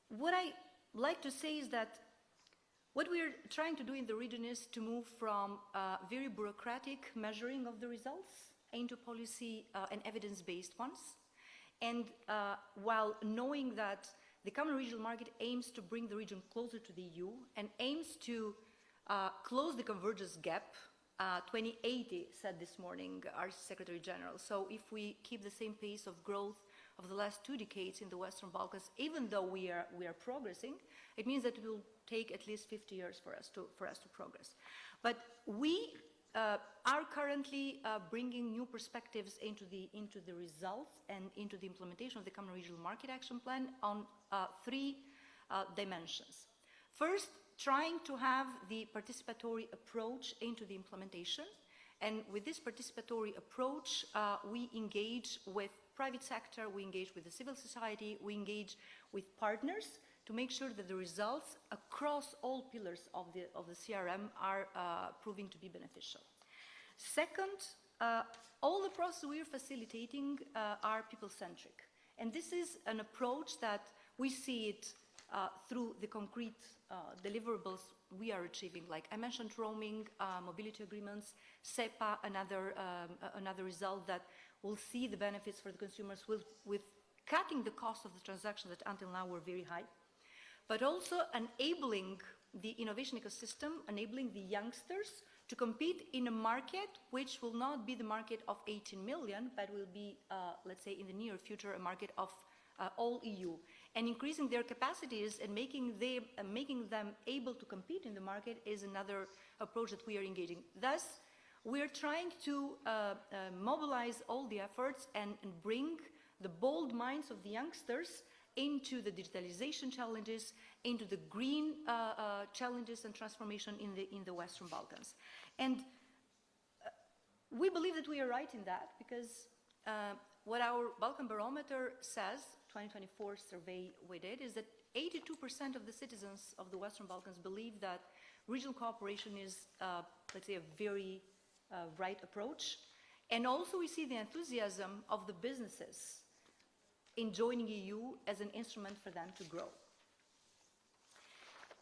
What I like to say is that what we're trying to do in the region is to move from very bureaucratic measuring of the results into policy and evidence-based ones. And while knowing that the common regional market aims to bring the region closer to the EU and aims to close the convergence gap, 2080 said this morning our Secretary General. So if we keep the same pace of growth of the last 2 decades in the Western Balkans, even though we are progressing, it means that it will take at least 50 years for us to progress. But we are currently bringing new perspectives into the results and into the implementation of the Common Regional Market Action Plan on 3 dimensions. First, trying to have the participatory approach into the implementation. And with this participatory approach, we engage with private sector, we engage with the civil society, we engage with partners to make sure that the results across all pillars of the CRM are proving to be beneficial. Second, all the processes we are facilitating are people-centric. And this is an approach that we see it through the concrete deliverables we are achieving. Like I mentioned, roaming, mobility agreements, SEPA, another result that will see the benefits for the consumers with cutting the cost of the transactions that until now were very high, but also enabling the innovation ecosystem, enabling the youngsters to compete in a market which will not be the market of 18 million, but will be, let's say, in the near future, a market of all EU, and increasing their capacities and making them able to compete in the market is another approach that we are engaging. Thus, we are trying to mobilize all the efforts and bring the bold minds of the youngsters into the digitalization challenges, into the green challenges and transformation in the Western Balkans. And we believe that we are right in that, because what our Balkan Barometer says, 2024 survey we did, is that 82% of the citizens of the Western Balkans believe that regional cooperation is, let's say, a very right approach. And also we see the enthusiasm of the businesses in joining EU as an instrument for them to grow.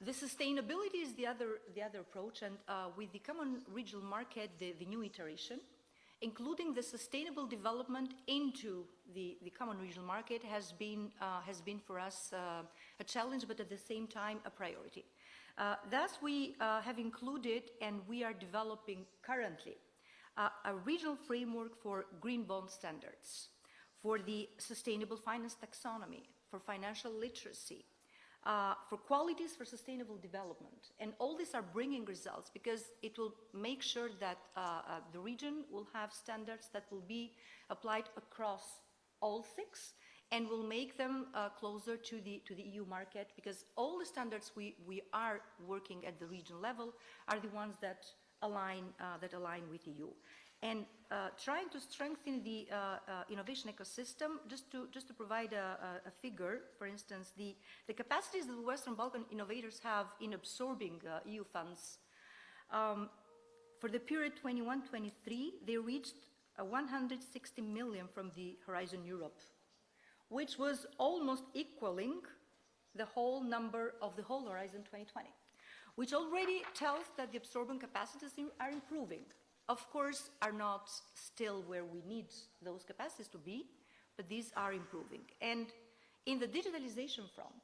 The sustainability is the other approach, and with the Common Regional Market, the new iteration, including the sustainable development into the Common Regional Market has been for us a challenge, but at the same time a priority. Thus, we have included, and we are developing currently, a regional framework for green bond standards, for the sustainable finance taxonomy, for financial literacy, for qualities for sustainable development. And all these are bringing results, because it will make sure that the region will have standards that will be applied across all 6 and will make them closer to the EU market, because all the standards we are working at the regional level are the ones that align with EU. and trying to strengthen the innovation ecosystem. Just to provide a figure, for instance, the capacities that the Western Balkan innovators have in absorbing EU funds, for the period 21-23, they reached 160 million from the Horizon Europe, which was almost equaling the whole number of the whole Horizon 2020, which already tells that the absorbing capacities are improving. Of course, are not still where we need those capacities to be, but these are improving. And in the digitalization front,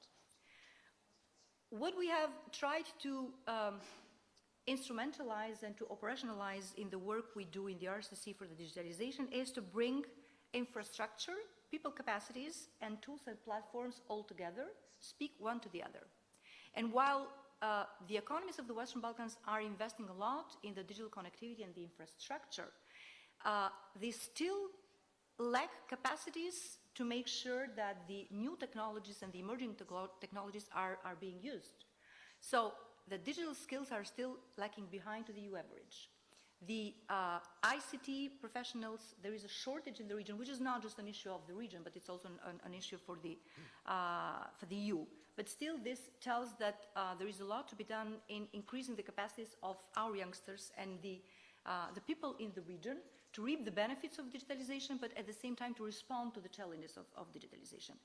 what we have tried to instrumentalize and to operationalize in the work we do in the RCC for the digitalization is to bring infrastructure, people capacities, and tools and platforms all together, speak one to the other. And while the economies of the Western Balkans are investing a lot in the digital connectivity and the infrastructure, they still lack capacities to make sure that the new technologies and the emerging technologies are being used. So the digital skills are still lacking behind to the EU average. The ICT professionals, there is a shortage in the region, which is not just an issue of the region, but it's also an issue for the EU. But still, this tells that there is a lot to be done in increasing the capacities of our youngsters and the people in the region to reap the benefits of digitalization, but at the same time to respond to the challenges of digitalization.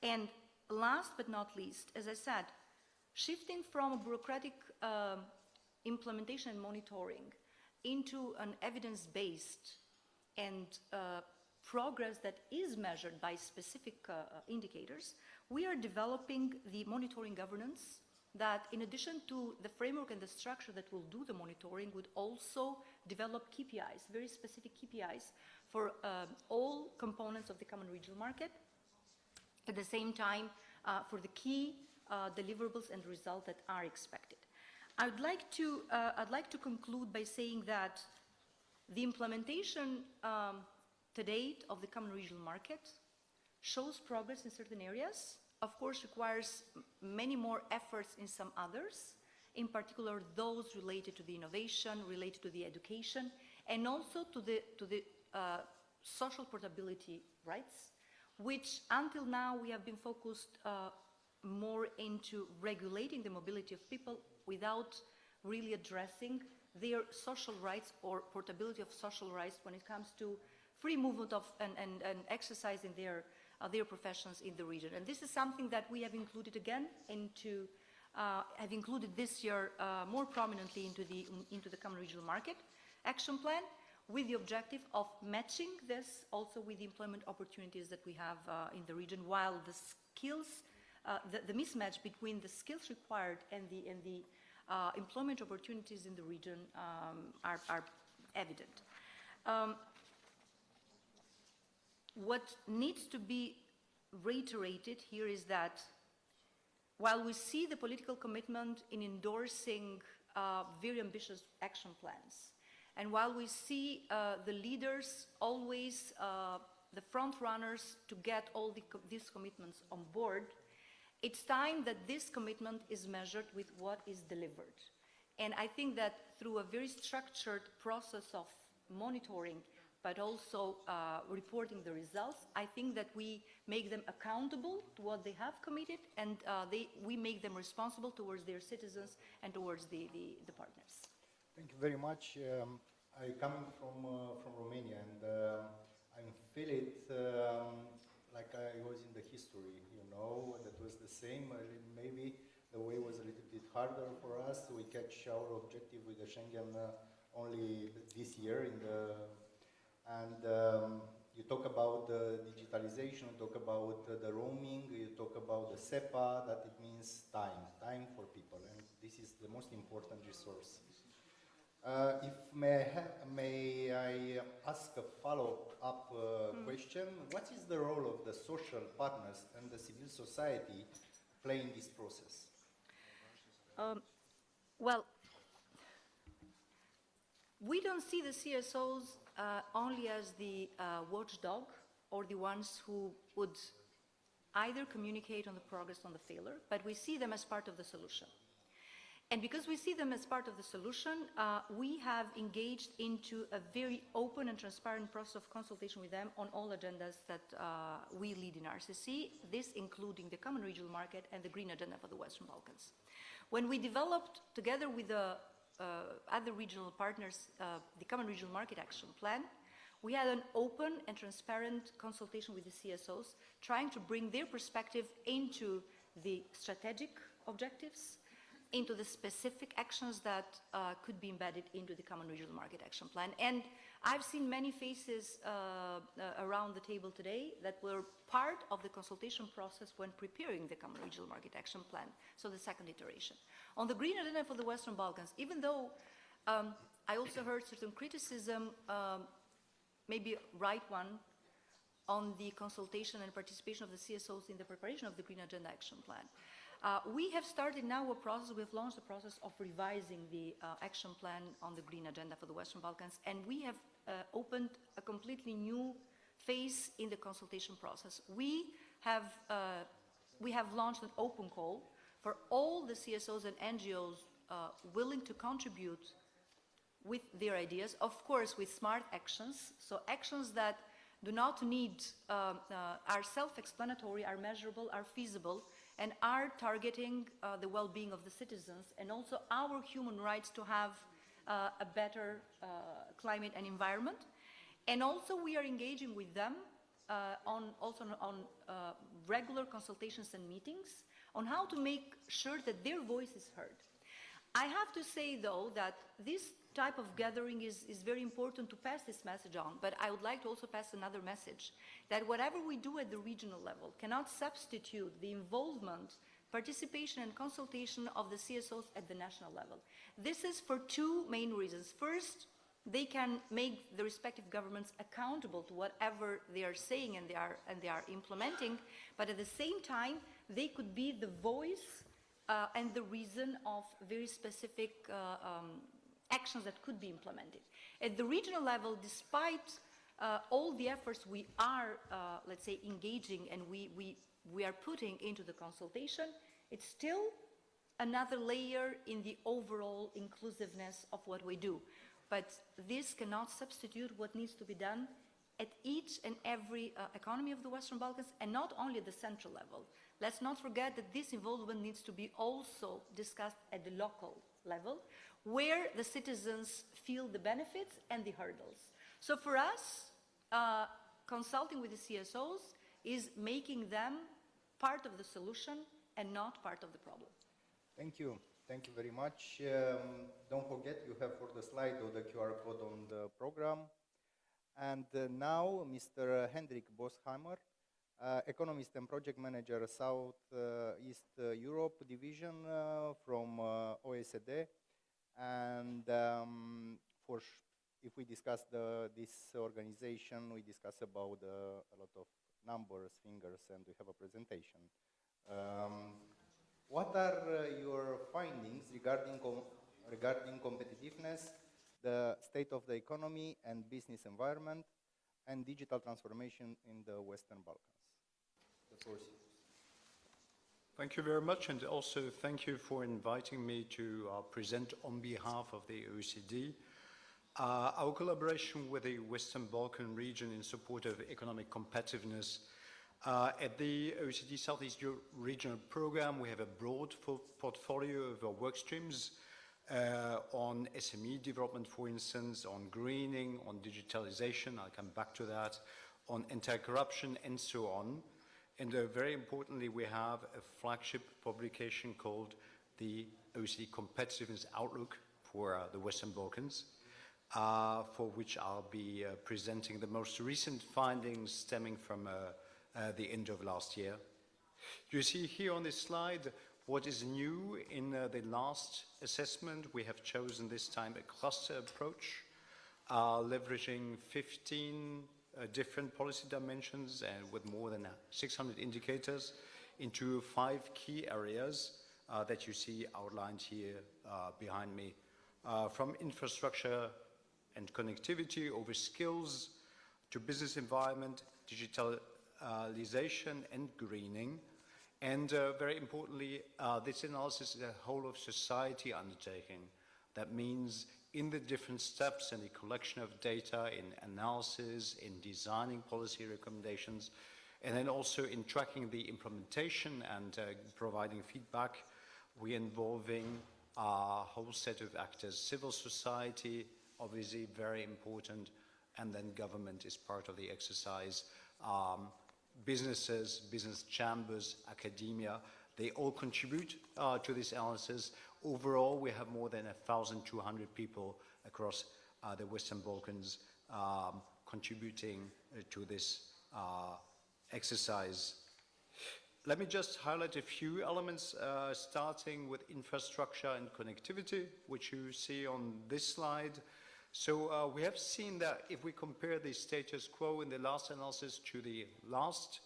And last but not least, as I said, shifting from a bureaucratic implementation and monitoring into an evidence-based and progress that is measured by specific indicators, we are developing the monitoring governance that, in addition to the framework and the structure that will do the monitoring, would also develop KPIs, very specific KPIs for all components of the common regional market, at the same time for the key deliverables and results that are expected. I'd like to conclude by saying that the implementation to date of the common regional market shows progress in certain areas, of course requires many more efforts in some others, in particular those related to the innovation, related to the education, and also to the social portability rights, which until now we have been focused more into regulating the mobility of people without really addressing their social rights or portability of social rights when it comes to free movement of and exercising their professions in the region. And this is something that we have included again into, have included this year more prominently into the Common Regional Market Action Plan, with the objective of matching this also with the employment opportunities that we have in the region, while the skills, the mismatch between the skills required and the employment opportunities in the region are evident. What needs to be reiterated here is that while we see the political commitment in endorsing very ambitious action plans, and while we see the leaders always the front runners to get all these commitments on board, it's time that this commitment is measured with what is delivered. And I think that through a very structured process of monitoring, but also reporting the results, I think that we make them accountable to what they have committed, and we make them responsible towards their citizens and towards the partners. Thank you very much. I come from Romania, and I feel it like I was in the history, you know, that was the same. Maybe the way was a little bit harder for us. We catch our objective with the Schengen only this year and you talk about the digitalization, you talk about the roaming, you talk about the SEPA, that it means time for people, and this is the most important resource. If may I ask a follow-up question? What is the role of the social partners and the civil society play in this process? Well, we don't see the CSOs only as the watchdog or the ones who would either communicate on the progress or the failure, but we see them as part of the solution. And because we see them as part of the solution, we have engaged into a very open and transparent process of consultation with them on all agendas that we lead in RCC, this including the Common Regional Market and the Green Agenda for the Western Balkans. When we developed, together with the other regional partners, the Common Regional Market Action Plan, we had an open and transparent consultation with the CSOs, trying to bring their perspective into the strategic objectives, into the specific actions that could be embedded into the Common Regional Market Action Plan. And I've seen many faces around the table today that were part of the consultation process when preparing the Common Regional Market Action Plan, so the second iteration. On the Green Agenda for the Western Balkans, even though I also heard certain criticism, maybe right one, on the consultation and participation of the CSOs in the preparation of the Green Agenda Action Plan. We have started now a process, we've launched the process of revising the action plan on the Green Agenda for the Western Balkans, and we have opened a completely new phase in the consultation process. We have launched an open call for all the CSOs and NGOs willing to contribute with their ideas, of course with smart actions, so actions that do not need, are self-explanatory, are measurable, are feasible, and are targeting the well-being of the citizens and also our human rights to have a better climate and environment. And also we are engaging with them on regular consultations and meetings on how to make sure that their voice is heard. I have to say, though, that this type of gathering is very important to pass this message on, but I would like to also pass another message, that whatever we do at the regional level cannot substitute the involvement, participation and consultation of the CSOs at the national level. This is for two main reasons. First, they can make the respective governments accountable to whatever they are saying and they are implementing, but at the same time, they could be the voice and the reason of very specific actions that could be implemented. At the regional level, despite all the efforts we are, let's say, engaging and we are putting into the consultation, it's still another layer in the overall inclusiveness of what we do. But this cannot substitute what needs to be done at each and every economy of the Western Balkans, and not only at the central level. Let's not forget that this involvement needs to be also discussed at the local level, where the citizens feel the benefits and the hurdles. So for us, consulting with the CSOs is making them part of the solution and not part of the problem. Thank you. Thank you very much. Don't forget, you have for the slide or the QR code on the program. And now, Mr. Hendrik Bosheimer, Economist and Project Manager, South East Europe Division from OECD. And if we discuss this organization, we discuss about a lot of numbers, figures, and we have a presentation. What are your findings regarding competitiveness, the state of the economy and business environment, and digital transformation in the Western Balkans? The floor is yours. Thank you very much, and also thank you for inviting me to present on behalf of the OECD our collaboration with the Western Balkan region in support of economic competitiveness. At the OECD Southeast Europe Regional Program, we have a broad portfolio of work streams on SME development, for instance, on greening, on digitalization, I'll come back to that, on anti-corruption, and so on. And very importantly, we have a flagship publication called the OECD Competitiveness Outlook for the Western Balkans, for which I'll be presenting the most recent findings stemming from the end of last year. You see here on this slide what is new in the last assessment. We have chosen this time a cluster approach, leveraging 15 different policy dimensions and with more than 600 indicators into 5 key areas that you see outlined here behind me, from infrastructure and connectivity over skills to business environment, digitalization and greening. And very importantly, this analysis is a whole of society undertaking. That means in the different steps in the collection of data, in analysis, in designing policy recommendations, and then also in tracking the implementation and providing feedback, we're involving a whole set of actors. Civil society, obviously very important, and then government is part of the exercise. Businesses, business chambers, academia, they all contribute to this analysis. Overall, we have more than 1,200 people across the Western Balkans contributing to this exercise. Let me just highlight a few elements, starting with infrastructure and connectivity, which you see on this slide. So we have seen that if we compare the status quo in the last analysis to the last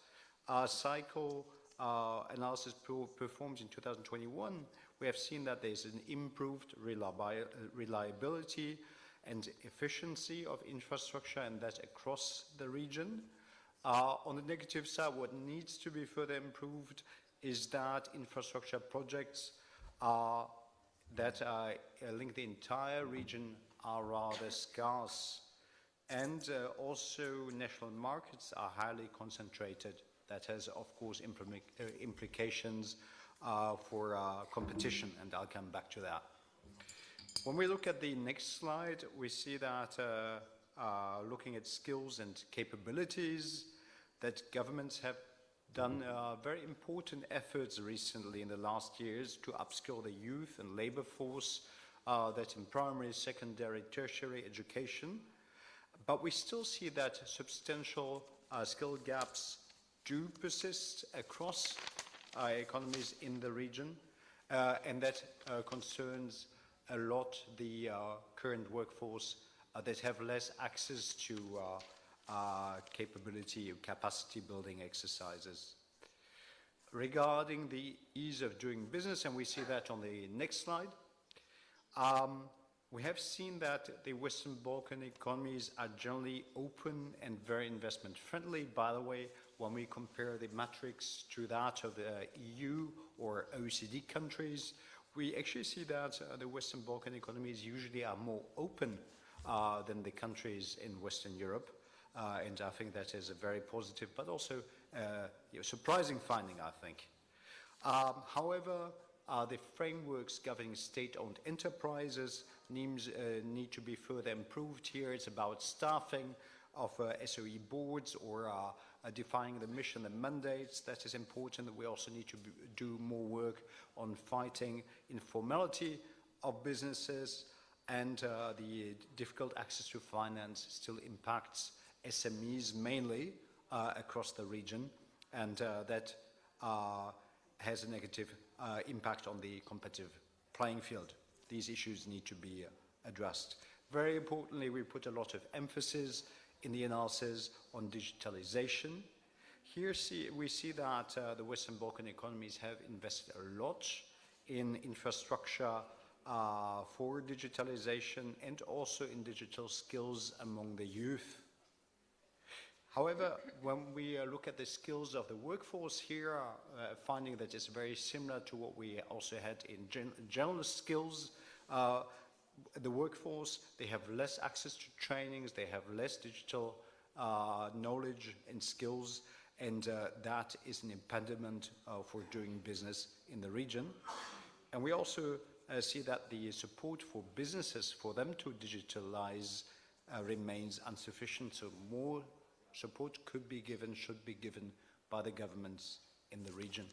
cycle analysis performed in 2021, we have seen that there's an improved reliability and efficiency of infrastructure, and that across the region. On the negative side, what needs to be further improved is that infrastructure projects that link the entire region are rather scarce, and also national markets are highly concentrated. That has, of course, implications for competition, and I'll come back to that. When we look at the next slide, we see that looking at skills and capabilities, that governments have done very important efforts recently in the last years to upskill the youth and labor force, that's in primary, secondary, tertiary education. But we still see that substantial skill gaps do persist across economies in the region, and that concerns a lot the current workforce that have less access to capability or capacity building exercises. Regarding the ease of doing business, and we see that on the next slide, we have seen that the Western Balkan economies are generally open and very investment friendly. By the way, when we compare the metrics to that of the EU or OECD countries, we actually see that the Western Balkan economies usually are more open than the countries in Western Europe. And I think that is a very positive, but also surprising finding, I think. However, the frameworks governing state-owned enterprises need to be further improved here. It's about staffing of SOE boards or defining the mission and mandates. That is important. We also need to do more work on fighting informality of businesses, and the difficult access to finance still impacts SMEs mainly across the region, and that has a negative impact on the competitive playing field. These issues need to be addressed. Very importantly, we put a lot of emphasis in the analysis on digitalization. Here we see that the Western Balkan economies have invested a lot in infrastructure for digitalization and also in digital skills among the youth. However, when we look at the skills of the workforce here, finding that it's very similar to what we also had in generalist skills. The workforce, they have less access to trainings, they have less digital knowledge and skills, and that is an impediment for doing business in the region. And we also see that the support for businesses, for them to digitalize, remains insufficient, so more support could be given, should be given by the governments in the region.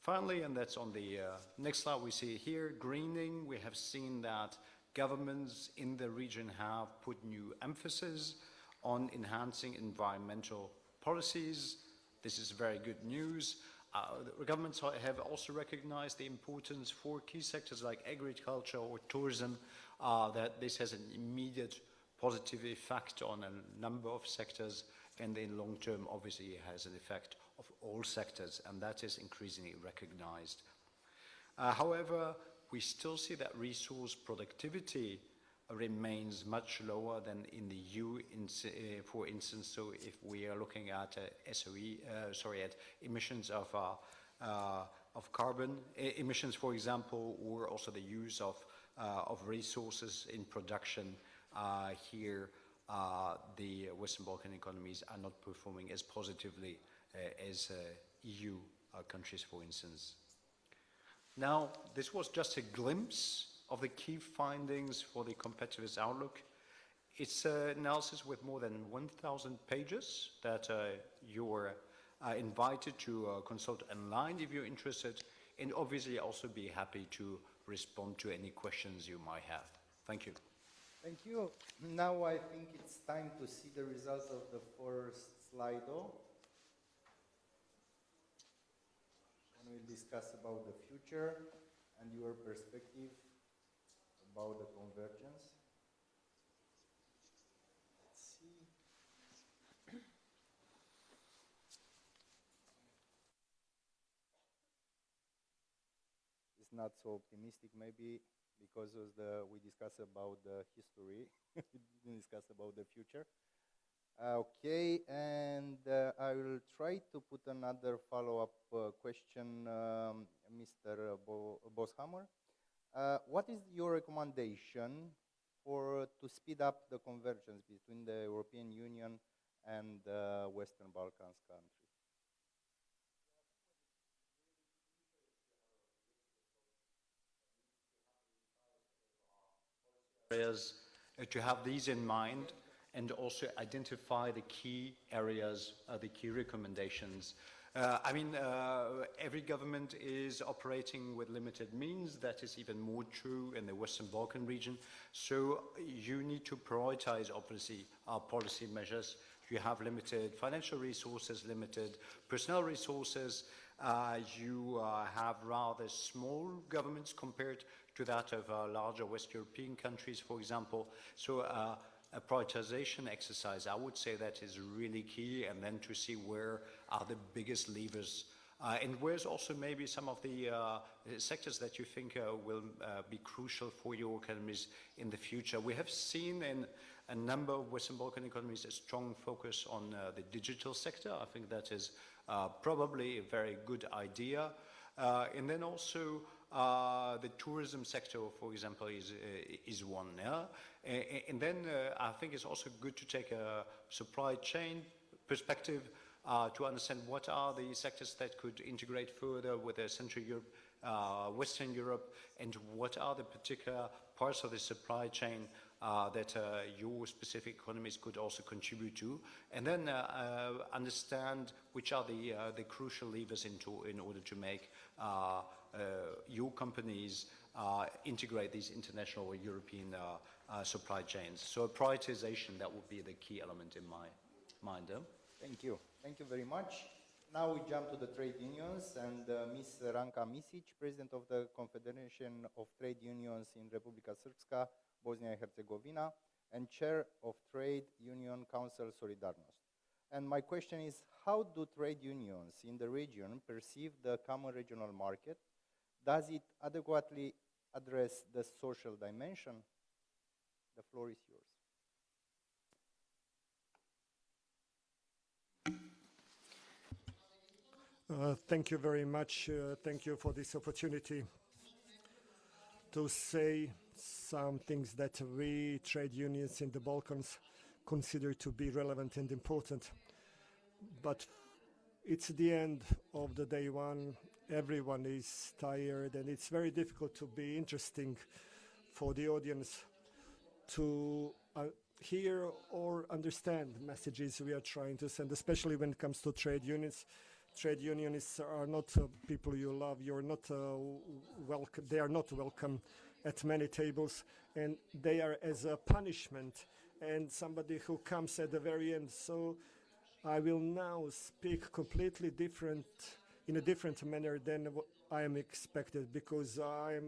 Finally, and that's on the next slide, we see here greening. We have seen that governments in the region have put new emphasis on enhancing environmental policies. This is very good news. The governments have also recognized the importance for key sectors like agriculture or tourism, that this has an immediate positive effect on a number of sectors, and in long term, obviously, it has an effect of all sectors, and that is increasingly recognized. However, we still see that resource productivity remains much lower than in the EU, for instance. So if we are looking at at emissions of carbon emissions, for example, or also the use of resources in production, here the Western Balkan economies are not performing as positively as EU countries, for instance. Now, this was just a glimpse of the key findings for the competitiveness outlook. It's an analysis with more than 1,000 pages that you're invited to consult online if you're interested, and obviously also be happy to respond to any questions you might have. Thank you. Thank you. Now I think it's time to see the results of the first Slido. And we'll discuss about the future and your perspective about the convergence. Let's see. It's not so optimistic, maybe because we discussed about the history, we didn't discuss about the future. Okay, and I will try to put another follow-up question, Mr. Boshammer. What is your recommendation to speed up the convergence between the European Union and the Western Balkans countries? Areas to have these in mind, and also identify the key areas, the key recommendations. Every government is operating with limited means. That is even more true in the Western Balkan region. So you need to prioritize, obviously, policy measures. You have limited financial resources, limited personnel resources. You have rather small governments compared to that of larger West European countries, for example. So a prioritization exercise, I would say, that is really key, and then to see where are the biggest levers and where's also maybe some of the sectors that you think will be crucial for your economies in the future. We have seen in a number of Western Balkan economies a strong focus on the digital sector. I think that is probably a very good idea. And then also the tourism sector, for example, is one. Yeah? And then I think it's also good to take a supply chain perspective to understand what are the sectors that could integrate further with Central Europe, Western Europe, and what are the particular parts of the supply chain that your specific economies could also contribute to, and then understand which are the crucial levers in order to make your companies integrate these international or European supply chains. So a prioritization, that would be the key element in my mind. Thank you. Thank you very much. Now we jump to the trade unions, and Ms. Ranka Misic, President of the Confederation of Trade Unions in Republika Srpska, Bosnia and Herzegovina, and Chair of Trade Union Council Solidarnost. And my question is, how do trade unions in the region perceive the common regional market? Does it adequately address the social dimension? The floor is yours. Thank you very much. Thank you for this opportunity to say some things that we trade unions in the Balkans consider to be relevant and important. But it's the end of the day one. Everyone is tired, and it's very difficult to be interesting for the audience to hear or understand messages we are trying to send, especially when it comes to trade unions. Trade unionists are not people you love. You're not welcome. They are not welcome at many tables, and they are as a punishment and somebody who comes at the very end. So I will now speak completely different, in a different manner than what I am expected, because I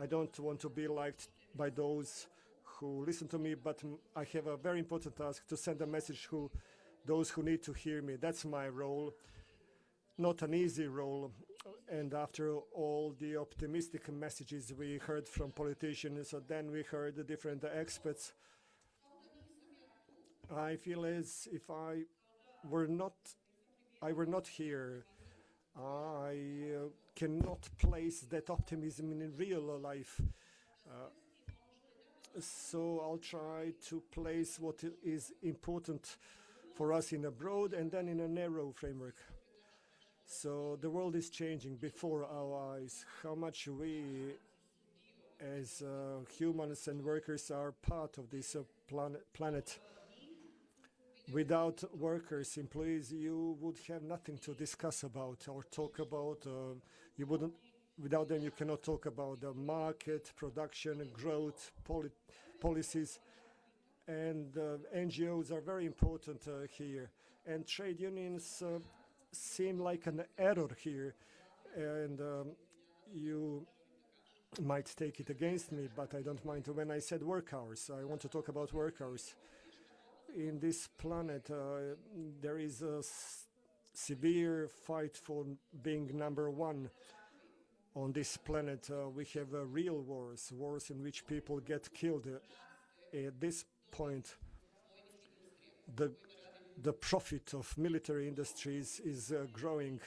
don't want to be liked by those who listen to me, but I have a very important task to send a message to those who need to hear me. That's my role. Not an easy role. and after all the optimistic messages we heard from politicians, so then we heard the different experts, I feel as if I were not here. I cannot place that optimism in real life. So I'll try to place what is important for us in a broad and then in a narrow framework. So the world is changing before our eyes. How much we as humans and workers are part of this planet. Without workers, employees, you would have nothing to discuss about or talk about. You wouldn't. Without them, you cannot talk about the market, production, growth, policies, and NGOs are very important here. And trade unions seem like an error here, and you might take it against me, but I don't mind. When I said work hours, I want to talk about work hours. In this planet, there is a severe fight for being number one. On this planet, we have real wars, wars in which people get killed. At this point, the profit of military industries is growing.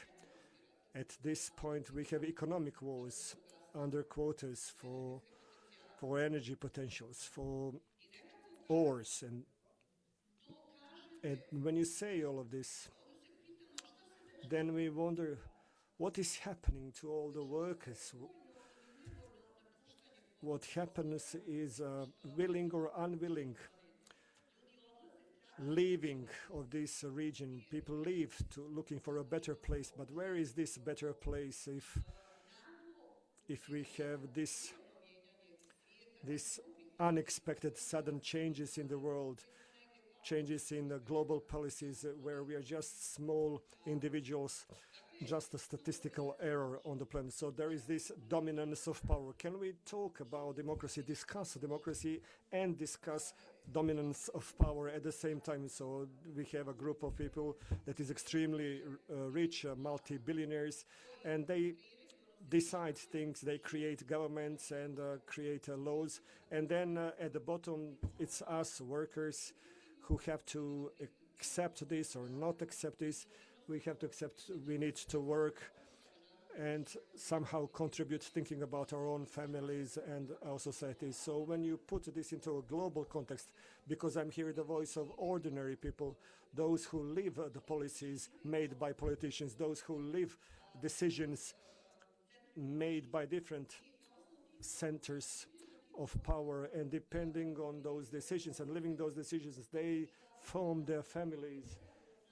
At this point, we have economic wars under quotas for energy potentials, for ores. And when you say all of this, then we wonder, what is happening to all the workers? What happens is willing or unwilling leaving of this region. People leave to looking for a better place, but where is this better place if we have this unexpected sudden changes in the world, changes in the global policies where we are just small individuals, just a statistical error on the planet. So there is this dominance of power. Can we talk about democracy, discuss democracy and discuss dominance of power at the same time? So we have a group of people that is extremely rich, multi-billionaires, and they decide things, they create governments and create laws. And then at the bottom, it's us workers who have to accept this or not accept this. We have to accept we need to work and somehow contribute, thinking about our own families and our societies. So when you put this into a global context, because I'm here the voice of ordinary people, those who live the policies made by politicians, those who live decisions made by different centers of power, and depending on those decisions and living those decisions, they form their families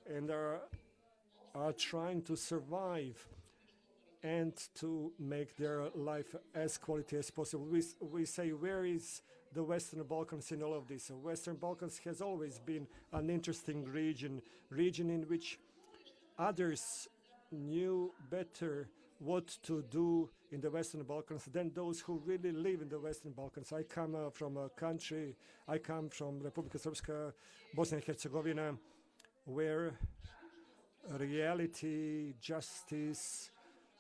and are trying to survive and to make their life as quality as possible. We say, where is the Western Balkans in all of this? So Western Balkans has always been an interesting region in which others knew better what to do in the Western Balkans than those who really live in the Western Balkans. I come from a country, I come from Republika Srpska, Bosnia and Herzegovina, where reality, justice,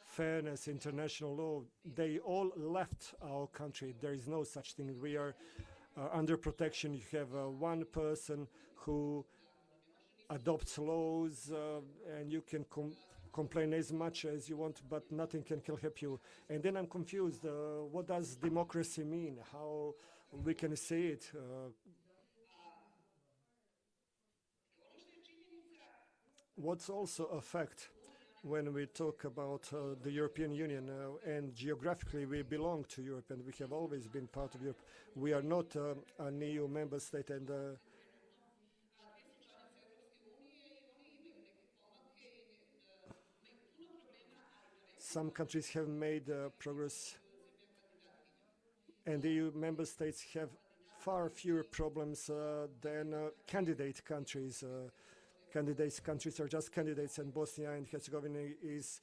fairness, international law, they all left our country. There is no such thing. We are under protection. You have one person who adopts laws and you can complain as much as you want, but nothing can help you. And then I'm confused. What does democracy mean? How we can say it? What's also a fact when we talk about the European Union, and geographically we belong to Europe and we have always been part of Europe. We are not an EU member state, and some countries have made progress, and the EU member states have far fewer problems than candidate countries. Countries are just candidates, and Bosnia and Herzegovina is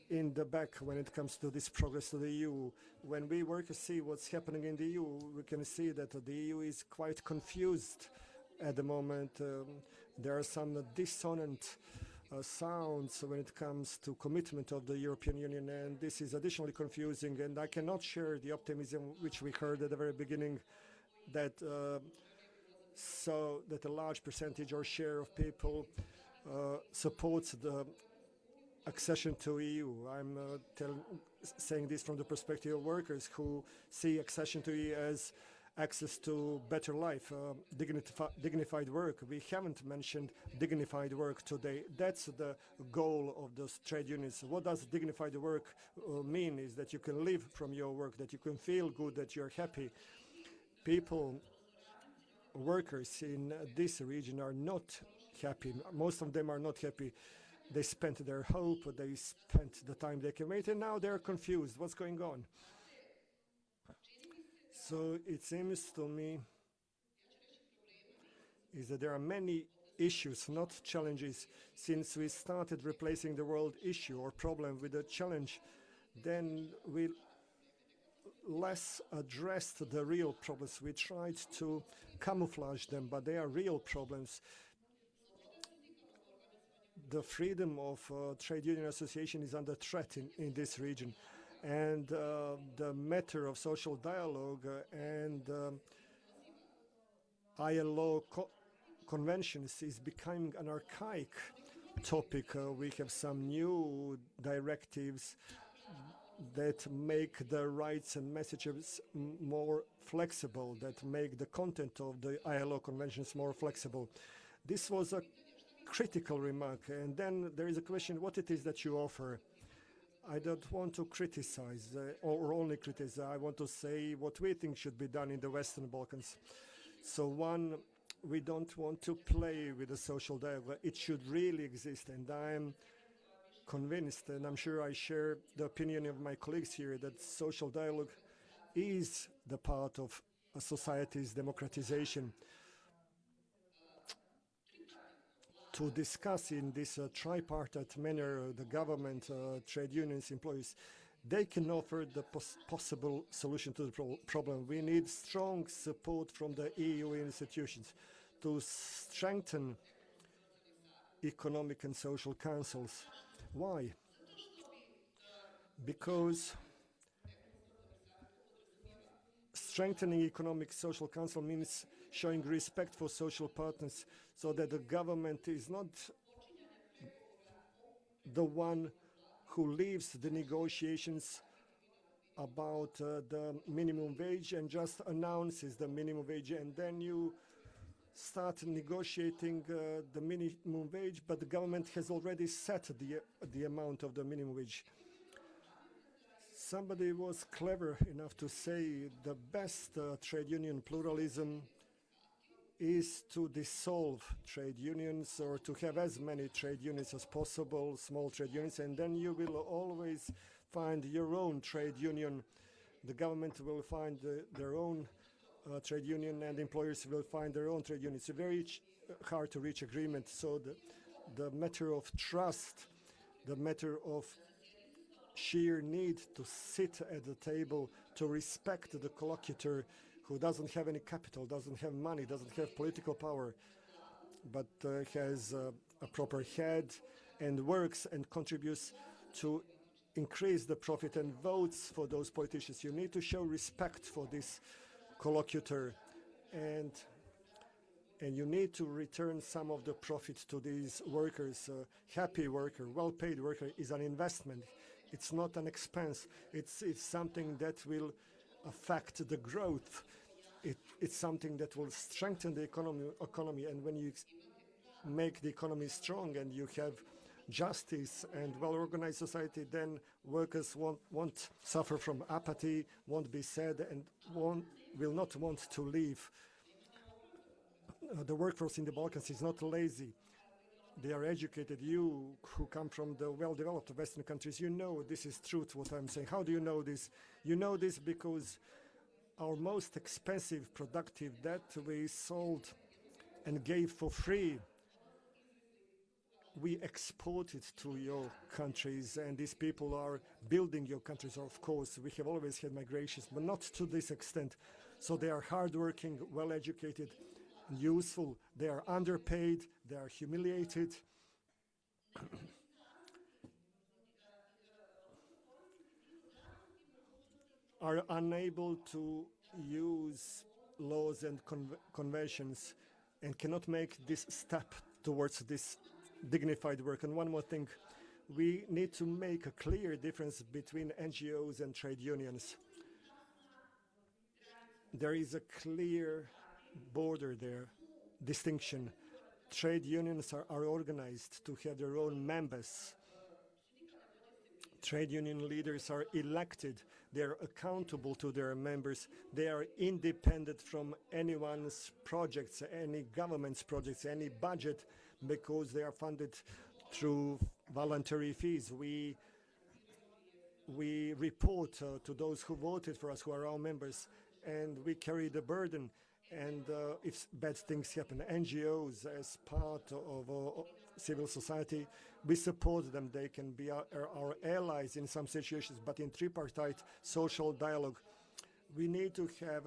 in the back when it comes to this progress to the EU. When we work to see what's happening in the EU, we can see that the EU is quite confused at the moment. There are some dissonant sounds when it comes to commitment of the European Union, and this is additionally confusing, and I cannot share the optimism which we heard at the very beginning that so that a large percentage or share of people supports the accession to EU. I'm saying this from the perspective of workers who see accession to EU as access to better life, dignified work. We haven't mentioned dignified work today. That's the goal of those trade unions. What does dignified work mean? Is that you can live from your work, that you can feel good, that you're happy. People, workers in this region are not happy. Most of them are not happy. They spent their hope, they spent the time they can wait, and now they're confused. What's going on? So it seems to me is that there are many issues, not challenges. Since we started replacing the world issue or problem with a challenge, then we less addressed the real problems. We tried to camouflage them, but they are real problems. The freedom of trade union association is under threat in this region. And the matter of social dialogue and ILO conventions is becoming an archaic topic. We have some new directives that make the rights and messages more flexible, that make the content of the ILO conventions more flexible. This was a critical remark. And then there is a question, what it is that you offer? I don't want to criticize or only criticize. I want to say what we think should be done in the Western Balkans. So one, we don't want to play with the social dialogue. It should really exist. And I'm convinced, and I'm sure I share the opinion of my colleagues here, that social dialogue is the part of a society's democratization. To discuss in this tripartite manner, the government, trade unions, employees, they can offer the possible solution to the problem. We need strong support from the EU institutions to strengthen economic and social councils. Why? Because strengthening economic social council means showing respect for social partners, so that the government is not the one who leaves the negotiations about the minimum wage and just announces the minimum wage, and then you start negotiating the minimum wage, but the government has already set the amount of the minimum wage. Somebody was clever enough to say the best trade union pluralism is to dissolve trade unions or to have as many trade unions as possible, small trade unions, and then you will always find your own trade union. The government will find their own trade union, and employers will find their own trade union. It's very hard to reach agreement. So the matter of trust, the matter of sheer need to sit at the table, to respect the collocutor who doesn't have any capital, doesn't have money, doesn't have political power, but has a proper head and works and contributes to increase the profit and votes for those politicians. You need to show respect for this collocutor, and you need to return some of the profit to these workers. Happy worker, well-paid worker is an investment. It's not an expense. It's something that will affect the growth. It's something that will strengthen the economy. And when you make the economy strong and you have justice and well-organized society, then workers won't suffer from apathy, won't be sad, and will not want to leave. The workforce in the Balkans is not lazy. They are educated. You who come from the well-developed Western countries, you know this is truth, what I'm saying. How do you know this? You know this because our most expensive productive that we sold and gave for free, we export it to your countries, and these people are building your countries. Of course, we have always had migrations, but not to this extent. So they are hardworking, well-educated, useful. They are underpaid, they are humiliated. are unable to use laws and conventions and cannot make this step towards this dignified work. And one more thing, we need to make a clear difference between NGOs and trade unions. There is a clear border there, distinction. Trade unions are organized to have their own members. Trade union leaders are elected. They are accountable to their members. They are independent from anyone's projects, any government's projects, any budget, because they are funded through voluntary fees. We report to those who voted for us, who are our members, and we carry the burden. And if bad things happen, NGOs, as part of civil society, we support them. They can be our allies in some situations, but in tripartite social dialogue, we need to have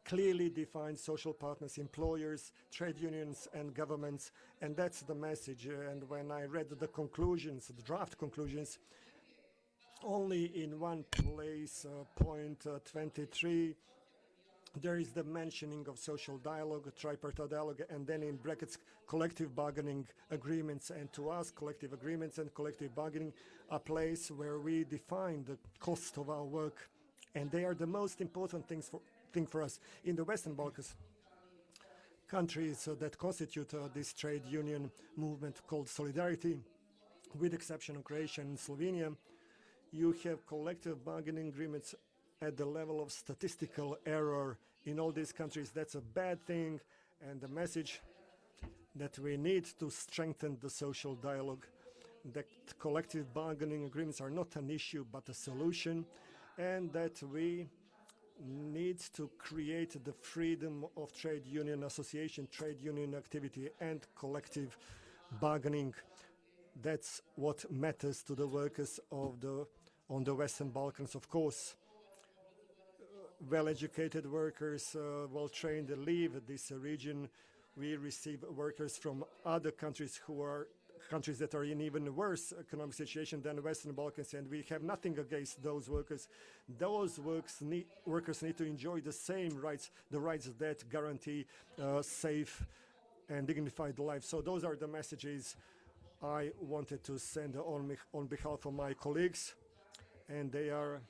clearly defined social partners, employers, trade unions, and governments, and that's the message. And when I read the conclusions, the draft conclusions, only in one place, point 23, there is the mentioning of social dialogue, tripartite dialogue, and then in brackets, collective bargaining agreements. And to us, collective agreements and collective bargaining are a place where we define the cost of our work, and they are the most important thing for us. In the Western Balkans, countries that constitute this trade union movement called Solidarity, with exception of Croatia and Slovenia, you have collective bargaining agreements at the level of statistical error in all these countries. That's a bad thing, and the message that we need to strengthen the social dialogue, that collective bargaining agreements are not an issue but a solution, and that we need to create the freedom of trade union association, trade union activity, and collective bargaining. That's what matters to the workers on the Western Balkans, of course. Well-educated workers, well-trained, leave this region. We receive workers from other countries who are countries that are in even worse economic situation than the Western Balkans, and we have nothing against those workers. Those workers need to enjoy the same rights, the rights that guarantee safe and dignified life. So those are the messages I wanted to send on behalf of my colleagues, and they are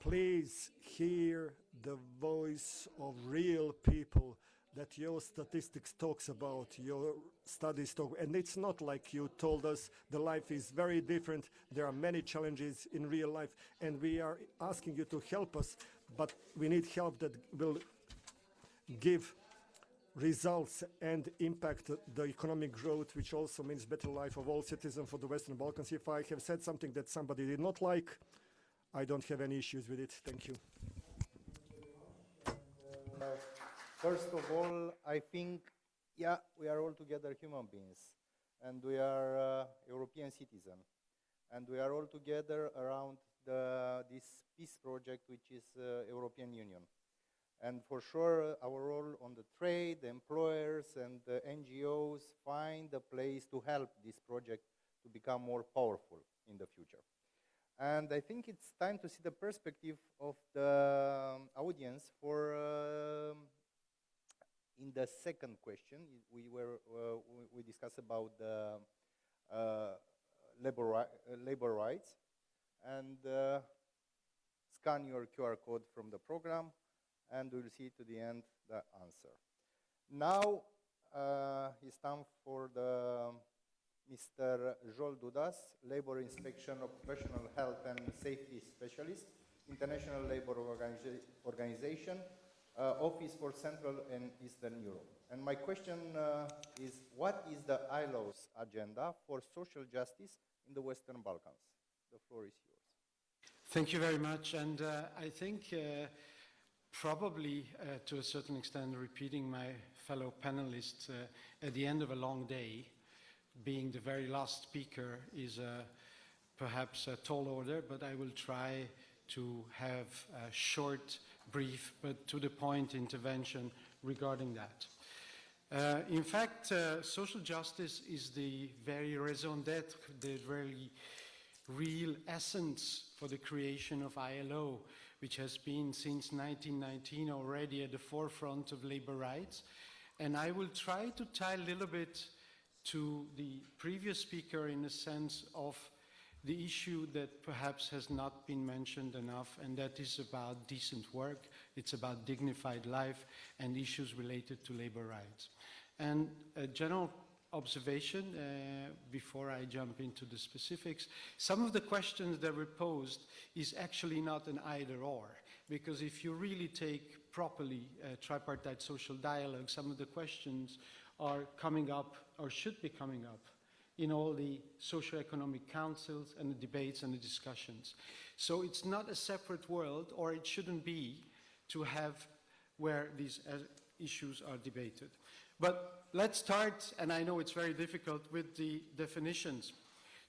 please hear the voice of real people that your statistics talks about, your studies talk, and it's not like you told us. The life is very different. There are many challenges in real life, and we are asking you to help us, but we need help that will give results and impact the economic growth, which also means better life of all citizens for the Western Balkans. If I have said something that somebody did not like, I don't have any issues with it. Thank you. First of all, I think, yeah, we are all together human beings, and we are European citizens, and we are all together around this peace project, which is European Union. And for sure, our role on the trade, the employers, and the NGOs find a place to help this project to become more powerful in the future. And I think it's time to see the perspective of the audience for in the second question. We discussed about the labor rights, and scan your QR code from the program, and we'll see to the end the answer. Now it's time for the Mr. Joel Dudas, Labor Inspection Occupational Health and Safety Specialist, International Labor Organization, Office for Central and Eastern Europe. And my question is, what is the ILO's agenda for social justice in the Western Balkans? The floor is yours. Thank you very much. And I think probably to a certain extent repeating my fellow panelists at the end of a long day, being the very last speaker is perhaps a tall order, but I will try to have a short, brief, but to the point intervention regarding that. In fact, social justice is the very raison d'etre, the very real essence for the creation of ILO, which has been since 1919 already at the forefront of labor rights. And I will try to tie a little bit to the previous speaker in the sense of the issue that perhaps has not been mentioned enough, and that is about decent work, it's about dignified life, and issues related to labor rights. And a general observation before I jump into the specifics, some of the questions that were posed is actually not an either-or, because if you really take properly tripartite social dialogue, some of the questions are coming up or should be coming up in all the socio-economic councils and the debates and the discussions. So it's not a separate world, or it shouldn't be, to have where these issues are debated. But let's start, and I know it's very difficult, with the definitions.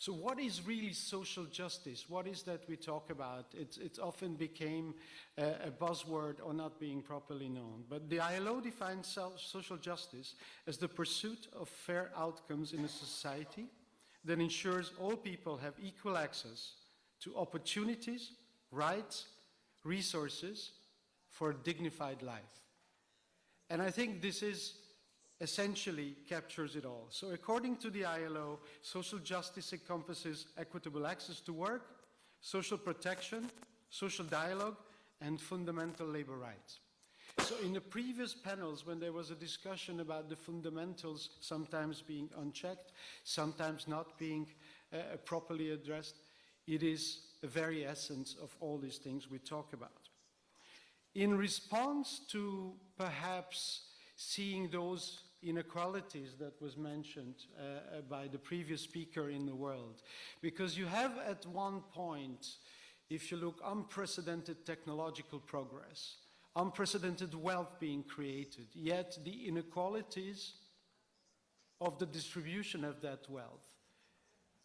So what is really social justice? What is that we talk about? It often became a buzzword or not being properly known. But the ILO defines social justice as the pursuit of fair outcomes in a society that ensures all people have equal access to opportunities, rights, resources for a dignified life. And I think this is essentially captures it all. So according to the ILO, social justice encompasses equitable access to work, social protection, social dialogue, and fundamental labor rights. So in the previous panels, when there was a discussion about the fundamentals sometimes being unchecked, sometimes not being properly addressed, it is the very essence of all these things we talk about. In response to perhaps seeing those inequalities that was mentioned by the previous speaker in the world, because you have at one point, if you look, unprecedented technological progress, unprecedented wealth being created, yet the inequalities of the distribution of that wealth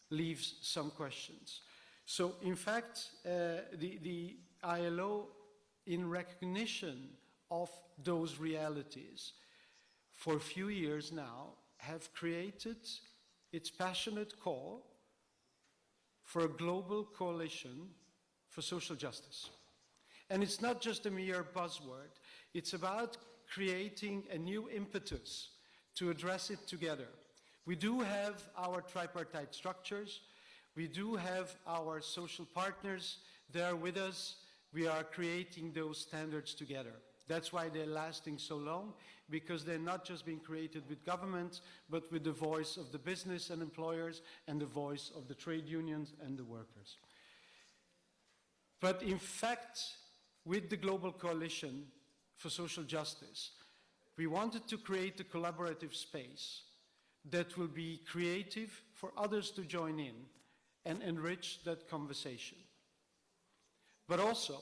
leaves some questions. So in fact, the ILO, in recognition of those realities, for a few years now, have created its passionate call for a global coalition for social justice. And it's not just a mere buzzword, it's about creating a new impetus to address it together. We do have our tripartite structures, we do have our social partners there with us, we are creating those standards together. That's why they're lasting so long, because they're not just being created with governments, but with the voice of the business and employers and the voice of the trade unions and the workers. But in fact, with the Global Coalition for Social Justice, we wanted to create a collaborative space that will be creative for others to join in and enrich that conversation. But also,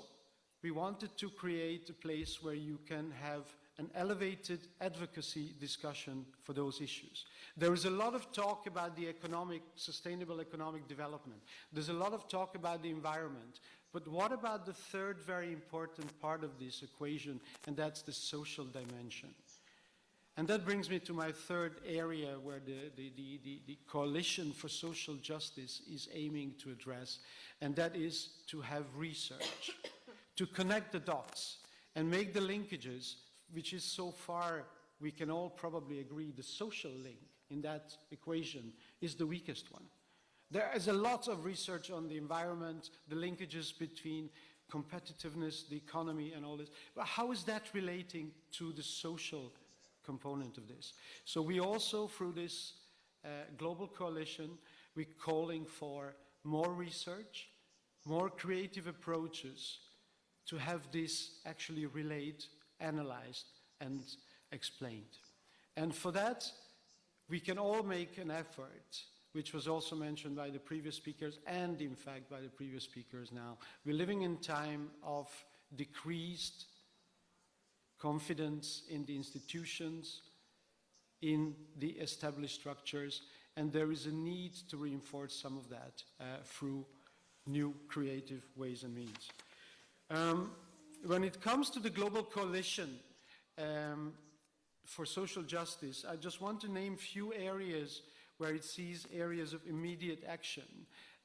we wanted to create a place where you can have an elevated advocacy discussion for those issues. There is a lot of talk about the sustainable economic development. There's a lot of talk about the environment. But what about the third very important part of this equation, and that's the social dimension? And that brings me to my third area where the Coalition for Social Justice is aiming to address, and that is to have research, to connect the dots and make the linkages, which is so far, we can all probably agree, the social link in that equation is the weakest one. There is a lot of research on the environment, the linkages between competitiveness, the economy, and all this. But how is that relating to the social component of this? So we also, through this global coalition, we're calling for more research, more creative approaches to have this actually relayed, analyzed, and explained. And for that, we can all make an effort, which was also mentioned by the previous speakers, and in fact by the previous speakers now. We're living in time of decreased confidence in the institutions, in the established structures, and there is a need to reinforce some of that through new creative ways and means. When it comes to the global coalition for Social Justice, I just want to name few areas where it sees areas of immediate action.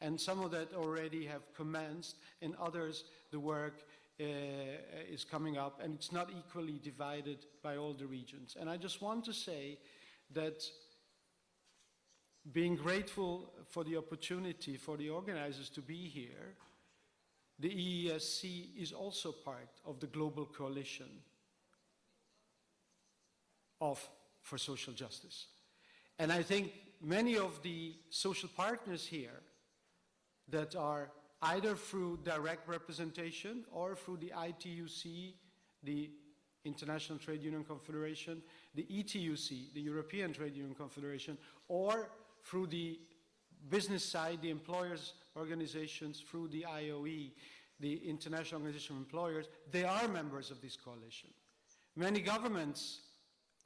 And some of that already have commenced, and others, the work is coming up, and it's not equally divided by all the regions. And I just want to say that being grateful for the opportunity for the organizers to be here, the EESC is also part of the global coalition for social justice. And I think many of the social partners here that are either through direct representation or through the ITUC, the International Trade Union Confederation, the ETUC, the European Trade Union Confederation, or through the business side, the employers' organizations, through the IOE, the International Organization of Employers, they are members of this coalition. Many governments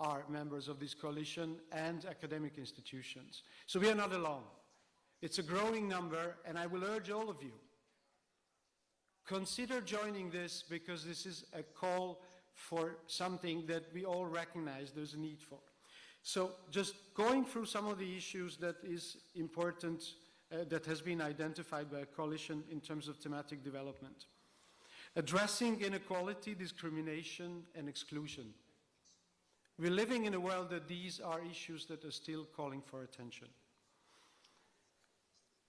are members of this coalition and academic institutions. So we are not alone. It's a growing number, and I will urge all of you, consider joining this, because this is a call for something that we all recognize there's a need for. So just going through some of the issues that is important, that has been identified by a coalition in terms of thematic development. Addressing inequality, discrimination, and exclusion. We're living in a world that these are issues that are still calling for attention.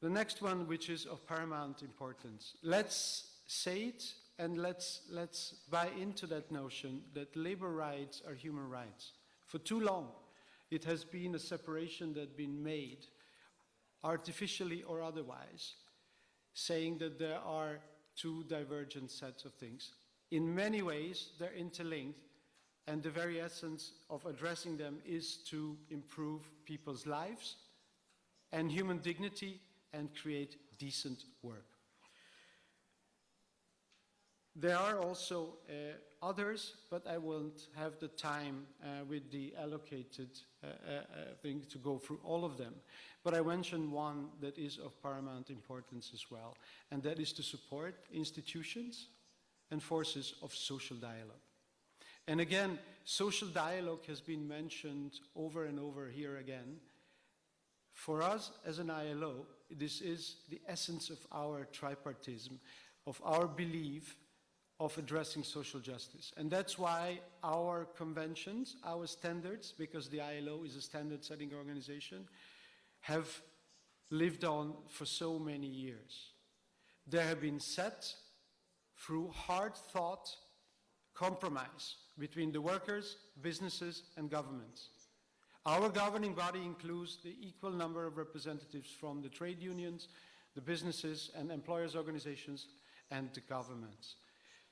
The next one, which is of paramount importance. Let's say it, and let's buy into that notion that labor rights are human rights. For too long, it has been a separation that's been made, artificially or otherwise, saying that there are two divergent sets of things. In many ways, they're interlinked, and the very essence of addressing them is to improve people's lives and human dignity and create decent work. There are also others, but I won't have the time with the allocated thing to go through all of them. But I mentioned one that is of paramount importance as well, and that is to support institutions and forces of social dialogue. And again, social dialogue has been mentioned over and over here again. For us as an ILO, this is the essence of our tripartism, of our belief of addressing social justice. And that's why our conventions, our standards, because the ILO is a standard-setting organization, have lived on for so many years. They have been set through hard-thought compromise between the workers, businesses, and governments. Our governing body includes the equal number of representatives from the trade unions, the businesses and employers' organizations, and the governments.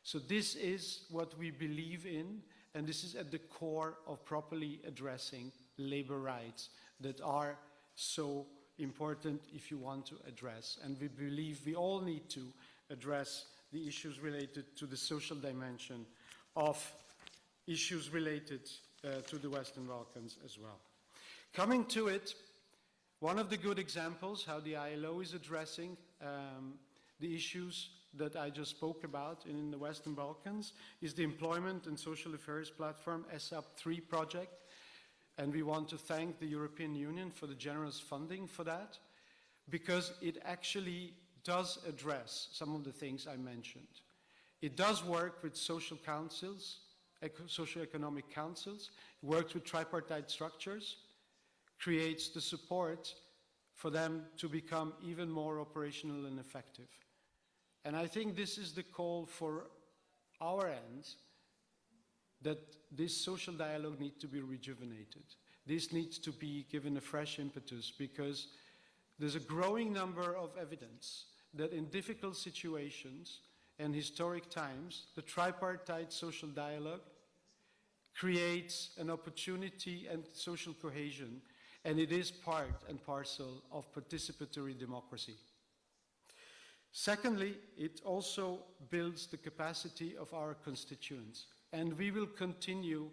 So this is what we believe in, and this is at the core of properly addressing labor rights that are so important if you want to address. And we believe we all need to address the issues related to the social dimension of issues related to the Western Balkans as well. Coming to it, one of the good examples how the ILO is addressing the issues that I just spoke about in the Western Balkans is the Employment and Social Affairs Platform ESAP3 project. And we want to thank the European Union for the generous funding for that, because it actually does address some of the things I mentioned. It does work with social councils, socio-economic councils, works with tripartite structures, creates the support for them to become even more operational and effective. And I think this is the call for our end, that this social dialogue needs to be rejuvenated. This needs to be given a fresh impetus, because there's a growing number of evidence that in difficult situations and historic times, the tripartite social dialogue creates an opportunity and social cohesion, and it is part and parcel of participatory democracy. Secondly, it also builds the capacity of our constituents, and we will continue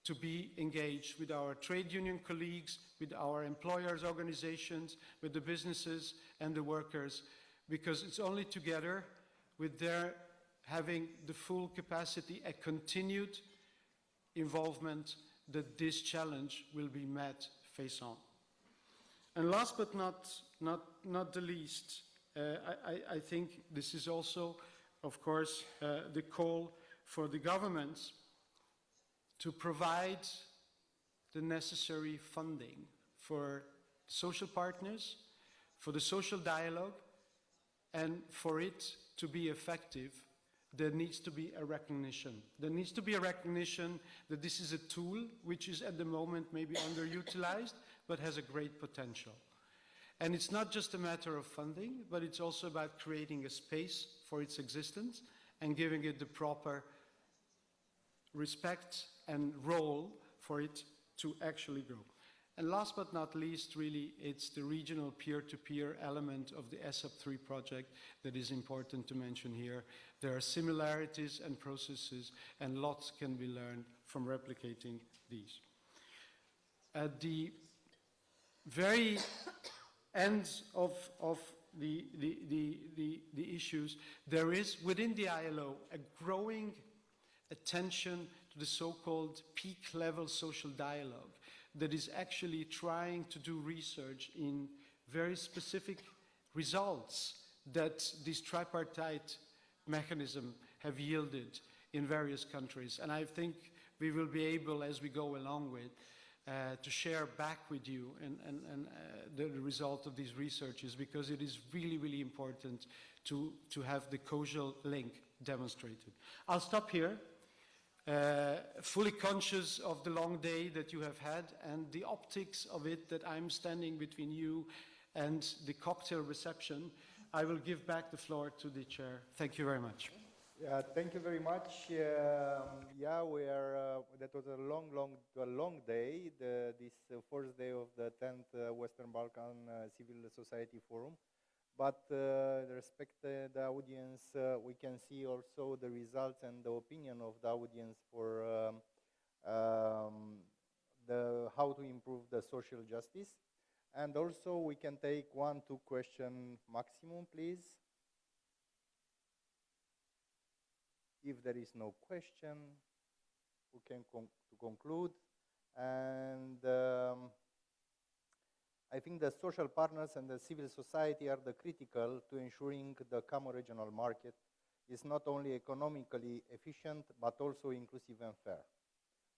to be engaged with our trade union colleagues, with our employers' organizations, with the businesses and the workers, because it's only together with their having the full capacity, a continued involvement, that this challenge will be met face on. And last but not the least, I think this is also, of course, the call for the governments to provide the necessary funding for social partners, for the social dialogue, and for it to be effective, there needs to be a recognition. There needs to be a recognition that this is a tool which is at the moment maybe underutilized, but has a great potential. And it's not just a matter of funding, but it's also about creating a space for its existence and giving it the proper respect and role for it to actually grow. And last but not least, really, it's the regional peer-to-peer element of the ESAP3 project that is important to mention here. There are similarities and processes, and lots can be learned from replicating these. At the very end of the issues, there is, within the ILO, a growing attention to the so-called peak-level social dialogue that is actually trying to do research in very specific results that this tripartite mechanism have yielded in various countries. And I think we will be able, as we go along with, to share back with you and the result of these researches, because it is really, really important to have the causal link demonstrated. I'll stop here. Fully conscious of the long day that you have had and the optics of it, that I'm standing between you and the cocktail reception, I will give back the floor to the chair. Thank you very much. Yeah, thank you very much. Yeah, we are. That was a long day. This first day of the 10th Western Balkan Civil Society Forum. But respect the audience, we can see also the results and the opinion of the audience for how to improve the social justice. And also we can take 1-2 questions maximum, please. If there is no question, we can conclude. And I think the social partners and the civil society are the critical to ensuring the common regional market is not only economically efficient, but also inclusive and fair.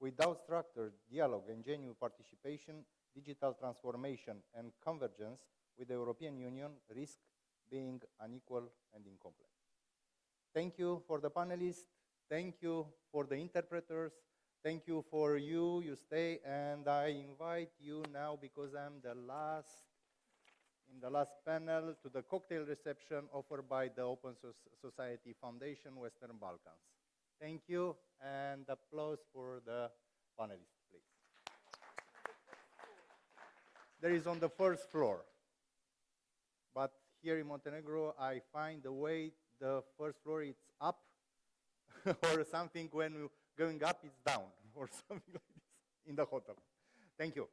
Without structured dialogue and genuine participation, digital transformation and convergence with the European Union risk being unequal and incomplete. Thank you for the panelists. Thank you for the interpreters. Thank you for you stay, and I invite you now, because I'm in the last panel, to the cocktail reception offered by the Open Society Foundation, Western Balkans. Thank you, and applause for the panelists, please. There is on the first floor, but here in Montenegro, I find the way the first floor is up, or something when going up, it's down, or something like this in the hotel. Thank you.